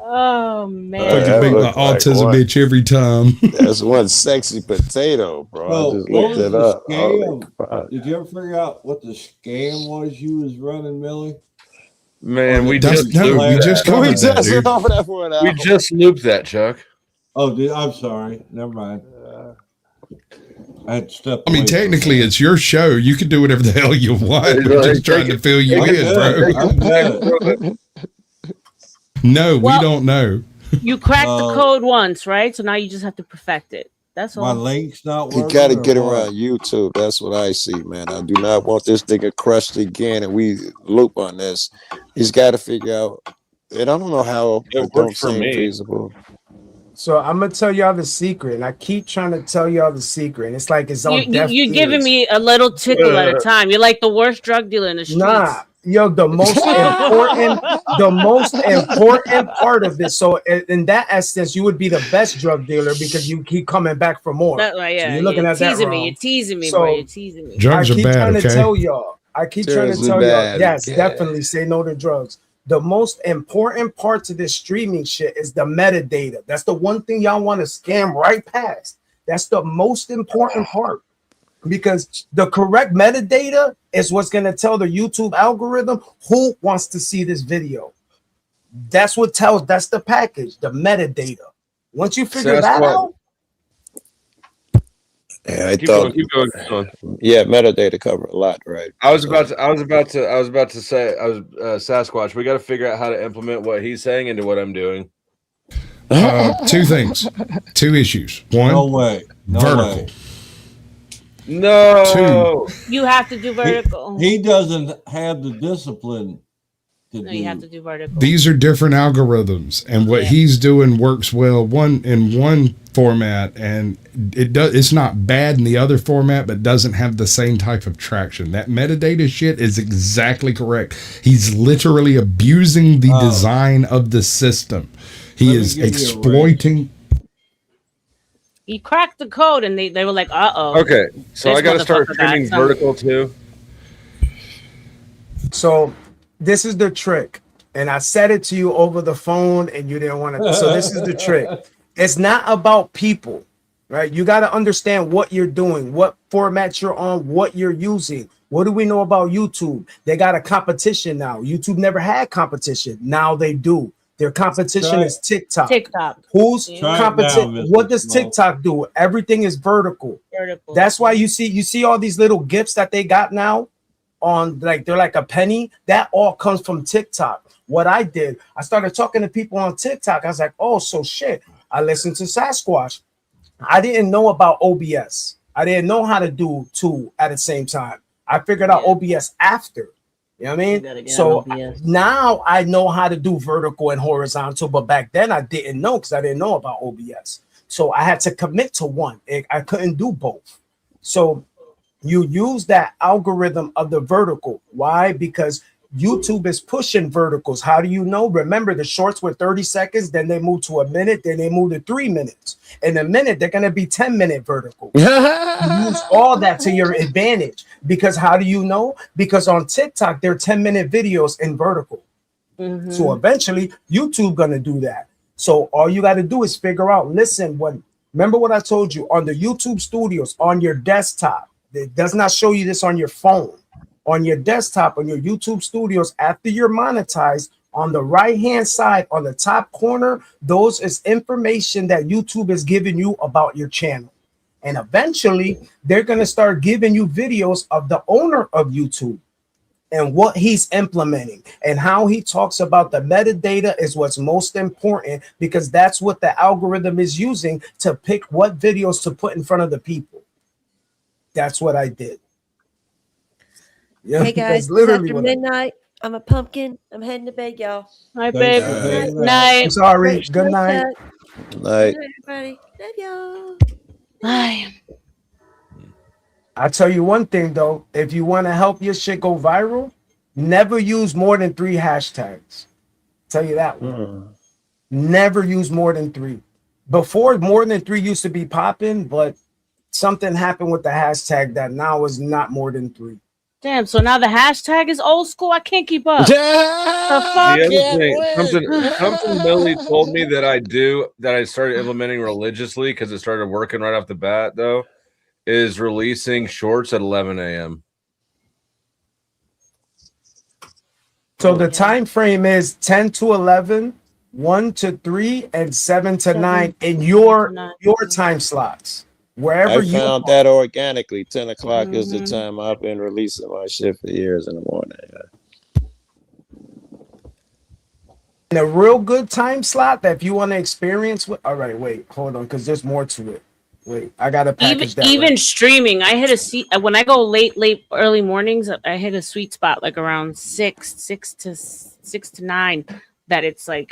Oh man! Fucking make my autism bitch every time. That's one sexy potato, bro. I just looked it up. Did you ever figure out what the scam was you was running, Millie? Man, we just looped that, Chuck. Oh, dude, I'm sorry. Never mind. I had stepped. I mean, technically, it's your show. You can do whatever the hell you want. We're just trying to fill you in, bro. No, we don't know. You cracked the code once, right? So now you just have to perfect it. That's all. My link's not working. You got to get around YouTube. That's what I see, man. I do not want this nigga crushed again, and we loop on this. He's got to figure out. And I don't know how it don't seem feasible. So I'm gonna tell y'all the secret, and I keep trying to tell y'all the secret. And it's like it's on. You're giving me a little tickle at a time. You're like the worst drug dealer in the streets. Nah, yo, the most important part of this. So in that essence, you would be the best drug dealer because you keep coming back for more. That's right, yeah. So you're looking at that wrong. You're teasing me, bro. You're teasing me. Drugs are bad. Okay. I keep trying to tell y'all. Yes, definitely say no to drugs. The most important part to this streaming shit is the metadata. That's the one thing y'all want to scam right past. That's the most important part. Because the correct metadata is what's going to tell the YouTube algorithm who wants to see this video. That's the package, the metadata. Once you figure that out. Yeah, I thought. Keep going. Yeah, metadata cover a lot, right? I was about to say, Sasquatch. We got to figure out how to implement what he's saying into what I'm doing. Two things, two issues. One, no way, vertical. No. You have to do vertical. He doesn't have the discipline to No, do. you have to do vertical. These are different algorithms, and what Yeah. he's doing works well in one format, and it's not bad in the other format, but doesn't have the same type of traction. That metadata shit is exactly correct. He's literally abusing the design of the system. He Let me is give you a exploiting. He cracked the code, and they were like, "Uh-oh." Okay, so This I got to start motherfucker got streaming some- vertical too. So this is the trick. And I said it to you over the phone and you didn't want to. So this is the trick. It's not about people, right? You got to understand what you're doing, what format you're on, what you're using. What do we know about YouTube? They got a competition now. YouTube never had competition. Now they do. Their competition is TikTok. TikTok. Who's Yeah. Try it competition? now, Mr. What does Smoke. TikTok do? Everything is vertical. Vertical. That's why you see all these little gifts that they got now on, like, they're like a penny. That all comes from TikTok. What I did, I started talking to people on TikTok. I was like, oh, so shit. I listened to Sasquatch. I didn't know about OBS. I didn't know how to do two at the same time. I figured out OBS after. You know what I mean? So now I know how to do vertical and horizontal, but back then I didn't know because I didn't know about OBS. So I had to commit to one. I couldn't do both. So you use that algorithm of the vertical. Why? Because YouTube is pushing verticals. How do you know? Remember, the shorts were 30 seconds, then they moved to a minute, then they moved to 3 minutes. In a minute, they're going to be 10-minute verticals. Use all that to your advantage. Because how do you know? Because on TikTok, they're 10-minute videos in vertical. So eventually, YouTube going to do that. So all you got to do is figure out, listen, remember what I told you on the YouTube Studios, on your desktop. It does not show you this on your phone. On your desktop, on your YouTube Studios, after you're monetized, on the right-hand side, on the top corner, those is information that YouTube is giving you about your channel. And eventually, they're going to start giving you videos of the owner of YouTube and what he's implementing and how he talks about the metadata is what's most important, because that's what the algorithm is using to pick what videos to put in front of the people. That's what I did. Yeah, Hey guys, that's it's literally after what I did. midnight. I'm a pumpkin. I'm heading to bed, y'all. Hi, Thanks babe. for hanging out. Night. I'm sorry. Great Good show, night. Chuck. Like, Good night, everybody. Love y'all. Bye. I tell you one thing though, if you want to help your shit go viral, never use more than 3 hashtags. Tell you that one. Never use more than 3. Before, more than 3 used to be popping, but something happened with the hashtag that now is not more than 3. Damn, so now the hashtag is old school? I can't keep up. The fuck? The other thing, something Millie told me that I started implementing religiously because it started working right off the bat, though, is releasing shorts at 11 a.m. So the time frame is 10 to 11, 1 to 3, and 7 to 9 in your time slots. Wherever I you found are. that organically. 10 o'clock is the time I've been releasing my shit for years in the morning. In a real good time slot that if you want to experience with, all right, wait, hold on, because there's more to it. Wait, I gotta package that. Even right. streaming, I hit a seat when I go late, early mornings. I hit a sweet spot like around 6 to 9. That it's like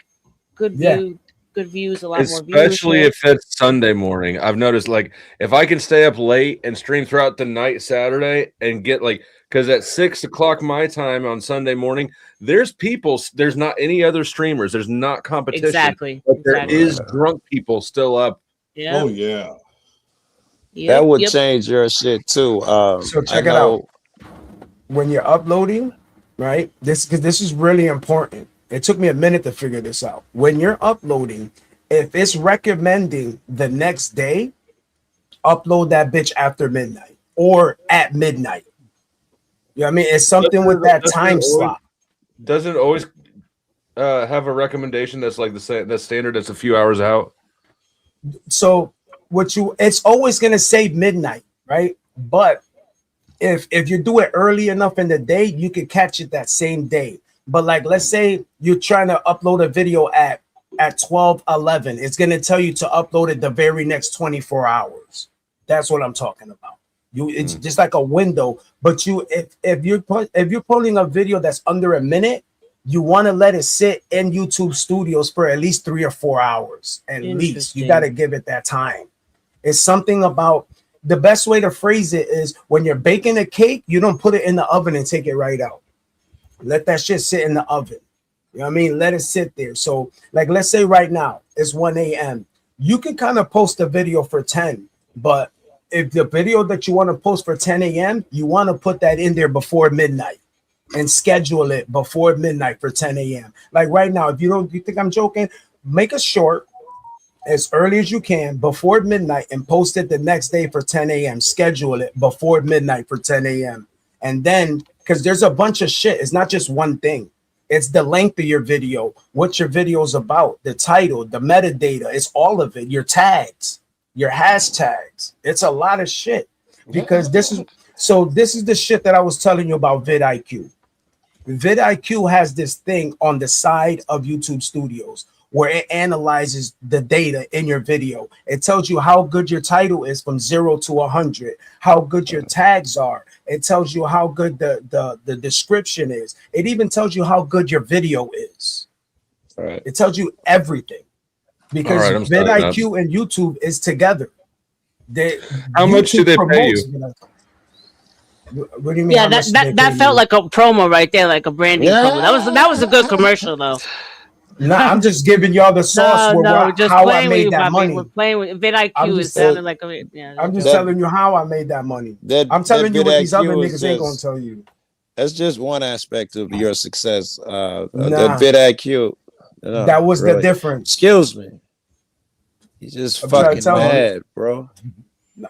good views, a lot more views. Especially if it's Sunday morning. I've noticed, like, if I can stay up late and stream throughout the night Saturday and get because at 6 o'clock my time on Sunday morning, there's not any other streamers. There's not competition. Exactly. But there is drunk people still up. Yeah. Oh yeah. That would change your shit too. So check it out. When you're uploading, right? This is really important. It took me a minute to figure this out. When you're uploading, if it's recommending the next day, upload that bitch after midnight or at midnight. You know what I mean? It's something with that time slot. Doesn't it always have a recommendation that's like the standard that's a few hours out? So it's always gonna say midnight, right? But if you do it early enough in the day, you can catch it that same day. But like, let's say you're trying to upload a video at 12:11, it's gonna tell you to upload it the very next 24 hours. That's what I'm talking about. It's just like a window. But if you're pulling a video that's under a minute, you want to let it sit in YouTube Studios for at least 3 or 4 hours. At least you got to give it that time. It's something about the best way to phrase it is when you're baking a cake, you don't put it in the oven and take it right out. Let that shit sit in the oven. You know what I mean? Let it sit there. So, like, let's say right now it's 1 a.m. You can kind of post a video for 10, but if the video that you want to post for 10 a.m., you want to put that in there before midnight and schedule it before midnight for 10 a.m. Like right now, if you think I'm joking, make a short as early as you can before midnight and post it the next day for 10 a.m. Schedule it before midnight for 10 a.m. And then, because there's a bunch of shit, it's not just one thing. It's the length of your video, what your video is about, the title, the metadata, it's all of it, your tags, your hashtags. It's a lot of shit because this is the shit that I was telling you about vidIQ. vidIQ has this thing on the side of YouTube Studios where it analyzes the data in your video. It tells you how good your title is from 0 to 100, how good your tags are. It tells you how good the description is. It even tells you how good your video is. All right. It tells you everything because vidIQ and YouTube is together. How much do they pay you? What do you mean? Yeah, that felt like a promo right there, like a branding promo. That was a good commercial though. No, I'm just giving y'all the sauce how I made that money. We're playing with vidIQ. It sounded like I'm just telling you how I made that money. I'm telling you what these other niggas ain't gonna tell you. That's just one aspect of your success. The vidIQ. That was the difference. Excuse me. He's just fucking mad, bro.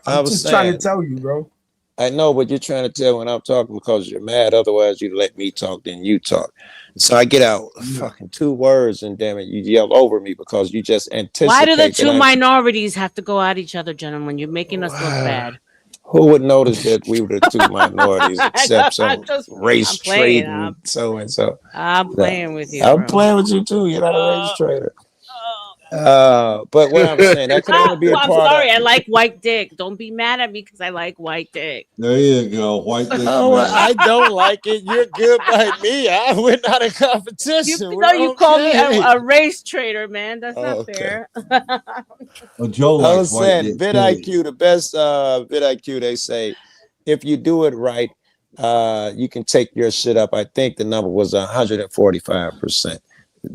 I'm just trying to tell you, bro. I know what you're trying to tell when I'm talking because you're mad. Otherwise, you let me talk, then you talk. So I get out fucking 2 words, and damn it, you yell over me because you just anticipate. Why do the two minorities have to go at each other, gentlemen? You're making us look bad. Who would notice that we were the 2 minorities except some race trading so and so? I'm playing with you. I'm playing with you too. You're not a race trader. But what I'm saying, that could only be a part I'm sorry, I like white dick. Don't be mad at me because I like white dick. There you go, white dick. Oh, I don't like it. You're good by me. We're not in competition. You call me a race trader, man. That's not fair. Well, Joe I was saying vidIQ, the best vidIQ. They say if you do it right, you can take your shit up. I think the number was 145%.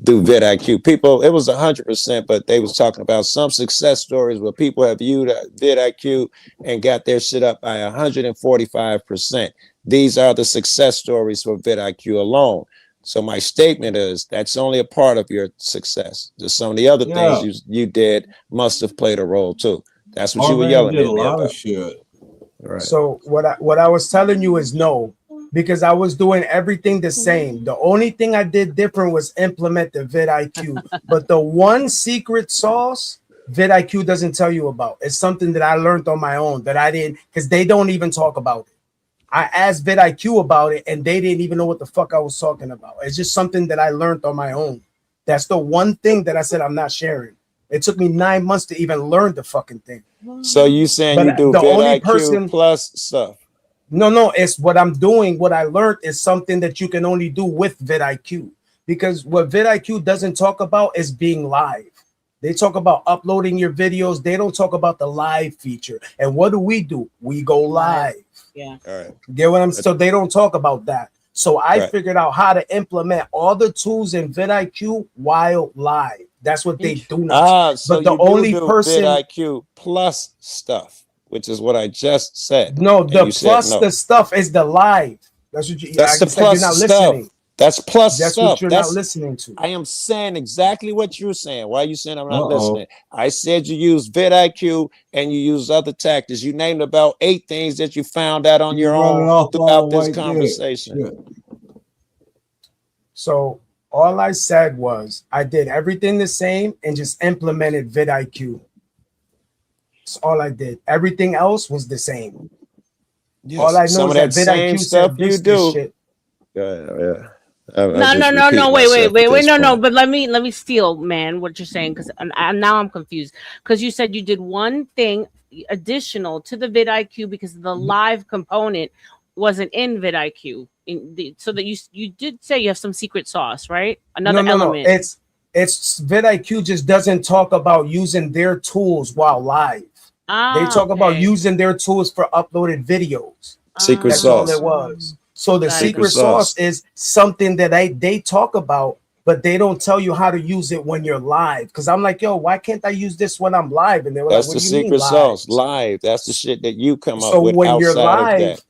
Do vidIQ. People, it was 100%, but they was talking about some success stories where people have viewed vidIQ and got their shit up by 145%. These are the success stories for vidIQ alone. So my statement is that's only a part of your success. There's some of the other things you did must have played a role too. That's what you were yelling at me about. Shit. Right. So what I was telling you is no. Because I was doing everything the same. The only thing I did different was implement the vidIQ. But the one secret sauce vidIQ doesn't tell you about. It's something that I learned on my own that I didn't, because they don't even talk about it. I asked vidIQ about it and they didn't even know what the fuck I was talking about. It's just something that I learned on my own. That's the one thing that I said I'm not sharing. It took me 9 months to even learn the fucking thing. So you saying you do vidIQ plus stuff? No, it's what I'm doing. What I learned is something that you can only do with vidIQ, because what vidIQ doesn't talk about is being live. They talk about uploading your videos. They don't talk about the live feature. And what do? We go live. Yeah. All right. Get what I'm saying? So they don't talk about that. So I figured out how to implement all the tools in vidIQ while live. That's what they do now. So but the only person vidIQ plus stuff, which is what I just said. No, the plus the stuff is the live. That's what that's the plus you're not stuff. Listening. That's plus That's stuff. what you're not listening to. I am saying exactly what you're saying. Why are you saying I'm not listening? I said you use vidIQ and you use other tactics. You named about 8 things that you found out on your own throughout this conversation. So all I said was I did everything the same and just implemented vidIQ. That's all I did. Everything else was the same. Yes. All I know Some is that vidIQ stuff said you this do. shit. Yeah. No. Wait. No. But let me steal, man, what you're saying, because now I'm confused. Because you said you did one thing additional to the vidIQ because the live component wasn't in vidIQ. So that you did say you have some secret sauce, right? Another element. It's vidIQ just doesn't talk about using their tools while live. They talk about using their tools for uploaded videos. Secret That's sauce. all it was. So the Secret secret sauce is something that they talk about, but they don't tell you how to use it when you're live. Because I'm like, yo, why can't I use this when I'm live? And they were That's like, the what do you mean secret live? sauce. Live. That's the shit that you come up So with when you're outside of live, that.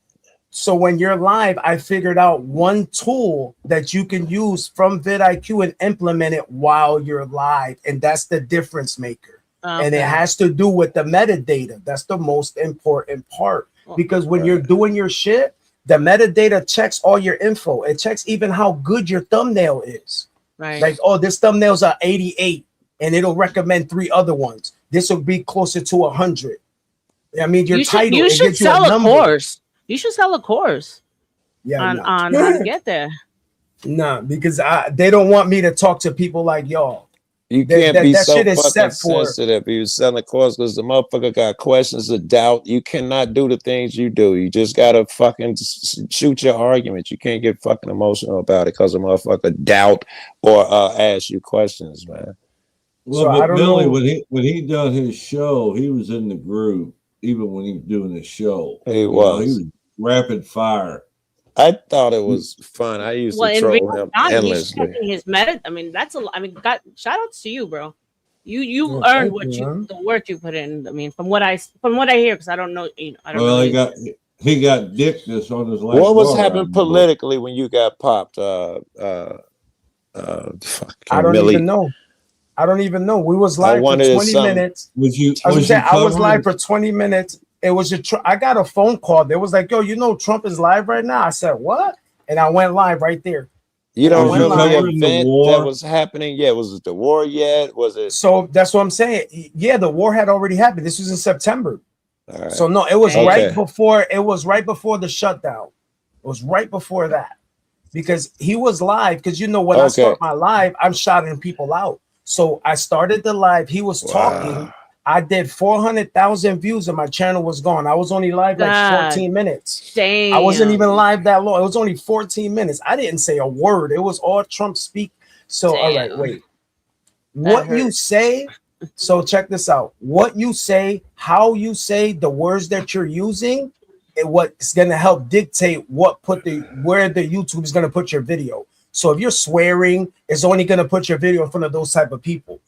so when you're live, I figured out one tool that you can use from vidIQ and implement it while you're live, and that's the difference maker. And it has to do with the metadata. That's the most important part, because when you're doing your shit, the metadata checks all your info. It checks even how good your thumbnail is. Right. Like, oh, this thumbnail's a 88, and it'll recommend 3 other ones. This will be closer to 100. I mean, your title. You it should gives you sell a number. course. You should sell a course. Yeah, on no. how to get there. Nah, because they don't want me to talk to people like y'all. You can't be that so shit is fucking set for. sensitive. You selling a course because the motherfucker got questions of doubt. You cannot do the things you do. You just gotta fucking shoot your argument. You can't get fucking emotional about it because a motherfucker doubt or ask you questions, man. Well, So I but don't Billy, know. when he done his show, he was in the group even when he was doing his show. He You know, was. he was rapid fire. I thought it was fun. I used Well, to in troll real him time, he's endlessly. checking his meta. I mean, that's a. I mean, shout outs to you, bro. You Yeah, earned thank what you, man. the work you put in. I mean, from what I hear, because I don't know. I don't Well, know. he got dickness on his last. What was go around, happening but- politically when you got popped? I don't Millie. even know. I don't even know. We was I live for wanted 20 some- minutes. Was you? I was covering- live for 20 minutes. It was I got a phone call. They was like, yo, you know Trump is live right now. I said, what? And I went live right there. You don't Was you remember the covering the event war? that was happening? Yeah, was it the war yet? Was it? So that's what I'm saying. Yeah, the war had already happened. This was in September. All right. So no, it was Okay. right before. It was right before the shutdown. It was right before that, because he was live. Because you know when I Okay. start my live, I'm shouting people out. So I started the live. He was talking. I did 400,000 views, and my channel was gone. I was only live like God 14 minutes. Damn. I wasn't even live that long. It was only 14 minutes. I didn't say a word. It was all Trump speak. So all right, Damn. wait. What you hurts. say? So check this out. What you say, how you say, the words that you're using, and what's gonna help dictate where the YouTube is gonna put your video. So if you're swearing, it's only gonna put your video in front of those type of people.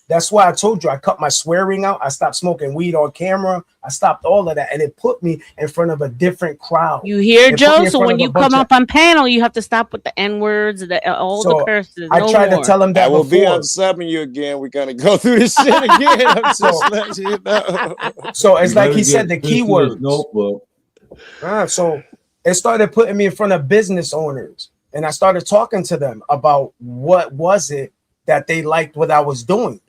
That's why I told you I cut my swearing out. I stopped smoking weed on camera. I stopped all of that, and it put me in front of a different crowd. You hear, It put me Joe? in So front when of a you bunch come of- up on panel, you have to stop with the N words, all the So, curses. I no tried more. to tell him I that will be before. unsubbing you again. We're gonna go through this shit again. I'm just letting you know. So it's You like better he said the get this in his keywords. Notebook. So it started putting me in front of business owners, and I started talking to them about what was it that they liked what I was doing.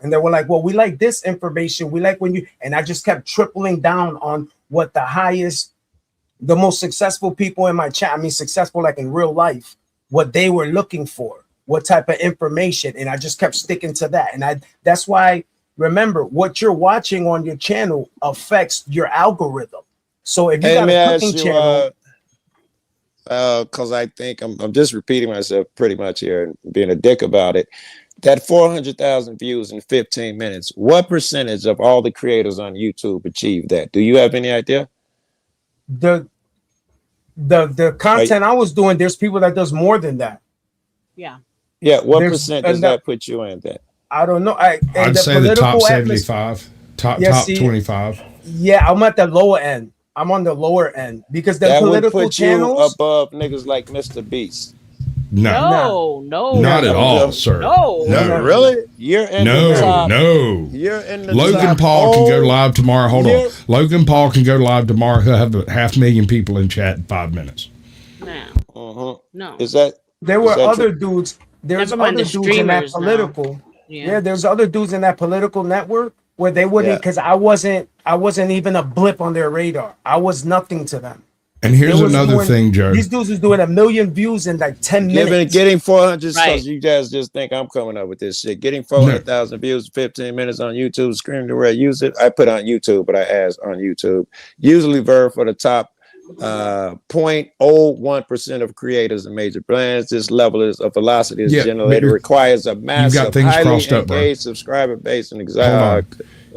And they were like, well, we like this information. We like when you, and I just kept tripling down on what the most successful people in my chat, I mean, successful like in real life, what they were looking for, what type of information. And I just kept sticking to that. And that's why, remember, what you're watching on your channel affects your algorithm. So if you Hey, got may I a ask cooking you, channel, because I think I'm just repeating myself pretty much here and being a dick about it. That 400,000 views in 15 minutes, what percentage of all the creators on YouTube achieved that? Do you have any idea? the content I was doing, there's people that does more than that. Yeah. Yeah, what There's percent does enough- that put you in then? I don't know. I'd say the top 75, top Yeah, see, 25. Yeah, I'm at the lower end. I'm on the lower end because the That would political put you channels. above niggas like Mr. Beast. No, No, not at all, sir. No. No, Really? You're in the no, top. no. You're in the Logan top. Paul can go Oh, live tomorrow. Hold on. you're- Logan Paul can go live tomorrow. He'll have 500,000 people in chat in 5 minutes. Uh-huh. No. Is that There were is that other true? dudes. There's Never mind other the dudes in that streamers now. political. Yeah. Yeah, there's other dudes in that political network where they wouldn't, Yeah. because I wasn't even a blip on their radar. I was nothing to them. And here's They was another doing- thing, Joe. These dudes was doing 1 million views in like 10 minutes. Getting 400 Right. subs. You guys just think I'm coming up with this shit. Getting 400,000 views, 15 minutes on YouTube. Scream the red. Use it. I put on YouTube, but I asked on YouTube. Usually Verve for the top 0.01% of creators and major brands. This level is of velocity is Yeah, but generated you're- requires a massive, things highly crossed up, bro. engaged subscriber base and Hold on.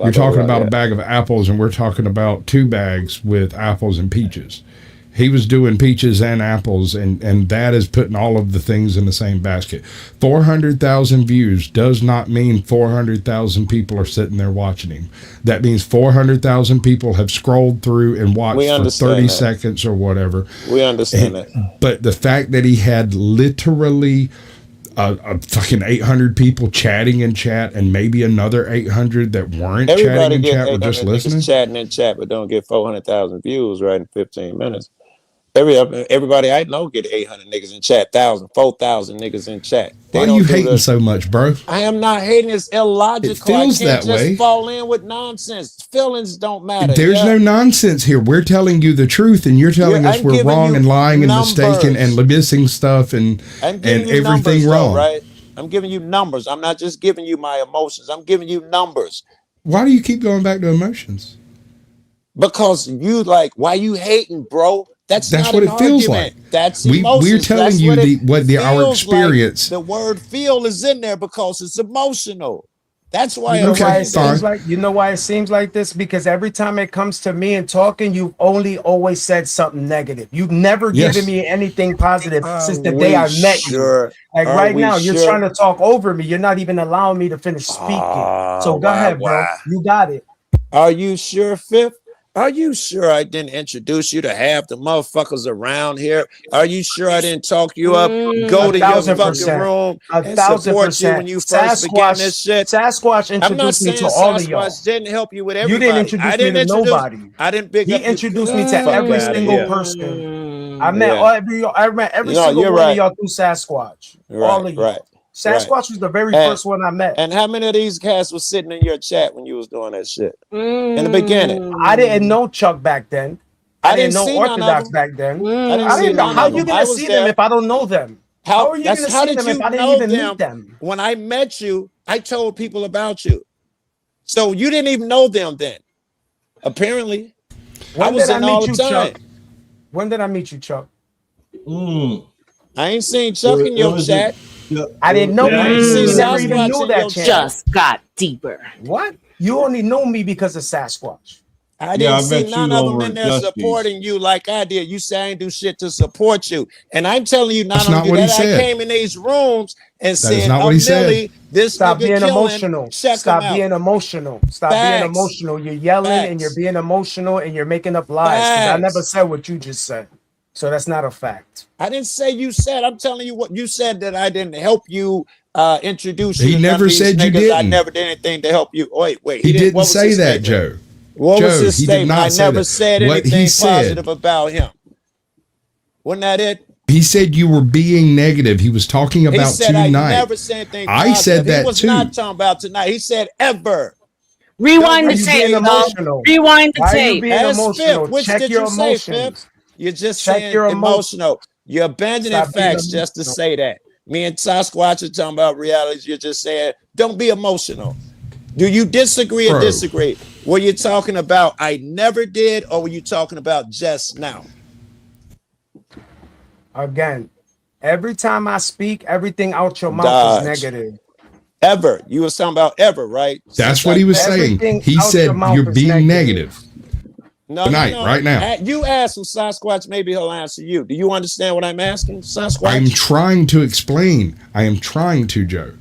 You're talking about yeah. a bag of apples, and we're talking about 2 bags with apples and peaches. He was doing peaches and apples, and that is putting all of the things in the same basket. 400,000 views does not mean 400,000 people are sitting there watching him. That means 400,000 people have scrolled through and watched We for understand 30 that. seconds or whatever. We understand that. But the fact that he had literally a fucking 800 people chatting in chat and maybe another 800 that weren't chatting Everybody in get chat were just 800 niggas listening. chatting in chat, but don't get 400,000 views right in 15 minutes. Everybody I know get 800 niggas in chat, 4,000 niggas in chat. They Why are don't you do hating the- so much, bro? I am not hating. It's illogical. It feels I can't that just way. fall in with nonsense. Feelings don't matter. There's yeah? no nonsense here. We're telling you the truth, and you're telling Yeah, us I'm we're giving wrong you and lying and numbers. mistaken and missing stuff and I'm giving and you numbers, everything though, wrong. right? I'm giving you numbers. I'm not just giving you my emotions. I'm giving you numbers Why do you keep going back to emotions? because you like why you hating, bro? That's That's not what an it feels argument. like. That's We're emotions. telling That's you what it our feels like. experience. The word "feel" is in there because it's emotional. That's why. You know I'm why saying it seems that. like seems like this? Because every time it comes to me and talking, you've only always said something negative. You've never Yes. given me anything positive since the Are day we I met sure? you. Like Are right we now, you're sure? trying to talk over me. You're not even allowing me to finish speaking. So go ahead, bro. You got it. Are you sure, Fifth? Are you sure I didn't introduce you to half the motherfuckers around here? Are you sure I didn't talk you up? Go to your 1,000%. fucking room and 1,000%. support you when you first began this shit. Sasquatch I'm not introduced me saying to all of y'all. Sasquatch didn't help you with You everybody. didn't introduce I didn't me to introduce. nobody. I didn't pick He up. introduced me to Fuck every outta single here. person. I met Yeah. I met every No, single you're one right. of y'all through Sasquatch. all of you. Right. Sasquatch was the very And- first one I met. And how many of these cats was sitting in your chat when you was doing that shit in the beginning? I didn't know Chuck back then. I didn't know see none of Orthodox them. back then. I didn't I see didn't know. none How of you them. I gonna was see there. them if I don't know them? How are you That's gonna how see did them you if I didn't know even them? meet them? When I met you, I told people about you. So you didn't even know them then. Apparently. I When was did I in all meet the you, time. Chuck? When did I meet you, Chuck? I ain't seen Chuck in your chat. I didn't know I you. ain't seen You never even Sasquatch knew in that your channel. chat. Got deeper. What? You only know me because of Sasquatch. I didn't see none of them in there Justy's. supporting you like I did. You say I ain't do shit to support you. And I'm telling you, not That's only not do what he that, I said. came in these rooms and That said, is not what he said. Millie, this Stop nigga being killing, emotional. check Stop him out. being emotional. Stop being Facts. emotional. You're yelling and you're Facts. being emotional and you're making up lies. Because I Facts. never said what you just said. So that's not a fact. I didn't say you said. I'm telling you what you said, that I didn't help you introduce He you to none never of these said you niggas. I didn't. never did anything to help you. Wait. He What didn't was say his that, statement? Joe. What was Joe, his he did statement? not I say never that. said What he anything said- positive about him. Wasn't that it? He said you were being negative. He was talking He about said I tonight. never said anything I positive. said that He was too. not talking about tonight. He said ever. Rewind Why the you tape, being dog. emotional? Rewind the Why are you tape. being Ask emotional? Fifth. Which Check did your you say, emotions. Fifth? You're just Check saying your emotional. You're abandoning Stop being facts just to emotional. say that. Me and Sasquatch are talking about realities. You're just saying, don't be emotional. Do you disagree or Bro. disagree? Were you talking about I never did, or were you talking about just now? Again, every time I speak, everything out your mouth Dodge. is negative. Ever. You was talking about ever, right? That's Since what I he was met you. saying. Everything He out said your mouth you're is being negative. negative. No, Tonight, right now. You ask him, Sasquatch, maybe he'll answer you. Do you understand what I'm asking, Sasquatch? I'm trying to explain. I am trying to, Joe.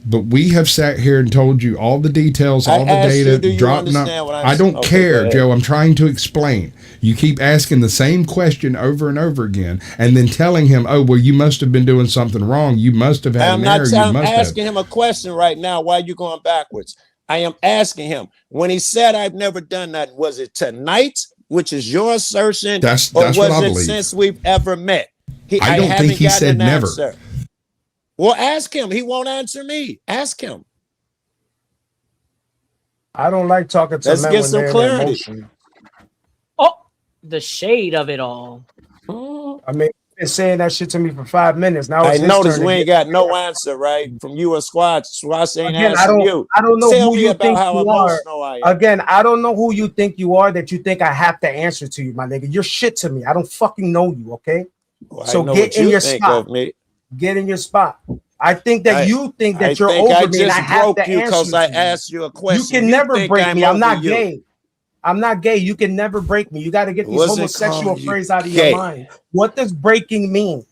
But we have sat here and told you all the details, I all the asked you, data. do you dropping up. understand what I'm I don't saying? Okay, go care, ahead. Joe. I'm trying to explain. You keep asking the same question over and over again, and then telling him, "Oh, well, you must have been doing something wrong. You must have had I'm an not error. You I'm must have." asking him a question right now. Why are you going backwards? I am asking him. When he said I've never done that, was it tonight, which is your assertion, That's or what was I it believe. since we've ever met? I don't haven't think he gotten said an never. answer. Well, ask him. He won't answer me. Ask him. I don't like talking to Let's men get when some they're in clarity. emotion. Oh, the shade of it all. I mean, you've been saying that shit to me for 5 minutes. Now I it's his noticed turn we to ain't get- got no answer, right? From you and Swatch. Swatch ain't Again, answering you. I don't know Tell who me you about think how you are. emotional I am. Again, I don't know who you think you are that you think I have to answer to you, my nigga. You're shit to me. I don't fucking know you, okay? Well, I So know get what in you your think spot. of me. Get in your spot. I think that you think that you're think over I me and I just have broke to you answer because to I you. asked you a You question. can never think break me. I'm over not you. gay. I'm not gay. You can never break me. You got to get these Wasn't homosexual calling you phrases out of gay. your mind. What does breaking mean?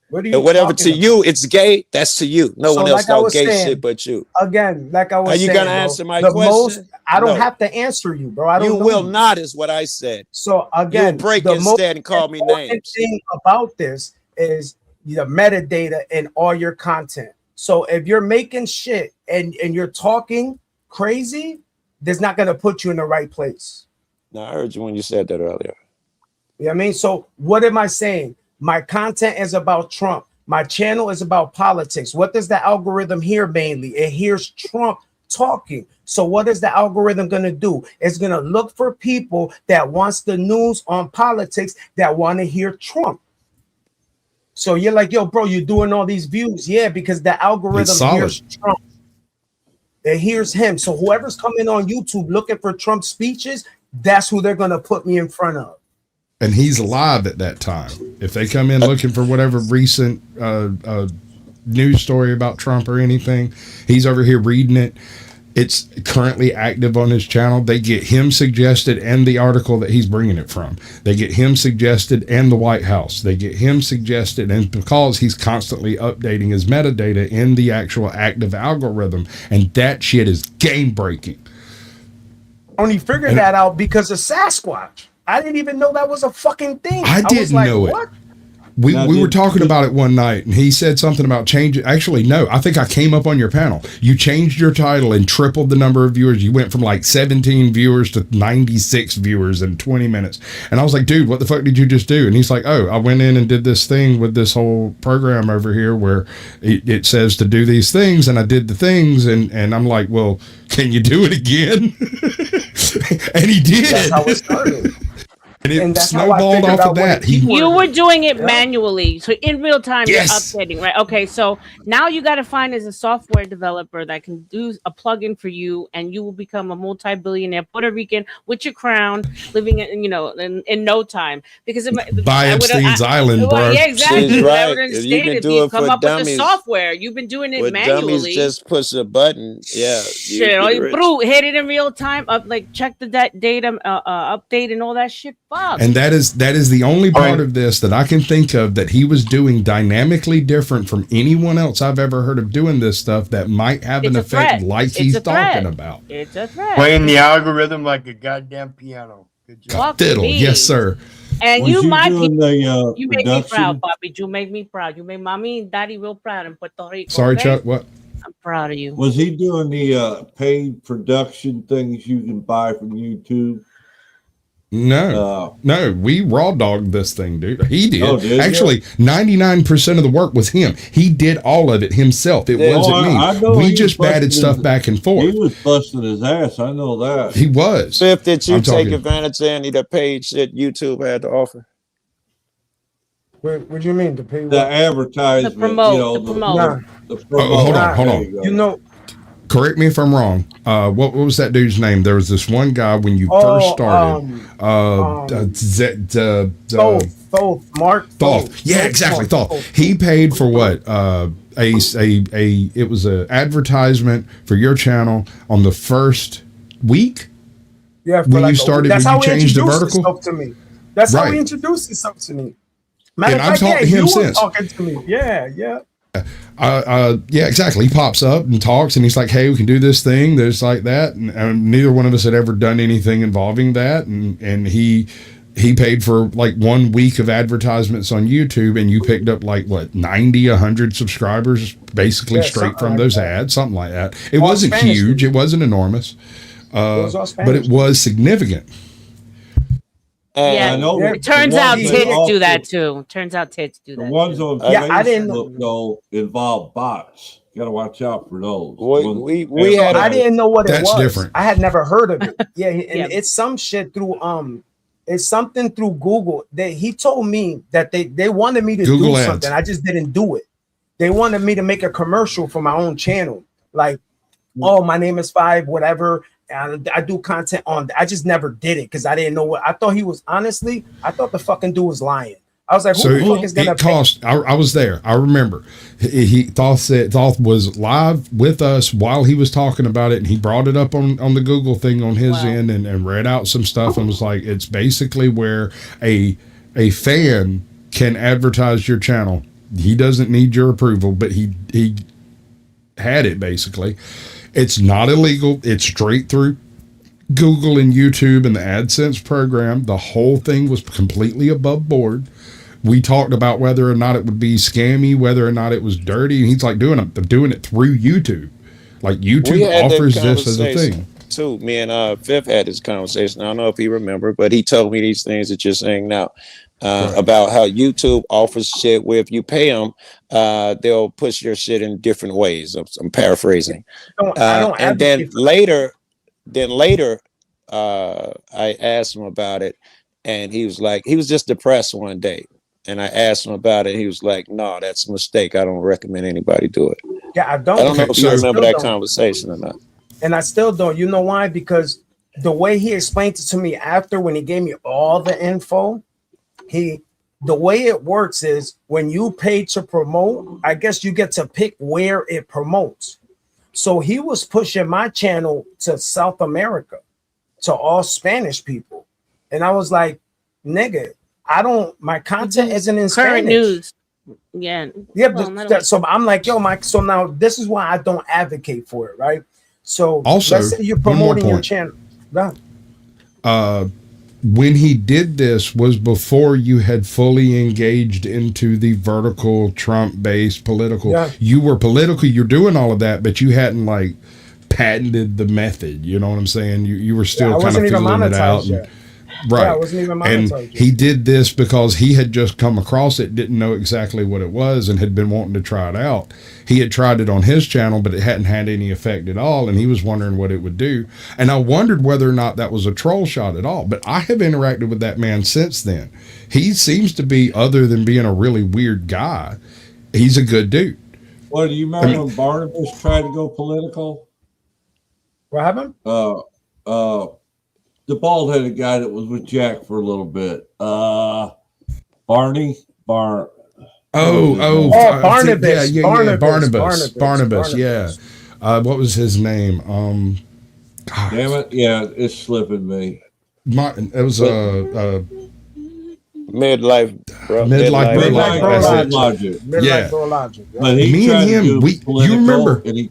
What are you And whatever talking to about? you, it's gay. That's to you. No So one else like I talk was gay saying, shit but you. again, like I was Are you saying, gonna bro, answer my the question? most I don't No. have to answer you, bro. I don't You know will you. not, is what I said. So You'll again, break the most instead and call me important names. thing about this is the metadata in all your content. So if you're making shit and you're talking crazy, that's not gonna put you in the right place. No, I heard you when you said that earlier. You know what I mean? So what am I saying? My content is about Trump. My channel is about politics. What does the algorithm hear mainly? It hears Trump talking. So what is the algorithm going to do? It's going to look for people that wants the news on politics that want to hear Trump. So you're like, yo, bro, you're doing all these views. Yeah, because the algorithm solid. hears Trump. It hears him. So whoever's coming on YouTube looking for Trump speeches, that's who they're going to put me in front of. And he's alive at that time. If they come in looking for whatever recent news story about Trump or anything, he's over here reading it. It's currently active on his channel. They get him suggested and the article that he's bringing it from. They get him suggested and the White House. They get him suggested, and because he's constantly updating his metadata in the actual active algorithm, and that shit is game breaking. Only figured that out because of Sasquatch. I didn't even know that was a fucking thing. I was didn't like, know it. what? We Now, were did- talking about it one night, and he said something about changing. Actually, no, I think I came up on your panel. You changed your title and tripled the number of viewers. You went from like 17 viewers to 96 viewers in 20 minutes. And I was like, dude, what the fuck did you just do? And he's like, oh, I went in and did this thing with this whole program over here where it says to do these things, and I did the things, and I'm like, well, can you do it again? And he did. That's how it started. And it that's how I snowballed figured off out of what that. the keyword You were doing it Yeah. manually, so in real time Yes. you're updating, right? Okay, so now you got to find as a software developer that can do a plugin for you, and you will become a multi-billionaire Puerto Rican with your crown, living in no time. Because By Epstein's Island, bro. Yeah, exactly. She's I right. would If understand you can if do you it come for up with the dummies, software. You've been doing it with dummies, manually. just push a button. Yeah. Shit, you all get you rich. brute, hit it in real time, check the data update and all that shit. Fuck. And that is the only part of this that I can think of that he was doing dynamically different from anyone else I've ever heard of doing this stuff that might have It's an a effect threat. like It's he's a threat. talking about. It's a threat. Playing the algorithm like a goddamn piano. Good job. Fuck Fiddle, me. yes, sir. And Was you, my doing people, the you make me production? proud, Bobby. You make me proud. You make mommy and daddy real proud in Puerto Rico. Sorry, okay? Chuck. What? I'm proud of you. Was he doing the paid production things you can buy from YouTube? No, no, we raw dogged this thing, dude. He did. Oh, did you? Actually, 99% of the work was him. He did all of it himself. It Yeah. wasn't Oh, I me. know We he just was batted busting stuff his- back and He forth. was busting his ass. I know that. He was. Fifth, did you I'm take talking- advantage of any of the page that YouTube had to offer? What do you mean to pay? The advertisement, promote, you know, to promote. Nah, the promote. hold on, hold There on. you go. you know. Correct me if I'm wrong. What was that dude's name? There was this one guy when you first started. Thoth, Mark Thoth. Yeah, exactly. Thoth. He paid for what? It was an advertisement for your channel on the first week. Yeah, for When like you started, that's when how you he changed the introduced vertical? himself to me. That's how Right. he introduced himself to me. Matter And of I've fact, talked to him you were since. talking to me. Yeah. Yeah, exactly. He pops up and talks, and he's like, "Hey, we can do this thing." There's like that, and neither one of us had ever done anything involving that, and he paid for like 1 week of advertisements on YouTube, and you picked up like what 90, 100 subscribers, basically Yeah, straight something from like those that. ads, something like that. It All wasn't Spanish huge, it wasn't enormous, was all but Spanish. it was significant. Yeah, I know Yeah. it turns the out ones that tits do also- that too. Turns out tits do The that. ones too. on Yeah, I didn't know- Facebook though involve bots. You gotta watch out for those. We had I didn't know what it That's was. different. I had never heard of it. Yeah, and Yeah. it's some shit through It's something through Google. He told me that they wanted me to Google do Ads. something. I just didn't do it. They wanted me to make a commercial for my own channel. Like, oh, my name is Five, whatever. And I do content on. I just never did it because I didn't know what. I thought he was, honestly, I thought the fucking dude was lying. I was like, who So the fuck is gonna it cost. I was there. I remember. He Thoth was live with us while he was talking about it, and he brought it up on the Google thing on his end and read out some stuff and was like, it's basically where a fan can advertise your channel. He doesn't need your approval, but he had it basically. It's not illegal. It's straight through Google and YouTube and the AdSense program. The whole thing was completely above board. We talked about whether or not it would be scammy, whether or not it was dirty. And he's like, doing it through YouTube. Like YouTube offers this as a thing. Too. Me and Fifth had this conversation. I don't know if he remembered, but he told me these things that you're saying now about how YouTube offers shit where if you pay them, they'll push your shit in different ways. I'm paraphrasing. And then later, I asked him about it, and he was like, he was just depressed one day. And I asked him about it. He was like, no, that's a mistake. I don't recommend anybody do it. Yeah, I don't know if you remember that conversation or not. And I still don't. You know why? Because the way he explained it to me after, when he gave me all the info, the way it works is when you pay to promote, I guess you get to pick where it promotes. So he was pushing my channel to South America, to all Spanish people. And I was like, nigga, my content isn't in Current Spanish. news. Yeah. So I'm like, so now this is why I don't advocate for it, right? So Also, let's say you're one more promoting your point. channel. No. When he did this was before you had fully engaged into the vertical Trump-based political. Yeah. You were political, you're doing all of that, but you hadn't like patented the method. You know what I'm saying? You were still kind of feeling it out. Yet. Right. Yeah, I wasn't even And monetized yet. he did this because he had just come across it, didn't know exactly what it was, and had been wanting to try it out. He had tried it on his channel, but it hadn't had any effect at all, and he was wondering what it would do. And I wondered whether or not that was a troll shot at all. But I have interacted with that man since then. He seems to be, other than being a really weird guy, he's a good dude. Well, do you remember when Barnabas tried to go political? What happened? The bald-headed guy that was with Jack for a little bit. Barnabas. Barnabas. Yeah. What was his name? Damn it! Yeah, it's slipping me. It was Midlife Logic. Yeah. Logic. But he Me and tried to him, do you political, remember? and he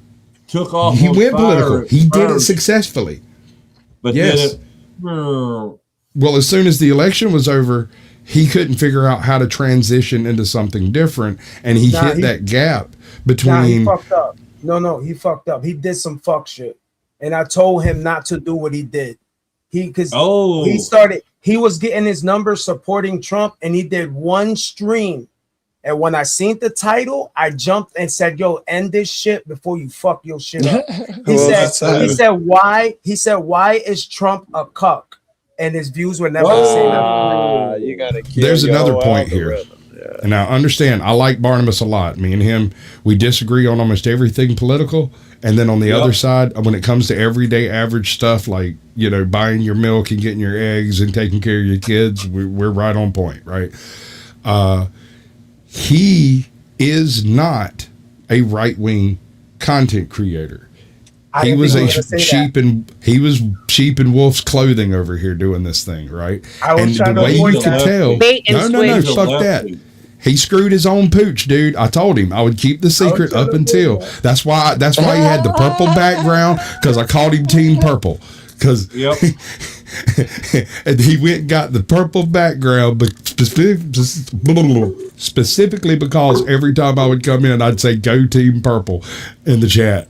took off. He on went fire political. at He did it first, successfully. But Yes. then it, Well, as soon as the election was over, he couldn't figure out how to transition into something different, and he hit that gap Nah, he between. fucked up. No, he fucked up. He did some fuck shit, and I told him not to do what he did. He was getting his numbers supporting Trump, and he did one stream. And when I seen the title, I jumped and said, "Yo, end this shit before you fuck your shit up." He said, "Why?" He said, "Why is Trump a cuck?" And his views were never the same. You gotta kill There's your another whole point here. algorithm. Yeah. And now understand, I like Barnabas a lot. Me and him, we disagree on almost everything political. And then on the other side, when it comes to everyday average stuff like, buying your milk and getting your eggs and taking care of your kids, we're right on point, right? He is not a right-wing content creator. He was sheep in wolf's clothing over here doing this thing, right? And the way you could tell, no, fuck that. He screwed his own pooch, dude. I told him I would keep the secret up until. That's why he had the purple background, because I called him Team Purple. Because and he went and got the purple background, but specifically because every time I would come in, I'd say "Go Team Purple" in the chat.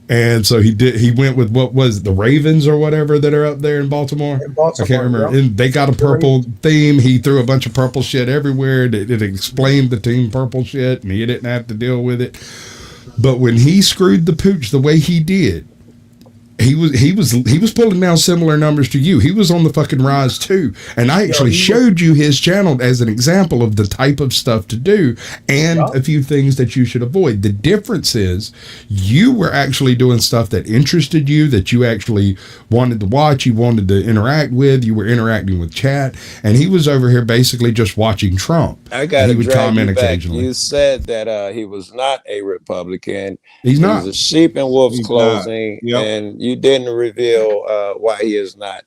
And so he went with, what was it, the Ravens or whatever that are up there in Baltimore? I can't remember. Yeah. And they got a purple theme. He threw a bunch of purple shit everywhere. It explained the Team Purple shit, and he didn't have to deal with it. But when he screwed the pooch the way he did, he was pulling down similar numbers to you. He was on the fucking rise too. And I actually showed you his channel as an example of the type of stuff to do and a few things that you should avoid. The difference is you were actually doing stuff that interested you, that you actually wanted to watch, you wanted to interact with, you were interacting with chat, and he was over here basically just watching Trump. I got he would comment occasionally. You said that he was not a Republican. He's not. He's a sheep in wolf's He's clothing, not. Yep. and you didn't reveal why he is not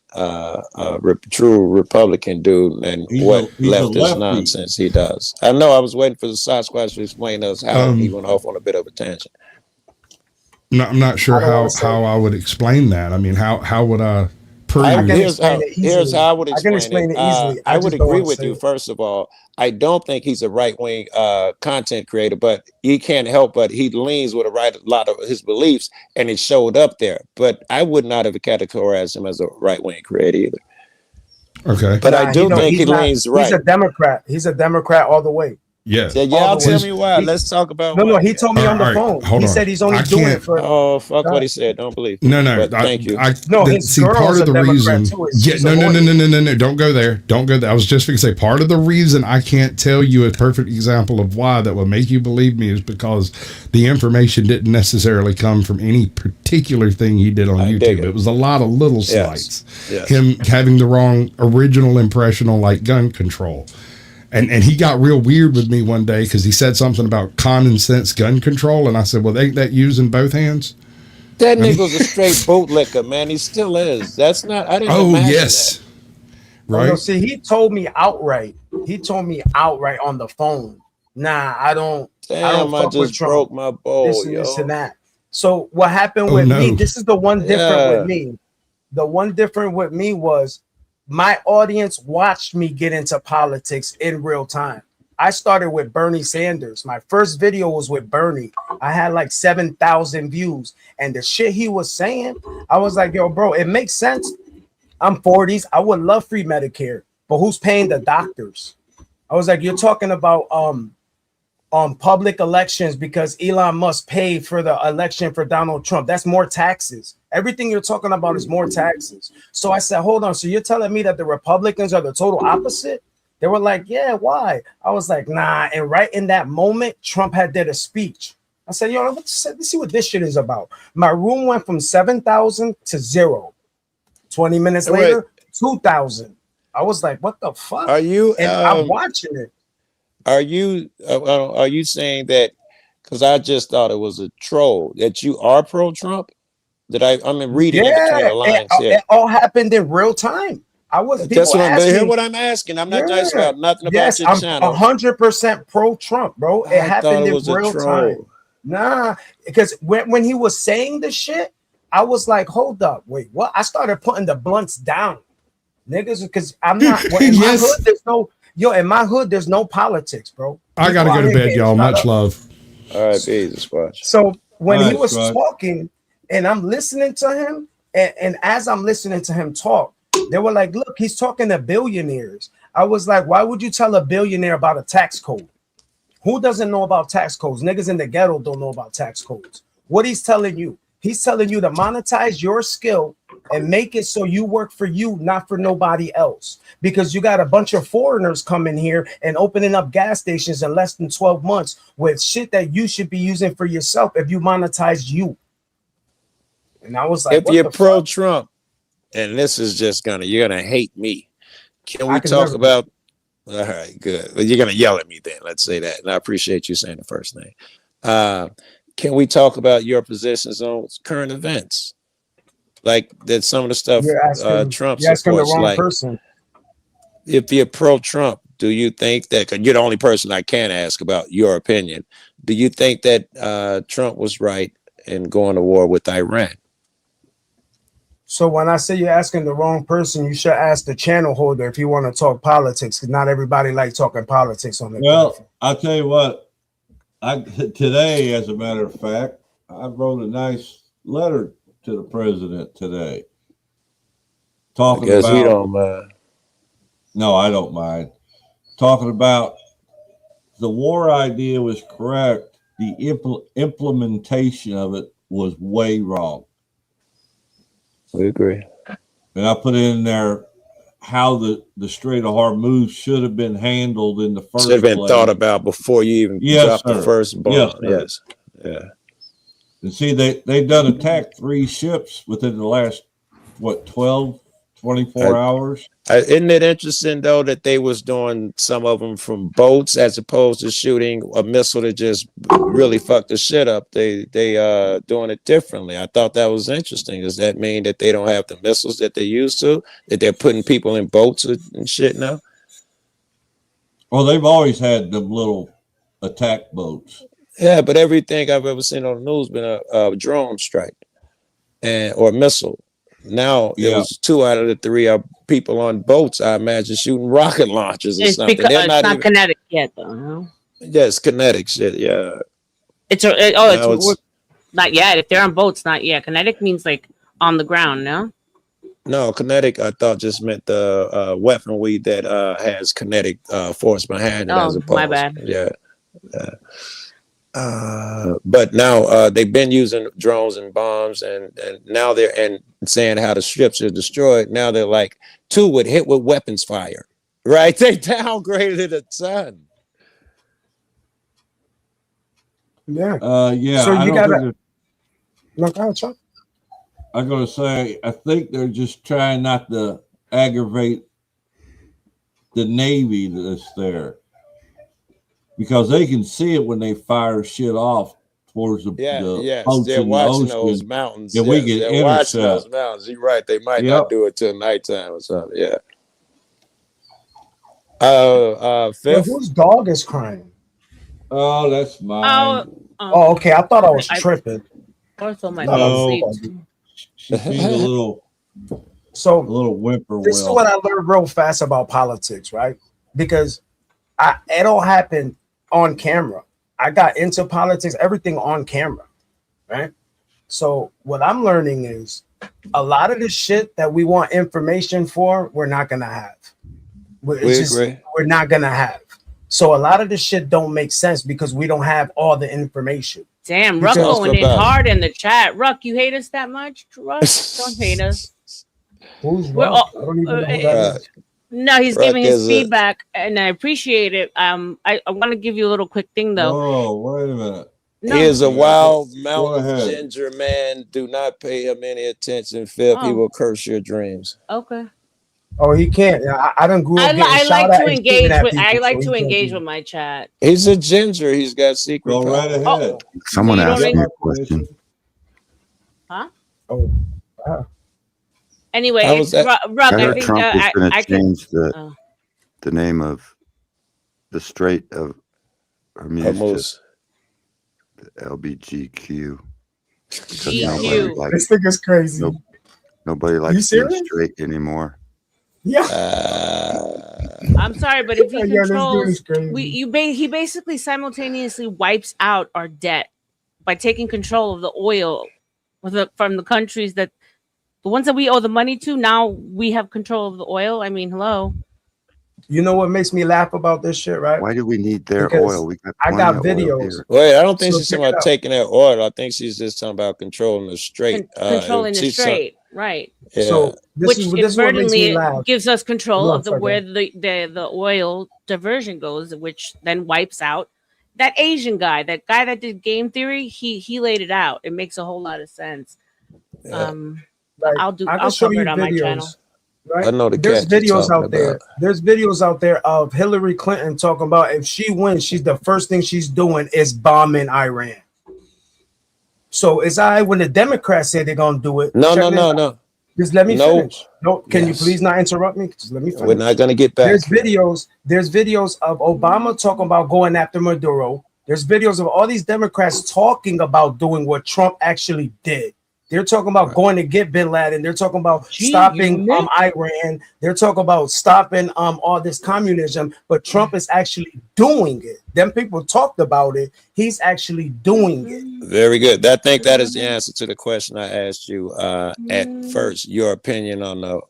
true Republican dude and He's what a leftist lefty. nonsense he does. I know I was waiting for the Sasquatch to explain to us how he went off on a bit of a tangent. No, I'm not sure I don't how wanna say- I would explain that. I mean, how would I prove? Here's how I would I can explain explain it easily. I I would just don't agree wanna with say you. it. First of all, I don't think he's a right wing content creator, but he can't help but he leans with a lot of his beliefs, and it showed up there. But I would not have categorized him as a right wing creator either. Okay, but I do think he he's not- leans right. He's a Democrat. He's a Democrat all the way. Yes. Yeah, All y'all the tell way. me why. He- Let's talk about No, why. he told me on the All right, phone. hold He on. said he's only I doing can't- it for. Oh, fuck what he said. Don't believe. No, But thank you. No, his see, girl's part a of the Democrat reason. too. Yeah, She's no, a no, no, lawyer. no, no, no. Don't go there. Don't go there. I was just going to say part of the reason I can't tell you a perfect example of why that would make you believe me is because the information didn't necessarily come from any particular thing he did on I dig YouTube. it. It was a lot of little Yes. slights. Yes. Him having the wrong original impression on like gun control. And he got real weird with me one day because he said something about common sense gun control, and I said, "Well, ain't that using both hands?" That nigga was a straight bootlicker, man. He still is. That's not. I didn't. Oh imagine yes, No, right. see, he told me outright. He told me outright on the phone. Nah, I don't. That. I don't Damn, I fuck with just Trump. broke my bowl, This and yo. this and that. So what happened Oh, with no. me? This is the one different Yeah. with me. The one different with me was my audience watched me get into politics in real time. I started with Bernie Sanders. My first video was with Bernie. I had like 7,000 views, and the shit he was saying, I was like, "Yo, bro, it makes sense." I'm 40s. I would love free Medicare, but who's paying the doctors? I was like, "You're talking about public elections because Elon Musk paid for the election for Donald Trump. That's more taxes. Everything you're talking about is more taxes." So I said, "Hold on. So you're telling me that the Republicans are the total opposite?" They were like, "Yeah, why?" I was like, "Nah." And right in that moment, Trump had did a speech. I said, "Yo, let's see what this shit is about." My room went from 7,000 to 0. 20 minutes Wait. later, 2,000. I was like, "What the fuck?" Are you? And I'm watching it. Are you saying that? Because I just thought it was a troll. That you are pro Trump. That I'm reading in between the lines here. It all happened in real time. I was. That's people what I'm. ask Hear me- what I'm asking. I'm not just Yeah. about nothing about Yes, your I'm channel. 100% pro Trump, bro. It I thought happened it in was a real troll. time. Nah, because when he was saying the shit, I was like, "Hold up, wait, what?" I started putting the blunts down, niggas, because I'm not. Well, in my Yes. hood, there's no. Yo, in my hood, there's no politics, bro. I gotta People go out to here bed, getting y'all. shot Much up. love. All right, Jesus Christ. So when All he right, was Scott. talking, and I'm listening to him, and as I'm listening to him talk, they were like, "Look, he's talking to billionaires." I was like, "Why would you tell a billionaire about a tax code? Who doesn't know about tax codes? Niggas in the ghetto don't know about tax codes." What he's telling you, he's telling you to monetize your skill and make it so you work for you, not for nobody else. Because you got a bunch of foreigners coming here and opening up gas stations in less than 12 months with shit that you should be using for yourself if you monetize you. And I was like, If what you're the pro fuck? Trump, and this is just you're gonna hate me. Can we I can talk never- about? All right, good. Well, you're gonna yell at me then. Let's say that, and I appreciate you saying the first thing. Can we talk about your positions on current events, like that? Some of the stuff You're asking, Trump you're asking the supports. wrong Like, person. if you're pro Trump, do you think that? Cause you're the only person I can ask about your opinion. Do you think that Trump was right in going to war with Iran? So when I say you're asking the wrong person, you should ask the channel holder if you want to talk politics, because not everybody like talking politics on the platform. Well, I'll tell you what. Today, as a matter of fact, I wrote a nice letter to the president today, I talking guess about. you don't mind. No, I don't mind. Talking about the war idea was correct. The implementation of it was way wrong. We agree. And I put in there how the Strait of Hormuz should have been handled in the first Should have been place. thought about before you even Yes, drop the sir. first bomb. Yes, sir. Yes. Yeah. And see, they done attacked 3 ships within the last, what, 12, 24 hours? Isn't it interesting though that they was doing some of them from boats as opposed to shooting a missile that just really fucked the shit up? They doing it differently. I thought that was interesting. Does that mean that they don't have the missiles that they used to? That they're putting people in boats and shit now? Well, they've always had them little attack boats. Yeah, but everything I've ever seen on the news been a drone strike or a missile. Now it Yeah. was 2 out of the 3 are people on boats. I imagine shooting rocket launchers or It's something. because They're it's not not even. kinetic yet, though. No? Yeah, it's kinetic shit. Yeah. It's not yet. If they're on boats, not yet. Kinetic means like on the ground. No. No, kinetic. I thought just meant the weaponry that has kinetic force behind it. Oh, as opposed. my bad. Yeah. But now they've been using drones and bombs, and now they're saying how the ships are destroyed. Now they're like 2 would hit with weapons fire, right? They downgraded a ton. Yeah. Yeah. So I you don't gotta think look out, Chuck. I'm going to say, I think they're just trying not to aggravate the Navy that's there, because they can see it when they fire shit off towards the Yes, boats they're in the watching those ocean, mountains. and we Yes, get they're watching those intercept. mountains. You're right. They might Yep. not do it till nighttime or something. Yeah. Yo, Fifth. whose dog is crying? Oh, that's mine. Oh, okay. I thought I was I- tripping. Also, my No. sleep. She's being a little whimper. This is what I learned real fast about politics, right? Because it all happened on camera. I got into politics, everything on camera, right? So what I'm learning is a lot of the shit that we want information for, we're not gonna have. Agree. We're not gonna have. So a lot of the shit don't make sense because we don't have all the information. Damn, Ruck Because- going in hard in the chat. Ruck, you hate us that much? Ruck, don't hate us. Who's We're Ruck? all- I don't even know who that is. No, he's Ruck giving his is a- feedback, and I appreciate it. I want to give you a little quick thing though. Oh, wait a minute. He is a wild Go mountain ahead. ginger man. Do not pay him any attention, Phil. He Oh. will curse your dreams. Okay. Oh, he can't. I done grew up getting I shot like at to and engage shooting at with. people, I so like he to can't engage do with my chat. He's a ginger. He's got secret. Go right powers. ahead. Someone you don't asked me think- a question. Huh? Oh, wow. Anyway, How it's was that? Ruck. I I heard think Trump is going I to can. change Oh. the name of the Strait of Hormuz Hormuz. to LBGQ. because GQ. nobody likes, This thing is crazy. nobody likes being serious? straight anymore. Yeah. I'm sorry, but if he Yeah, this dude controls, is crazy. he basically simultaneously wipes out our debt by taking control of the oil from the countries that the ones that we owe the money to. Now we have control of the oil. I mean, hello. You know what makes me laugh about this shit, right? Why do we need their Because oil? We got I plenty got of oil videos. here. Wait, I don't think So she's check talking it about out. taking that oil. I think she's just talking about controlling the strait. Controlling the she's strait, right? Yeah. So Which this is what makes me inadvertently laugh. gives us control Go of on, where the oil diversion goes, which then wipes out that Asian guy, that did game theory. He laid it out. It makes a whole lot of sense. Yeah. Like, I'll can show cover you it on my channel. Right? I know the There's cat you're videos talking out there. about. There's videos out there of Hillary Clinton talking about if she wins, she's the first thing she's doing is bombing Iran. So it's all right when the Democrats say they're gonna do it. No, Check no, this no, out. no. Just let me No. finish. No, can Yes. you please not interrupt me? Just let me finish. We're not going to get back. There's videos of Obama talking about going after Maduro. There's videos of all these Democrats talking about doing what Trump actually did. They're talking about going to get Bin Laden. They're talking about stopping Iran. They're talking about stopping all this communism. But Trump is actually doing it. Them people talked about it. He's actually doing it. Very good. I think that is the answer to the question I asked you at first. Your opinion on the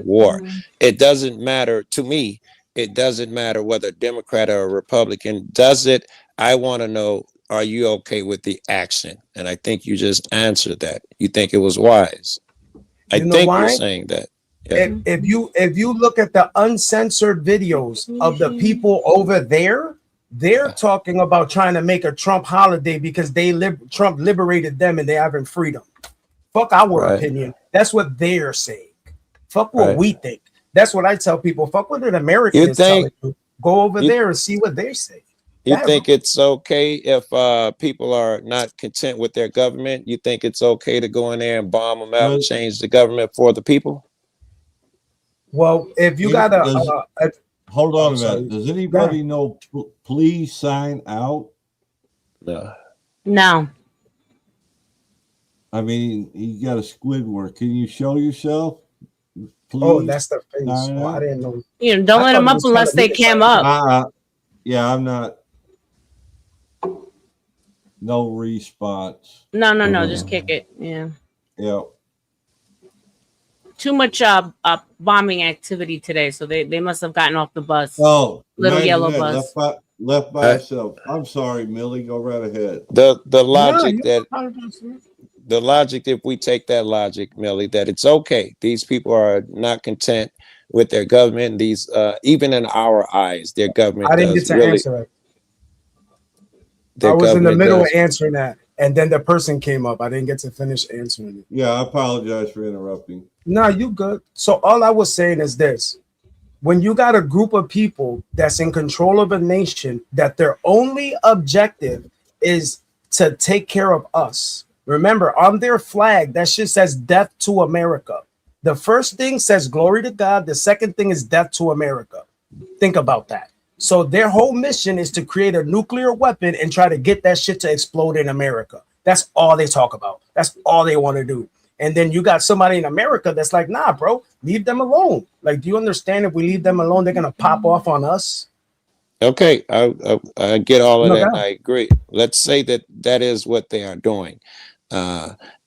war. It doesn't matter to me. It doesn't matter whether Democrat or Republican. Does it? I want to know. Are you okay with the action? And I think you just answered that. You think it was wise. I You know think you're why? saying that. Yeah. If you look at the uncensored videos of the people over there, they're talking about trying to make a Trump holiday because Trump liberated them and they having freedom. Fuck our Right. opinion. That's what they're saying. Fuck what Right. we think. That's what I tell people. Fuck what an American You is telling think you. Go over you there and see what they say. you Yeah, think it's okay if people are not content with their government? You think it's okay to go in there and bomb them out and Does, change the government for the people? well, if you got does hold on I'm a sorry. minute. Does anybody know please sign out? No. No. I mean, you got a Squidward. Can you show yourself? Please Oh, that's the face. sign Oh, I out. didn't know. You know, don't I let thought them he up was unless telling they me to cam sign up. Yeah, I'm not. No response. No, just kick it. Yeah. Yeah. Too much bombing activity today, so they must have gotten off the bus. Oh, Little imagine yellow that, bus. left by Uh, itself. I'm sorry, Millie. Go right ahead. The No, logic you that the logic, if we take that logic, Millie, that it's okay. These people are not content with their government. These even in our eyes, their government I didn't get does to really answer it. I their was in the government middle of does answering that, and then the person came up. I didn't get to finish answering it. Yeah, I apologize for interrupting. No, you good. So all I was saying is this: when you got a group of people that's in control of a nation, that their only objective is to take care of us. Remember, on their flag, that shit says "Death to America." The first thing says "Glory to God." The second thing is "Death to America." Think about that. So their whole mission is to create a nuclear weapon and try to get that shit to explode in America. That's all they talk about. That's all they want to do. And then you got somebody in America that's like, nah, bro, leave them alone. Like, do you understand if we leave them alone, they're going to pop off on us? okay. I get all of No that. doubt. I agree. Let's say that that is what they are doing.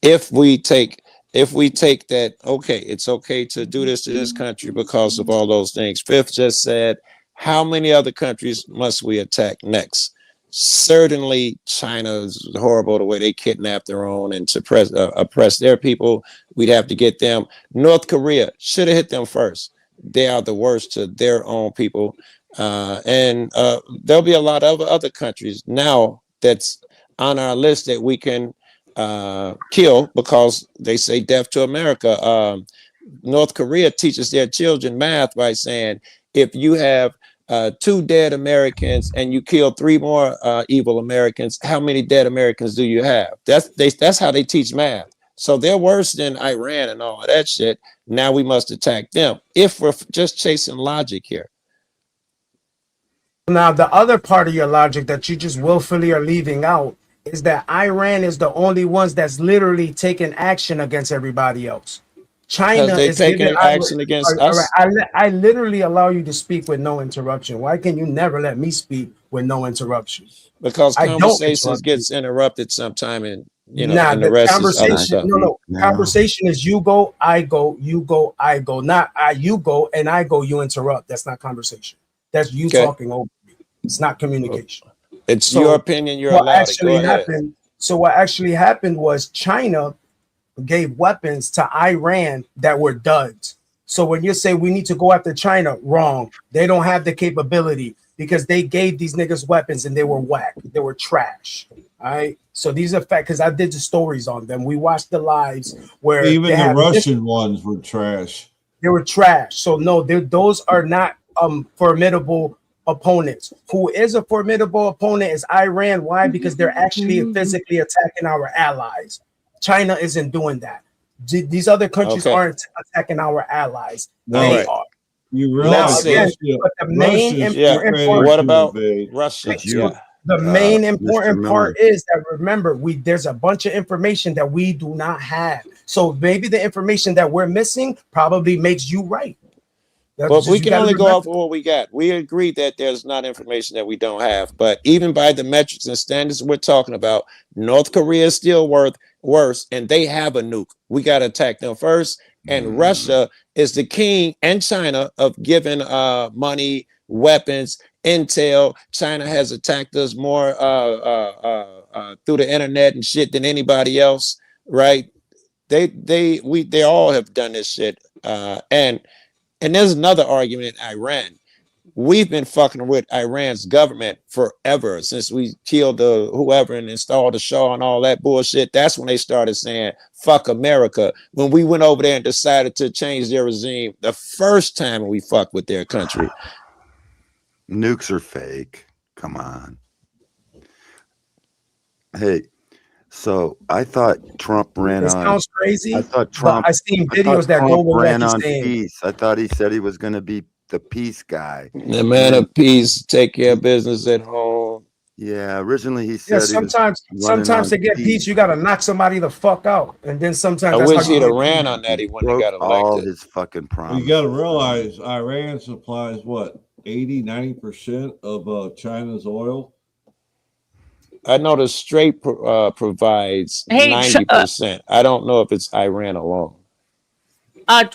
If we take that, okay, it's okay to do this to this country because of all those things. Fifth just said, how many other countries must we attack next? Certainly, China is horrible the way they kidnap their own and suppress, oppress their people. We'd have to get them. North Korea should have hit them first. They are the worst to their own people. And there'll be a lot of other countries now that's on our list that we can kill because they say death to America. North Korea teaches their children math by saying, if you have 2 dead Americans and you kill 3 more evil Americans, how many dead Americans do you have? That's how they teach math. So they're worse than Iran and all of that shit. Now we must attack them if we're just chasing logic here. Now, the other part of your logic that you just willfully are leaving out is that Iran is the only ones that's literally taking action against everybody else. China Because they is taking giving action against all right, us. I literally allow you to speak with no interruption. Why can you never let me speak with no interruption? Because I don't conversations interrupt you. gets interrupted sometime, and Nah, and the the rest is other conversation. stuff. No. Now, Conversation is you go, I go, you go, I go. Not you go and I go, you interrupt. That's not conversation. That's you Okay. talking over me. It's not communication. It's So your opinion. You're what allowed it. Go actually ahead. happened? So what actually happened was China gave weapons to Iran that were duds. So when you say we need to go after China, wrong. They don't have the capability because they gave these niggas weapons and they were whack. They were trash. All right. So these are facts because I did the stories on them. We watched the lives where Even they the had Russian ones were trash. they were trash. So no, those are not formidable opponents. Who is a formidable opponent is Iran. Why? Because they're actually physically attacking our allies. China isn't doing that. These other countries Okay. aren't attacking our allies. No, They right. are. you Now realize see. again, Russia, but the main Russia's Yeah. important ready part, What to about invade. Russia? Did you, Yeah. the main Mr. important Miller? part is that remember there's a bunch of information that we do not have. So maybe the information that we're missing probably makes you right. That's But just, we you can gotta only go remember. off of what we got. We agree that there's not information that we don't have. But even by the metrics and standards we're talking about, North Korea is still worse, and they have a nuke. We got to attack them first. And Russia is the king and China of giving money, weapons, intel. China has attacked us more through the internet and shit than anybody else, right? They all have done this shit. And there's another argument in Iran. We've been fucking with Iran's government forever since we killed whoever and installed the Shah and all that bullshit. That's when they started saying fuck America. When we went over there and decided to change their regime, the first time we fucked with their country. Nukes are fake. Come on. Hey, so I thought Trump ran It on. sounds crazy. I thought Trump. But I seen I thought videos that go Trump with what ran you're on saying. peace. I thought he said he was going to be the peace guy. The man of peace, take care of business at home. Yeah, originally he said Yeah, he sometimes was running sometimes to on get peace, you gotta knock somebody the fuck out. And then sometimes I that's wish how you he'd get have ran peace. on that. He wouldn't have broke got all elected. his fucking You promises. got to realize Iran supplies what 80-90% of China's oil. I know the Strait provides Hey, 90%. I don't know if it's Iran alone.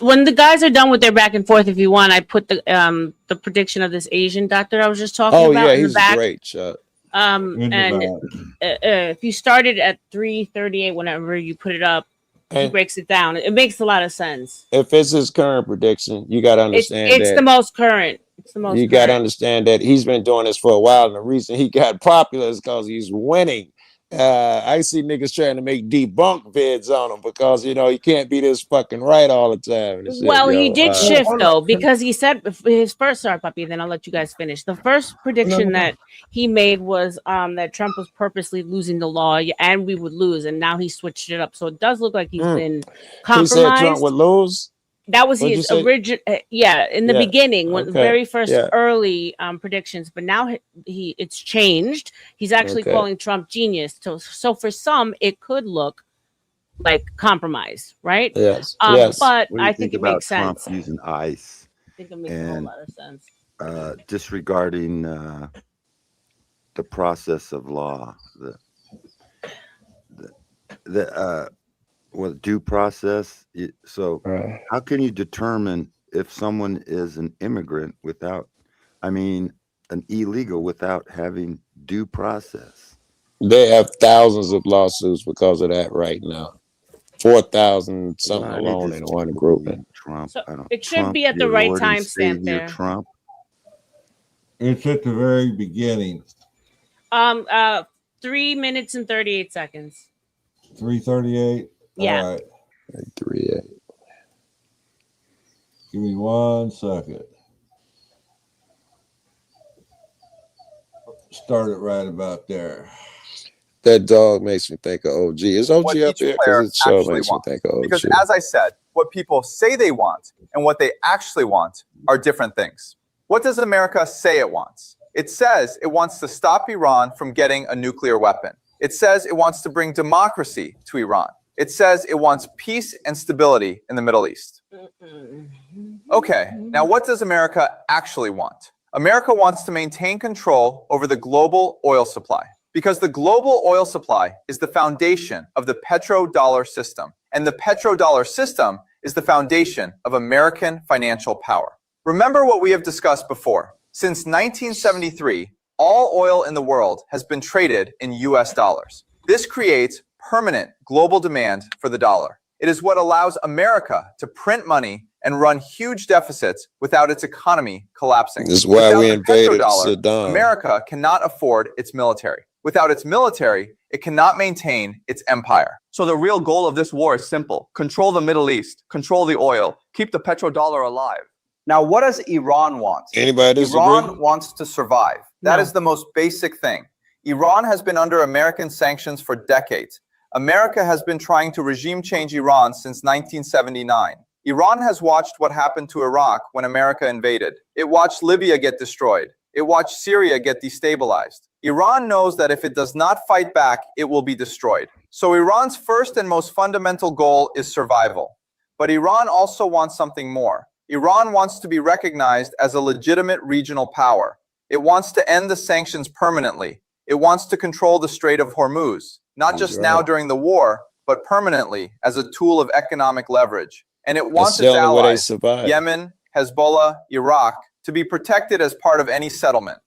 When the guys are done with their back and forth, if you want, I put the prediction of this Asian doctor I was just talking Oh about yeah, in the he's back. great, Chuck. In the And back. if you started at 3:38, whenever you put it up, he And breaks it down. It makes a lot of sense. if it's his current prediction, you got to understand It's that the most current. It's the most you got to current. understand that he's been doing this for a while, and the reason he got popular is because he's winning. I see niggas trying to make debunk vids on him because you can't be this fucking right all the time. And shit, Well, he did shift hold on. though, because he said his first. Sorry, puppy. Then I'll let you guys finish. The first prediction that he made was that Trump was purposely losing the law, and we would lose. And now he switched it up, so it does look like he's been He said Trump compromised. would lose. That was What'd you his say? original, yeah, in the Yeah. beginning, when the Okay. very first Yeah. early predictions. But now it's changed. He's actually Okay. calling Trump genius. So for some, it could look like compromise, right? Yes. But What do you I think it about makes Trump sense. using ICE I think it makes a whole and lot of sense. disregarding the process of law, due process? So Right. how can you determine if someone is an immigrant an illegal without having due process? They have thousands of lawsuits because of that right now. 4,000 something Why they alone just in one group. Trump? So I don't. it should Trump, be at the your right Lord and timestamp Savior there. Trump. It's at the very beginning. 3 minutes and 38 seconds. 3:38. Yeah. All right. 3-8. Give me 1 second. Start it right about there. That dog makes me think of OG. Is OG What up each here? player Because it show actually makes me wants. think of Because OG. as I said, what people say they want and what they actually want are different things. What does America say it wants? It says it wants to stop Iran from getting a nuclear weapon. It says it wants to bring democracy to Iran. It says it wants peace and stability in the Middle East. Okay, now what does America actually want? America wants to maintain control over the global oil supply because the global oil supply is the foundation of the petrodollar system, and the petrodollar system is the foundation of American financial power. Remember what we have discussed before. Since 1973, all oil in the world has been traded in US dollars. This creates permanent global demand for the dollar. It is what allows America to print money and run huge deficits without its economy collapsing. This is why Without we the invaded petrodollar, Saddam. America cannot afford its military. Without its military, it cannot maintain its empire. So the real goal of this war is simple. Control the Middle East, control the oil, keep the petrodollar alive. Now, what does Iran want? Anybody disagree? Iran wants to survive. That No. is the most basic thing. Iran has been under American sanctions for decades. America has been trying to regime change Iran since 1979. Iran has watched what happened to Iraq when America invaded. It watched Libya get destroyed. It watched Syria get destabilized. Iran knows that if it does not fight back, it will be destroyed. So Iran's first and most fundamental goal is survival. But Iran also wants something more. Iran wants to be recognized as a legitimate regional power. It wants to end the sanctions permanently. It wants to control the Strait of Hormuz, not just now during the war, but permanently as a tool of economic leverage. And it wants the its only way they allies, survive. Yemen, Hezbollah, Iraq, to be protected as part of any settlement.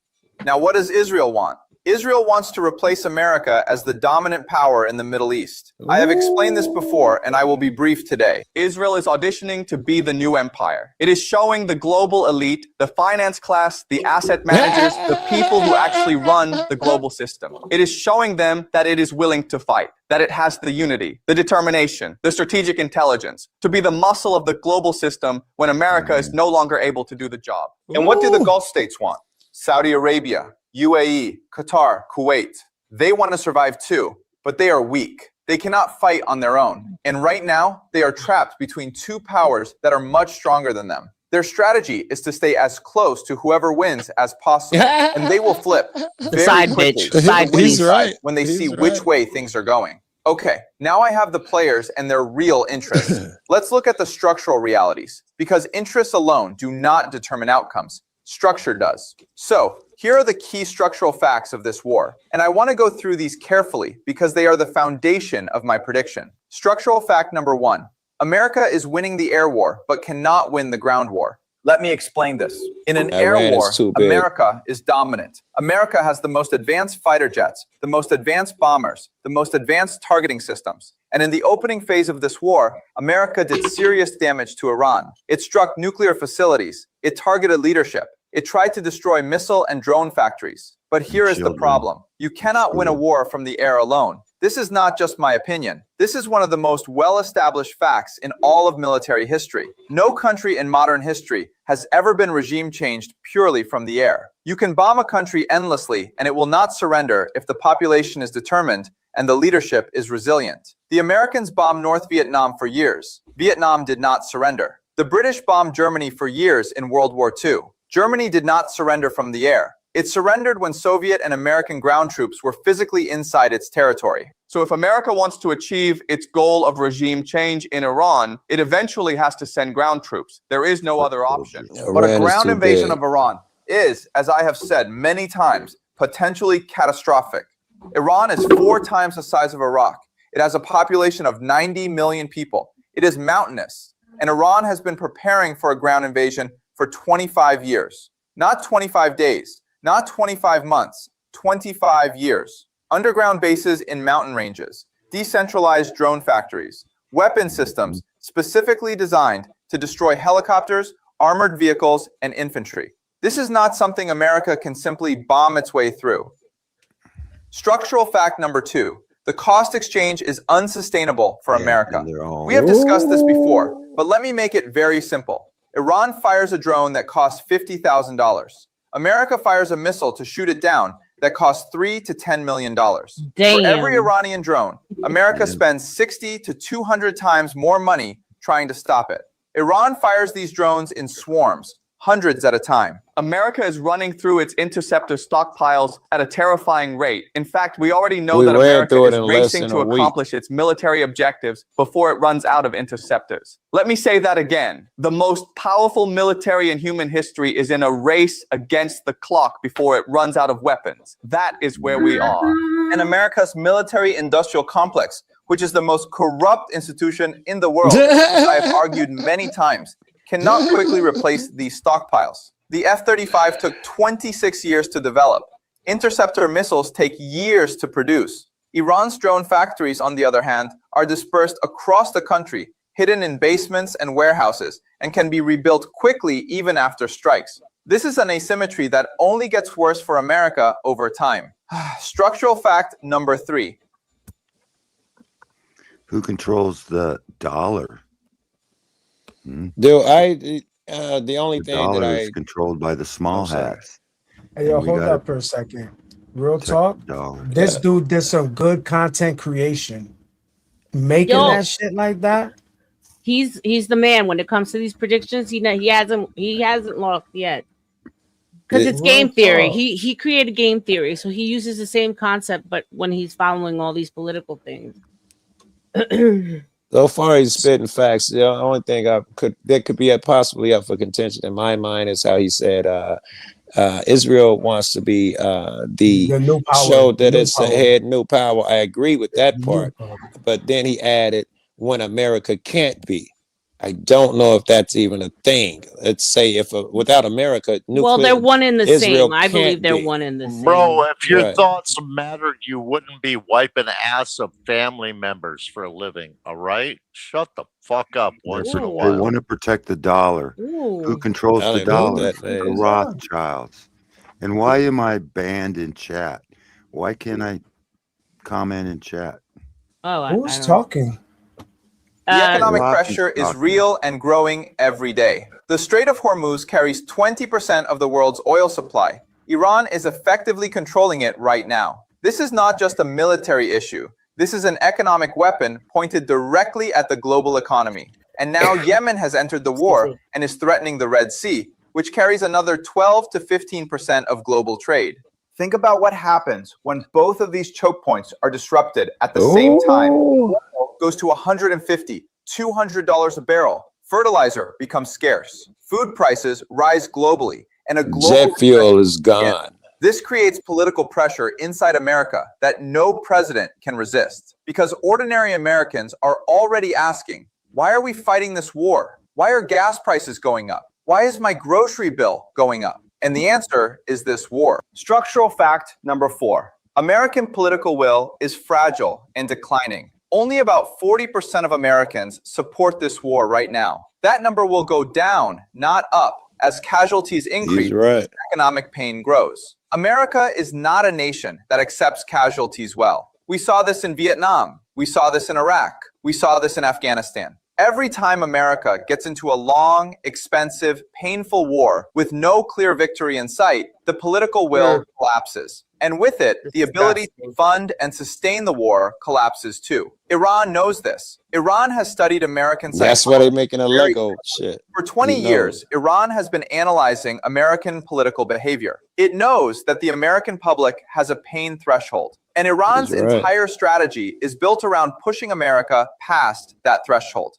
Now, what does Israel want? Israel wants to replace America as the dominant power in the Middle East. I have explained this before, and I will be brief today. Israel is auditioning to be the new empire. It is showing the global elite, the finance class, the asset managers, the people who actually run the global system. It is showing them that it is willing to fight, that it has the unity, the determination, the strategic intelligence to be the muscle of the global system when America is no longer able to do the job. And what do the Gulf states want? Saudi Arabia, UAE, Qatar, Kuwait. They want to survive too, but they are weak. They cannot fight on their own. And right now, they are trapped between two powers that are much stronger than them. Their strategy is to stay as close to whoever wins as possible, and they will flip very Side quickly bitch. Side to the winning bitch. side when they see which way things are going. Okay, now I have the players and their real interests. Let's look at the structural realities, because interests alone do not determine outcomes. Structure does. So, here are the key structural facts of this war, and I want to go through these carefully because they are the foundation of my prediction. Structural fact number 1. America is winning the air war, but cannot win the ground war. Let me explain this. In an air Iran is war, too big. America is dominant. America has the most advanced fighter jets, the most advanced bombers, the most advanced targeting systems. And in the opening phase of this war, America did serious damage to Iran. It struck nuclear facilities. It targeted leadership. It tried to destroy missile and drone factories. But here is the problem. You cannot win a war from the air alone. This is not just my opinion. This is one of the most well-established facts in all of military history. No country in modern history has ever been regime changed purely from the air. You can bomb a country endlessly and it will not surrender if the population is determined and the leadership is resilient. The Americans bombed North Vietnam for years. Vietnam did not surrender. The British bombed Germany for years in World War II. Germany did not surrender from the air. It surrendered when Soviet and American ground troops were physically inside its territory. So if America wants to achieve its goal of regime change in Iran, it eventually has to send ground troops. There is no other option. But a Iran is ground too invasion big. of Iran is, as I have said many times, potentially catastrophic. Iran is 4 times the size of Iraq. It has a population of 90 million people. It is mountainous. And Iran has been preparing for a ground invasion for 25 years. Not 25 days, not 25 months, 25 years. Underground bases in mountain ranges, decentralized drone factories, weapon systems specifically designed to destroy helicopters, armored vehicles, and infantry. This is not something America can simply bomb its way through. Structural fact number 2. The cost exchange is unsustainable for America. We have discussed this before, but let me make it very simple. Iran fires a drone that costs $50,000. America fires a missile to shoot it down that costs $3 to $10 million. Damn. For every Iranian drone, America spends 60 to 200 times more money trying to stop it. Iran fires these drones in swarms, hundreds at a time. America is running through its interceptor stockpiles at a terrifying rate. In fact, we already know We that ran America through it is in less racing than to a week. accomplish its military objectives before it runs out of interceptors. Let me say that again. The most powerful military in human history is in a race against the clock before it runs out of weapons. That is where we are. And America's military-industrial complex, which is the most corrupt institution in the world, as I have argued many times, cannot quickly replace these stockpiles. The F-35 took 26 years to develop. Interceptor missiles take years to produce. Iran's drone factories, on the other hand, are dispersed across the country, hidden in basements and warehouses, and can be rebuilt quickly even after strikes. This is an asymmetry that only gets worse for America over time. Structural fact number 3. Who controls the dollar? Dude, the only The thing dollar that is controlled by the small I'm sorry. hats. Hey, yo, And we hold gotta up for a second. Real protect talk. the dollar. This dude did some good content creation. Making Yo. that shit like that. He's the man when it comes to these predictions. He hasn't lost yet. Because it's game theory. He created game theory, so he uses the same concept, but when he's following all these political things. So far, he's spitting facts. The only thing that could be possibly up for contention in my mind is how he said Israel wants to be the new power, show that new it's power. had new power. I agree with that New part, power. but then he added when America can't be. I don't know if that's even a thing. Let's say if without America, Well, they're one in the Israel same. I believe can't they're be. one in the same. Bro, if your Right. thoughts mattered, you wouldn't be wiping ass of family members for a living. All right, shut the fuck up once in a They while. want to protect the dollar. Ooh. Who controls I the don't know what dollar? that The means. Rothschilds. And why am I banned in chat? Why can't I comment in chat? Oh, I Who's don't. talking? The economic Rocky pressure is talking. real and growing every day. The Strait of Hormuz carries 20% of the world's oil supply. Iran is effectively controlling it right now. This is not just a military issue. This is an economic weapon pointed directly at the global economy. And now Yemen has entered the war and is threatening the Red Sea, which carries another 12 to 15% of global trade. Think about what happens when both of these choke points are disrupted at the same time. Oil goes to $150, $200 a barrel. Fertilizer becomes scarce. Food prices rise globally, and a global Jet fuel is begins. gone. This creates political pressure inside America that no president can resist. Because ordinary Americans are already asking, why are we fighting this war? Why are gas prices going up? Why is my grocery bill going up? And the answer is this war. Structural fact number 4. American political will is fragile and declining. Only about 40% of Americans support this war right now. That number will go down, not up, as casualties increase He's right. and economic pain grows. America is not a nation that accepts casualties well. We saw this in Vietnam. We saw this in Iraq. We saw this in Afghanistan. Every time America gets into a long, expensive, painful war with no clear victory in sight, the political will collapses. And with it, the ability to fund and sustain the war collapses too. Iran knows this. Iran has studied American That's why they're making a very Lego shit. for 20 He knows. years, Iran has been analyzing American political behavior. It knows that the American public has a pain threshold. And Iran's He's right. entire strategy is built around pushing America past that threshold.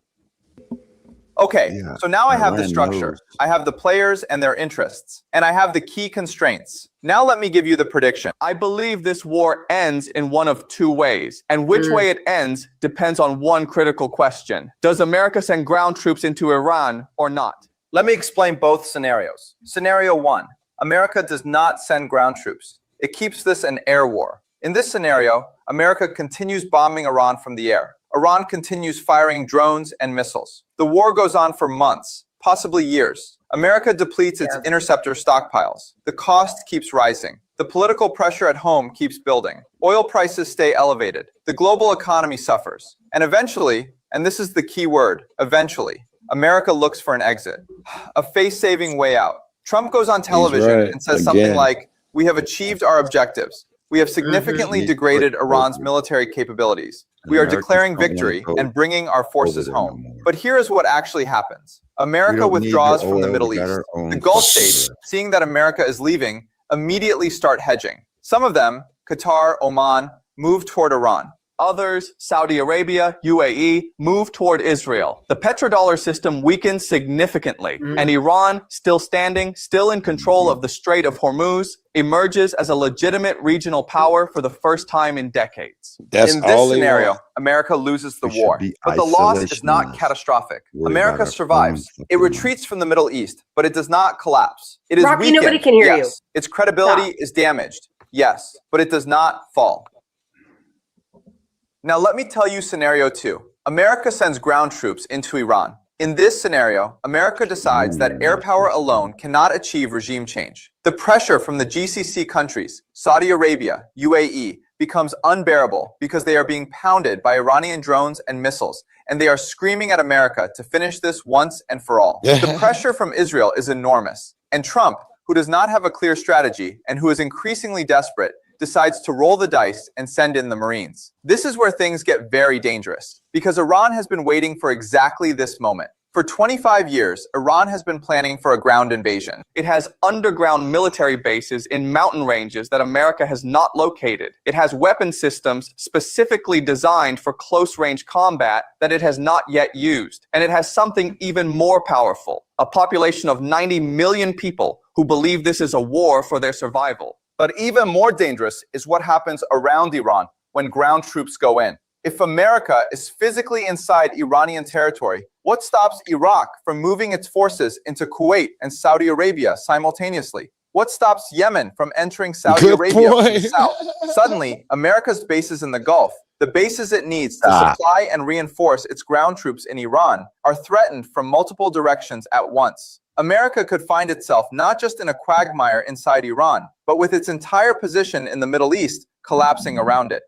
Okay, Yeah, so now I have the Iran structure. knows. I have the players and their interests. And I have the key constraints. Now let me give you the prediction. I believe this war ends in one of two ways. And which way it ends depends on one critical question. Does America send ground troops into Iran or not? Let me explain both scenarios. Scenario 1. America does not send ground troops. It keeps this an air war. In this scenario, America continues bombing Iran from the air. Iran continues firing drones and missiles. The war goes on for months, possibly years. America depletes its interceptor stockpiles. The cost keeps rising. The political pressure at home keeps building. Oil prices stay elevated. The global economy suffers. And eventually, and this is the key word, eventually, America looks for an exit, a face-saving way out. Trump goes on television right, and says something again. like, "We have achieved our objectives. We have significantly degraded Iran's military capabilities. We are Americans declaring don't wanna victory go and bringing our forces over there no home." more. But here is what actually happens. We America don't need withdraws your from the oil, Middle we got East. our own The Gulf fucking states, oil. seeing that America is leaving, immediately start hedging. Some of them, Qatar, Oman, move toward Iran. Others, Saudi Arabia, UAE, move toward Israel. The petrodollar system weakens significantly, and Iran, still standing, still in control of the Strait of Hormuz, emerges as a legitimate regional power for the first time in decades. That's in this all they scenario, want. America loses the We should war, be but the loss is not isolationist. catastrophic. Worry America about our survives. own It fucking retreats from the Middle East, but it does not collapse. It is Rocky, weakened. nobody can hear you. Yes. Its credibility is damaged. Yes, but it does not fall. Now let me tell you scenario 2. America sends ground troops into Iran. In this scenario, America decides that air power alone cannot achieve regime change. The pressure from the GCC countries, Saudi Arabia, UAE, becomes unbearable because they are being pounded by Iranian drones and missiles, and they are screaming at America to finish this once and for all. The pressure from Israel is enormous, and Trump, who does not have a clear strategy and who is increasingly desperate, decides to roll the dice and send in the Marines. This is where things get very dangerous, because Iran has been waiting for exactly this moment. For 25 years, Iran has been planning for a ground invasion. It has underground military bases in mountain ranges that America has not located. It has weapon systems specifically designed for close-range combat that it has not yet used. And it has something even more powerful, a population of 90 million people who believe this is a war for their survival. But even more dangerous is what happens around Iran when ground troops go in. If America is physically inside Iranian territory, what stops Iraq from moving its forces into Kuwait and Saudi Arabia simultaneously? What stops Yemen from entering Saudi Good Arabia from the point. south? Suddenly, America's bases in the Gulf, the bases it needs to Ah. supply and reinforce its ground troops in Iran, are threatened from multiple directions at once. America could find itself not just in a quagmire inside Iran, but with its entire position in the Middle East collapsing around it.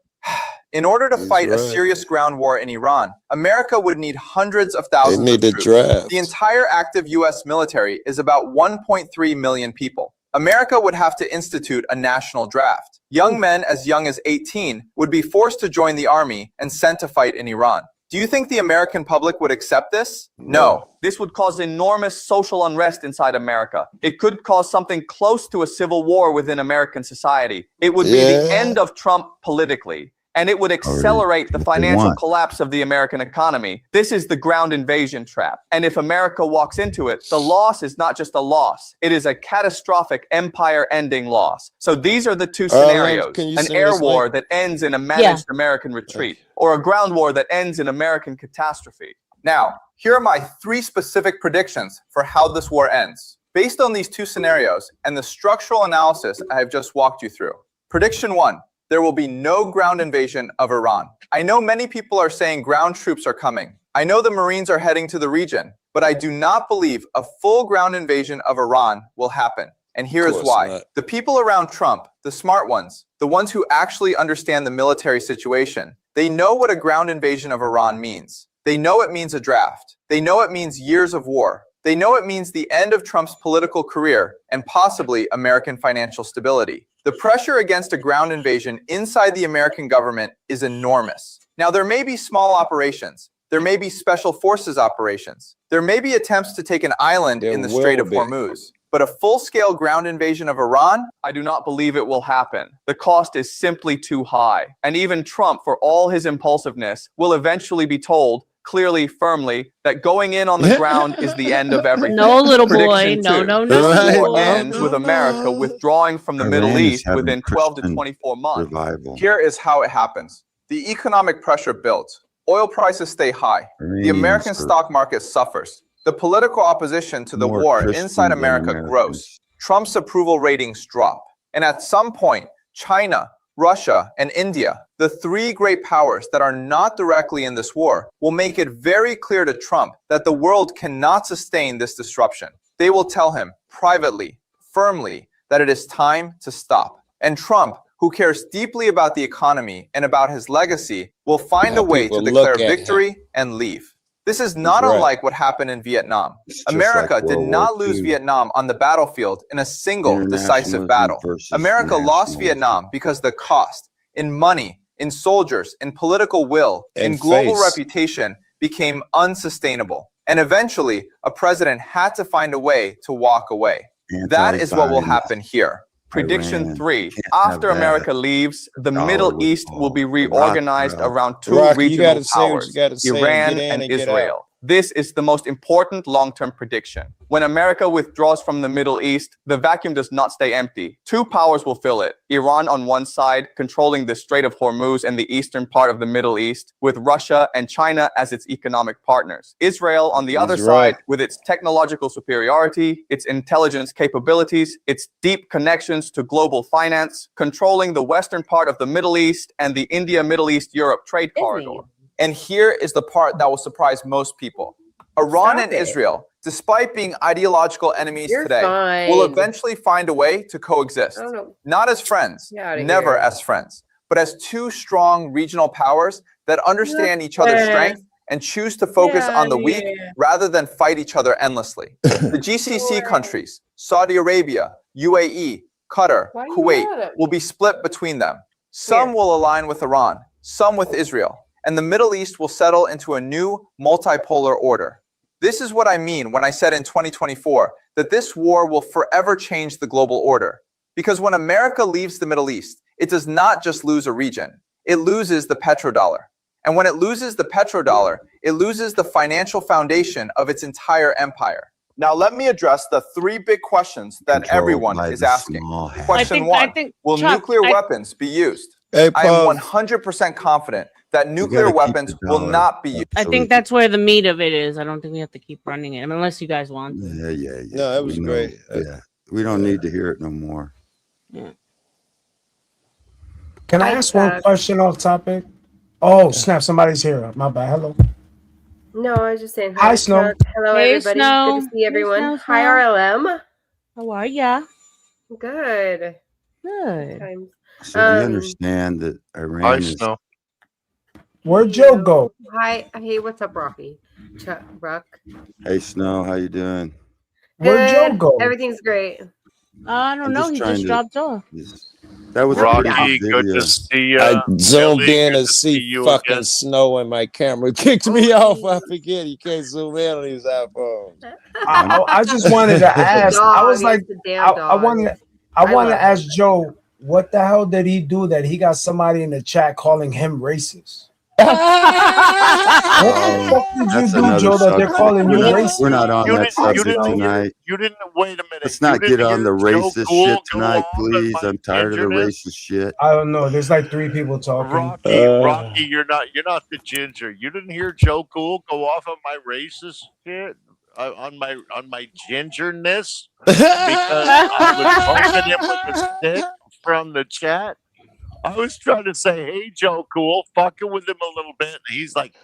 In order to fight a right. serious ground war in Iran, America would need hundreds of thousands need of to troops. draft. The entire active U.S. military is about 1.3 million people. America would have to institute a national draft. Young men as young as 18 would be forced to join the army and sent to fight in Iran. Do you think the American public would accept this? No. This would cause enormous social unrest inside America. It could cause something close to a civil war within American society. It would be the Yeah. end of Trump politically, and it would accelerate the financial want. collapse of the American economy. This is the ground invasion trap. And if America walks into it, the loss is not just a loss, it is a catastrophic empire-ending loss. So these are the two Lance, scenarios: can you an send air this war link? that ends in a managed American retreat, or a ground war that ends in American catastrophe. Now, here are my 3 specific predictions for how this war ends, based on these 2 scenarios and the structural analysis I have just walked you through. Prediction 1, there will be no ground invasion of Iran. I know many people are saying ground troops are coming. I know the Marines are heading to the region, but I do not believe a full ground invasion of Iran will happen. And here is Course why. not. The people around Trump, the smart ones, the ones who actually understand the military situation, they know what a ground invasion of Iran means. They know it means a draft. They know it means years of war. They know it means the end of Trump's political career and possibly American financial stability. The pressure against a ground invasion inside the American government is enormous. Now, there may be small operations. There may be special forces operations. There may be attempts to take an island in the Strait of Hormuz. But a full-scale ground invasion of Iran? I do not believe it will happen. The cost is simply too high. And even Trump, for all his impulsiveness, will eventually be told, clearly, firmly, that going in on the ground is the end of everything. No, little boy. Prediction No, 2. no, The no. war ends with America withdrawing from the Middle Iran is East having within 12 to Christian 24 months. revival. Here is how it happens. The economic pressure builds. Oil prices stay high. The American stock market suffers. The political opposition to the More war Christian inside than America American. grows. Trump's approval ratings drop. And at some point, China, Russia, and India, the 3 great powers that are not directly in this war, will make it very clear to Trump that the world cannot sustain this disruption. They will tell him privately, firmly, that it is time to stop. And Trump, who cares deeply about the economy and about his legacy, will find a way to people declare look at victory and leave. This is not right. unlike what happened in Vietnam. just America like did World not War lose II. Vietnam on the battlefield in a single decisive Internationalism battle. versus America lost nationalism. Vietnam because the cost in money, in soldiers, in political will, in And global face. reputation became unsustainable. And eventually, a president had to find a way to walk away. That is what will Anti-Biden. happen here. Prediction Iran. 3. Can't have After that. America leaves, the Dollar Middle would East will fall. be Rock reorganized fell. around 2 Rocky, you regional gotta say what powers, you gotta say. Iran Get in and and get Israel. out. This is the most important long-term prediction. When America withdraws from the Middle East, the vacuum does not stay empty. 2 powers will fill it. Iran on one side, controlling the Strait of Hormuz and the eastern part of the Middle East, with Russia and China as its economic partners. Israel on the other He's side, right. with its technological superiority, its intelligence capabilities, its deep connections to global finance, controlling the western part of the Middle East and the India-Middle East-Europe trade corridor. And here is the part that will surprise most people. Iran Stop and it. Israel, despite being ideological enemies You're today, fine. will eventually find a way to coexist. I don't know. Not as friends, Get outta never here. as friends, but as 2 strong regional powers that understand each other's strength and choose to focus Get on the outta weak here. rather than fight each other endlessly. The GCC countries, Saudi Arabia, UAE, Qatar, Why you Kuwait, mad at me? will be split between them. Some will align with Iran, some with Israel, and the Middle East will settle into a new multipolar order. This is what I mean when I said in 2024 that this war will forever change the global order. Because when America leaves the Middle East, it does not just lose a region, it loses the petrodollar. And when it loses the petrodollar, it loses the financial foundation of its entire empire. Now, let me address the 3 big questions that Controlled everyone by is the asking. small hand. Question I 1, think, will Chuck, nuclear weapons be used? Hey, I am Puff. 100% confident that nuclear keep the weapons will dollar not be up used. I so think we can- that's where the meat of it is. I don't think we have to keep running it, I mean, unless you guys want to. Yeah. No, that was we know. great. Yeah, we don't need to hear it no more. Yeah. Can I ask one question off topic? Oh, snap. Somebody's here. My bad. Hello. No, I was just saying Hi, hi. Snow. Chuck. Hello, Hey, everybody. Snow. Good to see Hey, everyone. Snow, Hi, Snow. RLM. How are ya? Good. Good. Times. So we understand that Iran is. Snow. Where'd Joe go? Hi. Hey, what's up, Rocky? Chuck, Ruck. Hey, Snow, how you doing? Where'd Joe Good. go? Everything's great. I don't I'm know. just He trying just to- dropped off. That was a Rocky, pretty good good video. to see you. I zoomed Billy, in good and to see see you fucking again. snow, and my camera kicked me off. I forget you can't zoom in on these iPhones. I just wanted to ask. I was like, I wanted to ask Joe, what the hell did he do that he got somebody in the chat calling him racist? What the fuck did you That's do, another Joe, that they're subject. calling you racist? We're not on that subject tonight. You didn't wait a minute. Let's not get on the racist Cool shit go tonight, off at please. my I'm tired of the gingerness? racist shit. I don't know. There's like 3 people talking. Rocky, you're not the ginger. You didn't hear Joe Cool go off on my racist shit, on my gingerness, because I was poking him with the stick from the chat. I was trying to say, hey, Joe Cool, fucking with him a little bit. And he's like,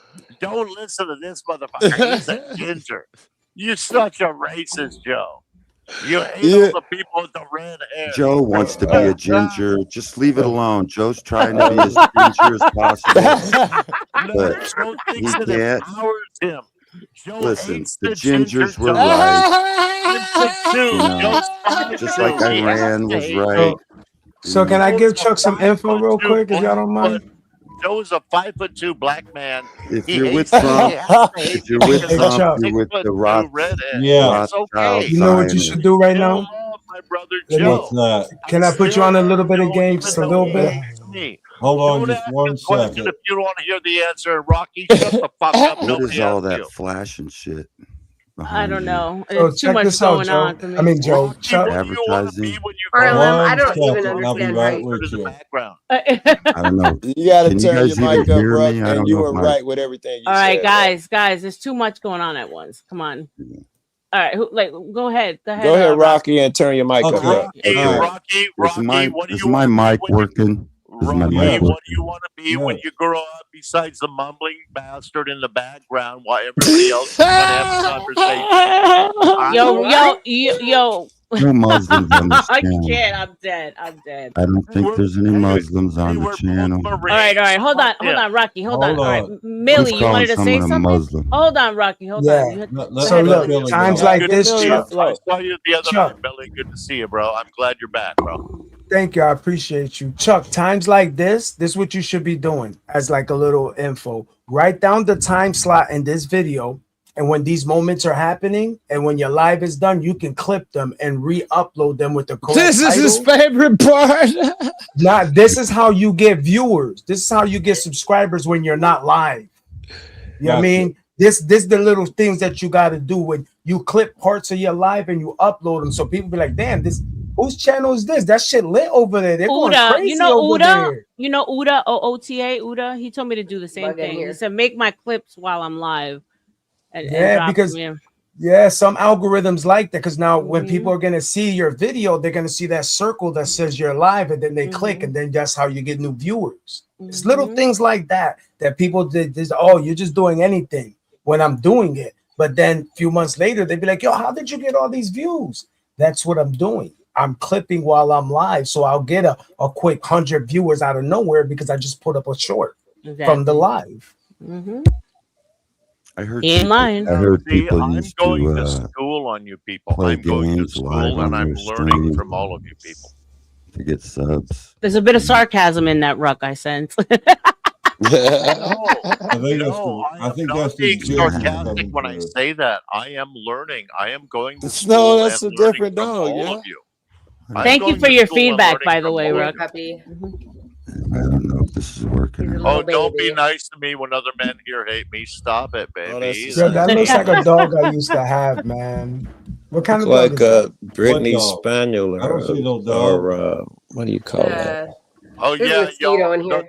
don't listen to this motherfucker. He's a ginger. You're such a racist, Joe. You hate all the people with the red hair. Joe wants to be a ginger. Just leave it alone. Joe's trying to be as ginger as possible, but Joe he thinks it can't. empowers him. Joe Listen, hates the ginger gingers were Joe. right. I'm 6'2". You know, Joe's 5'2". just like He has Iran to was hate right. So can I give Chuck some info real quick, if y'all don't mind? Joe's a 5'2" black man. If He you're with hates me. Trump, He has to hate if you're me with because Hey, I'm Chuck. Trump, you're with 6'2" the Roth. redhead. Yeah. It's okay. You know what you should do right now? My brother Let me- Joe. What's that? Can I put you on a little bit of game, just a little bit? Me. Hold on Don't just ask one a question second. if you don't want to hear the answer. Rocky, shut the fuck up. What Nobody is all asked that you. flashing shit? I behind don't you? know. So It's too check much this out, going Joe. on for me. I mean, Joe. Chuck. Advertising. RLM, I One don't even second, I'll be understand right how you. with you. I don't know. You got to Can you turn guys your even mic up, hear bro. me? I And don't you know were if my right with everything you All right, said. guys, there's too much going on at once. Come on. All right, go ahead. Go ahead, Rocky, and turn your mic up, Okay. bro. Rocky, Is my mic working? Is my Rocky, mic what working? do you want to be when you grow up besides the mumbling bastard in the background while everybody else can have a conversation? Yo. No Muslims on this I channel. can't. I'm dead. I don't think there's any Muslims on the channel. All right. Hold on, Rocky. Hold on. All right, Millie, Who's you wanted to calling say someone a something? Muslim? Hold on, Rocky. Hold Yeah. on. You had- So look, times like Good this, to see you. Chuck. I saw you the other Chuck. night, Billy. Good to see you, bro. I'm glad you're back, bro. Thank you. I appreciate you. Chuck, times like this is what you should be doing as like a little info. Write down the time slot in this video. And when these moments are happening and when your live is done, you can clip them and re-upload them with the correct This is his title. favorite part. This is how you get viewers. This is how you get subscribers when you're not live. You know what I mean? This the little things that you got to do when you clip parts of your live and you upload them. So people be like, damn, whose channel is this? That shit lit over there. They're going Uda, crazy you know over Uda, there. Uda, OOTA, Uda. He told me to do the same Bug in thing. here. He said, make my clips while I'm live. And Yeah, drop because them in. yeah, some algorithms like that. Because now when people are gonna see your video, they're gonna see that circle that says you're live, and then they click, and then that's how you get new viewers. It's little things like that that people did. Oh, you're just doing anything when I'm doing it. But then a few months later, they'd be like, yo, how did you get all these views? That's what I'm doing. I'm clipping while I'm live. So I'll get a quick 100 viewers out of nowhere because I just put up a short from the live. I heard In people, line. I heard See, people I'm used going to to school on you people. play I'm going to games live school on and I'm your learning stream from all of you people. to get subs. There's a bit of sarcasm in that, Ruck, I sense. I think that's the Being ginger sarcastic coming when I through. say that. I am learning. I am going to No, school that's and a different learning from dog, all yeah. of you. I'm Thank you going for to your school and feedback, learning by the from way, all of Ruck. you. Puppy. I don't know if this is working. or not. Oh, don't be nice to me when other men here hate me. Stop it, baby. Yo, that looks like a dog I used to have, man. What kind of Look dog like is that? Brittany dog? Spaniel I don't see no dog. or what do you call that? Oh There's yeah, a mosquito y'all. in here.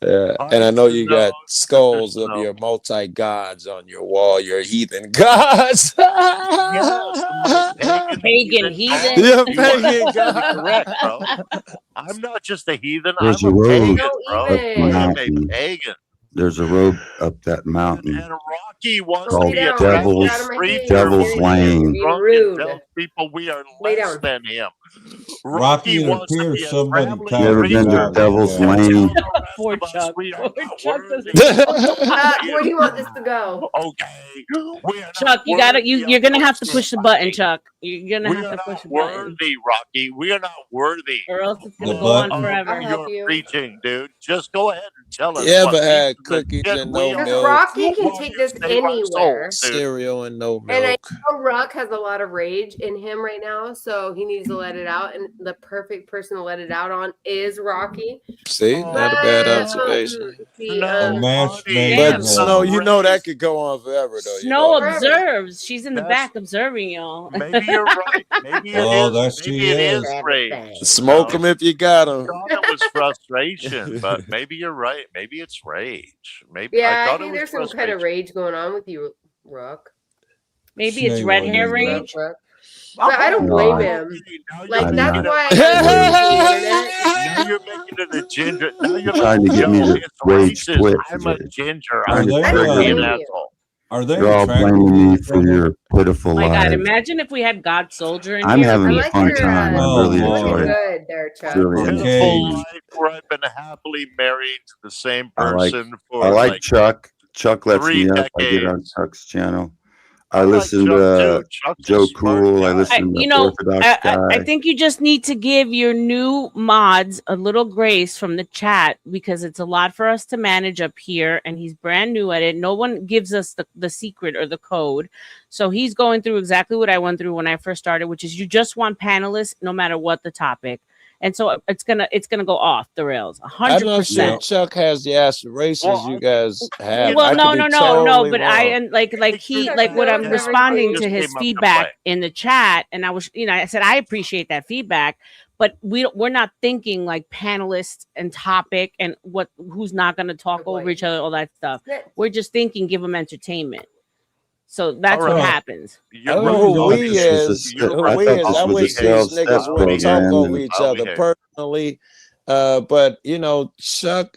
Yeah, and I know you got skulls of your multi gods on your wall, your heathen gods. Pagan heathen. Yeah, You pagan are god. correct, bro. I'm not just a heathen. There's I'm a a road pagan, No, bro. even. I am a Mountain. pagan. There's a road up that mountain And Rocky wants called to be a Devil's preacher Lane. drunk and tells people we are less than him. Rocky, it wants to appears be a somebody traveling You ever been to preacher. Devil's Yeah. Lane? Poor Chuck. Poor Chuck doesn't- Where do you want this to go? Okay. Chuck, you're gonna have to push the button, Chuck. You're gonna have to push the button. Worthy, Rocky. We are not worthy. Or else it's gonna The go on button. forever. I'll help You're you. preaching, dude. Just go ahead and tell us. You ever what had the cookies shit and we no are. Because milk? Rocky can Why take you this save our anywhere. souls, dude? Cereal and no And I milk. know Rock has a lot of rage in him right now, so he needs to let it out. And the perfect person to let it out on is Rocky. See, not a bad observation. A match made But in Snow, heaven. you know that could go on forever, though. You Snow know. observes. She's in the That's- back observing y'all. Maybe you're right. Maybe it Oh, is. that's Maybe she it is. is rage. Smoke them if you got them. I thought it was frustration, but maybe you're right. Maybe it's rage. Maybe Yeah, I I thought think it was there's some kind frustration. of rage going on with you, Rock. Maybe it's Snake red one hair is rage. But I don't blame No. him. Now Like you're that's making why it- I now you're making it a ginger. Now you're Trying to like, get me yo, to it's rage racist. quit. I'm a ginger. Are I'm they, a freaking uh, asshole. Are they You're all attracted blaming to me each for other? your pitiful My God, lives. imagine if we had God Soldier in I'm here. having I a like fun your time. I Oh, really Lord. enjoy it. good there, Chuck. Really Pitiful entertaining. life where I've been happily married to the same I like person for I like like Chuck. Chuck lets 3 me up. I get on decades. Chuck's channel. I I like listen Chuck to too. Chuck's a Joe smart Cool. I guy. listen to You know, Orthodox I Guy. think you just need to give your new mods a little grace from the chat because it's a lot for us to manage up here, and he's brand new at it. No one gives us the secret or the code, so he's going through exactly what I went through when I first started, which is you just want panelists no matter what the topic, and so it's gonna go off the rails, I'm not sure 100%. Chuck has the aspirations you guys have. Well, I no, could no, be no, no. totally But I wrong. and like he Chuck like what knows I'm responding everything. to Just his came up to feedback play. in the chat, and I was, I said I appreciate that feedback, but we're not thinking like panelists and topic and who's not going to talk over each other, all that stuff. We're just thinking give them entertainment. So that's All what right. happens. I You're don't know right. who I'll we behave. This was is. a You're Who right. we I thought is. this I I'll was a wish behave. these sales niggas test I'll wouldn't behave. talk program. over And each I'll other behave. personally. But Chuck,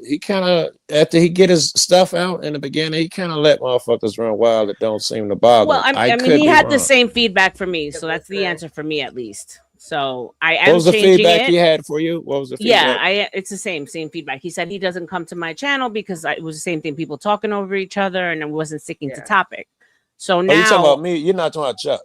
he kind of after he get his stuff out in the beginning, he kind of let motherfuckers run wild that don't seem to bother Well, him. I mean, could he be had the wrong. same feedback for me, so that's the answer for me at least. So I What am was the changing feedback it. he had for you? What was the Yeah, feedback? it's the same feedback. He said he doesn't come to my channel because it was the same thing, people talking over each other, and it wasn't sticking to topic. So Oh, you talking now, about me? You're not talking about Chuck.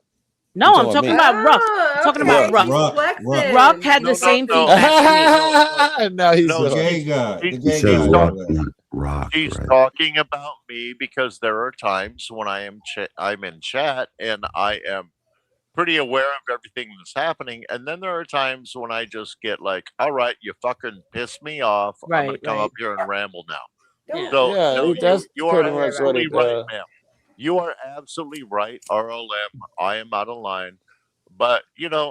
no, You I'm talking me. about Ruck. Ah, I'm talking okay. about He's Ruck. flexing. Ruck had No, the no, same no. feedback for me. Now he's No, The gay she's guy. The she, gay he said guy. rock, over there. not rock, she's right? talking about me because there are times when I'm in chat and I am pretty aware of everything that's happening, and then there are times when I just get like, all right, you fucking piss me off. I'm gonna Right, come right. up here and ramble now. Don't So Yeah, no, that's you are pretty much what absolutely it right, ma'am. You are absolutely right, RLM. I am out of line. But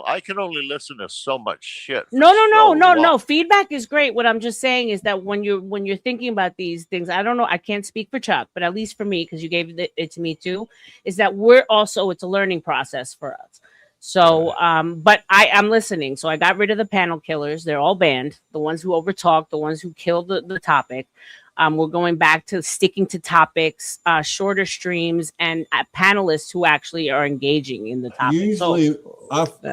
I can only listen to so much shit. For No, so no. long. Feedback is great. What I'm just saying is that when you're thinking about these things, I don't know. I can't speak for Chuck, but at least for me, because you gave it to me too, is that it's a learning process for us. So, but I'm listening. So I got rid of the panel killers. They're all banned. The ones who overtalk, the ones who killed the topic. We're going back to sticking to topics, shorter streams, and panelists who actually are engaging in the topic. Usually,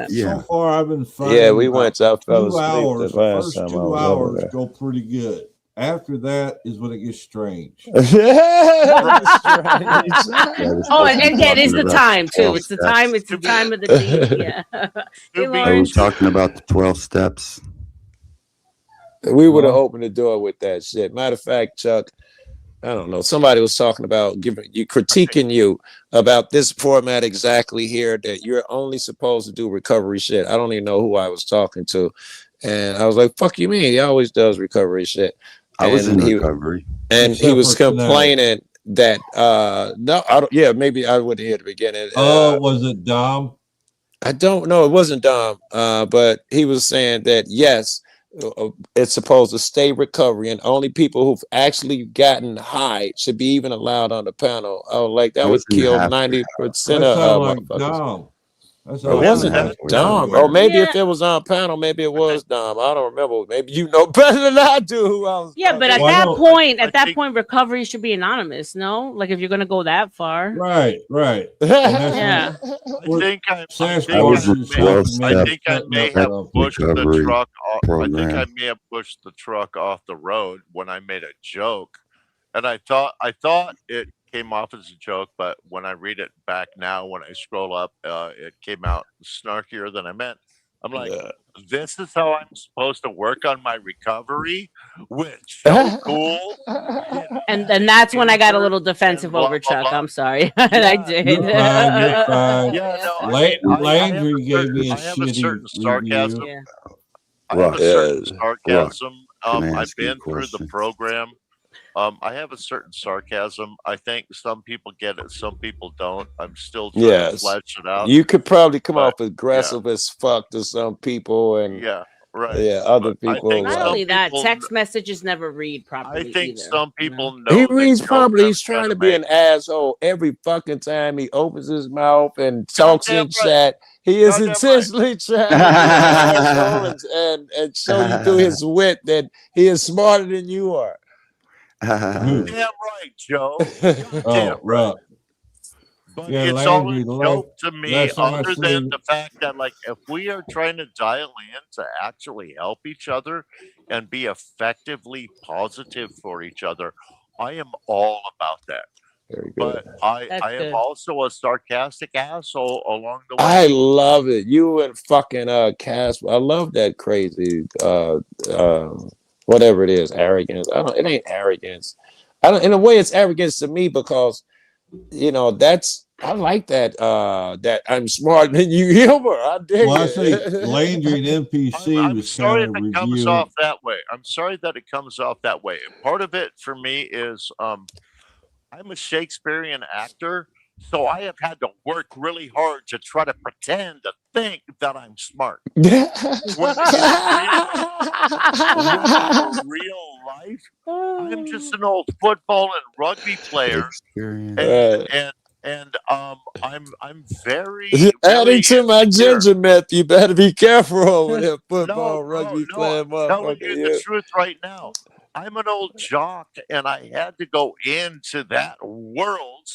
Yeah. so far I've been finding Yeah, we about went to. I fell 2 asleep hours. the The last first time I 2 was over hours there. go pretty good. After that is when it gets strange. Yeah, we're Oh, supposed to and be again, it's talking the about time too. 12 It's the steps. time. It's the time of the day. Yeah. Hey, Are we Lawrence. talking about the 12 steps? We would have opened the door with that shit. Matter of fact, Chuck, I don't know. Somebody was talking about critiquing you about this format exactly here, that you're only supposed to do recovery shit. I don't even know who I was talking to. And I was like, fuck you mean? He always does recovery shit. I was in And he recovery. and he Except was for tonight. complaining that no, I don't, yeah, maybe I wouldn't hear the beginning. Oh, was it Dom? I don't know. It wasn't Dom, but he was saying that yes, it's supposed to stay recovery, and only people who've actually gotten high should be even allowed on the panel. I was like, that I would was in the kill half. 90% That of sound like motherfuckers. Dom. That's It all. wasn't That's Dom. weird. Or maybe Yeah. if it was on panel, maybe it was Dom. I don't remember. Maybe you know better than I do who I was Yeah, but at talking Well, I that know. point, I at that think point, recovery should be anonymous. No, like if you're gonna go that far. Right, right. And that's Yeah. I what think I Sasquatch think is I may, talking. I Maybe think I setting may up have something. pushed the recovery truck. I think I program. may have pushed the truck off the road when I made a joke, and I thought it came off as a joke, but when I read it back now, when I scroll up, it came out snarkier than I meant. I'm like, Yeah. this is how I'm supposed to work on my recovery with Joe Cool. And then that's when I got a little And defensive blah over blah Chuck. blah. I'm sorry, and I Yeah, did. You're fine. You're fine. yeah. No, I mean, Landry gave me a I have a shitty certain sarcasm. review. Yeah. I have a Rock, certain Yeah. Rock, sarcasm. can I I've ask you a been through the question? program. I have a certain sarcasm. I think some people get it, some people don't. I'm still trying to Yes. flesh it out. You could probably come But off aggressive as fuck to some people, and yeah, right. yeah, other But I people. think Not some only that, people, text messages never read properly I think either. some You people know? He know that reads Joe probably. He's knows how trying to to be an make. asshole every fucking time he opens his mouth and talks Goddamn in right. chat. He is Goddamn right. intentionally trying to be an asshole and show you through his wit that he is smarter than you are. Who? Damn right, Joe. Goddamn Oh, right. right. But Yeah, it's all Landry. a The joke to me, last time I other than seen. the fact that, like, if we are trying to dial in to actually help each other and be effectively positive for each other, I am all about that. Very good. But I That's am good. also a sarcastic asshole along the I way. love it. You and fucking Casper. I love that crazy whatever it is, arrogance. It ain't arrogance. In a way it's arrogance to me because I like that that I'm smarter than you humor. I dig Well, I it. say Landry and NPC I'm was sorry kind if of it comes reviewing. off that way. I'm sorry that it comes off that way. And part of it for me is I'm a Shakespearean actor, so I have had to work really hard to try to pretend to think that I'm smart. When in real life, I'm just an old football and rugby player, Shakespearean. and I'm very Adding to my insecure. ginger myth, you better be careful over there, No, football, rugby no, playing I'm telling motherfucker. you Yeah. the truth right now. I'm an old jock, and I had to go into that world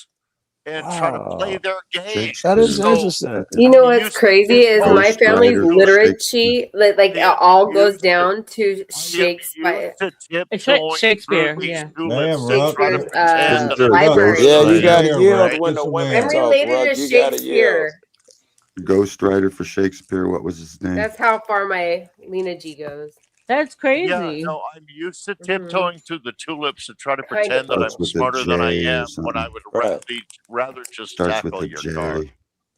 and try to play Wow. their game. That is So interesting. You know I'm what's used to crazy is my tiptoeing family's through it. literacy, like it all goes down to I am Shakespeare. used to tiptoeing Shakespeare, through these yeah. tulips Damn, and Ruck. trying to Shakespeare's pretend that I'm library. Yeah, you Ghostwriter. gotta There, yield Ruck. when Just the a women minute. I'm talk, related Rug. to You gotta yield. Shakespeare. Ghostwriter for Shakespeare. What was his name? That's how far my Lena G goes. That's crazy. Yeah, no, I'm used to Mhm. tiptoeing through the tulips and try to Kind of. pretend that Starts I'm with a smarter than I J or am when I something. would Right. rather just Starts with tackle a your car. J.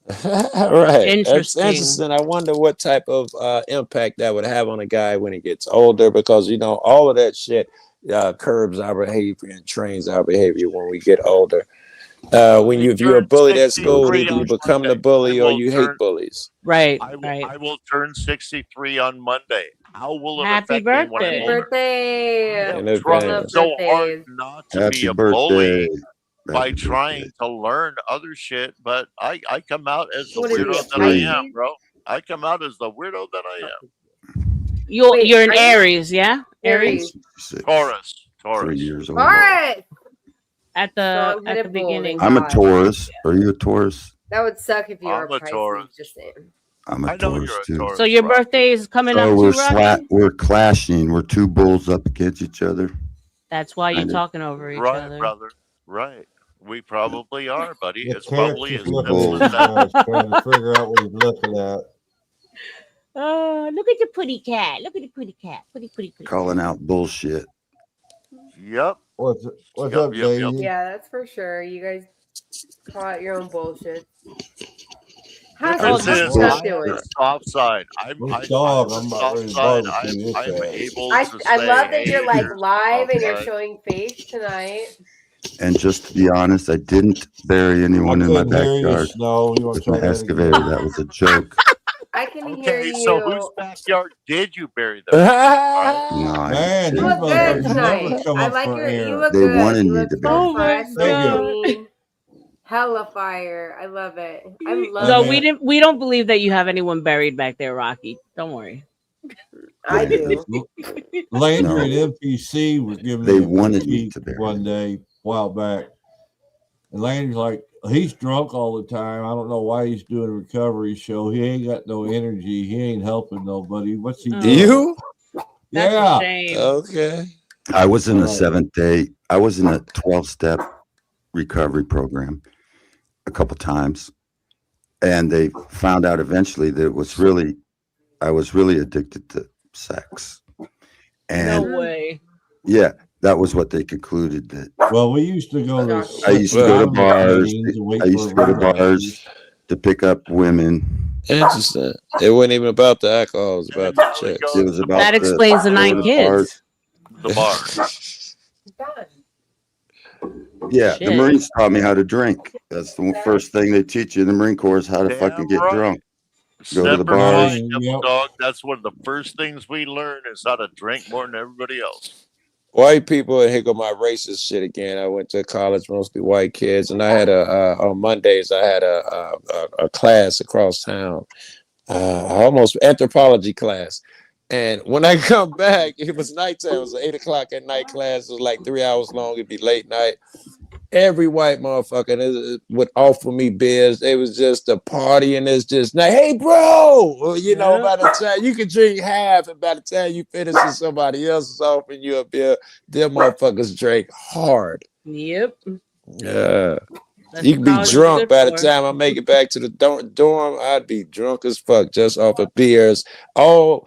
Right. That's Interesting. interesting. I wonder what type of impact that would have on a guy when he gets older, because all of that shit curbs our behavior and trains our behavior when we get older. If you're a Turn bullied at school, 63 either you on become the Monday. bully I or will you turn. hate bullies. Right, I will. right. I will turn 63 on Monday. How will it Happy affect me when I'm birthday. Happy older? I birthday. In am trying advance. so hard Birthdays. not to be Happy a birthday. bully by Happy trying birthday. to learn other shit, but I come out as the What is he, a weirdo that I am, Pisces? bro. I come out as the weirdo that I am. You're an Are you Aries, yeah? Aries? 66. Taurus. 3 years old. Taurus. At the Strong-headed bull, beginning. thank I'm a God. Taurus. Are you a Taurus? That would suck if you were I'm a a Pisces. Taurus. Just saying. I'm a I know Taurus you're a too. Taurus. So your Rocky. birthday is coming So up we're too, Rocky? we're clashing. We're two bulls up against each other. That's why you're Kind of. talking over each Right, other. brother. Right. We probably are, buddy. The It's cat's probably just as Two looking simple at as bulls. his that. eyes, trying to figure out what he's looking at. Look at the pretty cat. Look at the pretty cat. Pretty cat. Calling out bullshit. Yep. What's Yep, up, yep, yep. Daisy? Yeah, that's for sure. You guys call out your own bullshit. How's Difference how's is Chuck I have doing? the soft side. I'm This the dog, I'm about soft ready to side. barbecue this I'm ass. able I to I say, love that you're hey, like here's the live soft and you're side. showing face tonight. And just to be honest, I didn't bury I anyone in my couldn't hear you, backyard Snow. You want with to my try that excavator. again? That was a joke. I can hear Okay, so whose you. backyard did you bury them in? All right. No, I Man, You these look good motherfuckers never tonight. come I up like for your. You air. look They good. wanted You me look to so bury. Oh my fresh Thank and you. clean. Hella fire. I love it. I love So it. we don't believe that you have anyone buried back there, Rocky. Don't worry. I do. Landry at MPC was giving They me a wanted me critique to bury one day a while back. And Landry's like, he's drunk all the time. I don't know why he's doing a recovery show. He ain't got no energy. He ain't helping nobody. What's he doing? You? That's Yeah. a shame. Okay. I was in a Right. 7-day, I was in a 12-step recovery program a couple times. And they found out eventually that I was really addicted to sex. And No way. yeah, that was what they concluded that Well, we used to go to. I used to go to bars. meetings and wait I used to for go to everybody. bars to pick up women. Interesting. It wasn't even about the alcohol. It was about the chicks. It was about That explains the 9 going to kids. bars. The bar. Yeah, Shit. the Marines taught me how to drink. That's the first thing they teach you in the Marine Corps is how to fucking get right. drunk. Go to the Separate bars. line, Devil Dog. That's one of the first things we learn is how to drink more than everybody else. White people, and here go my racist shit again. I went to college, mostly white kids, and I had on Mondays I had a class across town, almost anthropology class. And when I come back, it was nighttime. It was 8 o'clock at night class. It was like 3 hours long. It'd be late night. Every white motherfucker would offer me beers. It was just a party, and it's just like, hey, bro, well, you know, by the time you can drink half, and by the time you finish and somebody else is offering you a beer, them motherfuckers drink hard. Yep. Yeah. That's You can be what college is drunk good by the for. time I make it back to the dorm. I'd be drunk as fuck just off of beers. Oh,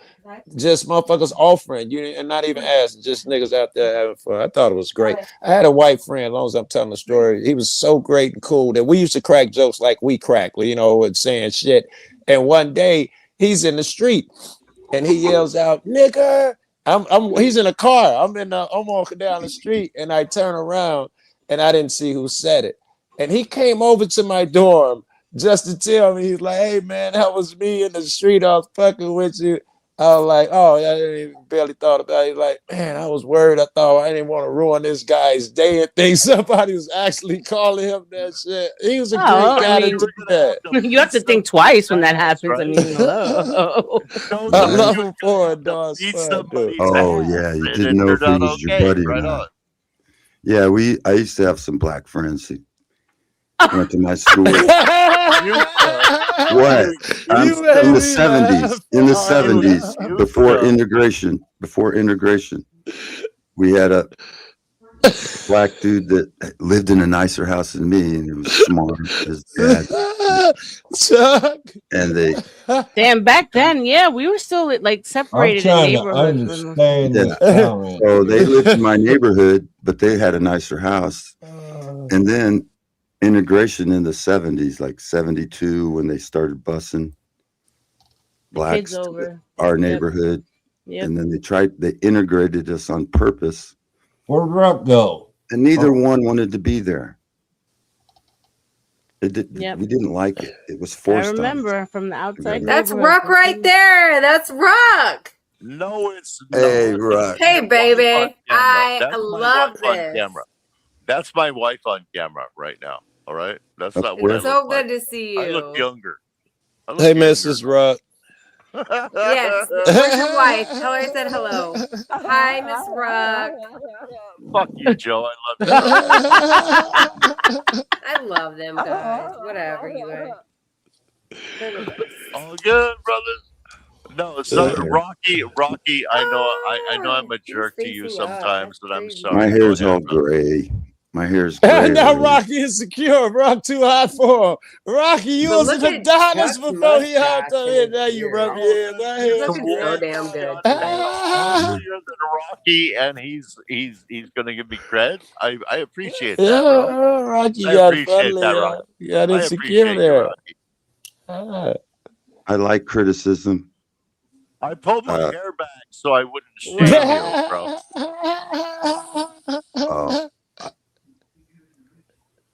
just motherfuckers offering you and not even asking, just niggas out there having fun. I thought it was great. I had a white friend, as long as I'm telling the story, he was so great and cool that we used to crack jokes like we crack, you know, and saying shit. And one day he's in the street and he yells out, nigga. He's in a car. I'm walking down the street and I turn around and I didn't see who said it. And he came over to my dorm just to tell me, he's like, hey man, that was me in the street. I was fucking with you. I was like, oh, I didn't even barely thought about it. He's like, man, I was worried. I thought I didn't want to ruin this guy's day and think somebody was actually calling him that shit. He was a great guy to do that. You have to think twice when that happens. I mean, hello. I love him for it, dog. Oh yeah, you didn't know if he was your buddy or not. Yeah, I used to have some black friends who went to my school. What? In the 70s. In the 70s, before integration, we had a black dude that lived in a nicer house than me, and he was smart. His dad. And they. Damn, back then, yeah, we were still like separated in trying to neighborhoods. understand Yeah. this comment. So they lived in my neighborhood, but they had a nicer house. And then integration in the 70s, like 72, when they started busing blacks Kids over. our Yep. neighborhood. Yep. And then they integrated us on purpose. Where'd Rupp go? And neither one wanted to be there. It did, Yep. We didn't like it. It was I forced on us. remember from the outside. That's neighborhood. Ruck right there. That's Ruck. No, it's Hey, not. Ruck. Hey, baby. I That's my love wife on this. camera. That's my wife on camera right now. All right. That's not Okay. what I It's so look like. good to see I look you. younger. I look Hey, younger. Mrs. Rock. Yes. Where's your wife? Tell her I said hello. Hi, Miss Ruck. Fuck you, Joe. I love you. I love them guys. Whatever you guys. They're the best. All good, brothers. No, so Rocky. I know I'm a jerk to you sometimes, but I'm sorry. My Go hair's ahead, all brother. gray. My hair's gray. Now Rocky is secure. Rock too hot for him. Rocky, you But was look in the at Dodgers Chuck's before he hopped mustache on here. and Now you beard. rub your head. Go He's ahead. looking so damn good tonight. You're the Rocky, and he's gonna give me credit. I appreciate that, Yeah, bro. Rocky I got appreciate funny. that, Rocky. You got I insecure appreciate you, there. Rocky. Ah. I like criticism. I pulled my hair back so I wouldn't shame you, bro.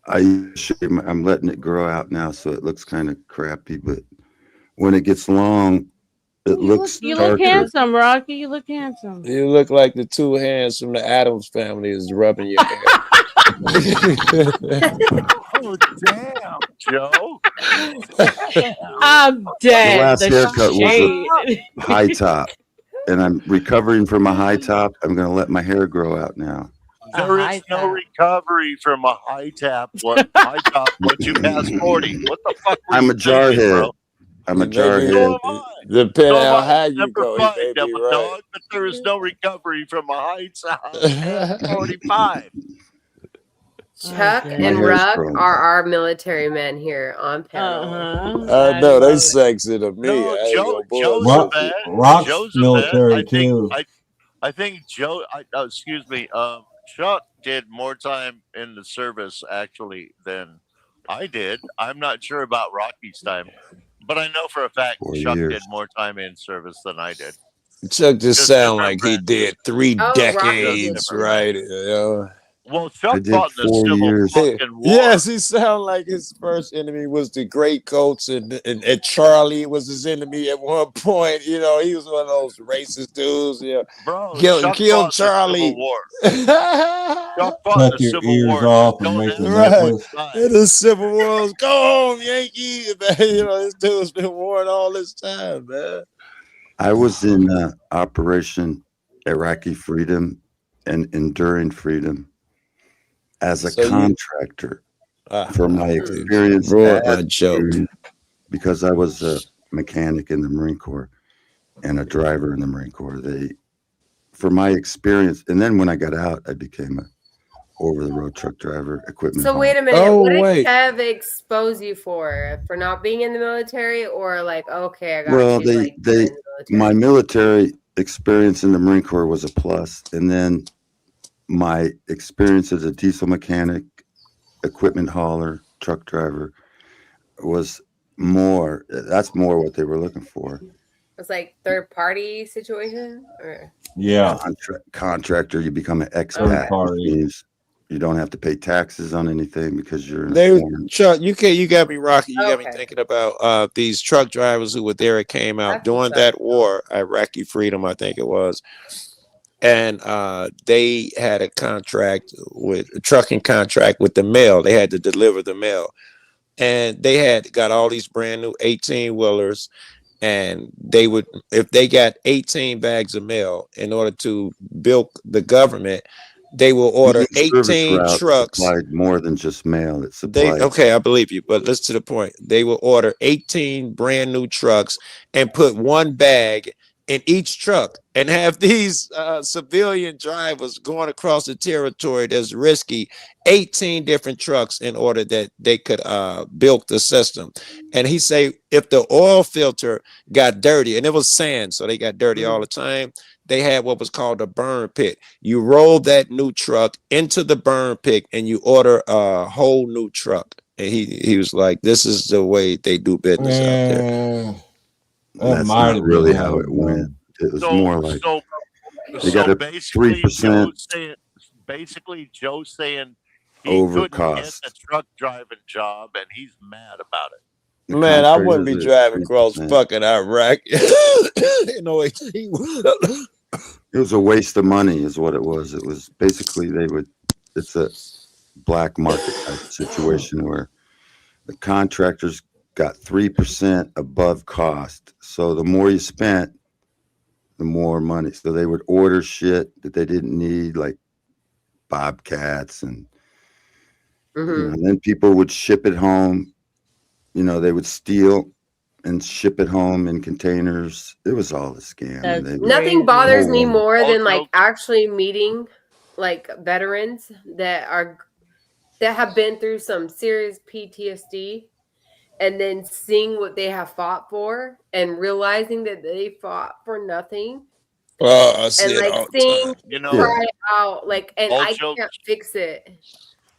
I'm letting it grow out now, so it looks kind of crappy. But when it gets long, it looks You look darker. handsome, Rocky. You look handsome. You look like the two hands from the Addams family is rubbing your hair. Oh, damn, Joe. I'm The dead. last The haircut was shade. a high top, and I'm recovering from a high top. I'm going to let my hair grow out now. There is no recovery from a high top. What high top? Once you pass 40, what the fuck? Were I'm you a jar thinking, head. bro? I'm a You jar maybe head. depending So on am how I. you Number go, you 5, may be devil right. dog, but there is no recovery from a high top at 45. Chuck My and hair's Ruck growing are our military men here on panel. I know they sexy to me. No, I ain't Joe's gonna a vet. Rock's Joe's a vet. military too. I think Joe. Excuse me. Chuck did more time in the service actually than I did. I'm not sure about Rocky's time, but I know for a fact 4 Chuck years. did more time in service than I did. Chuck just Just sound different like he did 3 Oh, Rocky did decades, more. right? You know? Well, I Chuck did fought in the 4 Civil years. fucking War. Yes, he sounded like his first enemy was the Gray Coats, and Charlie was his enemy at one point. You know, he was one of those racist dudes. You know, Bro, killed Chuck fought in the Charlie. Civil War. Chuck fought in Cut the your Civil ears War. off and Don't make a ask me Right. what necklace. time. In the Civil War, go home, Yankee. You know, this dude's been warring all this time, man. I was in Operation Iraqi Freedom and Enduring Freedom as a So you- contractor for my experience Ruined my at joke. because I was a mechanic in the Marine Corps and a driver in the Marine Corps. For my experience, and then when I got out, I became a over-the-road truck driver, equipment. So wait a hauler. minute. Oh, What did wait. Kev expose you for? For not being in the military, or like, okay, I got Well, you. Like, my military experience in the Marine Corps was a plus, and then my experience as a diesel mechanic, equipment hauler, truck driver was more. That's more what they were looking for. it's like third party situation, or Yeah. Contractor, you become an Third expat, party. which means you don't have to pay taxes on anything because you're in a They, foreign. Chuck, you got me, Rocky. You got me Okay. thinking about these truck drivers who were there. It came out That's during what's that war, Iraqi Freedom, I think it was, and they had a trucking contract with the mail. They had to deliver the mail, and they had got all these brand new 18-wheelers, and they would, if they got 18 bags of mail, in order to bilk the government, they will order Union Service 18 Route trucks. supplied more than just mail. It They supplied. okay, I believe you, but listen to the point. They will order 18 brand new trucks and put one bag in each truck and have these civilian drivers going across the territory that's risky 18 different trucks in order that they could bilk the system. And he say if the oil filter got dirty, and it was sand, so they got dirty all the time, they had what was called a burn pit. You roll that new truck into the burn pit and you order a whole new truck. And he was like, this is the way they do business out there. That's not really how it went. It was more like they got a basically 3% Joe's saying he over couldn't get cost. the truck driving job, and he's mad about it. The Man, I contract wouldn't be is at driving across 3%. fucking Iraq. No, It was a waste of money, is what it was. It was basically it's a black market type situation where the contractors got 3% above cost. So the more you spent, the more money. So they would order shit that they didn't need, like Bobcats, and you know, and then people would ship it home. You know, they would steal and ship it home in containers. It was all a scam. and they would- nothing bothers me Oh, more than like actually meeting like veterans that have been through some serious PTSD, and then seeing what they have fought for and realizing that they fought for nothing. I see And it like all the seeing time. You know, cry out, like, and all I jokes- can't fix it.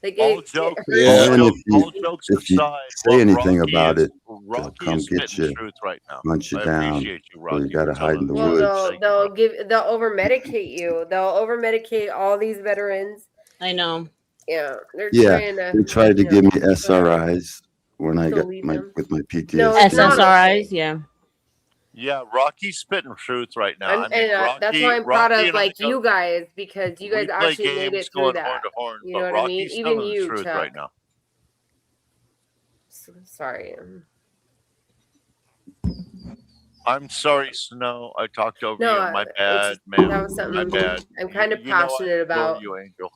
Like all it jokes, hurts. Yeah. And all jokes if you aside, say what anything Rocky about is, it, they'll Rocky come is get spitting you, truth right now. hunt you I down, appreciate you, or Rocky. you got to for hide in the telling Well, woods. they'll over medicate you. They'll over medicate all these veterans. I know. Yeah, they're Yeah, trying to. they tried to you give know, me SRIs when I to got lead my them. with my PTSD. No, it's not. SSRIs, yeah. Yeah, Rocky's spitting truth right now. I'm, I mean, and that's why I'm proud Rocky of and I like go- you guys, because you we guys play actually made games it through going that. horn to horn, You but know what I mean? Rocky's Even telling the you, truth Chuck. right now. Sorry. I'm sorry, Snow. I talked over No, you. My it's bad, just- man. that was My something bad. I'm kind of You know I passionate adore about. you, Angel.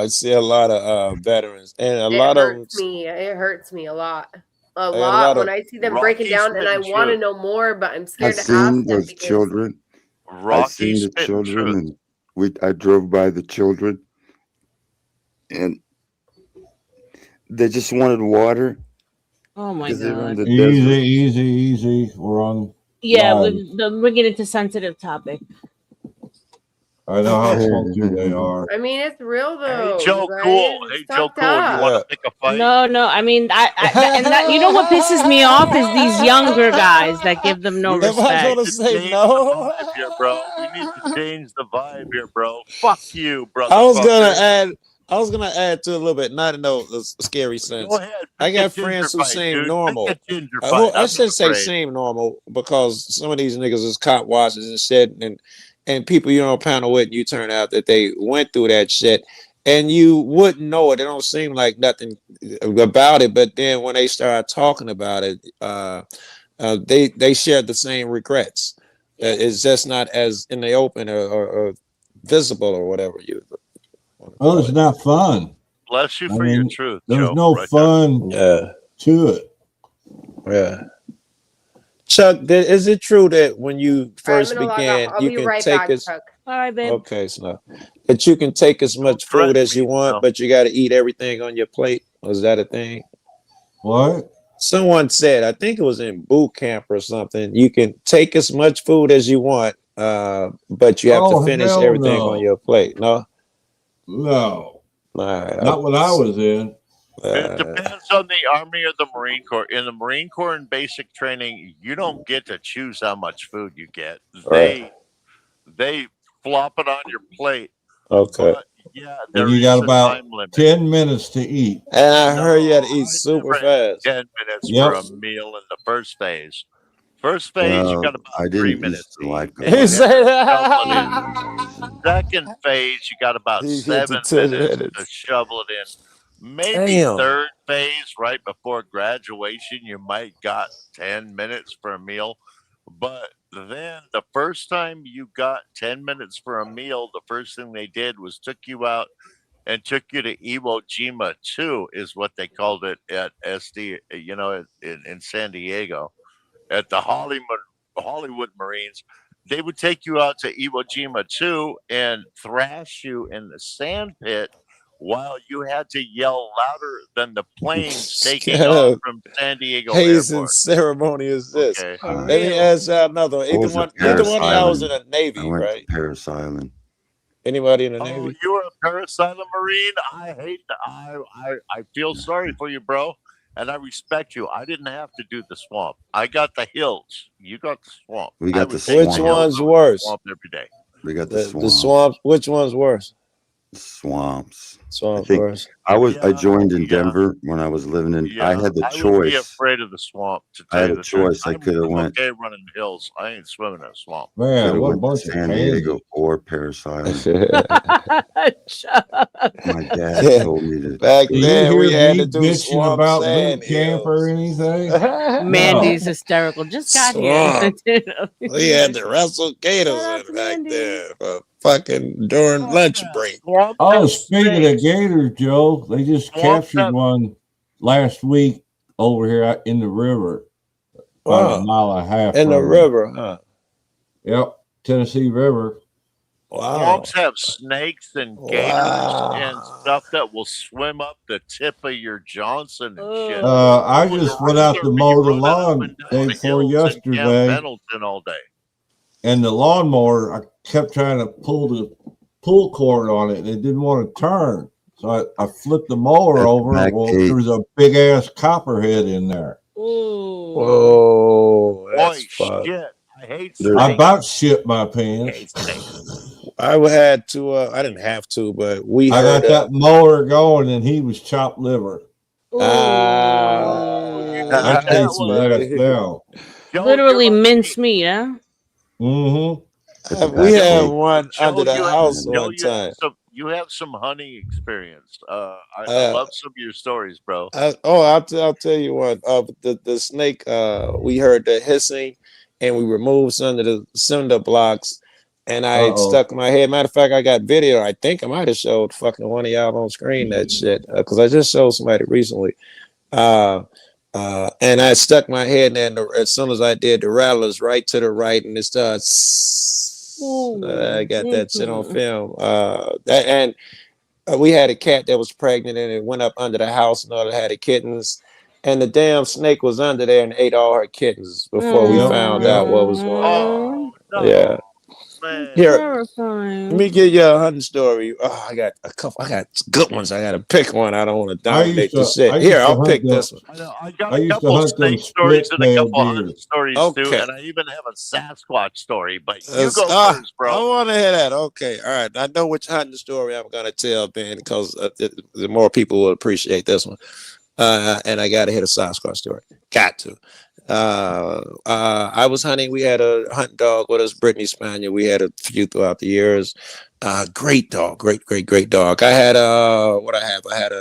I see a lot of veterans, and a It lot of them, hurts me. It hurts me a lot. A and a lot lot when of I see them breaking Rocky down, and I spitting want to truth. know more, but I'm I scared to ask seen them those because children. I Rocky seen the spitting children, truth. and I drove by the children, and they just wanted water Oh my because they're in god. the desert. Easy. We're on Yeah, live. we're getting into sensitive topic. I know how funky they are. I mean, it's real Hey, though. Joe You guys. Cool. It's Hey, Joe fucked Cool. You up. want to pick a fight? No, I mean, and that, you know what pisses me off is these younger guys that give them no We need respect. to change the vibe here, bro. We need to change the vibe here, bro. Fuck you, brother. I was gonna add to a little bit, not in no scary sense. Go ahead. I Pick a got ginger friends who fight, seem dude. normal. Pick a ginger Well, fight. I I'm shouldn't not say afraid. seem normal because some of these niggas is cop watchers and shit, and people you don't panel with, and you turn out that they went through that shit, and you wouldn't know it. It don't seem like nothing about it, but then when they start talking about it, they share the same regrets. It's just not as in the open or visible or whatever you. Well, it's not fun. Bless you I for your mean, truth, there's Joe. no Right fun to it. Yeah. Chuck, is it true that when you first gonna log off. began, I'll you be can right take back, as Chuck. All right, babe. okay, so that you can take as much food as you want, but you got to eat everything on your plate? Was that a thing? What? Someone said, I think it was in boot camp or something. You can take as much food as you want, but you have Oh, to finish hell everything no. on your plate. No, No. all right, Not when I was in. It depends on the Army or the Marine Corps. In the Marine Corps and basic training, you don't get to choose how much food you get. Right. They flop it on your plate. Okay. But yeah, And there you is got a about time limit. 10 minutes to eat. And I heard you had to eat super fast. 10 minutes Yep. for a meal in the first phase. First phase, you got about I 3 didn't minutes. used to like He them. said, Second phase, you got about He hit 7 the 10 minutes to minutes. shovel it in. Maybe Damn. third phase, right before graduation, you might got 10 minutes for a meal. But then the first time you got 10 minutes for a meal, the first thing they did was took you out and took you to Iwo Jima 2, is what they called it at SD, in San Diego, at the Hollywood Marines. They would take you out to Iwo Jima 2 and thrash you in the sand pit while you had to yell louder than the planes taking Kind off of from San Diego hazing Airport. ceremony is this? Okay. Let me ask y'all another one. I was at Either Paris one of y'all was in Island. the Navy, I went right? to Paris Island. Anybody in the Oh, Navy? you were a Paris Island Marine? I hate that. I feel sorry for you, bro. And I respect you. I didn't have to do the swamp. I got the hills. You got the swamp. We I got would the take Which swamp. one's the worse? swamp every day. We got the The swamps. swamps. Which one's worse? Swamps. I Swamps think worse. I Yeah, joined in yeah, Denver when I was living in. I yeah. had the I would be choice. afraid of the swamp, to I tell had you a the truth. choice. I could have I'm went. okay running the hills. I ain't swimming in a swamp. Could Man, have what a went to bunch of San Diego pansies. or Paris Island. Shut up. My dad Yeah. told me to Back go Do to. you then, we hear had me to do bitching swamp about sand boot camp or hills. anything? Mandy's No. hysterical. Just got here. Swamp. We had to wrestle gators Shout out to in back Mandy. there for fucking during Oh, lunch yeah. break. Swamps Oh, have speaking of snakes. gators, Joe, they just Swamps captured have one last week over here out in the river, about a Wow. mile and a half In the from me. river, huh? Yep, Tennessee River. Wow. Swamps have snakes and gators and Wow. stuff that will swim up the tip of your Johnson and shit. I It would just went out to rather be mow the running up lawn and down day the before hills in Camp yesterday, Pendleton all day. and the lawnmower, I kept trying to pull the pull cord on it, and it didn't want to turn. So I flipped the mower At the over. back Well, gate. there was a big ass copperhead in there. Ooh. Whoa, Boy, that's fucked. shit. I hate There's I snakes. about shit my I pants. hate snakes. I had to. I didn't have to, but we I got heard. that mower going, and he was chopped liver. Ooh. I That's tasted that funny. now. Joe, Literally you're lucky. mince meat, huh? Mm-hmm. At the We back had gate. one Joe, under the house one time. you have some hunting experience. I love some of your stories, bro. I'll tell you what. The snake. We heard the hissing, and we removed some of the cinder blocks. And I stuck my head. Matter of fact, I got video. I think I might have showed fucking one of y'all on screen that shit because I just showed somebody recently. And I stuck my head in there, and as soon as I did, the rattlers right to the right, and it starts. I got that shit on film. We had a cat that was pregnant, and it went up under the house, and all it had the kittens, and the damn snake was under there and ate all her kittens before we found out what was going on. Yeah. Here, let me give you a hunting story. Oh, I got a couple. I got good ones. I got to pick one. I don't want to dominate the shit. Here, I'll pick this one. I got a couple snake stories and a couple hunting stories too, and I even have a Sasquatch story. But you go first, bro. I want to hear that. Okay, all right. I know which hunting story I'm gonna tell, Ben, because the more people will appreciate this one. And I got to hit a Sasquatch story. Got to. I was hunting. We had a hunting dog with us, Brittany Spaniel. We had a few throughout the years. Great dog, great dog. I had I had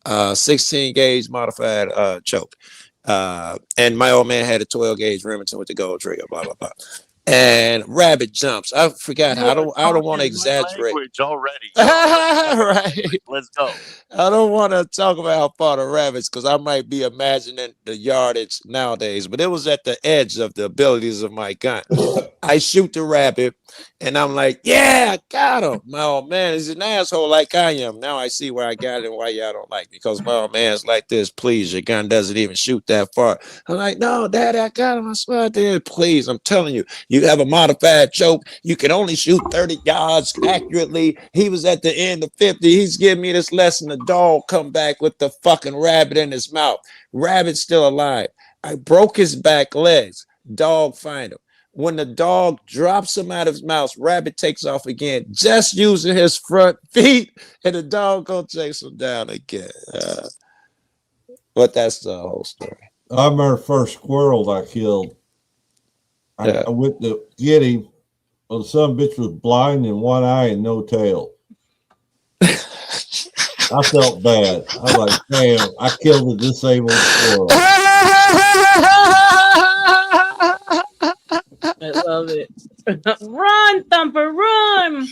a 16 gauge modified choke, and my old man had a 12 gauge Remington with the gold trigger. Blah blah blah. And rabbit jumps. I forgot. I don't want to exaggerate. Already. Right. Let's go. I don't want to talk about how far the rabbits, because I might be imagining the yardage nowadays, but it was at the edge of the abilities of my gun. I shoot the rabbit, and I'm like, yeah, I got him. My old man is an asshole like I am. Now I see where I got it and why y'all don't like me, because my old man's like this. Please, your gun doesn't even shoot that far. I'm like, no, Daddy, I got him. I swear I did. Please, I'm telling you, you have a modified choke. You can only shoot 30 yards accurately. He was at the end of 50. He's giving me this lesson. The dog come back with the fucking rabbit in his mouth. Rabbit's still alive. I broke his back legs. Dog find him. When the dog drops him out of his mouth, rabbit takes off again, just using his front feet, and the dog gonna chase him down again. But that's the whole story. I remember the first squirrel I killed. I went to get him. Well, the son of a bitch was blind in one eye and no tail. I felt bad. I was like, damn, I killed a disabled squirrel. I love it. Run, Thumper, run!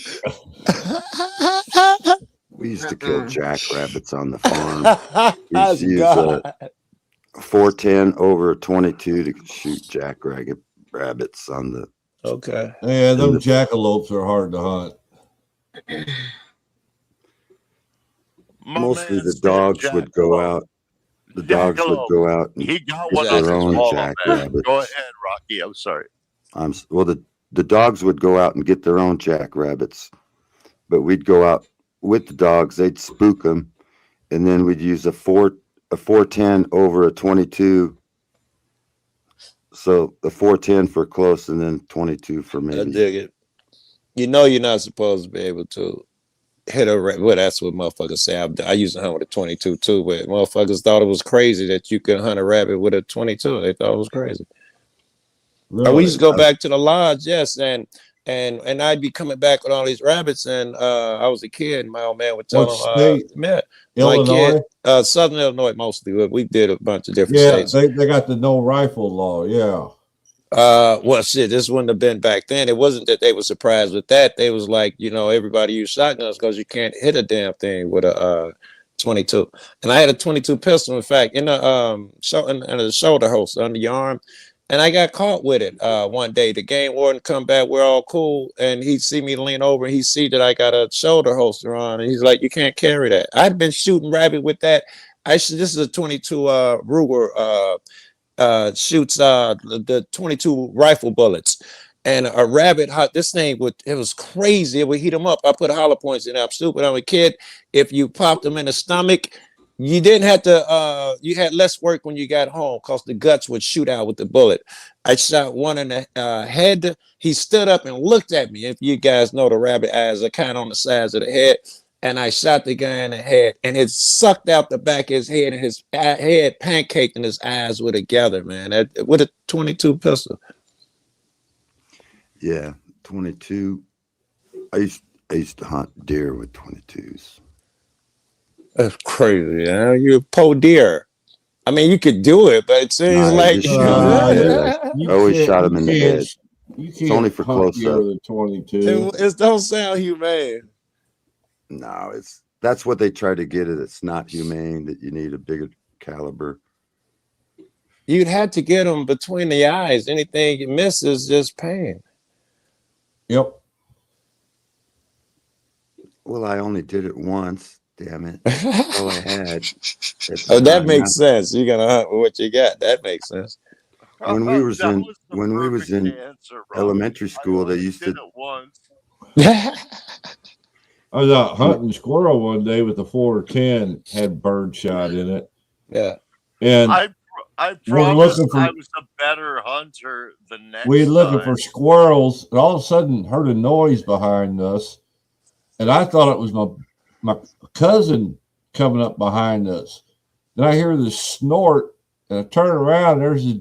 We used to kill jackrabbits on the farm. We used to use a 410 over a 22 to shoot jackrabbits on the. Okay. Yeah, them jackalopes are hard to hunt. Mostly the dogs would go out. The dogs would go out and He got get one on their his own wall, man. jackrabbits. Go ahead, Rocky. I'm sorry. Well, the dogs would go out and get their own jackrabbits, but we'd go out with the dogs. They'd spook them, and then we'd use a 410 over a 22. So the 410 for close, and then 22 for maybe. I dig it. You know you're not supposed to be able to hit a rabbit. Well, that's what motherfuckers say. I used to hunt with a 22 too, but motherfuckers thought it was crazy that you could hunt a rabbit with a 22. They thought it was crazy. Really? We used to go back to the lodge, yes, and I'd be coming back with all these rabbits, and I was a kid, and my old man would tell What them, state? my Illinois? kid, Southern Illinois mostly, but we did a bunch of different Yeah, states. they got the no rifle law. Yeah. Well, shit, this wouldn't have been back then. It wasn't that they were surprised with that. They was like, everybody used shotguns because you can't hit a damn thing with a 22. And I had a 22 pistol, in fact, in the shoulder holster under your arm. And I got caught with it one day. The game warden come back, we're all cool, and he see me lean over, and he see that I got a shoulder holster on, and he's like, "You can't carry that." I'd been shooting rabbit with that. This is a 22 Ruger. Shoots the 22 rifle bullets, and a rabbit. This thing it was crazy. It would heat them up. I put hollow points in. I'm stupid. I'm a kid. If you popped them in the stomach, you didn't have to. You had less work when you got home because the guts would shoot out with the bullet. I shot one in the head. He stood up and looked at me. If you guys know, the rabbit eyes are kind of on the sides of the head. And I shot the guy in the head, and it sucked out the back of his head, and his head pancaked, and his eyes were together, man. With a 22 pistol. Yeah, 22. I I used to hunt deer with 22s. That's crazy. Huh? You a po deer. I mean, you could do it, but it seems Nah, like just shoot 'em in the head. I always shot him in the head. You It's only for hunt close deer up. with a 22. it don't sound humane. No, that's what they try to get it. It's not humane that you need a bigger caliber. You'd have to get them between the eyes. Anything you miss is just pain. Yep. Well, I only did it once. Damn it. That's all I had. at the Oh, that time. makes sense. You're gonna hunt with what you got. That makes sense. When we was That in was the when we was perfect in answer, Rob. elementary school, they only used did to it once. I was out hunting squirrel one day with a 410, had bird shot in it. Yeah. And I we're promise looking for I was a better hunter the next we were looking time. for squirrels, and all of a sudden heard a noise behind us, and I thought it was my cousin coming up behind us. Then I hear this snort, and I turn around, and there's this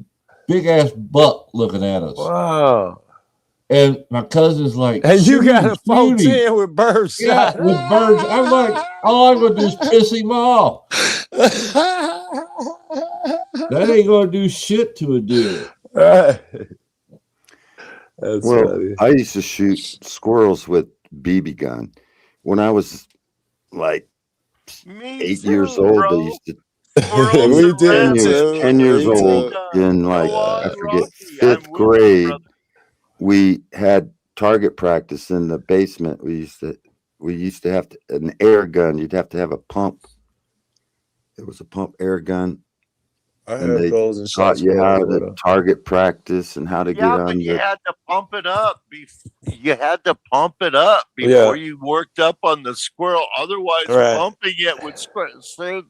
big ass buck looking at us. Wow. And my cousin's like, And you got a "Shoot him." 410 with bird Yeah, shot. with birds. I'm like, all I'm gonna do is piss him off. That ain't gonna do shit to a deer. Right. That's well, funny. I used to shoot squirrels with BB gun. When I was like 8 years old, they used to We did 10 years, too. 10 years Me old too. in like I forget 5th grade. We had target practice in the basement. We used to have an air gun. You'd have to have a pump. It was a pump air gun. I And heard they those and taught shot you how squirrels with to 'em. target practice and how to get Yeah, but on you the. had to pump it up. You had to pump it up Yeah. before you worked up on the squirrel. Otherwise, Right. pumping it would scare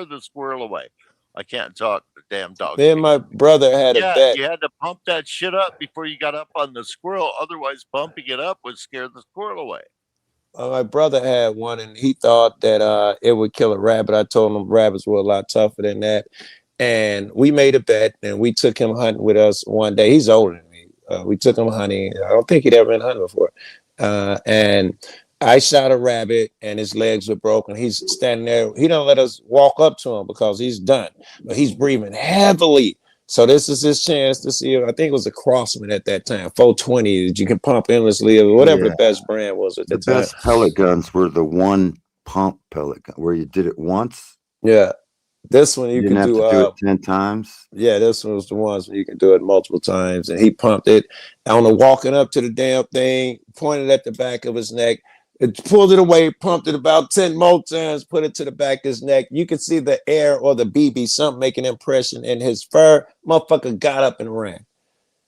the squirrel away. I can't talk. The damn dog. Me and my brother had a Yeah, bet. you had to pump that shit up before you got up on the squirrel. Otherwise, pumping it up would scare the squirrel away. My brother had one, and he thought that it would kill a rabbit. I told him rabbits were a lot tougher than that, and we made a bet, and we took him hunting with us one day. He's older than me. We took him hunting. I don't think he'd ever been hunting before, and I shot a rabbit, and his legs were broken. He's standing there. He don't let us walk up to him because he's done, but he's breathing heavily. So this is his chance to see. I think it was a Crossman at that time, 420 that you can pump endlessly, or whatever Yeah. the best brand was at The the time. best pellet guns were the one pump pellet gun where you did it once. Yeah, this one you You can didn't have do. to do it 10 times. Yeah, this one was the ones where you can do it multiple times, and he pumped it. I don't know, walking up to the damn thing, pointed at the back of his neck. It pulled it away, pumped it about 10 more times, put it to the back of his neck. You could see the air or the BB, something make an impression in his fur. Motherfucker got up and ran.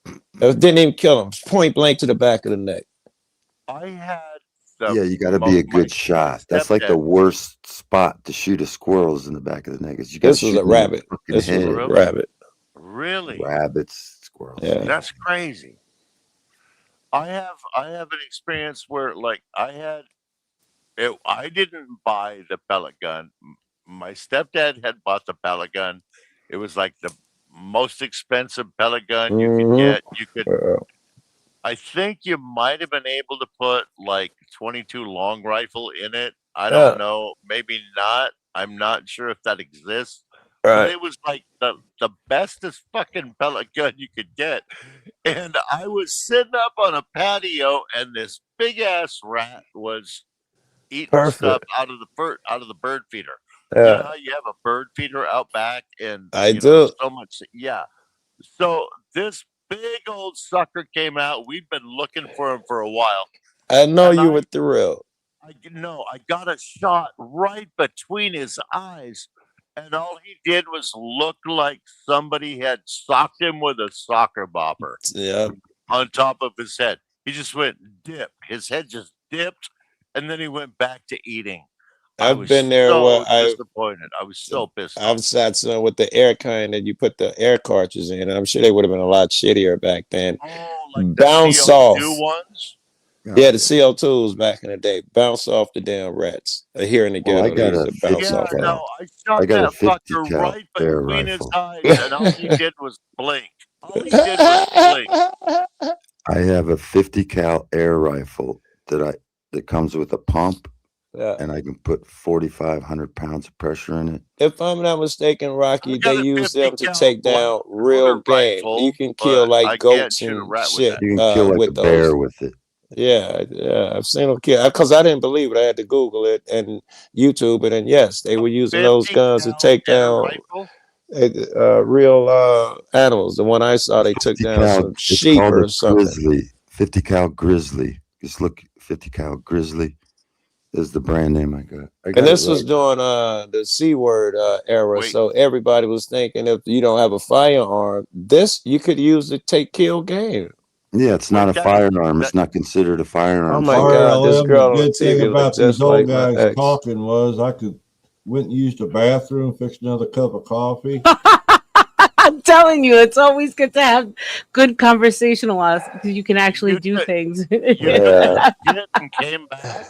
It didn't even kill him. Point blank to the back of the neck. I had Yeah, you got to be a good shot. That's like the worst spot to shoot a squirrel is in the back of the neck. Is you got This was a rabbit. This was a rabbit. Really? Rabbits, squirrels. Yeah. That's crazy. I have an experience where like I didn't buy the pellet gun. My stepdad had bought the pellet gun. It was like the most expensive pellet gun you could get. You could I think you might have been able to put like 22 long rifle in it. I don't know. Maybe not. I'm not sure if that exists. But Right. it was like the bestest fucking pellet gun you could get. And I was sitting up on a patio and this big ass rat was eating stuff Perfect. out of the bird feeder. Yeah. You know how you have a bird feeder out back and I you know, do. so much So this big old sucker came out. We've been looking for him for a while. I know you were thrilled. I got a shot right between his eyes, and all he did was look like somebody had socked him with a soccer bopper Yeah. on top of his head. He just went dip. His head just dipped, and then he went back to eating. I I've was been there so where I disappointed. I was so pissed off. I've shot some with the air kind that you put the air cartridges in. I'm sure they would have been a lot shittier back then. Bounce off. CO2 ones? Yeah, the CO2s back in the day. Bounce off the damn rats. Here in the Well, I ghetto, got they used a to bounce 50 off. cal. No, I shot I got a that 50 fucker cal right air between his rifle. eyes, and all he did was blink. All he did was blink. I have a 50 cal air rifle that comes with a pump, Yeah. and I can put 4,500 pounds of pressure in it. If I'm not mistaken, Rocky, got they a use 50 them to cal take down real game. rifle, You can kill but I like can't goats shoot a and rat with shit that. You can kill like a with bear those. with it. Yeah, I've seen them kill because I didn't believe it. I had to Google it and YouTube it, and yes, they were using those 50 guns to cal take and a down rifle. real animals. The one I saw, they took 50 down cal. some It's sheep called or a something. grizzly. 50 cal grizzly. Just look. 50 cal grizzly is the brand name I got. I got And it this was right. during the C word era, Wait. so everybody was thinking if you don't have a firearm, this you could use to kill game. Yeah, it's not a that- firearm. It's not considered a firearm. Oh my All right, God, this LM, girl on the good thing TV looked about just these old like my guys ex. talking was I could went and used the bathroom, fixed another cup of coffee. I'm telling you, it's always good to have good conversational because you can actually do things. You took a shit and came back.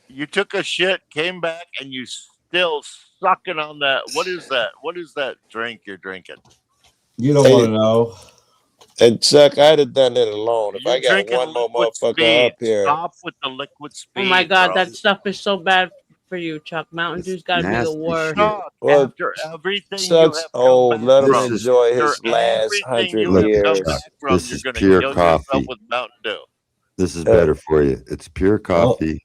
You took a shit, came back, and you still sucking on that. What is that? What is that drink you're drinking? You don't Hey, want to know. And Chuck, I'd have done it alone. If You're I got drinking one more liquid motherfucker speed. up here. Stop with the liquid speed. Oh my God, bro. that stuff is so bad for you, Chuck. Mountain Dew's got to be the nasty worst. shit. Chuck, Well, after everything you Chuck's have come old. back Let him This from, is enjoy after his last everything 100 you have come years. back from, This you're is going to pure kill yourself coffee. with Mountain Dew. This is better for you. It's pure coffee.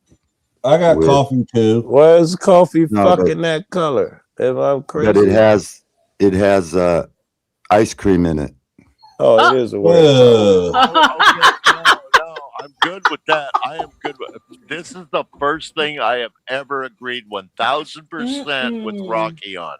I got with- coffee too. Why is coffee No, but- fucking that color? Am I crazy? But it has ice cream in it. Oh, it is a word. Oh, okay, no, I'm good with that. I am good with this. Is the first thing I have ever agreed 1,000% with Rocky on.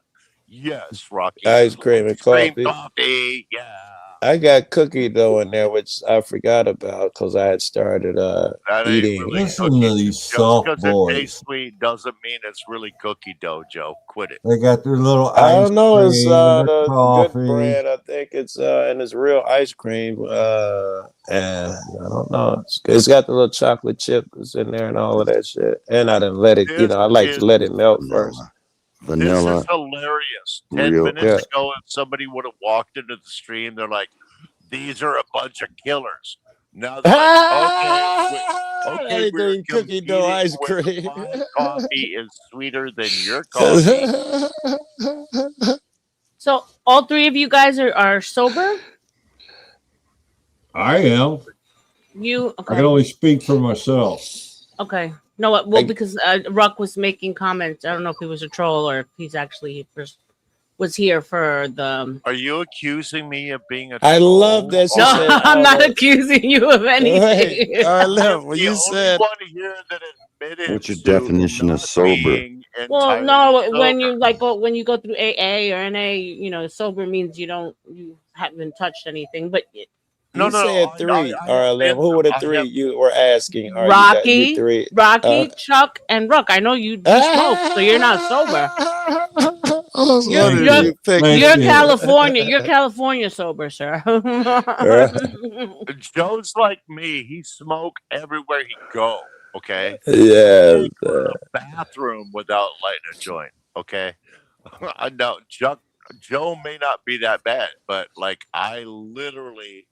Yes, Rocky. Ice cream and Cream coffee. coffee. Yeah. I got cookie dough in there, which I forgot about because I had started That ain't eating. really Listen cookie. to these Just soft because it boys. tastes sweet doesn't mean it's really cookie dough, Joe. Quit it. They got their little I ice don't know. It's cream and their the coffee. good brand. I think it's and it's real ice cream. And I don't know. It's got the little chocolate chips in there and all of that shit. And I didn't let it. You know, I like to let it melt first. Vanilla. This is hilarious. 10 Real- minutes Yeah. ago, if somebody would have walked into the stream, they're like, these are a bunch of killers. Now they're like, okay, we're Anything cookie dough competing ice where cream. my coffee is sweeter than your coffee. So all three of you guys are sober? I am. You I okay? can only speak for myself. Okay. No, well, because Ruck was making comments. I don't know if he was a troll or if he's actually was here for the. Are you accusing me of being a I troll? love that she No, said. I'm not accusing you of anything. Wait, all right, look, when The you only said one here that admitted What's your to definition of sober? being Well, entirely no, when sober. you when you go through AA or NA, you know, sober means you haven't touched anything. But you said three. RLM. Who were the three you were asking? Are Rocky, you three? Rocky, Chuck, and Ruck. I know you smoke, so you're not sober. You're California. You're California sober, sir. Joe's like me. He smoke everywhere he go. Okay. Yeah. He go to the bathroom without lighting a joint. Okay. I know Joe may not be that bad, but like I literally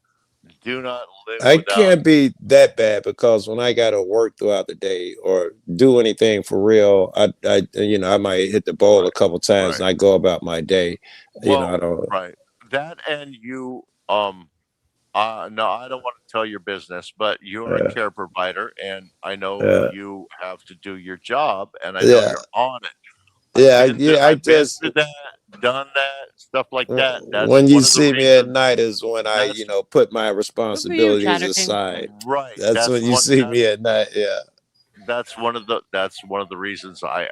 do not live. I without can't be that bad because when I gotta work throughout the day or do anything for real, I I might hit the bowl a couple times and I go about my day. I don't. Right. That and you no, I don't want to tell your business, but you're a care provider and I know you have to do your job and I know Yeah. you're on it. Yeah, I've been I to just that, done that, stuff like that. That's when one you of the see me at night is when I, That's- put my responsibilities Chatterton. aside. Right. That's when you see me at night. Yeah. That's one of the reasons I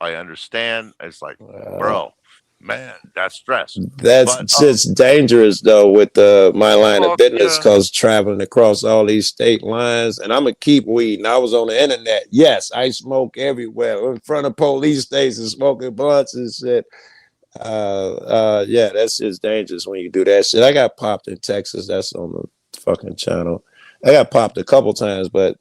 understand. It's like, bro, man, that's stress. That's But, just dangerous though with my line of Fuck business yeah. because traveling across all these state lines and I'm gonna keep weeding. I was on the internet. Yes, I smoke everywhere in front of police stations, smoking blunts and shit. Yeah, that's just dangerous when you do that shit. I got popped in Texas. That's on the fucking channel. I got popped a couple times, but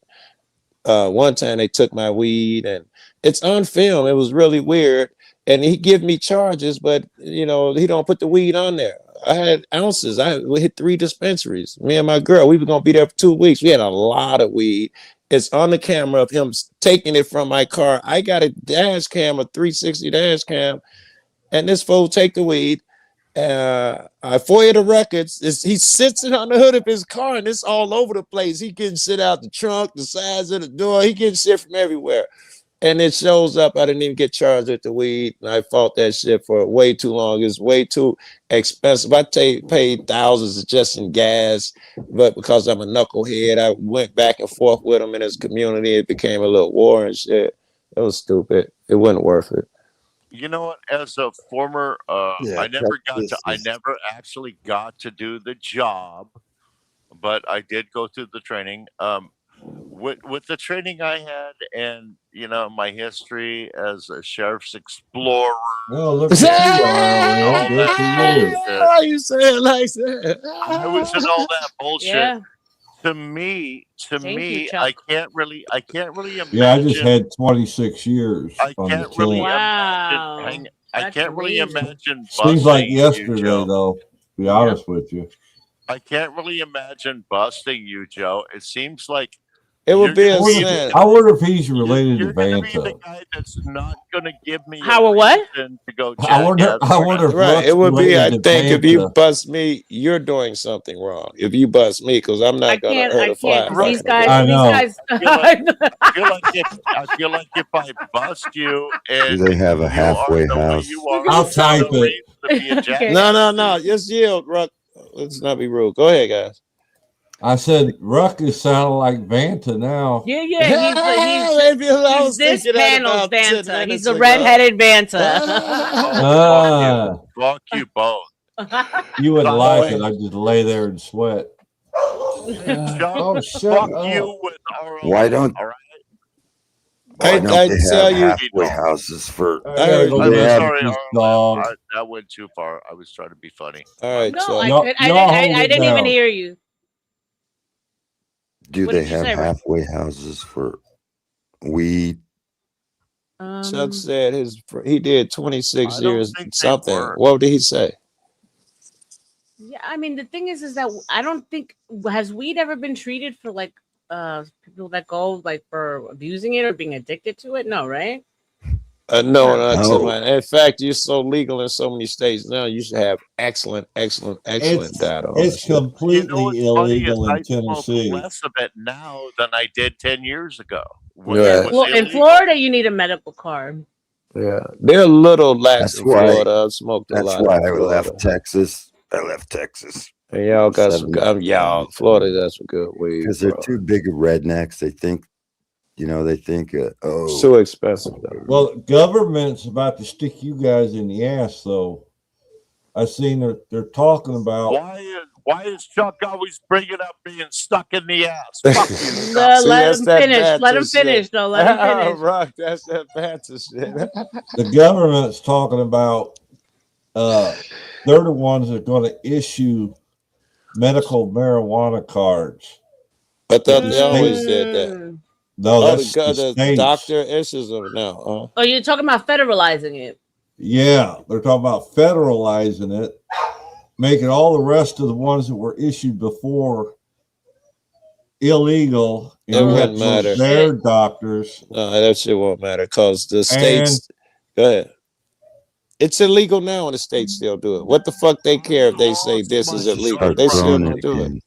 one time they took my weed and it's on film. It was really weird. And he give me charges, but he don't put the weed on there. I had ounces. We hit 3 dispensaries. Me and my girl, we were gonna be there for 2 weeks. We had a lot of weed, It's on the camera of him taking it from my car. I got a dash cam, a 360 dash cam, and this fool take the weed. I FOIA the records. He sits it on the hood of his car, and it's all over the place. He can sit out the trunk, the sides of the door. He can shit from everywhere. And it shows up. I didn't even get charged with the weed. And I fought that shit for way too long. It's way too expensive. I paid thousands just in gas, but because I'm a knucklehead, I went back and forth with him in his community. It became a little war and shit. It was stupid. It wasn't worth it. You know what? As a former, Yeah, I never Texas I is- never actually got to do the job, but I did go through the training. With the training I had, and you know my history as a sheriff's explorer. Oh, look at you are, all good for that you. bullshit. Why you say it like that? I was in all that bullshit. Yeah. To me, Thank you, I Chuck. can't really imagine. Yeah, I just had 26 years I on the can't really camp. Wow. imagine. I That's can't really amazing. imagine. Seems like busting you, yesterday, Joe. though. To be honest with you. I can't really imagine busting you, Joe. It seems like It would be I a wonder, sin. I wonder if he's related to you're going to be the Vanta. guy that's not going to give me Howard what? reason to go I wonder. jackass I or wonder if Right. Ruck's It would be, I related to think, if you Vanta. bust me, you're doing something wrong. If you bust me, because I'm I not going to can't. hurt I a fly. can't. 'Cause these fucking guys. I with know. These guys. I feel like if I bust you Do and they have a you are halfway the way house? you are, I'll there's no type it. reason to be a Okay. jackass. No. Just yield, Ruck. Let's not be rude. Go ahead, guys. I said Ruck is sounding like Vanta now. Yeah. He's Maybe I was this thinking that panel's about 10 Vanta. minutes He's the ago. redheaded Vanta. Ah, Fuck you both. you wouldn't By the like way, it. I just lay there and sweat. Chuck, Oh, shut fuck up. you with our Why don't all right? why don't I they tell have you, halfway houses for? I gotta go Do they listen have? to this dog. That went too far. I was trying to be funny. all right, No, Chuck. I Y'all- could. y'all hold I it didn't even down. hear you. Do What they did you have say, Rick? halfway houses for weed? Chuck said he did 26 I don't years think they something. were. What did he say? Yeah, I mean the thing is that I don't think has weed ever been treated for like people that go like for abusing it or being addicted to it? No, right? No, not to No. my. In fact, you're so legal in so many states now. You should have excellent It's data on it's this shit. You know completely what's funny is illegal I in smoke Tennessee. less of it now than I did 10 years ago when Right. it was In illegal. Florida, you need a medical card. Yeah, they're a little lax That's in why. Florida. I've smoked a That's lot why in I Florida. left Texas. I left Texas And y'all got some. 70. Y'all, Florida got some good weed, because they're bro. too big of rednecks. They think, oh, So expensive though. Well, government's about to stick you guys in the ass, though. I seen they're talking about. Why is Chuck always bringing up being stuck in the ass? Fuck you, Chuck. See, Let that's him that finish. Let Baptist him finish, shit. though. Let him finish. Rock, that's that Baptist shit. The government's talking about they're the ones that are going to issue medical marijuana cards. I thought The they always state- did that. Mm. No, Oh, that's the the states. doctor issues them now. Oh, you're talking about federalizing it. Yeah, they're talking about federalizing it, making all the rest of the ones that were issued before illegal. It And we have wouldn't to go to matter. their doctors. No, that shit won't matter because the states. Go ahead. It's illegal now, and the states still do it. What the fuck they care if they say this is illegal? start They still growing gonna it do it. again.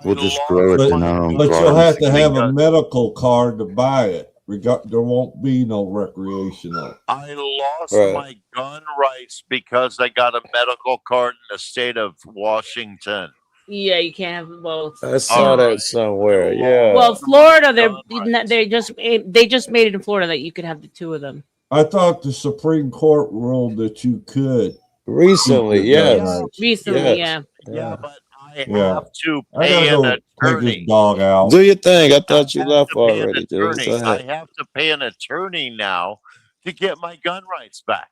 We'll just grow it in our own But you'll gardens have to again. have a medical card to buy it. There won't be no recreational. I lost Right. my gun rights because I got a medical card in the state of Washington. Yeah, you can't have both. I saw that somewhere. Yeah. Well, Florida, they just made it in Florida that you could have the two of them. I thought the Supreme Court ruled that you could. Recently, keep your gun yes. rights. Recently, Yes. Yeah, but I Yeah. have to I pay gotta an go take attorney. this dog out. Do your thing. I thought you left Pay an already, dude. attorney. Go I ahead. have to pay an attorney now to get my gun rights back.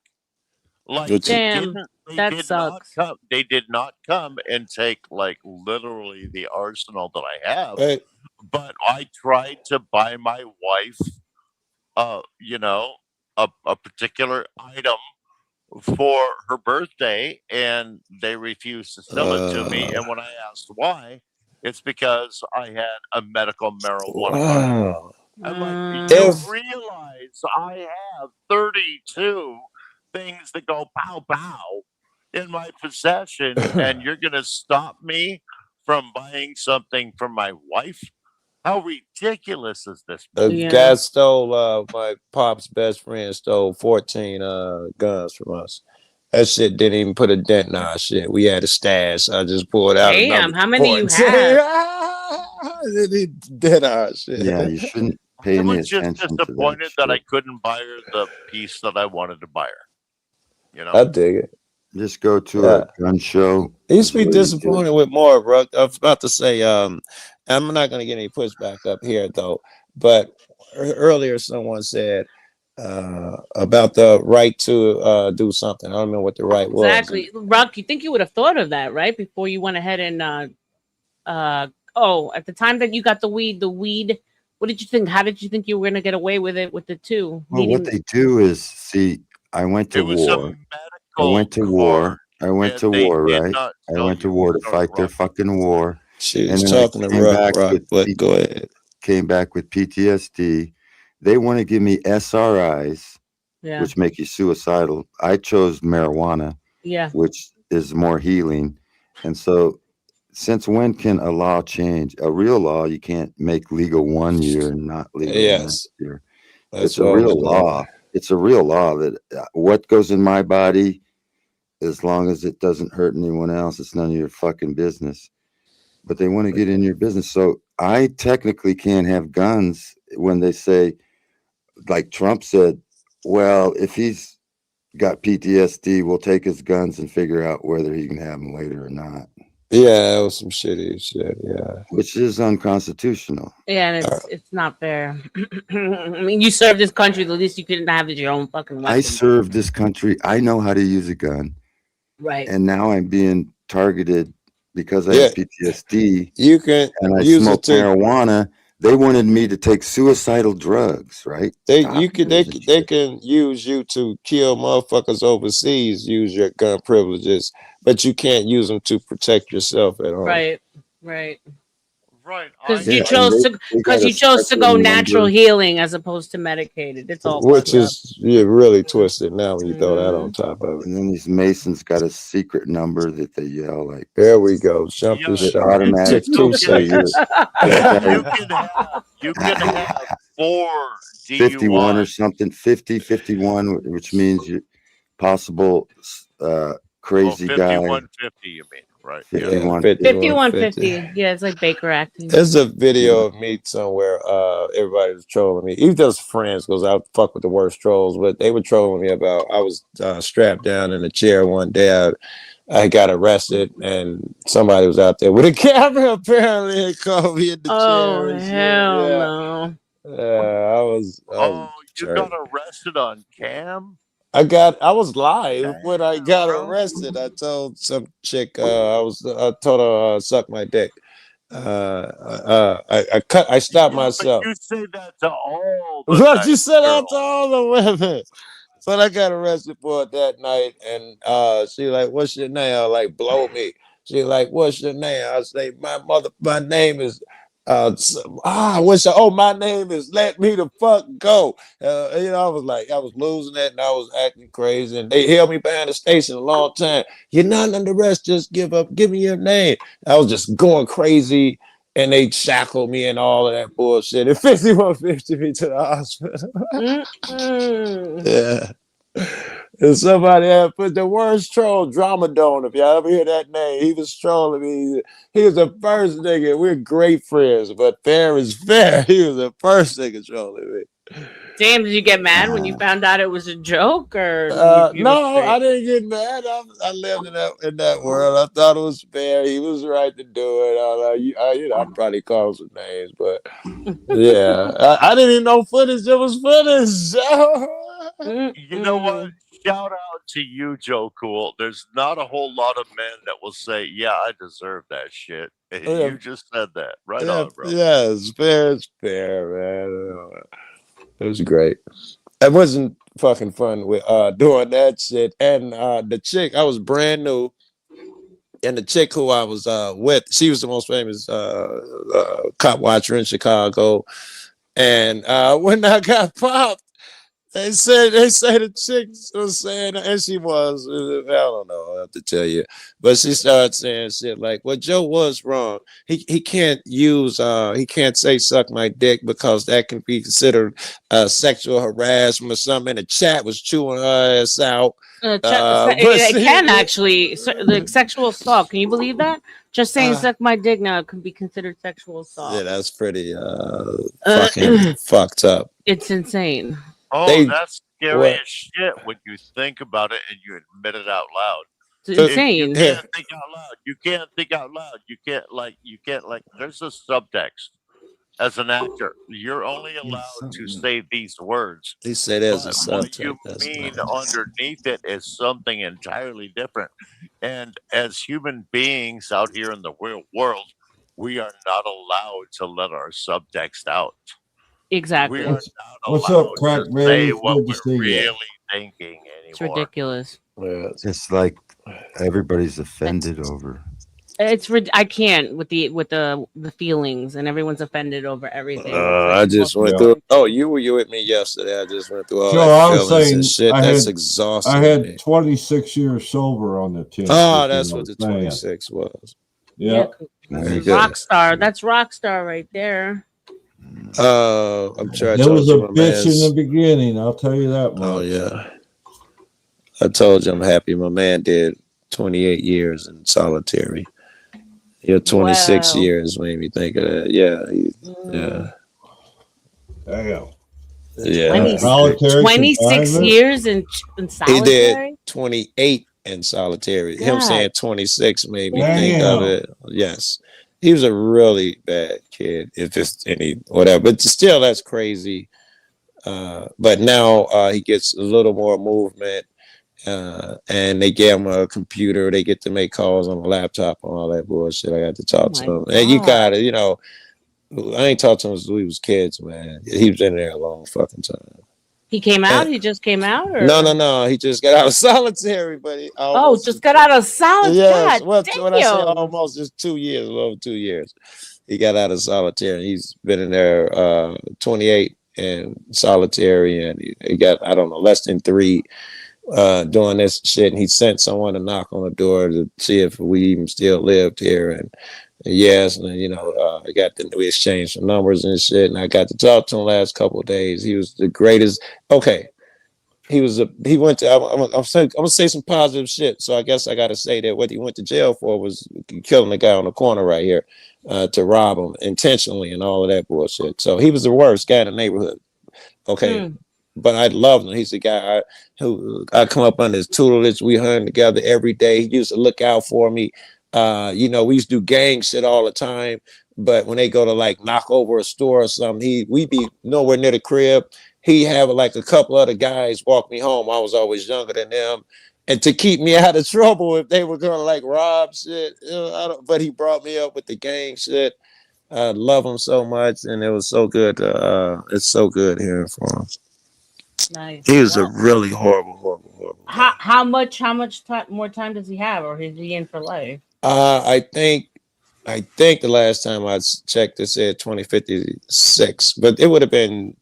Like Which- they Damn, didn't- they that did sucks. Not come, they did not come and take like literally the arsenal that I have. Hey. But I tried to buy my wife, a particular item for her birthday, and they refused to sell it to me. And when I asked why, it's because I had a medical marijuana card. Wow. I'm like, If you realize I have 32 things that go pow pow in my possession, and you're going to stop me from buying something for my wife? How ridiculous is this? a guy stole my pop's best friend stole 14 guns from us. That shit didn't even put a dent in our shit. We had a stash. I just pulled out Damn, another how many you 14. have? They did our shit. Yeah, you shouldn't pay I any was just attention to that disappointed that I shit. couldn't buy her the piece that I wanted to buy her. You know, I dig it. Just go to Yeah. a gun show. I used to be That's what you do. disappointed with more, bro. I was about to say, I'm not gonna get any pushback up here though. But earlier someone said about the right to do something. I don't remember what the right was. Exactly. Rock, you think you would have thought of that, right? Before you went ahead and at the time that you got the weed, what did you think? How did you think you were gonna get away with it with the two? Well, what they do is, see, I went to it was a war. I medical went to war. I went and to they war, did right? not I tell went to you war to to fight their fucking war. She And was then I talking to came Rock, back with but go ahead. came back with PTSD. They want to give me SRIs, Yeah. which make you suicidal. I chose marijuana, Yeah. which is more healing. And so, since when can a law change? A real law, you can't make legal 1 year and not legal Yes. next year. That's It's a what I was real going law. with. It's a real law that what goes in my body, as long as it doesn't hurt anyone else, it's none of your fucking business. But they want to get in your business. So I technically can't have guns when they say, like Trump said, well, if he's got PTSD, we'll take his guns and figure out whether he can have them later or not. Yeah, it was some shitty shit. Yeah. Which is unconstitutional. Yeah, and it's not fair. I mean, you served this country. The least you couldn't have is your own fucking weapon. I served this country. I know how to use a gun. Right. And now I'm being targeted because I Yeah. have PTSD. You can And I use it smoke to marijuana. They wanted me to take suicidal drugs, right? they Stop you can using they shit. can use you to kill motherfuckers overseas, use your gun privileges, but you can't use them to protect yourself at home. Right. Right. Right. Because Yeah, you and chose to they because got a you chose to go special natural number. healing as opposed to medicated. It's all Which fucked up. is really twisted now when you throw that on Mhm. top of it. And then these Masons got a secret number that they yell like There we go. Jump the Yeah, the shark. automatic. Took 2 you So you're, seconds. you can have 4 51 or DUIs. something, 50, 51, which means you possible Oh, crazy guy. 5150, you mean, right? Yeah. 51. 5150. Yeah, it's like Baker acting. There's a video of me somewhere. Everybody was trolling me. Even those friends, because I fuck with the worst trolls, but they were trolling me about I was strapped down in a chair one day. I got arrested, and somebody was out there with a camera. Apparently, and called me in the Oh chair. And shit. hell Yeah, no. I was. Oh, you turned. got arrested on cam? I was live when I got arrested. I told some chick I told her suck my dick. I stopped myself. But you say that to all the But you nice said that girls. to all the women. So I got arrested for it that night, and she like, "What's your name?" I like, blow me. She like, "What's your name?" I say, my name is my name is Let Me the Fuck Go. I was losing it and I was acting crazy, and they held me behind the station a long time. You're not under arrest, just give me your name. I was just going crazy, and they shackled me and all of that bullshit. And 5150 me to the hospital. Yeah. And somebody had put the worst troll, Dramadone, if y'all ever hear that name. He was trolling me. He was the first nigga. We're great friends, but fair is fair. He was the first nigga trolling me. Damn, did you get mad when you found out it was a joke, or you No, were I straight? didn't get mad. I lived in that world. I thought it was fair. He was right to do it. I probably called some names, but yeah, I didn't even know footage. There was footage. You know what? Shout out to you, Joe Cool. There's not a whole lot of men that will say, "Yeah, I deserve that shit." And Yeah. you just said that. Right Yeah, on, bro. yeah, it's fair, man. It was great. It wasn't fucking fun with doing that shit. And the chick, I was brand new, and the chick who I was with, she was the most famous cop watcher in Chicago. And when I got popped, they said the chick was saying, and she was, I don't know, I have to tell you, but she started saying shit like, "Well, Joe was wrong. He can't use he can't say suck my dick because that can be considered sexual harassment or something." And the chat was chewing her ass out. It can actually, the sexual assault. Can you believe that? Just saying suck my dick now can be considered sexual assault. Yeah, that's pretty fucking fucked up. It's insane. Oh, that's scary as shit when you think about it and you admit it out loud. It's insane. You can't think out loud. You can't think out loud. You can't like. There's a subtext. As an actor, you're only allowed to say these words. He said there's a What subtext. you That's mean nice. underneath it is something entirely different. And as human beings out here in the real world, we are not allowed to let our subtext out. Exactly. We are not What's allowed up, Crack to Baby? say It's what good to we're see you. really thinking It's anymore. ridiculous. It's like everybody's offended over. I can't with the feelings, and everyone's offended over everything. I just went through. Oh, you were with me yesterday. I just went through all Joe, that I was feelings saying and shit. I That's had exhausting. I man. had 26 years sober on the 10th. Oh, that's what the 26 was. Yeah. Very good. Rockstar. That's Rockstar right there. I'm sure I There told was a you my bitch man's. in the beginning. I'll tell you that much. Oh yeah, I told you I'm happy. My man did 28 years in solitary. Your 26 Wow. years made me think of that. Yeah, yeah, Damn. yeah. Solitary 26 confinement? years in He solitary. did 28 in solitary. Him God. saying 26 made me think of Damn. it. Yes. He was a really bad kid. If just any whatever. But still that's crazy. But now he gets a little more movement. And they gave him a computer. They get to make calls on a laptop and all that bullshit. I got to talk to him. And you gotta, I ain't talked to him since we was kids, man. He was in there a long fucking time. He came out. He just came out. Or? No. He just got out of solitary, but he Just got out of solitary. Yes. God Well, damn. when I say almost, just 2 years, a little over 2 years. He got out of solitary. He's been in there 28 in solitary, and he got, I don't know, less than 3 doing this shit. And he sent someone to knock on the door to see if we even still lived here. And yes, and we exchanged some numbers and shit. And I got to talk to him last couple of days. He was the greatest. Okay. He went to, I'm gonna say some positive shit. So I guess I gotta say that what he went to jail for was killing the guy on the corner right here, to rob him intentionally and all of that bullshit. So he was the worst guy in the neighborhood. Okay. But I loved him. He's the guy who I come up under his tutelage. We hung together every day. He used to look out for me. We used to do gang shit all the time. But when they go to like knock over a store or something, we'd be nowhere near the crib. He have like a couple other guys walk me home. I was always younger than them, and to keep me out of trouble if they were gonna like rob shit. But he brought me up with the gang shit. I love him so much, and it was so good. It's so good hearing from him. Nice. He was a really horrible. How much more time does he have, or is he in for life? I think the last time I checked, it said 2056, but it would have been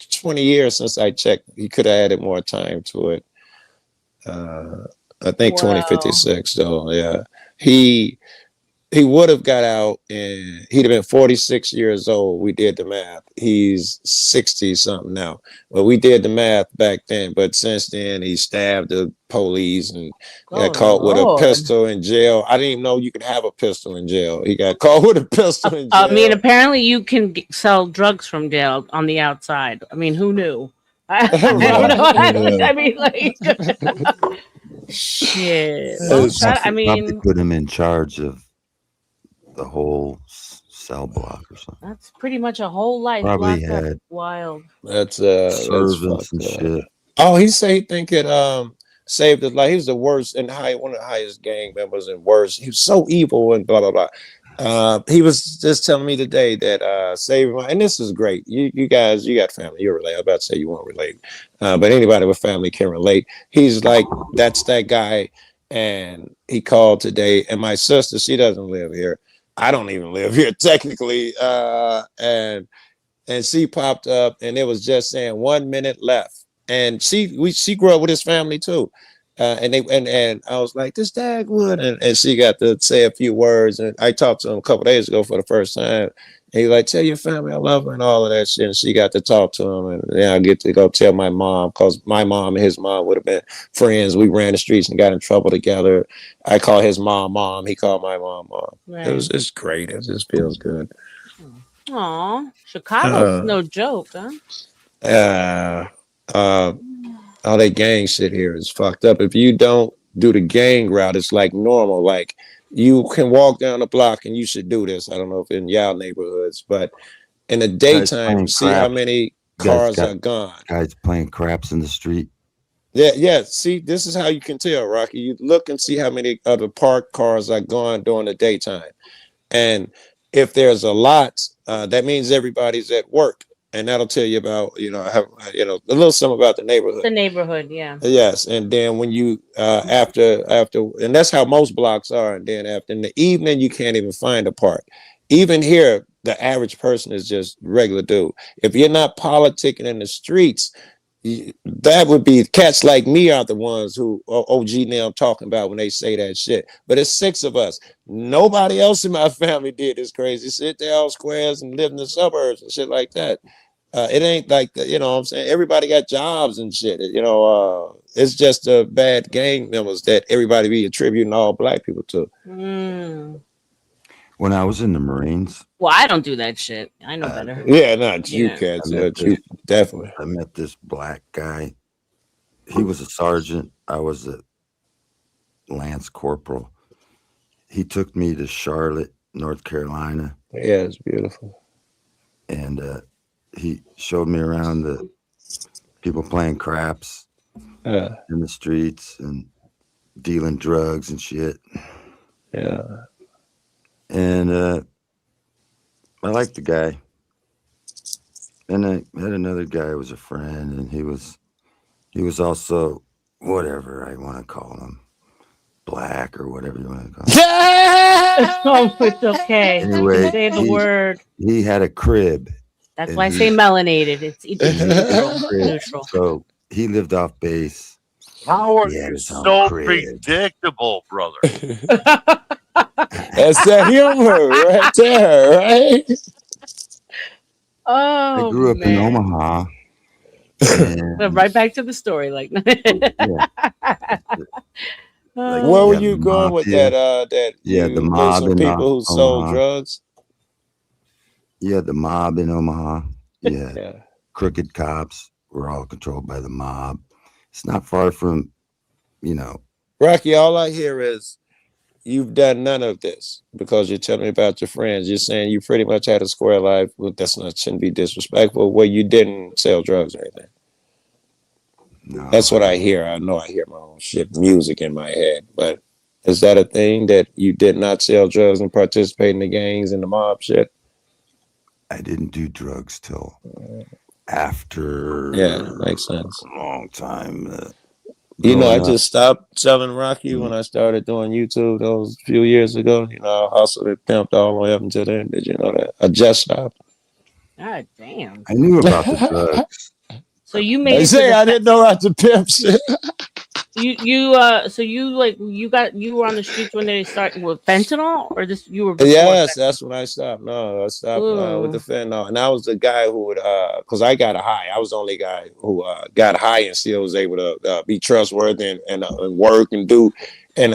20 years since I checked. He could have added more time to it. I think 2056 though. Yeah, he would have got out and he'd have been 46 years old. We did the math. He's 60 something now. But we did the math back then. But since then, he stabbed the police and got caught with a pistol in jail. I didn't even know you could have a pistol in jail. He got caught with a pistol in jail. I mean, apparently you can sell drugs from jail on the outside. I mean, who knew? I mean, like, shit. Probably put him in charge of the whole cell block or something. That's pretty much a whole life. Probably locked up. had Wild. That's servants and shit. Oh, he said he think it saved his life. He was the worst and one of the highest gang members and worst. He was so evil and blah blah blah. He was just telling me today that saving my, and this is great. You guys, you got family, you relate. I was about to say you won't relate, but anybody with family can relate. He's like, that's that guy. And he called today, and my sister, she doesn't live here. I don't even live here technically. And and she popped up, and it was just saying 1 minute left. And she grew up with his family too. And I was like, this Dagwood, and she got to say a few words. And I talked to him a couple days ago for the first time. And he's like, tell your family I love her and all of that shit. And she got to talk to him, and then I get to go tell my mom, because my mom and his mom would have been friends. We ran the streets and got in trouble together. I call his mom. He called my mom. Right. It's great. It just feels good. Aw, Chicago's no joke, huh? All that gang shit here is fucked up. If you don't do the gang route, it's like normal. Like you can walk down the block, and you should do this. I don't know if in y'all neighborhoods, but in the daytime, you see how many cars are gone. Guys playing craps in the street. Yeah. See, this is how you can tell, Rocky. You look and see how many other parked cars are gone during the daytime. And if there's a lot, that means everybody's at work. And that'll tell you about, a little something about the neighborhood. The neighborhood, yeah. Yes. And then when you, after, and that's how most blocks are. And then after in the evening, you can't even find a park. Even here, the average person is just regular dude. If you're not politicking in the streets, that would be cats like me are the ones who OG now talking about when they say that shit. But it's 6 of us. Nobody else in my family did this crazy shit. They all squares and live in the suburbs and shit like that. It ain't like, you know what I'm saying? Everybody got jobs and shit. It's just the bad gang members that everybody be attributing all black people to. When I was in the Marines. Well, I don't do that shit. I know better. Yeah, not you cats. You definitely. I met this black guy. He was a sergeant. I was a lance corporal. He took me to Charlotte, North Carolina. Yeah, it's beautiful. And he showed me around the people playing craps in the streets and dealing drugs and shit. Yeah. And I liked the guy. And I had another guy who was a friend, and he was also whatever I want to call him, black or whatever you want to call him. Oh, it's okay. Anyway, Say the word. He had a crib. That's why I say melanated. It's neutral. So he lived off base. How are He had you his own so crib. predictable, brother? That's that humor right there, right? Oh, I grew up in Omaha. and- right back to the story, like. Where were you going with mafia. that? Yeah, the mob some in people who sold Omaha. drugs. Yeah, the mob in Omaha. Yeah. Yeah. Crooked cops were all controlled by the mob. It's not far from, Rocky, all I hear is you've done none of this because you're telling me about your friends. You're saying you pretty much had a square life. Well, shouldn't be disrespectful. Where you didn't sell drugs or anything. No. That's what I hear. I know I hear my own shit music in my head, but is that a thing that you did not sell drugs and participate in the gangs and the mob shit? I didn't do drugs till after. Yeah, makes sense. A long time. I growing up. just stopped selling Rocky when I started doing YouTube those few years ago. I hustled and pimped all the way up until then. Did you know that? I just stopped. God damn. I knew about the drugs. So you made. They say I didn't know how to pimp shit. You were on the streets when they started with fentanyl, or you were before Yes, fentanyl? that's when I stopped. No, I stopped with the Ooh. fentanyl, and I was the guy who would, because I got a high. I was the only guy who got high and still was able to be trustworthy and work and do, and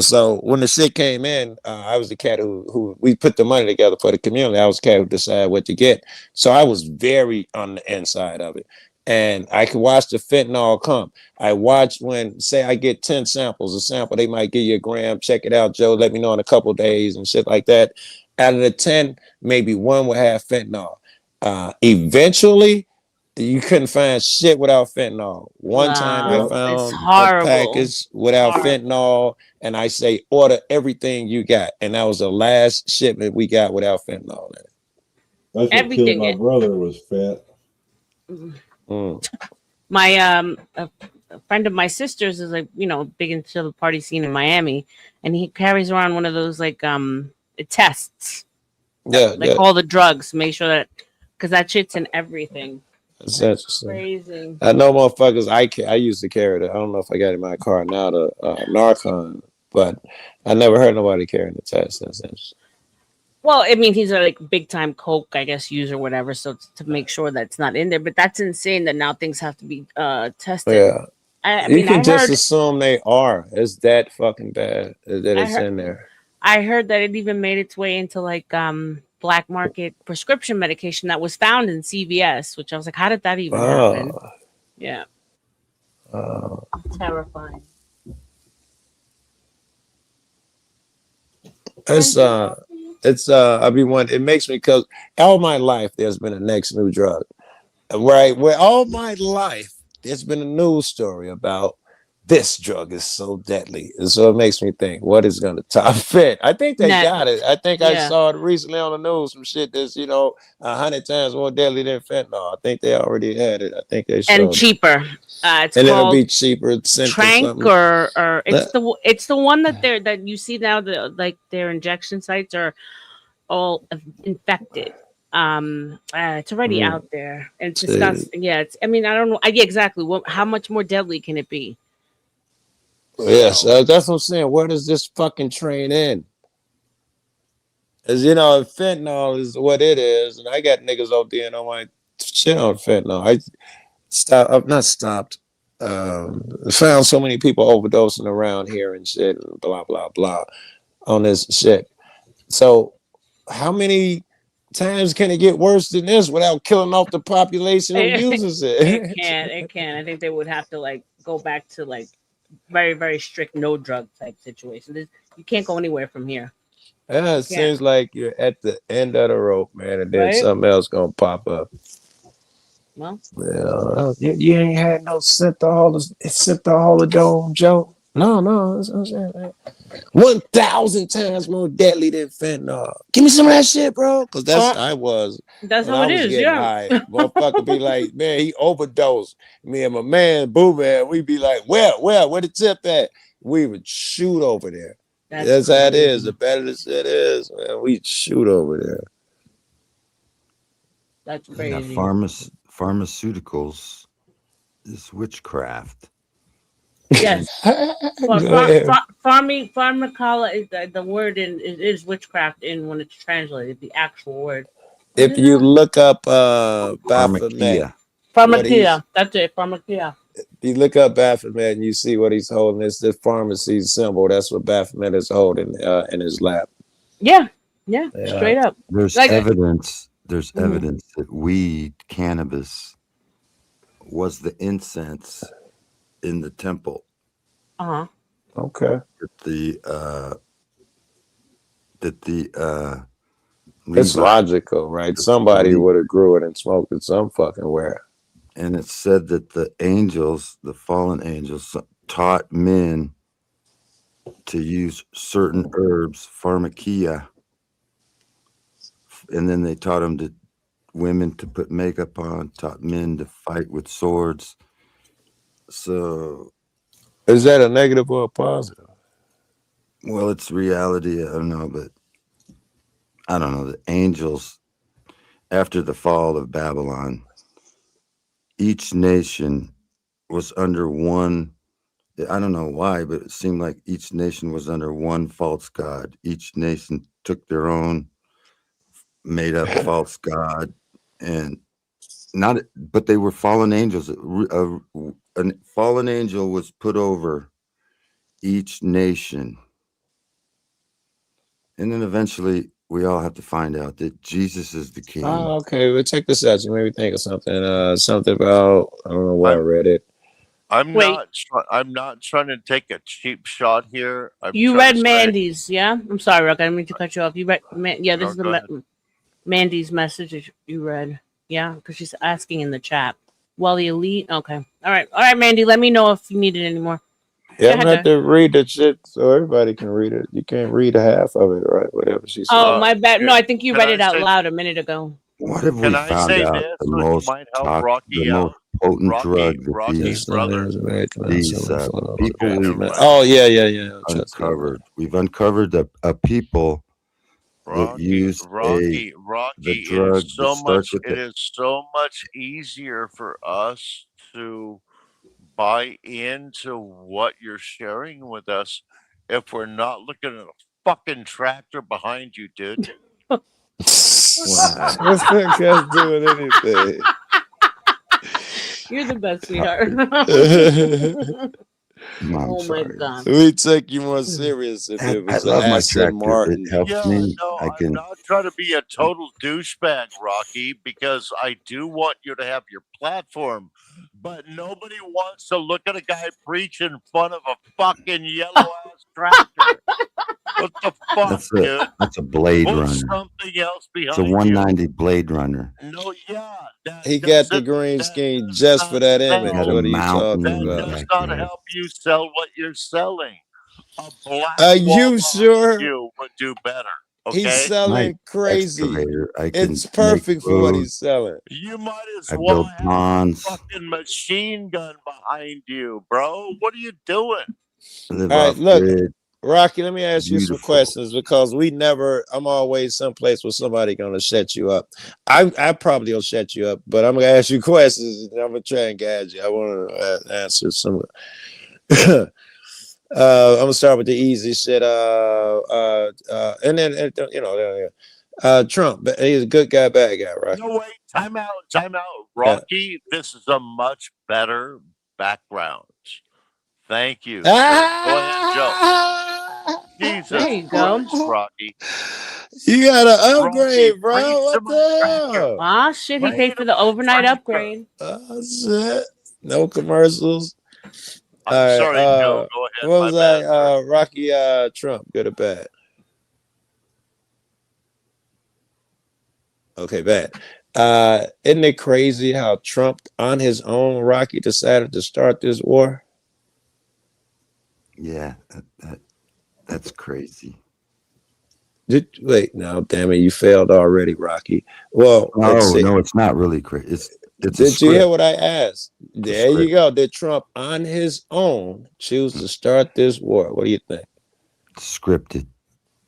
so when the shit came in, I was the cat who we put the money together for the community. I was the cat who decided what to get. So I was very on the inside of it. And I could watch the fentanyl come. I watched when, say I get 10 samples, a sample, they might give you a gram, check it out, Joe, let me know in a couple of days and shit like that. Out of the 10, maybe one would have fentanyl. Eventually, you couldn't find shit without fentanyl. One time I Wow. found It's a horrible. package without fentanyl, and I say, order everything you got. And that was the last shipment we got without fentanyl in it. That's what Everything killed my is- brother was fat. My a friend of my sister's is big into the party scene in Miami, and he carries around one of those tests. Yeah, Like all the drugs, make sure that because that shit's in everything. That's interesting. Crazy. I know motherfuckers. I used to carry the. I don't know if I got it in my car now. The Narcon, but I never heard nobody carrying the test. That's interesting. Well, I mean, he's a like big time coke, I guess, user, whatever. So to make sure that's not in there, but that's insane that now things have to be tested. Yeah. I You mean, can I just heard, assume they are. It's that fucking bad that I it's heard- in there. I heard that it even made its way into like black market prescription medication that was found in CVS, which I was like, how did that even happen? Oh, Yeah, oh. terrifying. It's I mean, it makes me, because all my life there's been a next new drug, right? Where all my life there's been a news story about this drug is so deadly, and so it makes me think, what is going to top it? I think they got it. I think I Yeah. saw it recently on the news. Some shit that's 100 times more deadly than fentanyl. I think they already had it. I think they showed And it. cheaper. It's And it'll called be cheaper. Cent or Trank something. or it's the one that you see now, their injection sites are all infected. It's already Mm. out there. And it's See. disgusting. Yeah, I mean, I don't know. Yeah, exactly. How much more deadly can it be? Yes, that's what I'm saying. Where does this fucking train end? As if fentanyl is what it is, and I got niggas ODing on my shit on fentanyl. I've not stopped. Found so many people overdosing around here and shit, and blah blah blah, on this shit. So, how many times can it get worse than this without killing off the population who uses it? It can. I think they would have to like go back to like very, very strict no drug type situation. You can't go anywhere from here. Yeah, it Yeah. seems like you're at the end of the rope, man, and then Right? something else gonna pop up. Well, Yeah, you ain't had no Cynthaholic Joe. No, that's what I'm saying, man. 1,000 times more deadly than fentanyl. Give me some of that shit, bro. Because that's I was. That's when how I it was is, getting yeah. high. Motherfucker be like, man, he overdosed. Me and my man, Boo Man, we be like, where the tip at? We would shoot over there. That's how it is. The better the shit is, man, we shoot over there. That's Now, crazy. pharmaceuticals is witchcraft. Yes. Well, Go ahead. pharmacology is the word is witchcraft in when it's translated, the actual word. If you look up Baphomet, Pharmakia. That's it. Pharmakia. if you look up Baphomet and you see what he's holding, it's the pharmacy symbol. That's what Baphomet is holding in his lap. Yeah. Yeah. Straight up. There's Like- evidence. There's Mhm. evidence that weed, cannabis, was the incense in the temple. Uh-huh. Okay. It's logical, right? Somebody would have grew it and smoked it some fucking where. And it said that the angels, the fallen angels, taught men to use certain herbs, pharmakia, and then they taught women to put makeup on, taught men to fight with swords. So, is that a negative or a positive? Well, it's reality. I don't know, but I don't know. The angels, after the fall of Babylon, each nation was under one. I don't know why, but it seemed like each nation was under one false god. Each nation took their own made up false god, and but they were fallen angels. A fallen angel was put over each nation. And then eventually we all have to find out that Jesus is the king. Oh, okay. Well, check this out. You made me think of something. Something about, I don't know where I read it. I'm not trying to take a cheap shot here. You read Mandy's, yeah? I'm sorry, Rock. I didn't mean to cut you off. You read, yeah, this No, is go ahead. Mandy's message that you read. Yeah, because she's asking in the chat. Well, the elite. Okay. All right, Mandy. Let me know if you need it anymore. Yeah, Go I'm ahead, have to read the shit so everybody can read it. You can't read half of it, right? Whatever she said. Oh, my bad. No, I think you can read I it out say- loud a minute ago. What have we Can I found say out? this, The which most might help Rocky the most potent Rocky- drug that Rocky these brother. people we've Oh, yeah. uncovered. We've uncovered a people that use Rocky, the drug it's that so much. starts with It the is so much easier for us to buy into what you're sharing with us if we're not looking at a fucking tractor behind you, dude. What's that got to do with anything? You're the best, sweetheart. I'm Oh my sorry. god. We take you more serious if it I was love my Aston tractor. Martin. It helps Yeah, me. no, I I'm can. not trying to be a total douchebag, Rocky, because I do want you to have your platform. But nobody wants to look at a guy preach in front of a fucking yellow ass tractor. What the fuck, dude? That's a Blade Put Runner. something else It's a behind you. 190 Blade Runner. No, yeah, that He got the doesn't. green That screen does just for not that It image. had sell. a What are you mountain talking in the That about? does not backyard. help you sell what you're selling. A black Are wall you behind sure? you would do better. He's Okay, My selling crazy. excavator, I can It's make perfect for what roads. he's selling. you might as I well build have a ponds. fucking machine gun behind you, bro. What are you doing? I live All right, off look, grid. Rocky, let me ask you some Beautiful. questions because I'm always someplace where somebody gonna shut you up. I probably will shut you up, but I'm gonna ask you questions and I'm gonna try and guide you. I want to answer some. I'm gonna start with the easy shit. And then Trump, he's a good guy, bad guy, right? No, wait, time out, Yeah. Rocky. This is a much better background. Thank you, sir. Go ahead, Joe. Jesus There you go. Christ, Rocky. You gotta Rocky, upgrade, bro. preach to What my the tractor. hell? Ah, shit. He Wait paid a for the overnight tractor. upgrade. Oh shit. No commercials. I'm All right. sorry, Joe. Go ahead. What My was bad, I? sir. Rocky Trump, good or bad? Okay, bad. Isn't it crazy how Trump on his own, Rocky, decided to start this war? Yeah, that's crazy. Wait, no, damn it, you failed already, Rocky. Well, let's Oh see. no, it's not really crazy. It's a Did you hear script. what I asked? It's a There you script. go. Did Trump on his own choose to start this war? What do you think? Scripted.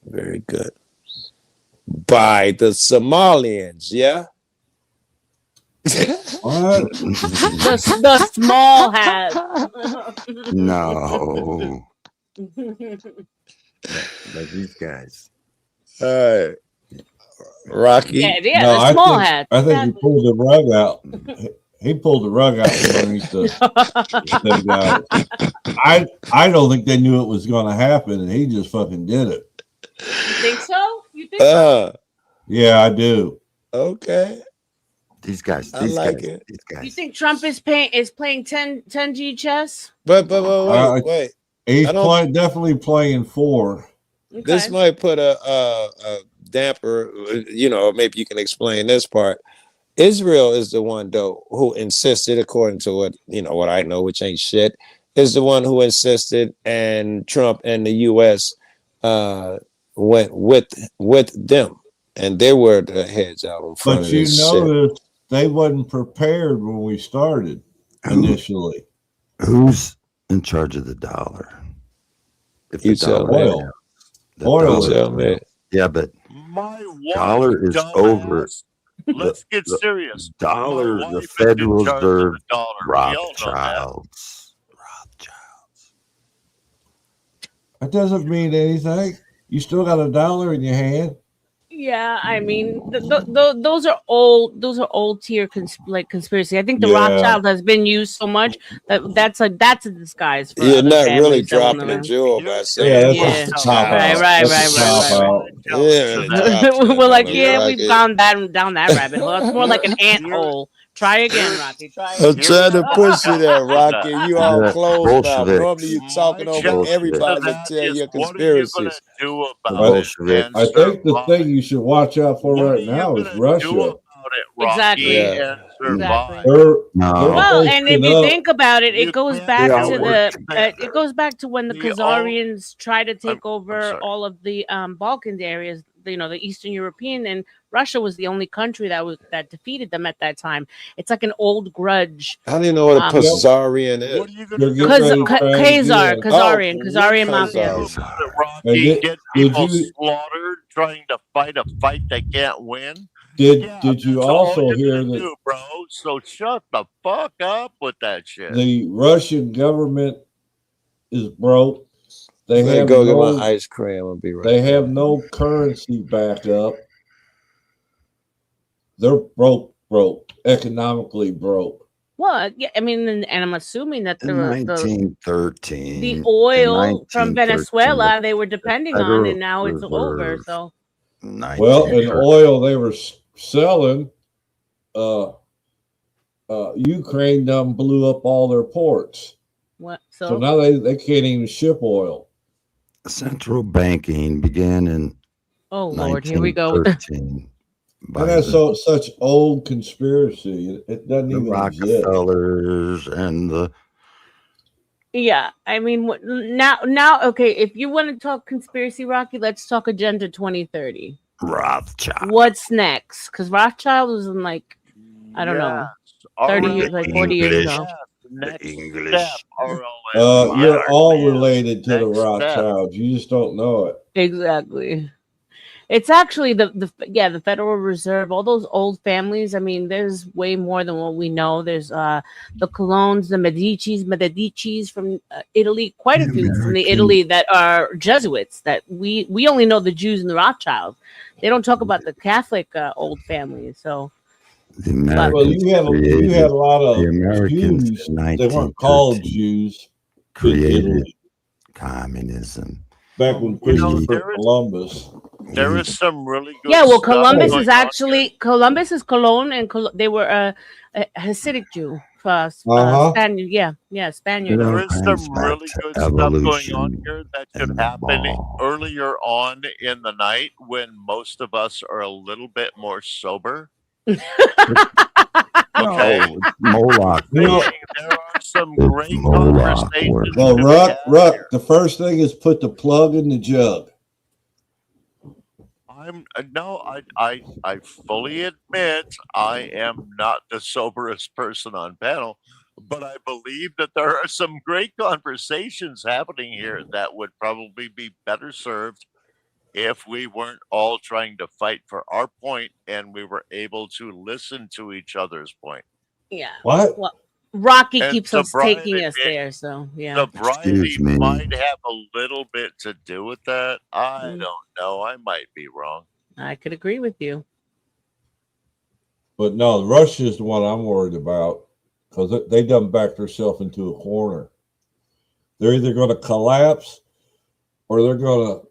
Very good. By the Somalians, yeah? What? The small hat. No, like these guys. All right. Rocky. Yeah, No, the small hat. I think he pulled the rug out. He pulled the rug out from underneath the guys. I don't think they knew it was going to happen, and he just fucking did it. You think so? You think so? Yeah, I do. Okay. These guys. I like it. These You guys. think Trump is playing 10G chess? But wait. He's I don't- definitely playing 4. This might put a damper, maybe you can explain this part. Israel is the one, though, who insisted, according to what I know, which ain't shit, is the one who insisted, and Trump and the U.S. Went with them, and they were the heads out in front But of you this shit. noticed they wasn't prepared when we started initially. Who's in charge of the dollar? If You the tell dollar- me. Oil. the Oil dollar- You tell me. Yeah, but My wife, dollar is over. Let's get the serious. dollar, My the wife is Federal in charge of Reserve, the dollar. We all know that. Rothschilds. That doesn't mean anything. You still got a dollar in your hand. Yeah, I mean, those are old tier conspiracy. I think the Yeah. Rothschild has been used so much that's a disguise. For You're other not really families that want dropping a to- jewel by saying Yeah, that's Yeah. just a cop Right, out. right, That's right, a right, cop right. out. Yeah, really dropped it We're like, on it, yeah, Rocky. we've gone down that rabbit hole. It's more like an ant hole. Try again, Rocky. Try I'm again. trying to push you there, Rocky. You all Yeah, closed mouth. Bolsheviks. Normally you talking over Bullshit. everybody to That tell is, your what are you going to conspiracies. do The about it Bolsheviks. and I think the survive? thing you should watch out for What are right you now is going to do Russia. about it, Rocky, Exactly. Yeah. and survive? They're No. Well, and if you up. think about it, You it goes can't back all to work it goes back to when the The Khazarians tried to take I'm over sorry. all of the Balkan areas the Eastern European, and Russia was the only country that defeated them at that time. It's like an old grudge. How do you know what a Khazarian is? What are you gonna do? Khazarian mafia. Rocky, get people slaughtered trying to fight a fight they can't win. Did you That's all also you're hear gonna that do, bro? So shut the fuck up with that shit. the Russian government is broke? They Let me have go no, get my ice cream. I'll be right they back. have no currency backup. They're broke, economically broke. Well, yeah, I mean, and I'm assuming that In 1913. the oil from 1913, Venezuela they were depending on, Federal and now it's over. Reserve. So Well, and oil they were selling, Ukraine done blew up all their ports. what? So now they can't even ship oil. Central banking began in Oh Lord, here we go. 1913 by And that's the, such old conspiracy. It doesn't the even exist. Rockefellers and the Yeah, I mean, now, okay. If you want to talk conspiracy, Rocky, let's talk Agenda 2030. Rothschild. What's next? Because Rothschild was in like, I don't know, 30 years, like 40 years ago. You're all related to the Rothschilds. You just don't know it. Exactly. It's actually the Federal Reserve, all those old families. I mean, there's way more than what we know. There's the Colognes, the Medicis from Italy, quite a few from the Italy that are Jesuits. That we only know the Jews and the Rothschilds. They don't talk about the Catholic old families. So, the Americans Well, you had a lot of the Americans Jews. in They weren't called 1913 Jews. created communism. Back when Christopher Columbus. There is some really good. yeah, well, stuff Columbus going is on actually Columbus is Cologne, and they were a Hasidic Jew. Spaniard, yeah, Spaniard. There is some really good stuff going on evolution here that could happen earlier on in the night when most of us are a little bit more sober. Okay. Oh, it's Moloch. There are some great Moloch. conversations. Well, to be Ruck, had. the first thing is put the plug in the jug. I fully admit I am not the soberest person on panel, but I believe that there are some great conversations happening here that would probably be better served if we weren't all trying to fight for our point and we were able to listen to each other's point. Yeah. What? Well, Rocky And keeps us sobriety taking us there. So yeah. Sobriety Excuse me. might have a little bit to do with that. I Mm. don't know. I might be wrong. I could agree with you. But no, Russia is the one I'm worried about because they done backed themselves into a corner. They're either going to collapse or they're going to,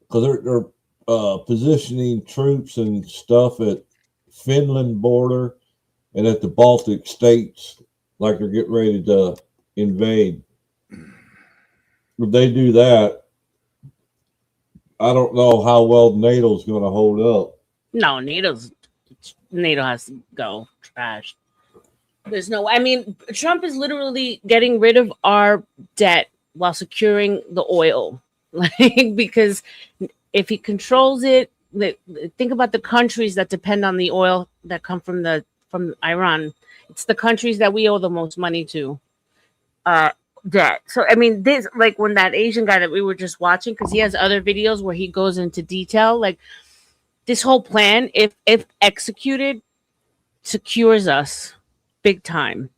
because they're positioning troops and stuff at Finland border and at the Baltic states like they're getting ready to invade. If they do that, I don't know how well NATO's going to hold up. No, NATO has to go trash. There's no. I mean, Trump is literally getting rid of our debt while securing the oil, like because if he controls it, think about the countries that depend on the oil that come from Iran. It's the countries that we owe the most money to. Debt. So I mean, this like when that Asian guy that we were just watching, because he has other videos where he goes into detail, like this whole plan, if executed, secures us big time.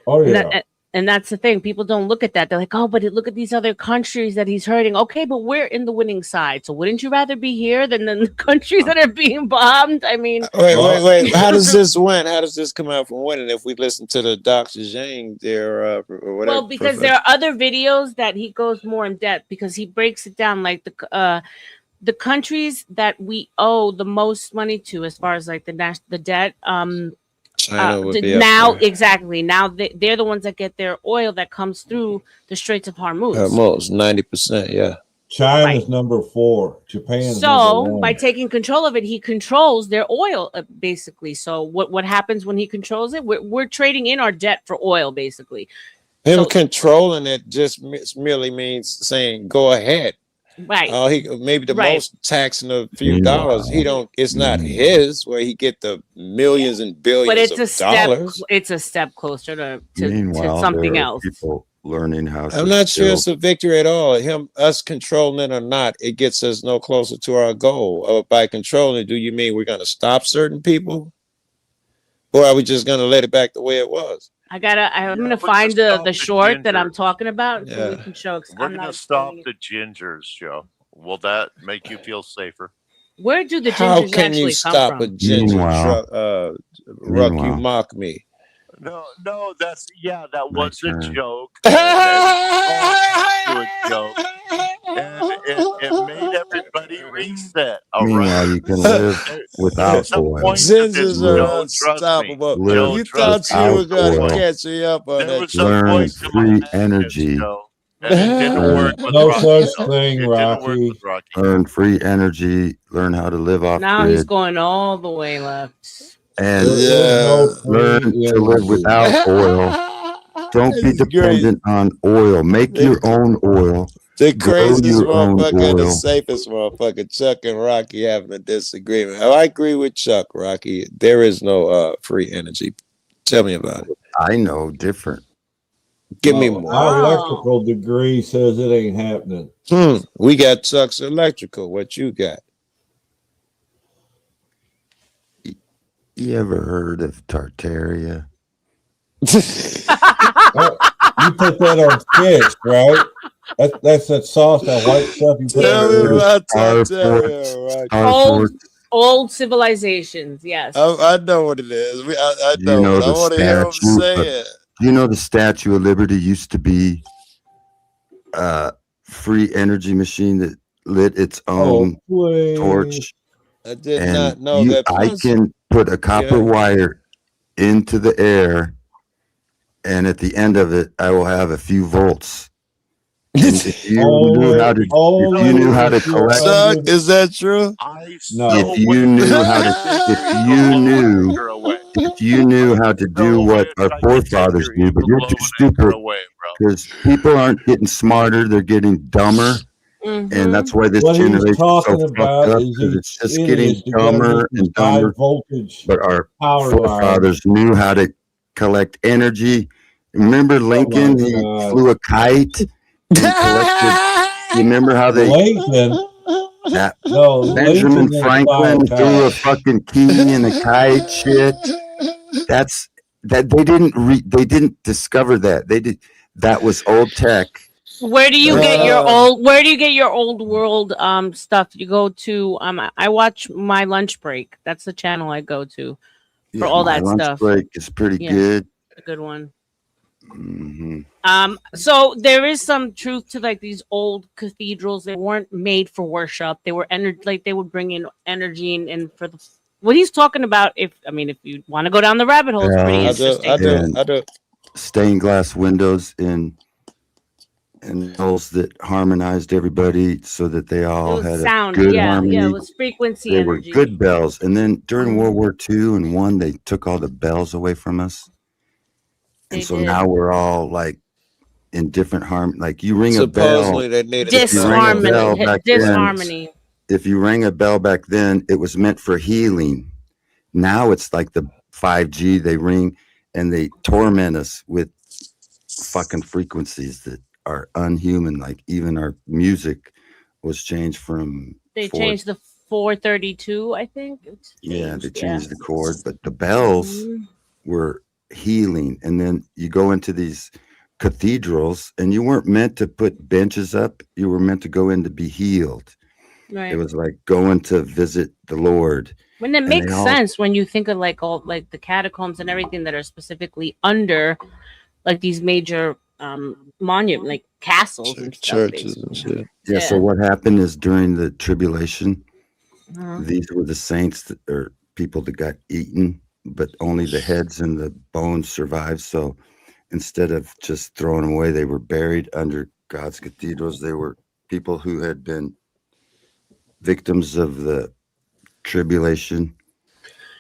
Oh yeah. And that's the thing. People don't look at that. They're like, oh, but look at these other countries that he's hurting. Okay, but we're in the winning side. So wouldn't you rather be here than the countries that are being bombed? I mean, Wait. How does this win? How does this come out from winning if we listen to the Dr. Zhang there or whatever? well, because there are other videos that he goes more in depth because he breaks it down like the countries that we owe the most money to as far as like the debt. China would be now up there. exactly now they're the ones that get their oil that comes through the Straits of Hormuz. Most 90%, yeah. China's number 4. Japan's number So 1. by taking control of it, he controls their oil basically. So what happens when he controls it? We're trading in our debt for oil basically. Him controlling it just merely means saying go ahead. Right. Oh, he maybe the Right. most taxing a few dollars. He don't. It's not his where he get the millions and billions But it's of a step. dollars. It's a step closer to Meanwhile, something there are else. people learning how to I'm not sure build. it's a victory at all. Us controlling it or not, it gets us no closer to our goal. By controlling it, do you mean we're going to stop certain people, or are we just going to let it back the way it was? I'm gonna we're find gonna the stop the short that I'm gingers. talking about, so we Yeah. can show. We're I'm gonna not stop explaining it. the gingers, Joe. Will that make you feel safer? Where do the How gingers can you actually come stop from? a ginger Meanwhile, truck? Ruck, you mock me. No, that My was a turn. joke. That was a joke, and it made everybody reset. All Meanwhile, right. you can live There's without some oil. point to this, Gingers Live, are Joe. Trust me, unstoppable. live You trust thought me. you There were was without a going to point. oil. catch me up on There that. was some Learn point to my free madness, energy. Joe, and it didn't Earn, work with No Rocky. such Though. thing, It didn't work Rocky. with Rocky. earn free energy. Learn how to live off Now he's grid. going all the way left. And There is no learn free to live energy. without oil. Don't be This is great. dependent on oil. Make your own oil. The Grow craziest your own motherfucker and the oil. safest motherfucker, Chuck and Rocky having a disagreement. I agree with Chuck, Rocky. There is no free energy. Tell me about it. I know different. Give me Well, more. our electrical degree says it ain't happening. We got Chuck's electrical. What you got? You ever heard of Tartaria? You put that on fish, right? That's that sauce, that white stuff you put Tell on me fish. about Starports. Tartaria, Rocky. Old civilizations, yes. I know what it is. I You know know it. I the want to hear him statue. say Of, it. you know the Statue of Liberty used to be a free energy machine that lit its own torch. I did And not know that. I Plus, can put a copper Yeah. wire into the air, and at the end of it, I will have a few volts. And if you knew how to, if you knew how to collect, Chuck, is that true? if you knew how to, if you knew how to do what our forefathers do, but you're too stupid because people aren't getting smarter; they're getting dumber. And that's why this What he's generation is so talking fucked about up is because it's just idiots getting to get dumber these and high dumber. voltage But our power forefathers knew how to collect energy. Remember Lincoln? He flew a kite and collected. You remember how they? Lincoln? That No, Benjamin Lincoln didn't Franklin fly a threw a kite. fucking key in a kite. Shit. That's that they didn't discover that. They did. That was old tech. Where do you get your old world stuff? You go to I watch My Lunch Break. That's the channel I go to for all My that lunch stuff. break is pretty Yeah, good. a good one. Mhm. So there is some truth to like these old cathedrals. They weren't made for worship. They were like they would bring in energy and for the what he's talking about. If you want to go down the rabbit hole, it's pretty interesting. I do. Stained glass windows and holes that harmonized everybody so that they all It was had sound, a good yeah, harmony. it was frequency They energy. were good bells. And then during World War II and I, they took all the bells away from us. And They so did. now we're all like in different harmony. Like you ring a bell. Supposedly they needed if you ring a bell back then, disharmony. if you rang a bell back then, it was meant for healing. Now it's like the 5G, they ring and they torment us with fucking frequencies that are unhuman. Like even our music was changed from They four- changed the 432, I think. yeah, they changed the chord, but the bells were healing. And then you go into these cathedrals and you weren't meant to put benches up, you were meant to go in to be healed. Right. It was like going to visit the Lord. When it And makes they all- sense when you think of like all like the catacombs and everything that are specifically under like these major monument like castles and stuff, Churches and shit. Yeah, so what happened is during the tribulation, Uh-huh. these were the saints that or people that got eaten, but only the heads and the bones survived. So instead of just throwing them away, they were buried under God's cathedrals. They were people who had been victims of the tribulation.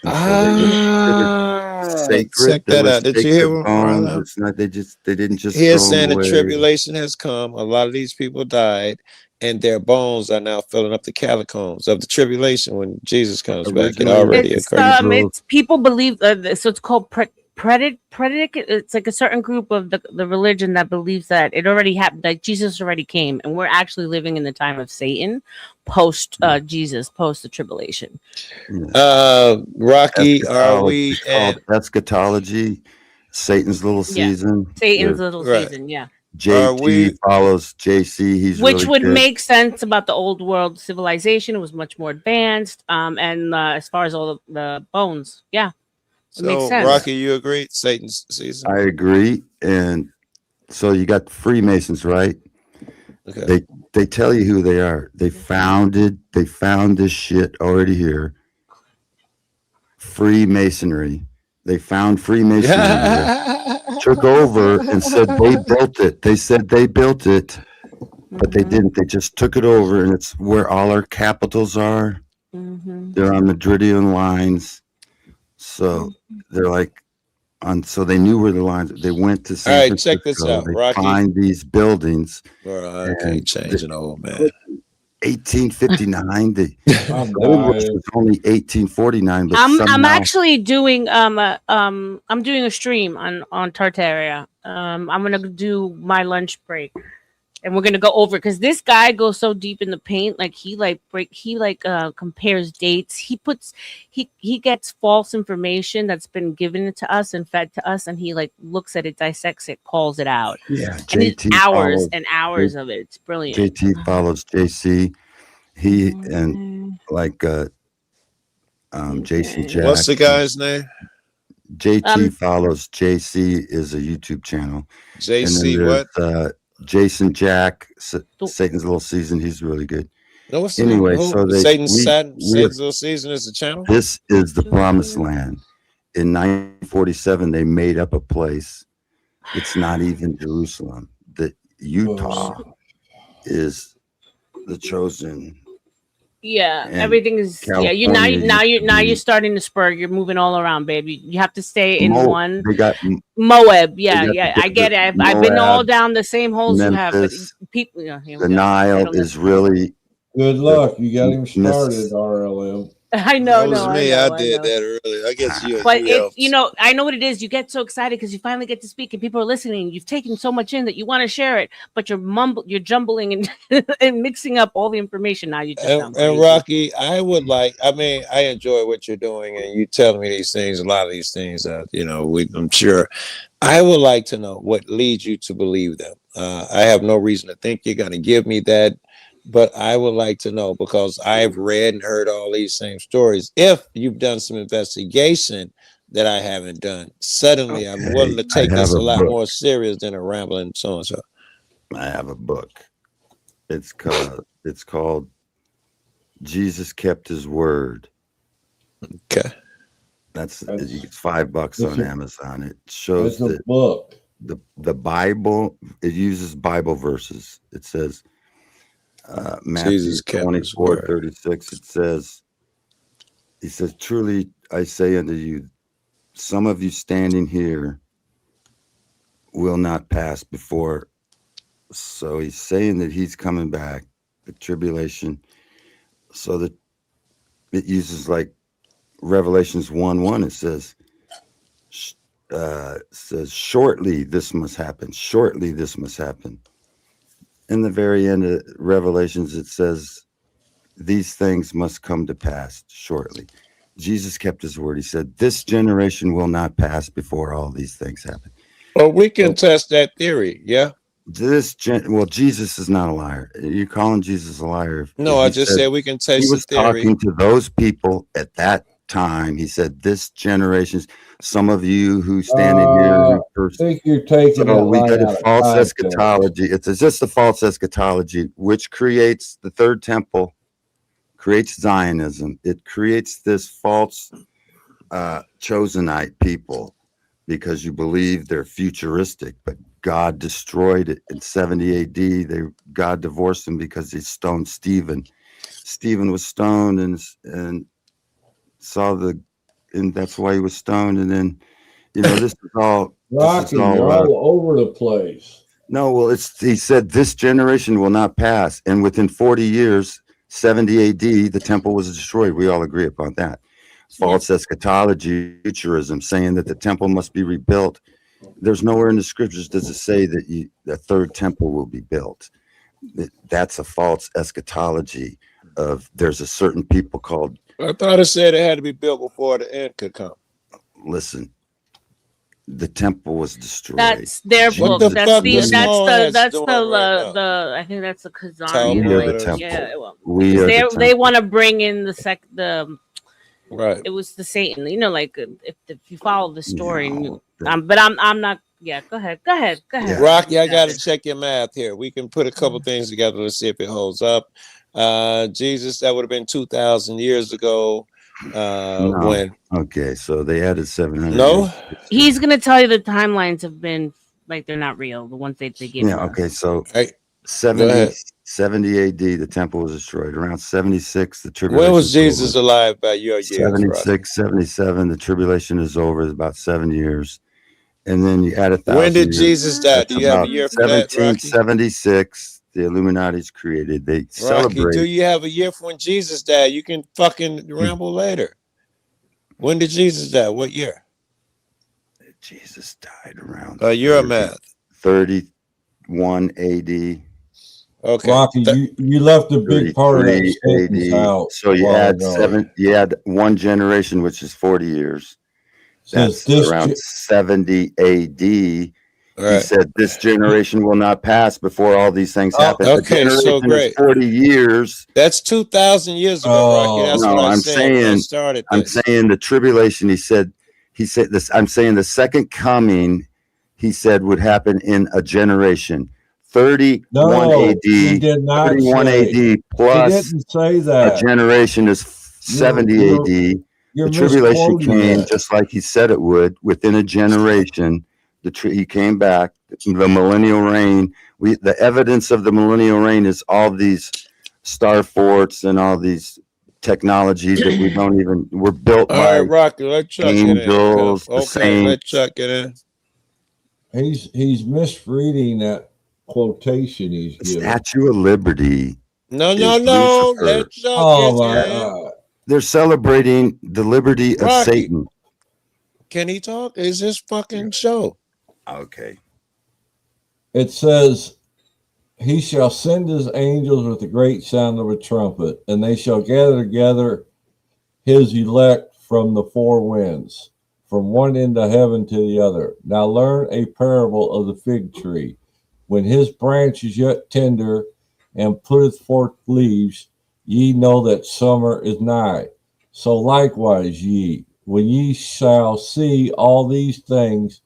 And so they were sacred. Check They that were out. Did you hear sacred him, bones. brother? It's not. They didn't just He is throw them saying the away. tribulation has come. A lot of these people died, and their bones are now filling up the catacombs of the tribulation when Jesus comes back. It already occurred. It's people believe so it's called predicate. It's like a certain group of the religion that believes that it already happened, like Jesus already came, and we're actually living in the time of Satan, post Jesus, post the tribulation. Rocky, are we It's called eschatology? Satan's little Yeah. season. Satan's The little season, yeah. JT follows JC. He's Which really would good. make sense about the old world civilization. It was much more advanced. And as far as all the bones, yeah, it makes So, sense. Rocky, you agree? Satan's season. I agree. And so you got Freemasons, right? Okay. They tell you who they are. They found this shit already here. Freemasonry. They found Freemasonry here, took over and said they built it. They said they built it, but they didn't. They just took it over, and it's where all our capitals are. They're on Madridian lines. So they're like so they knew where the lines. They went to San All right, Francisco. check this out, They Rocky. find these buildings. Bro, I can't change an old man. 1859. The old was only 1849. But I'm somehow, actually doing I'm doing a stream on Tartaria. I'm gonna do my lunch break, and we're gonna go over because this guy goes so deep in the paint. Like he compares dates. He gets false information that's been given to us and fed to us, and he like looks at it, dissects it, calls it out. Yeah, and it's JT hours follows- and hours of it. It's brilliant. JT follows JC. He and like JC Jack. What's the guy's name? JT follows JC is a YouTube channel. JC And then what? there's, Jason Jack, Satan's Little Season. He's really good. No, what's the Anyway, name? so they Satan's we have- Little Season is the channel. This is the promised land. In 1947, they made up a place. It's not even Jerusalem. The Utah is the chosen. Yeah, And everything is you're starting to spur. You're moving all around, baby. You have to stay in one. They got Moab, they got I get it. I've been all Moab, down the same holes you have. But Memphis, people, here we the go. Nile is really good luck. You got him Miss- started, RLM. I know, That was no, me. I I know, did know. that earlier. I guess you. But you it, I know what it is. You get so excited because you finally get to speak and people are listening. You've taken so much in that you want to share it, but you're jumbling and and mixing up all the information. Now you just sound And crazy. Rocky, I enjoy what you're doing, and you telling me these things. A lot of these things, I'm sure. I would like to know what leads you to believe them. I have no reason to think you're going to give me that, but I would like to know because I've read and heard all these same stories. If you've done some investigation that I haven't done, suddenly I'm willing to take this a lot more serious than a rambling so and so. I have a book. It's called Jesus Kept His Word. Okay. It's $5 on Amazon. It shows That's a that book. The Bible, it uses Bible verses. It says Matthew Jesus kept his word. 24:36. He says, truly I say unto you, some of you standing here will not pass before. So he's saying that he's coming back, the tribulation. So that it uses like Revelations 1:1. It says shortly this must happen. Shortly this must happen. In the very end of Revelations, it says these things must come to pass shortly. Jesus kept his word. He said, this generation will not pass before all these things happen. Well, we can test that theory. Yeah. Jesus is not a liar. You're calling Jesus a liar. No, I just said we can test He was the theory. talking to those people at that time. He said, this generation, some of you who standing here. I think you're taking So it we right got out a of false context. eschatology. It's just a false eschatology, which creates the third temple, creates Zionism. It creates this false chosenite people because you believe they're futuristic, but God destroyed it in 70 AD. God divorced him because he stoned Stephen. Stephen was stoned and that's why he was stoned. And then You know, this is all. Rocky, you're all over the place. No, well, he said this generation will not pass, and within 40 years, 70 A.D., the temple was destroyed. We all agree upon that. False eschatology, futurism, saying that the temple must be rebuilt. There's nowhere in the scriptures does it say that the third temple will be built. That's a false eschatology of there's a certain people called. I thought it said it had to be built before the end could come. Listen, the temple was destroyed. That's their book. That's the I think that's the Kazan. We are the temple. Yeah, well, We are the temple. they want to bring in the right. It was the Satan. You know, like if you follow the story, but I'm not. Yeah, go ahead. Rocky, I got to check your math here. We can put a couple things together to see if it holds up. Jesus, that would have been 2,000 years ago. No. When? Okay, so they added 700. No, he's gonna tell you the timelines have been like they're not real. The ones they give. Yeah. us. Okay. So hey, 70 AD, the temple was destroyed. Around 76, the tribulation. when was Jesus alive by your years? 76, 77, the tribulation is over. It's about 7 years. And then you add 1,000. When did years. Jesus die? That's Do you have a about year for that, Rocky? 1776, the Illuminati's created. They Rocky, celebrate. do you have a year for when Jesus died? You can fucking ramble later. When did Jesus die? What year? Jesus died around. Your math. 31 AD. Okay. Rocky, you left a big part of that sentence out. So you add one generation, which is 40 years. That's around 70 AD. Right. He said this generation will not pass before all these things happen. Okay, so great. 40 years. That's 2,000 years ago, Rocky. That's no, what I'm saying. I'm this. saying the tribulation. He said this. I'm saying the second coming. He said would happen in a generation. 31 AD. He did not 31 say. AD plus He didn't say that. a generation is 70 AD. You're the tribulation misquoting came that. just like he said it would within a generation. He came back. The millennial reign. The evidence of the millennial reign is all these star forts and all these technology that we don't even. We're built All by right, Rocky, let Chuck angels. get in. The Okay, let saints. Chuck get in. He's misreading that quotation he's The giving. Statue of Liberty. No. is Lucifer. Let Chuck Oh get my in. God. They're celebrating the liberty of Rocky. Satan. Can he talk? Is this fucking show? Okay. It says, "He shall send his angels with a great sound of a trumpet, and they shall gather together his elect from the four winds, from one end of heaven to the other. Now learn a parable of the fig tree. When his branch is yet tender and putteth forth leaves, ye know that summer is nigh. So likewise ye, when ye shall see all these things,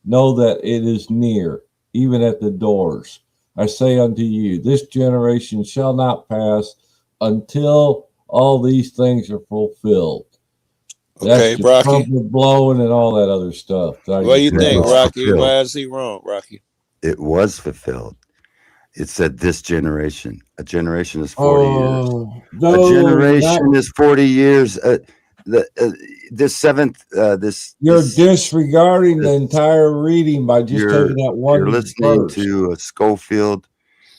know that it is near, even at the doors. I say unto you, this generation shall not pass until all these things are fulfilled." Okay, That's the Rocky. trumpet blowing and all that other stuff. What do you think, was Rocky? fulfilled. Why is he wrong, Rocky? It was fulfilled. It said this generation. A generation is 40 years. No, A generation is 40 years. This seventh. You're disregarding the entire reading by just taking that one You're listening verse. to a Schofield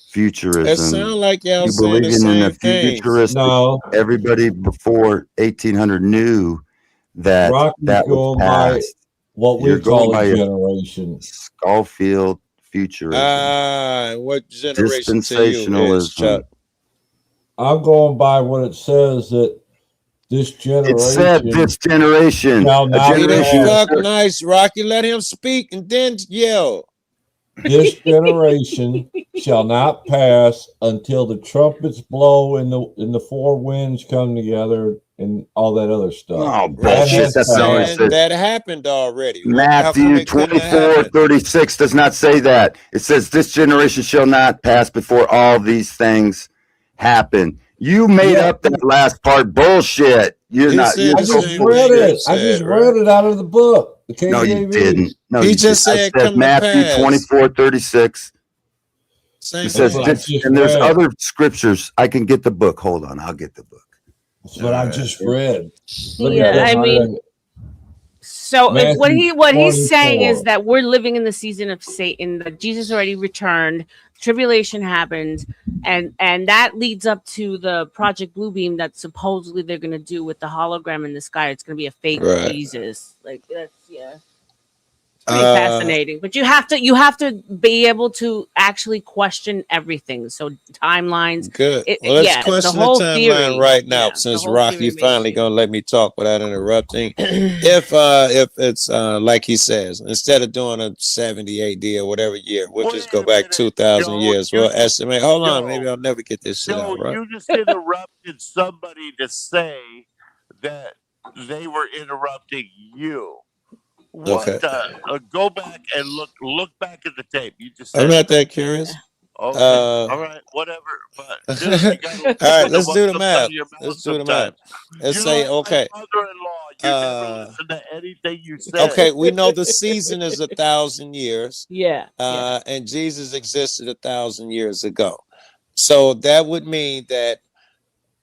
futurism. It sounds like y'all You saying the believe in a same thing. futuristic. No. Everybody before 1800 knew that Rocky's that was going by past. what we You're call going by a a generation. Schofield futurism. What generation to you is, Dispensationalism. Chuck? I'm going by what it says that this generation. It said this generation. shall A not He done generation. pass. fuck nice, Rocky. Let him speak and then yell. This generation shall not pass until the trumpets blow and the four winds come together and all that other stuff. Oh, That bullshit. has That's not what it passed. says. That happened already. How come Matthew it couldn't have happened? 24:36 does not say that. It says this generation shall not pass before all these things happen. You made Yeah. up that last part. Bullshit. You're He not. said You're I the so just same read shit it. I said, just right? read it out of the book. The No, you KJV. didn't. No, He you just didn't. I said said come to Matthew pass. 24:36. Same It says what I thing. this, just and there's read. other scriptures. I can get the book. Hold on, I'll get the book. That's what I just read. Let me Yeah, get I my mean, other- So what he's saying 24. is that we're living in the season of Satan, that Jesus already returned, tribulation happened, and that leads up to the Project Bluebeam that supposedly they're gonna do with the hologram in the sky. It's gonna be a fake Right. Jesus. Like that's pretty fascinating. But you have to be able to actually question everything. So timelines. Good. Well, let's The question the whole timeline theory right now, the since whole Rocky theory makes finally gonna let me talk without interrupting. If it's like he says, instead of doing a 70 AD or whatever year, we'll just go back 2,000 years. We'll estimate. Hold on, maybe I'll never get this shit So out right. you just interrupted somebody to say that they were interrupting you. What? Okay. Go back and look back at the tape. You just I'm said not that curious. okay. Uh, All right, whatever. But dude, you gotta All right, listen to let's what do the comes out math. of your mouth Let's do the math. sometimes. Let's You're say, like okay. my mother-in-law. You never listen to anything you say. Okay, we know the season is 1,000 years. Yeah. And Jesus existed 1,000 years ago. So that would mean that.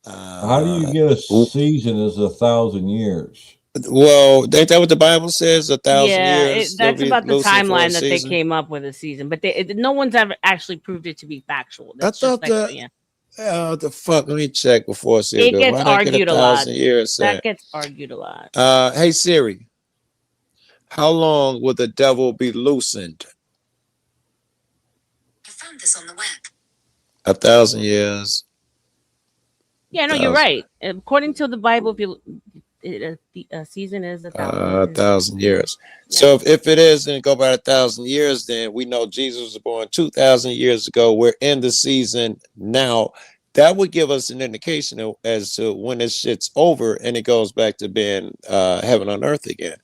How do you get a season as 1,000 years? Well, ain't that what the Bible says? 1,000 Yeah, years. that's they'll be about the loosened for a timeline that they season? came up with a season, but no one's ever actually proved it to be factual. That's thought just that- yeah. What the fuck? Let me check before I say It that. gets Why did I get argued a lot. 1,000 years? That gets argued a lot. Hey Siri, how long will the devil be loosened? I found this on the web. 1,000 years. Yeah, no, you're 1,000. right. According to the Bible, if you a season is 1,000. 1,000 years. So if it is, then go by 1,000 years, then we know Jesus was born 2,000 years ago. We're in the season now. That would give us an indication as to when this shit's over and it goes back to being heaven on earth again.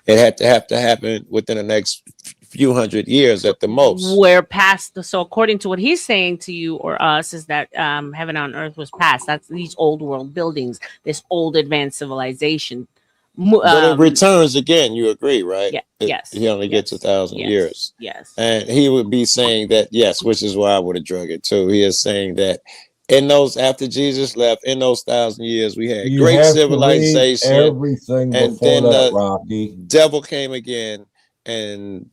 It had to have to happen within the next few hundred years at the most. We're past so according to what he's saying to you or us is that heaven on earth was past. That's these old world buildings, this old advanced civilization. But it returns again, you agree, right? Yeah, It- yes, He only gets 1,000 years. Yes. And he would be saying that, yes, which is why I would have drug it too. He is saying that in those, after Jesus left, in those 1,000 years, we had You great have to read civilization. everything And before then that, the Rocky. devil came again. And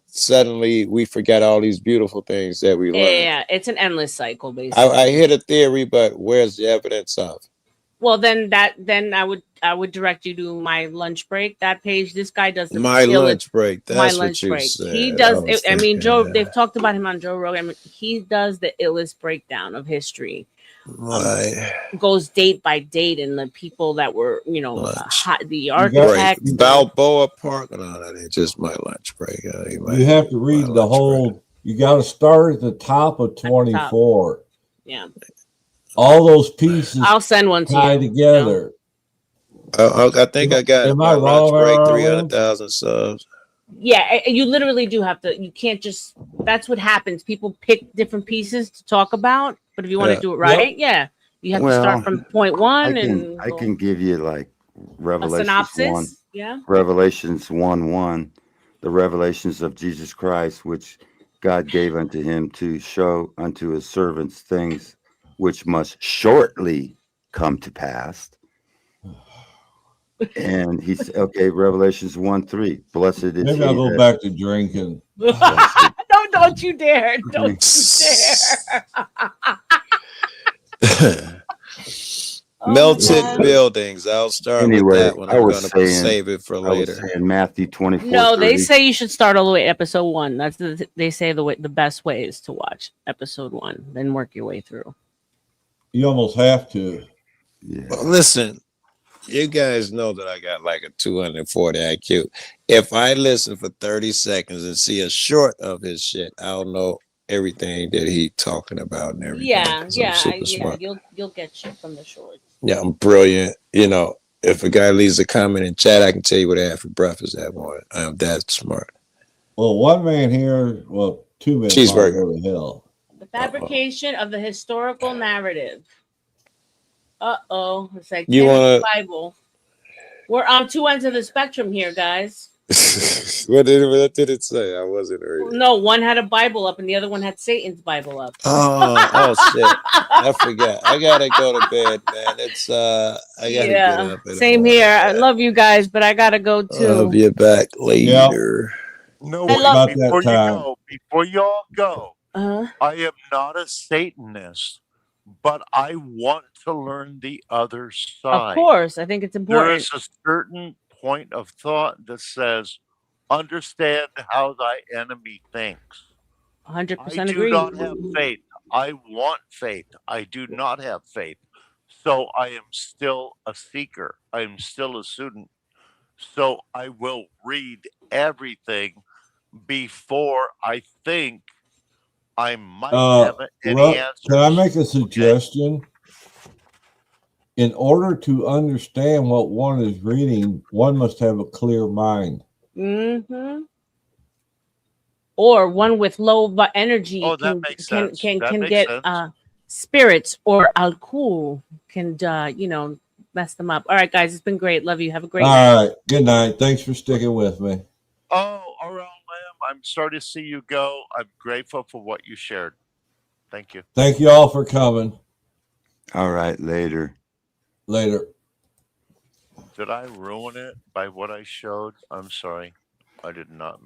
suddenly we forgot all these beautiful things that we learned. Yeah, it's an endless cycle, basically. I hit a theory, but where's the evidence of? Well, then I would direct you to my lunch break. That page. This guy does My lunch break. My That's what lunch you break. said. He does. I was I mean, thinking Joe. that. They've talked about him on Joe Rogan. I mean, he does the illest breakdown of history. Right. Goes date by date, and the people that were, the Break. architects. Balboa Park. No, that ain't just my lunch break. You have to read the whole. You got to start at the top of 24. Yeah. All those pieces. I'll send one to tie you. together. I think I got Am my I lunch wrong, break Arlen? 300,000 subs. Yeah, you literally do have to. You can't just. That's what happens. People pick different pieces to talk about, but if you want Yeah. to do it right, yeah, you have to start from point one and I can give you like Revelations synopsis, 1. yeah. Revelations 1:1, the revelations of Jesus Christ, which God gave unto him to show unto his servants things which must shortly come to pass. And he said, okay, Revelations 1:3. Blessed is Maybe he I'll go that- back to drinking. Don't you dare! Don't you dare! Melted buildings. I'll start Anyway, with that one. I I'm was going to saying, save it for I was later. saying Matthew 24. No, they say you should start all the way at episode 1. That's they say the best way is to watch episode 1, then work your way through. You almost have to. Well, listen, you guys know that I got like a 240 IQ. If I listen for 30 seconds and see a short of his shit, I'll know everything that he talking about and everything. Yeah, 'cause I'm super smart. you'll get shit from the shorts. Yeah, I'm brilliant. If a guy leaves a comment in chat, I can tell you what I had for breakfast that morning. I'm that smart. Well, one man here, well, two men. Cheeseburger. Go to hell. The fabrication of the historical narrative. It's like You Kenneth wanna- Bible. We're on two ends of the spectrum here, guys. What did it say? I wasn't reading. No, one had a Bible up and the other one had Satan's Bible up. Oh shit! I forgot. I gotta go to bed, man. It's I gotta get up. in the Same morning. here. I love you guys, but I gotta go too. I'll be back later. No, I love- wait, before you go, before you all go, Uh-huh. I am not a Satanist, but I want to learn the other side. Of course, I think it's There important. is a certain point of thought that says, understand how thy enemy thinks. 100% I do agree. not have faith. I want faith. I do not have faith. So I am still a seeker. I am still a student. So I will read everything before I think I might have any answer. Can I make a suggestion? In order to understand what one is reading, one must have a clear mind. Mm-hmm. Or one with low energy Oh, that can makes can sense. can, That can makes get sense. spirits or alcohol can mess them up. All right, guys, it's been great. Love you. Have a great night. All right. Good night. Thanks for sticking with me. Oh, all right, Lamb. I'm sorry to see you go. I'm grateful for what you shared. Thank you. Thank you all for coming. All right, later. Later. Did I ruin it by what I showed? I'm sorry. I did not